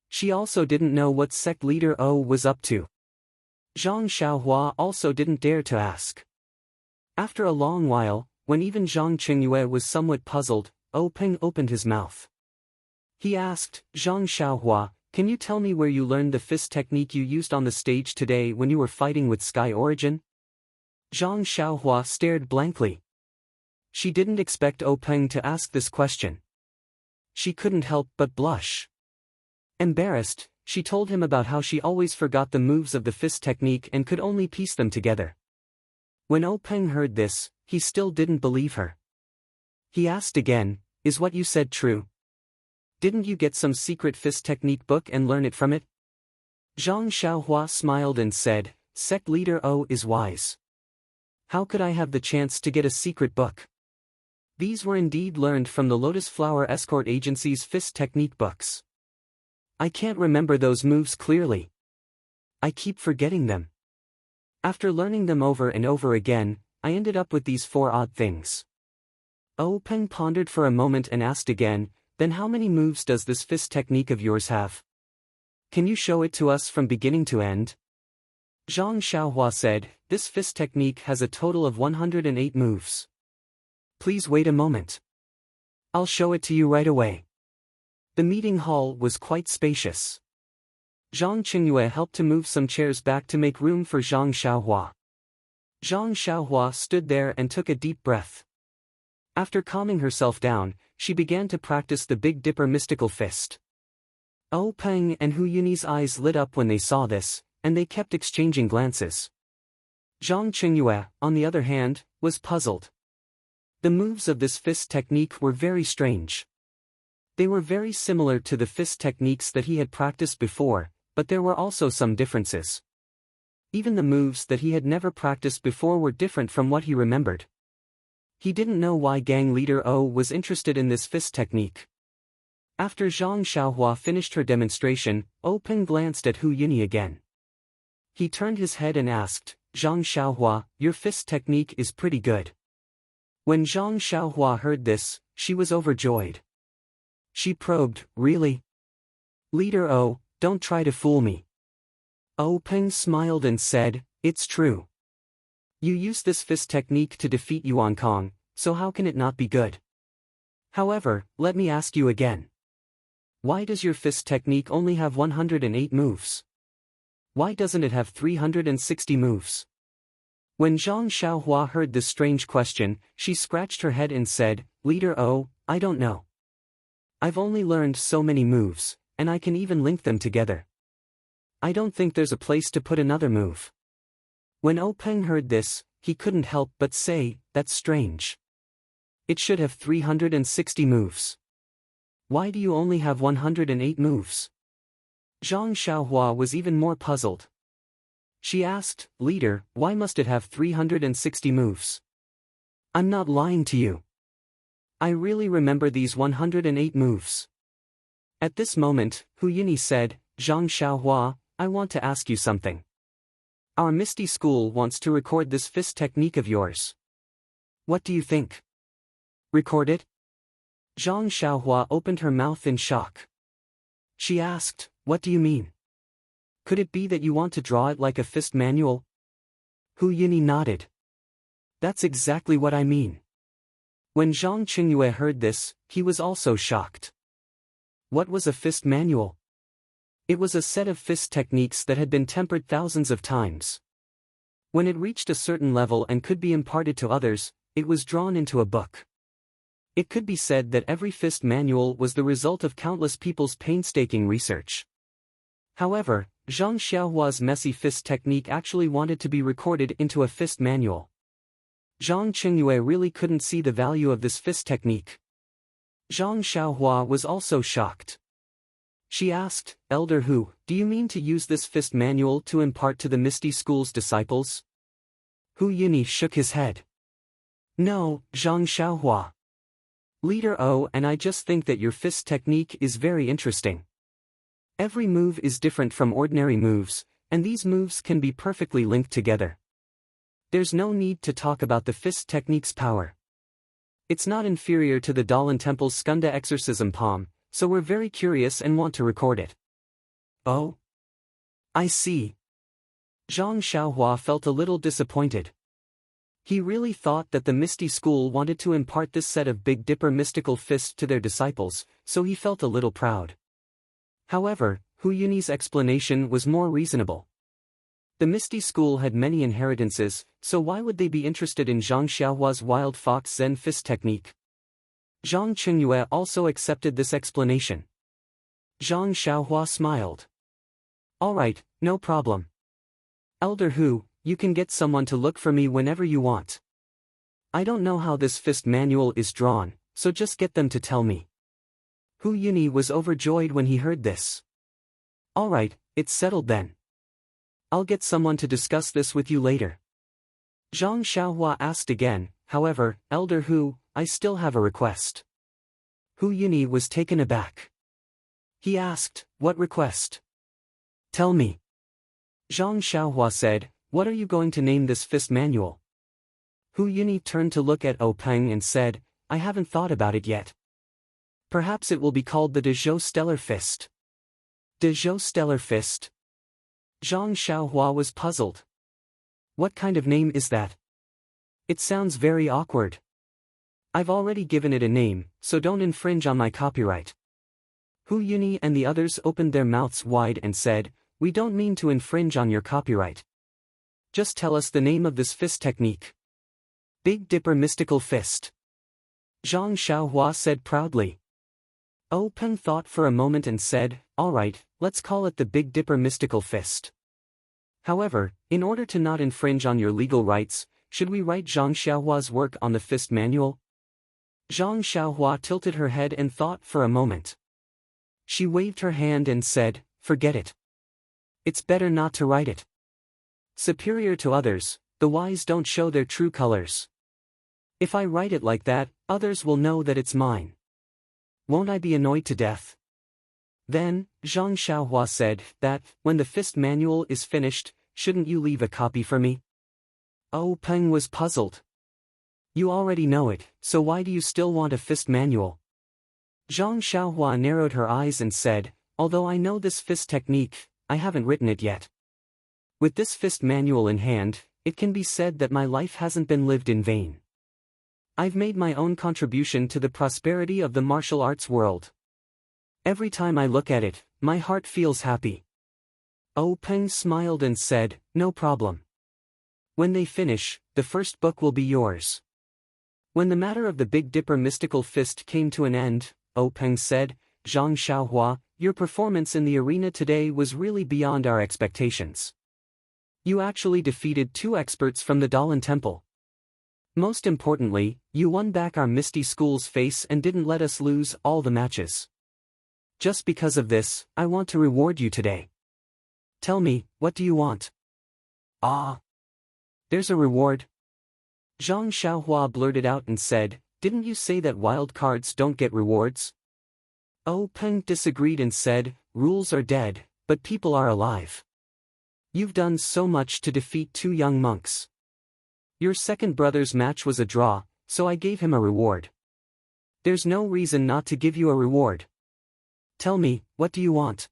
She also didn't know what sect leader O was up to. Zhang Xiaohua also didn't dare to ask. After a long while, when even Zhang Qingyue was somewhat puzzled, O Peng opened his mouth. He asked, Zhang Xiaohua, can you tell me where you learned the fist technique you used on the stage today when you were fighting with Sky Origin? Zhang Xiaohua stared blankly. She didn't expect O Peng to ask this question. She couldn't help but blush. Embarrassed, she told him about how she always forgot the moves of the fist technique and could only piece them together. When O Peng heard this, he still didn't believe her. He asked again, is what you said true? Didn't you get some secret fist technique book and learn it from it? Zhang Xiaohua smiled and said, sect leader O is wise. How could I have the chance to get a secret book? These were indeed learned from the Lotus Flower Escort Agency's fist technique books. I can't remember those moves clearly. I keep forgetting them. After learning them over and over again, I ended up with these 4 odd things. O Peng pondered for a moment and asked again, then how many moves does this fist technique of yours have? Can you show it to us from beginning to end? Zhang Xiaohua said, this fist technique has a total of 108 moves. Please wait a moment. I'll show it to you right away. The meeting hall was quite spacious. Zhang Qingyue helped to move some chairs back to make room for Zhang Xiaohua. Zhang Xiaohua stood there and took a deep breath. After calming herself down, she began to practice the Big Dipper mystical fist. O Peng and Hu Yunyi's eyes lit up when they saw this, and they kept exchanging glances. Zhang Qingyue, on the other hand, was puzzled. The moves of this fist technique were very strange. They were very similar to the fist techniques that he had practiced before, but there were also some differences. Even the moves that he had never practiced before were different from what he remembered. He didn't know why gang leader O was interested in this fist technique. After Zhang Xiaohua finished her demonstration, O Peng glanced at Hu Yunyi again. He turned his head and asked, Zhang Xiaohua, your fist technique is pretty good. When Zhang Xiaohua heard this, she was overjoyed. She probed, really? Leader O, don't try to fool me. O Peng smiled and said, it's true. You use this fist technique to defeat Yuan Kong, so how can it not be good? However, let me ask you again. Why does your fist technique only have 108 moves? Why doesn't it have 360 moves? When Zhang Xiaohua heard this strange question, she scratched her head and said, Leader O, I don't know. I've only learned so many moves, and I can even link them together. I don't think there's a place to put another move. When O Peng heard this, he couldn't help but say, that's strange. It should have 360 moves. Why do you only have 108 moves? Zhang Xiaohua was even more puzzled. She asked, Leader, why must it have 360 moves? I'm not lying to you. I really remember these 108 moves. At this moment, Hu Yunyi said, Zhang Xiaohua, I want to ask you something. Our Misty School wants to record this fist technique of yours. What do you think? Record it? Zhang Xiaohua opened her mouth in shock. She asked, what do you mean? Could it be that you want to draw it like a fist manual? Hu Yini nodded. That's exactly what I mean. When Zhang Qingyue heard this, he was also shocked. What was a fist manual? It was a set of fist techniques that had been tempered thousands of times. When it reached a certain level and could be imparted to others, it was drawn into a book. It could be said that every fist manual was the result of countless people's painstaking research. However, Zhang Xiaohua's messy fist technique actually wanted to be recorded into a fist manual. Zhang Qingyue really couldn't see the value of this fist technique. Zhang Xiaohua was also shocked. She asked, Elder Hu, do you mean to use this fist manual to impart to the Misty School's disciples? Hu Yini shook his head. No, Zhang Xiaohua. Leader O and I just think that your fist technique is very interesting. Every move is different from ordinary moves, and these moves can be perfectly linked together. There's no need to talk about the fist technique's power. It's not inferior to the Dalan Temple's Skunda exorcism palm, so we're very curious and want to record it. Oh? I see. Zhang Xiaohua felt a little disappointed. He really thought that the Misty School wanted to impart this set of Big Dipper mystical fists to their disciples, so he felt a little proud. However, Hu Yuni's explanation was more reasonable. The Misty School had many inheritances, so why would they be interested in Zhang Xiaohua's Wild Fox Zen fist technique? Zhang Qingyue also accepted this explanation. Zhang Xiaohua smiled. All right, no problem. Elder Hu, you can get someone to look for me whenever you want. I don't know how this fist manual is drawn, so just get them to tell me. Hu Yuni was overjoyed when he heard this. All right, it's settled then. I'll get someone to discuss this with you later. Zhang Xiaohua asked again, however, Elder Hu, I still have a request. Hu Yuni was taken aback. He asked, what request? Tell me. Zhang Xiaohua said, what are you going to name this fist manual? Hu Yuni turned to look at O Peng and said, I haven't thought about it yet. Perhaps it will be called the Dezhou Stellar Fist. Dezhou Stellar Fist? Zhang Xiaohua was puzzled. What kind of name is that? It sounds very awkward. I've already given it a name, so don't infringe on my copyright. Hu Yuni and the others opened their mouths wide and said, we don't mean to infringe on your copyright. Just tell us the name of this fist technique. Big Dipper Mystical Fist. Zhang Xiaohua said proudly. O Peng thought for a moment and said, all right, let's call it the Big Dipper Mystical Fist. However, in order to not infringe on your legal rights, should we write Zhang Xiaohua's work on the fist manual? Zhang Xiaohua tilted her head and thought for a moment. She waved her hand and said, forget it. It's better not to write it. Superior to others, the wise don't show their true colors. If I write it like that, others will know that it's mine. Won't I be annoyed to death? Then, Zhang Xiaohua said, that, when the fist manual is finished, shouldn't you leave a copy for me? O Peng was puzzled. You already know it, so why do you still want a fist manual? Zhang Xiaohua narrowed her eyes and said, although I know this fist technique, I haven't written it yet. With this fist manual in hand, it can be said that my life hasn't been lived in vain. I've made my own contribution to the prosperity of the martial arts world. Every time I look at it, my heart feels happy. O Peng smiled and said, no problem. When they finish, the first book will be yours. When the matter of the Big Dipper mystical fist came to an end, O Peng said, Zhang Xiaohua, your performance in the arena today was really beyond our expectations. You actually defeated 2 experts from the Dalan Temple. Most importantly, you won back our Misty School's face and didn't let us lose all the matches. Just because of this, I want to reward you today. Tell me, what do you want? Ah. There's a reward? Zhang Xiaohua blurted out and said, didn't you say that wild cards don't get rewards? O Peng disagreed and said, rules are dead, but people are alive. You've done so much to defeat 2 young monks. Your second brother's match was a draw, so I gave him a reward. There's no reason not to give you a reward. Tell me, what do you want?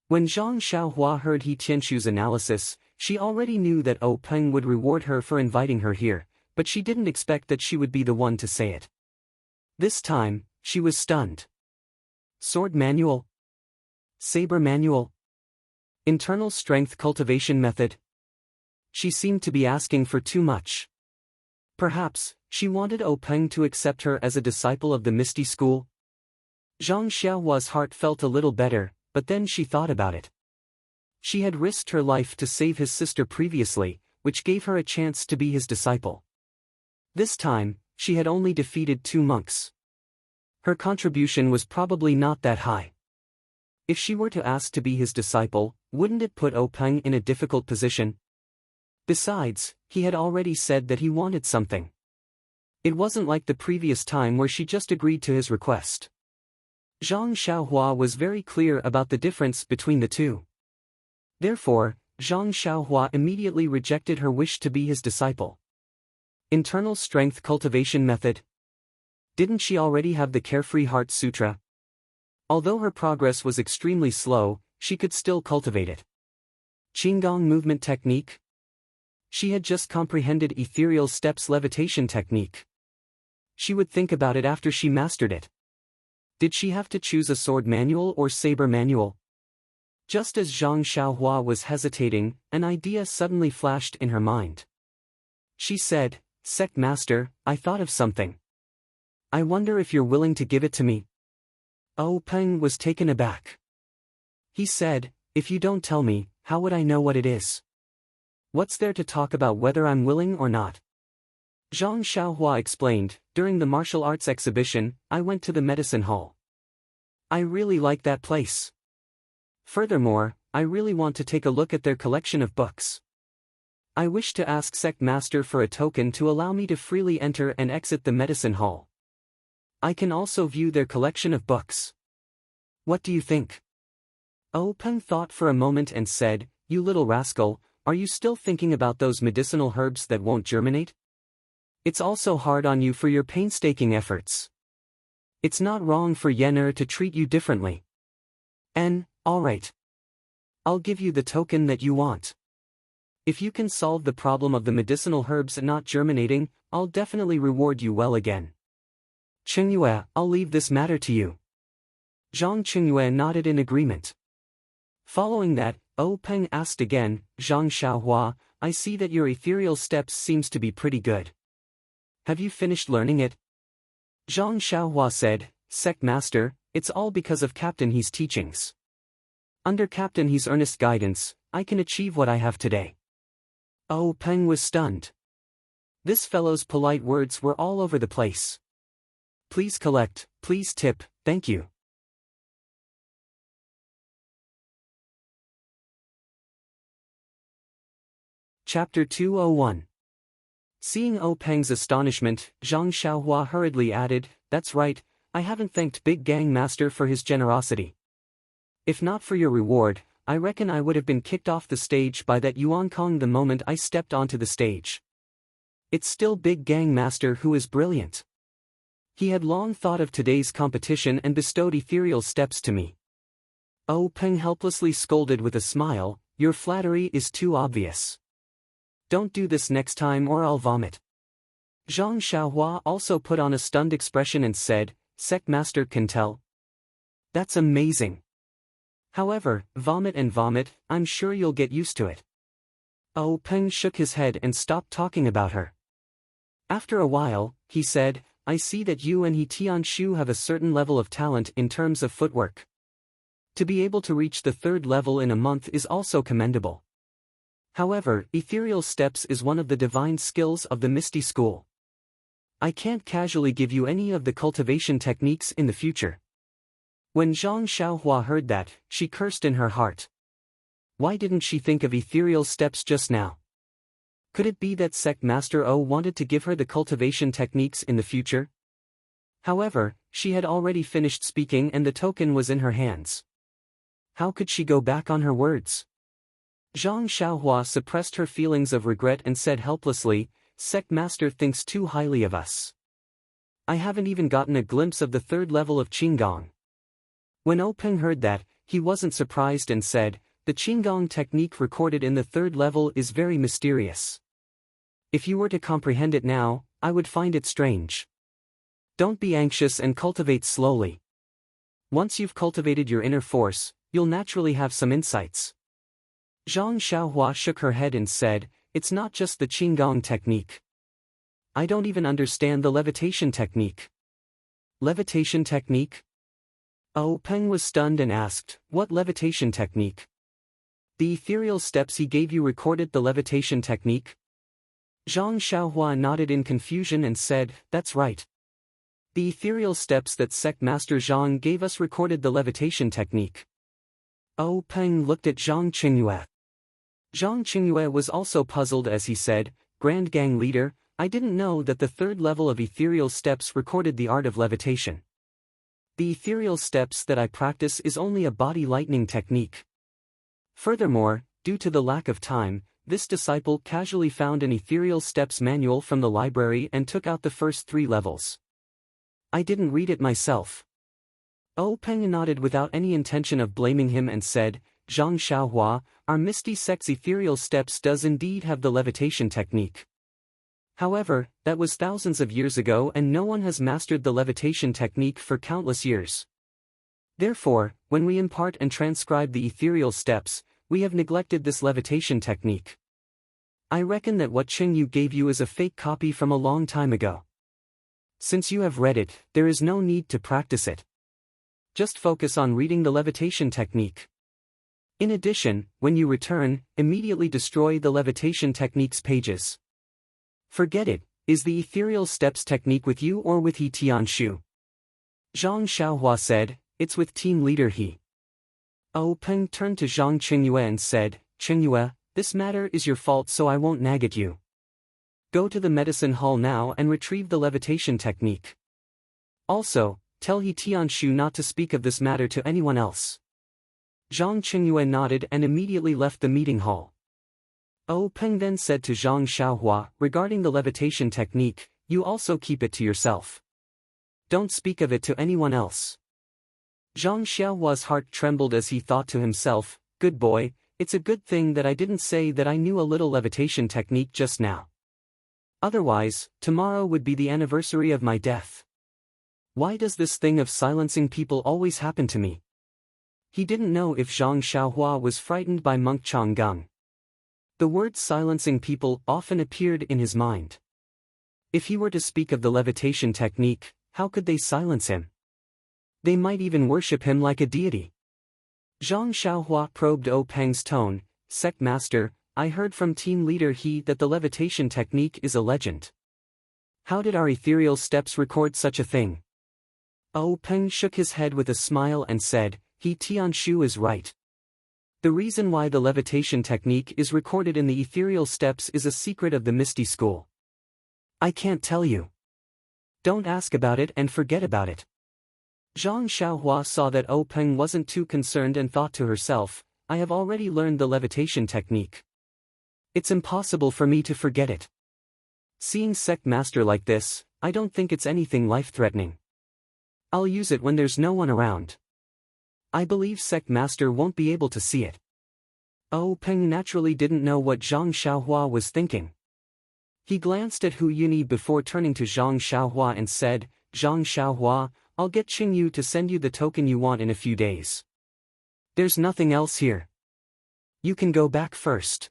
When Zhang Xiaohua heard He Tianshu's analysis, She already knew that Oh Peng would reward her for inviting her here, but she didn't expect that she would be the one to say it. This time, she was stunned. Sword manual? Saber manual? Internal strength cultivation method? She seemed to be asking for too much. Perhaps, she wanted Oh Peng to accept her as a disciple of the Misty School? Zhang Xiaohua's heart felt a little better, but then she thought about it. She had risked her life to save his sister previously, which gave her a chance to be his disciple. This time, she had only defeated 2 monks. Her contribution was probably not that high. If she were to ask to be his disciple, wouldn't it put Oh Peng in a difficult position? Besides, he had already said that he wanted something. It wasn't like the previous time where she just agreed to his request. Zhang Xiaohua was very clear about the difference between the two. Therefore, Zhang Xiaohua immediately rejected her wish to be his disciple. Internal strength cultivation method? Didn't she already have the Carefree Heart Sutra? Although her progress was extremely slow, she could still cultivate it. Qigong movement technique? She had just comprehended ethereal steps levitation technique. She would think about it after she mastered it. Did she have to choose a sword manual or saber manual? Just as Zhang Xiaohua was hesitating, an idea suddenly flashed in her mind. She said, "Sect Master, I thought of something. I wonder if you're willing to give it to me." Oh Peng was taken aback. He said, "If you don't tell me, how would I know what it is? What's there to talk about whether I'm willing or not?" Zhang Xiaohua explained, "During the martial arts exhibition, I went to the medicine hall. I really like that place. Furthermore, I really want to take a look at their collection of books. I wish to ask Sect Master for a token to allow me to freely enter and exit the medicine hall. I can also view their collection of books. What do you think?" Oh Peng thought for a moment and said, "You little rascal, are you still thinking about those medicinal herbs that won't germinate? It's also hard on you for your painstaking efforts. It's not wrong for Yen'er to treat you differently. Alright. I'll give you the token that you want. If you can solve the problem of the medicinal herbs not germinating, I'll definitely reward you well again. Qingyue, I'll leave this matter to you." Zhang Qingyue nodded in agreement. Following that, Oh Peng asked again, "Zhang Xiaohua, I see that your ethereal steps seems to be pretty good. Have you finished learning it?" Zhang Xiaohua said, "Sect Master, it's all because of Captain He's teachings. Under Captain He's earnest guidance, I can achieve what I have today." Oh Peng was stunned. This fellow's polite words were all over the place. "Please collect, please tip, thank you." Chapter 201. Seeing Oh Peng's astonishment, Zhang Xiaohua hurriedly added, "That's right, I haven't thanked Big Gang Master for his generosity. If not for your reward, I reckon I would have been kicked off the stage by that Yuan Kong the moment I stepped onto the stage. It's still Big Gang Master who is brilliant. He had long thought of today's competition and bestowed ethereal steps to me." Oh Peng helplessly scolded with a smile, "Your flattery is too obvious. Don't do this next time or I'll vomit." Zhang Xiaohua also put on a stunned expression and said, "Sect Master can tell. That's amazing. However, vomit and vomit, I'm sure you'll get used to it." Oh Peng shook his head and stopped talking about her. After a while, he said, "I see that you and He Tianshu have a certain level of talent in terms of footwork. To be able to reach the 3rd level in a month is also commendable. However, ethereal steps is one of the divine skills of the Misty School. I can't casually give you any of the cultivation techniques in the future." When Zhang Xiaohua heard that, she cursed in her heart. Why didn't she think of ethereal steps just now? Could it be that Sect Master O wanted to give her the cultivation techniques in the future? However, she had already finished speaking and the token was in her hands. How could she go back on her words? Zhang Xiaohua suppressed her feelings of regret and said helplessly, "Sect Master thinks too highly of us. I haven't even gotten a glimpse of the 3rd level of Qigong." When Oh Peng heard that, he wasn't surprised and said, The Qigong technique recorded in the third level is very mysterious. If you were to comprehend it now, I would find it strange. Don't be anxious and cultivate slowly. Once you've cultivated your inner force, you'll naturally have some insights. Zhang Xiaohua shook her head and said, "It's not just the Qigong technique. I don't even understand the levitation technique." Levitation technique? Oh, Peng was stunned and asked, "What levitation technique?" The ethereal steps he gave you recorded the levitation technique? Zhang Xiaohua nodded in confusion and said, "That's right. The ethereal steps that sect master Zhang gave us recorded the levitation technique." Oh, Peng looked at Zhang Qingyue. Zhang Qingyue was also puzzled as he said, "Grand Gang leader, I didn't know that the third level of ethereal steps recorded the art of levitation. The ethereal steps that I practice is only a body lightening technique." Furthermore, due to the lack of time, this disciple casually found an ethereal steps manual from the library and took out the first 3 levels. "I didn't read it myself." Oh, Peng nodded without any intention of blaming him and said, "Zhang Xiaohua, our Misty Sect's ethereal steps does indeed have the levitation technique. However, that was thousands of years ago and no one has mastered the levitation technique for countless years. Therefore, when we impart and transcribe the ethereal steps, we have neglected this levitation technique. I reckon that what Qingyu gave you is a fake copy from a long time ago. Since you have read it, there is no need to practice it. Just focus on reading the levitation technique. In addition, when you return, immediately destroy the levitation technique's pages. Forget it, is the ethereal steps technique with you or with He Tianshu?" Zhang Xiaohua said, "It's with team leader He." Oh, Peng turned to Zhang Qingyue and said, "Qingyue, this matter is your fault so I won't nag at you. Go to the medicine hall now and retrieve the levitation technique. Also, tell He Tianshu not to speak of this matter to anyone else." Zhang Qingyue nodded and immediately left the meeting hall. Oh, Peng then said to Zhang Xiaohua, "Regarding the levitation technique, you also keep it to yourself. Don't speak of it to anyone else." Zhang Xiaohua's heart trembled as he thought to himself, "Good boy, it's a good thing that I didn't say that I knew a little levitation technique just now. Otherwise, tomorrow would be the anniversary of my death. Why does this thing of silencing people always happen to me?" He didn't know if Zhang Xiaohua was frightened by monk Changgang. The word silencing people often appeared in his mind. If he were to speak of the levitation technique, how could they silence him? They might even worship him like a deity. Zhang Xiaohua probed O Peng's tone, "Sect master, I heard from team leader He that the levitation technique is a legend. How did our ethereal steps record such a thing?" O Peng shook his head with a smile and said, "He Tianshu is right. The reason why the levitation technique is recorded in the ethereal steps is a secret of the Misty School. I can't tell you. Don't ask about it and forget about it." Zhang Xiaohua saw that O Peng wasn't too concerned and thought to herself, "I have already learned the levitation technique. It's impossible for me to forget it. Seeing sect master like this, I don't think it's anything life-threatening. I'll use it when there's no one around. I believe sect master won't be able to see it." O Peng naturally didn't know what Zhang Xiaohua was thinking. He glanced at Hu Yuni before turning to Zhang Xiaohua and said, "Zhang Xiaohua, I'll get Qingyu to send you the token you want in a few days. There's nothing else here. You can go back first."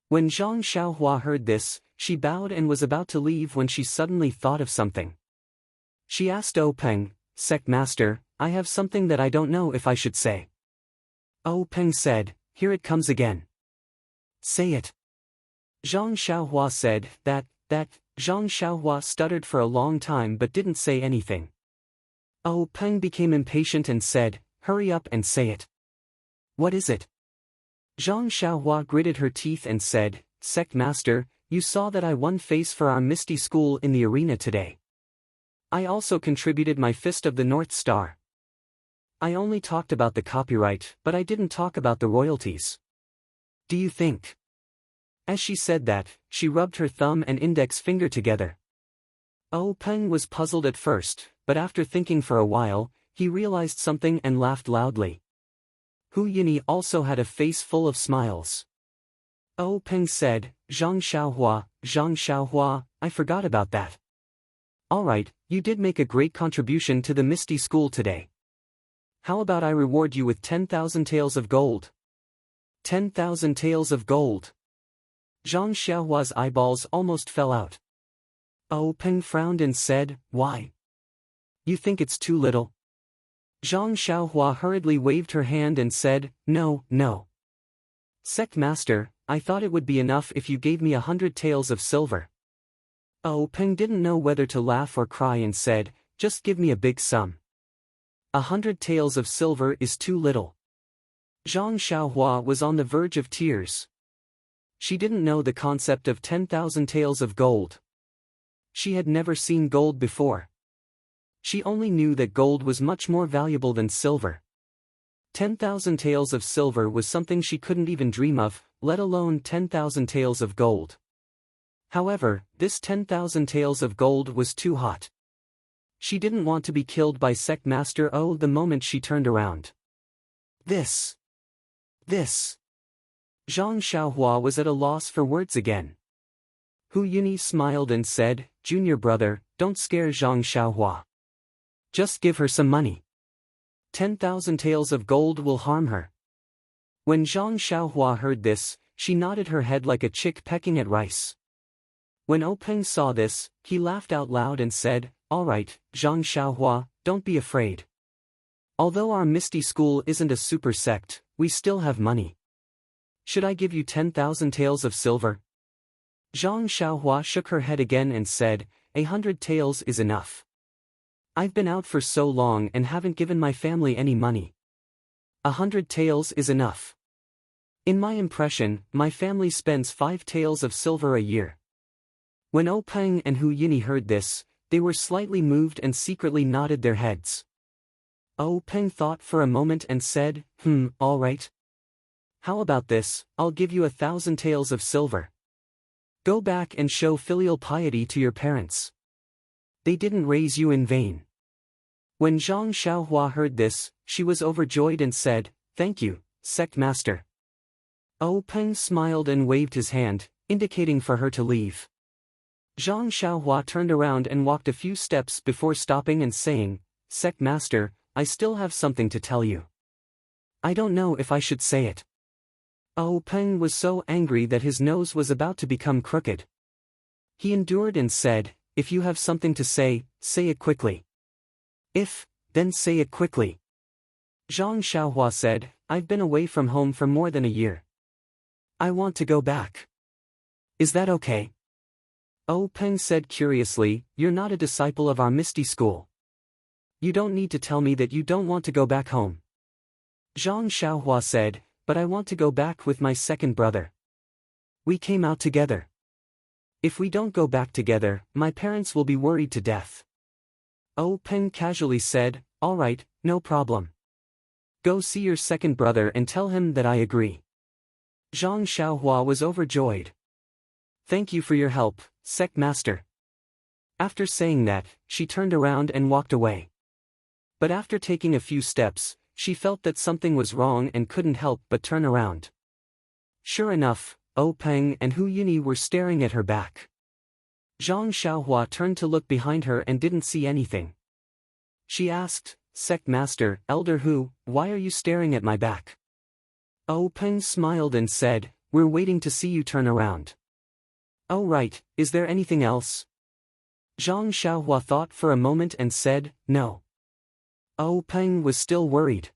When Zhang Xiaohua heard this, she bowed and was about to leave when she suddenly thought of something. She asked O Peng, "Sect master, I have something that I don't know if I should say." O Peng said, "Here it comes again. Say it." Zhang Xiaohua said, that. Zhang Xiaohua stuttered for a long time but didn't say anything. O Peng became impatient and said, "Hurry up and say it." "What is it?" Zhang Xiaohua gritted her teeth and said, "Sect master, you saw that I won face for our Misty School in the arena today. I also contributed my Fist of the North Star. I only talked about the copyright, but I didn't talk about the royalties. Do you think?" As she said that, she rubbed her thumb and index finger together. O Peng was puzzled at first, but after thinking for a while, he realized something and laughed loudly. Hu Yini also had a face full of smiles. Oh Peng said, Zhang Xiaohua, I forgot about that. Alright, you did make a great contribution to the Misty School today. How about I reward you with 10,000 taels of gold? 10,000 taels of gold. Zhang Xiaohua's eyeballs almost fell out. Oh Peng frowned and said, why? You think it's too little? Zhang Xiaohua hurriedly waved her hand and said, no. Sect Master, I thought it would be enough if you gave me 100 taels of silver. Oh Peng didn't know whether to laugh or cry and said, just give me a big sum. 100 taels of silver is too little. Zhang Xiaohua was on the verge of tears. She didn't know the concept of 10,000 taels of gold. She had never seen gold before. She only knew that gold was much more valuable than silver. 10,000 taels of silver was something she couldn't even dream of, let alone 10,000 taels of gold. However, this 10,000 taels of gold was too hot. She didn't want to be killed by Sect Master O the moment she turned around. This. Zhang Xiaohua was at a loss for words again. Hu Yuni smiled and said, Junior brother, don't scare Zhang Xiaohua. Just give her some money. 10,000 taels of gold will harm her. When Zhang Xiaohua heard this, she nodded her head like a chick pecking at rice. When O Peng saw this, he laughed out loud and said, alright, Zhang Xiaohua, don't be afraid. Although our Misty School isn't a super sect, we still have money. Should I give you 10,000 taels of silver? Zhang Xiaohua shook her head again and said, 100 taels is enough. I've been out for so long and haven't given my family any money. 100 taels is enough. In my impression, my family spends 5 taels of silver a year. When O Peng and Hu Yini heard this, they were slightly moved and secretly nodded their heads. O Peng thought for a moment and said, all right. How about this, I'll give you 1,000 taels of silver. Go back and show filial piety to your parents. They didn't raise you in vain. When Zhang Xiaohua heard this, she was overjoyed and said, thank you, Sect Master. O Peng smiled and waved his hand, indicating for her to leave. Zhang Xiaohua turned around and walked a few steps before stopping and saying, Sect Master, I still have something to tell you. I don't know if I should say it. O Peng was so angry that his nose was about to become crooked. He endured and said, if you have something to say it quickly. Then say it quickly. Zhang Xiaohua said, I've been away from home for more than a year. I want to go back. Is that okay? O Peng said curiously, you're not a disciple of our Misty School. You don't need to tell me that you don't want to go back home. Zhang Xiaohua said, but I want to go back with my second brother. We came out together. If we don't go back together, my parents will be worried to death. O Peng casually said, alright, no problem. Go see your second brother and tell him that I agree. Zhang Xiaohua was overjoyed. Thank you for your help, Sect Master. After saying that, she turned around and walked away. But after taking a few steps, she felt that something was wrong and couldn't help but turn around. Sure enough, O Peng and Hu Yini were staring at her back. Zhang Xiaohua turned to look behind her and didn't see anything. She asked, Sect Master, Elder Hu, why are you staring at my back? O Peng smiled and said, we're waiting to see you turn around. Oh right, is there anything else? Zhang Xiaohua thought for a moment and said, no. O Peng was still worried.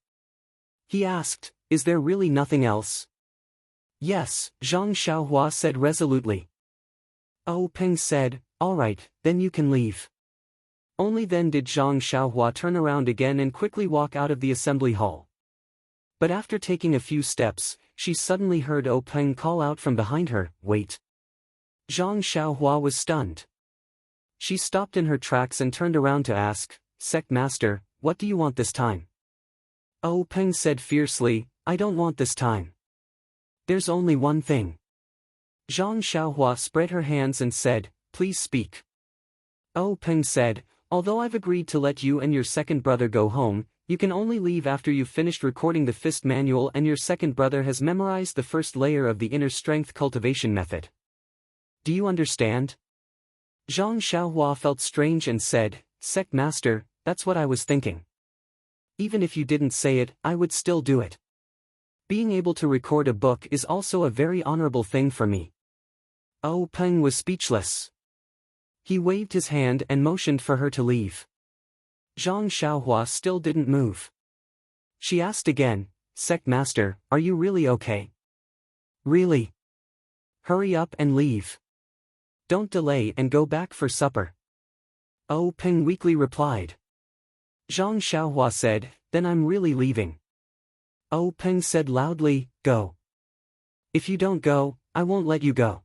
He asked, is there really nothing else? Yes, Zhang Xiaohua said resolutely. O Peng said, alright, then you can leave. Only then did Zhang Xiaohua turn around again and quickly walk out of the assembly hall. But after taking a few steps, she suddenly heard O Peng call out from behind her, wait. Zhang Xiaohua was stunned. She stopped in her tracks and turned around to ask, Sect Master, what do you want this time? O Peng said fiercely, I don't want this time. There's only one thing. Zhang Xiaohua spread her hands and said, please speak. O Peng said, although I've agreed to let you and your second brother go home, You can only leave after you've finished recording the fist manual and your second brother has memorized the first layer of the inner strength cultivation method. Do you understand? Zhang Xiaohua felt strange and said, Sect Master, that's what I was thinking. Even if you didn't say it, I would still do it. Being able to record a book is also a very honorable thing for me. Oh, Peng was speechless. He waved his hand and motioned for her to leave. Zhang Xiaohua still didn't move. She asked again, Sect Master, are you really okay? Really? Hurry up and leave. Don't delay and go back for supper. Oh, Peng weakly replied. Zhang Xiaohua said, then I'm really leaving. Oh, Peng said loudly, go. If you don't go, I won't let you go.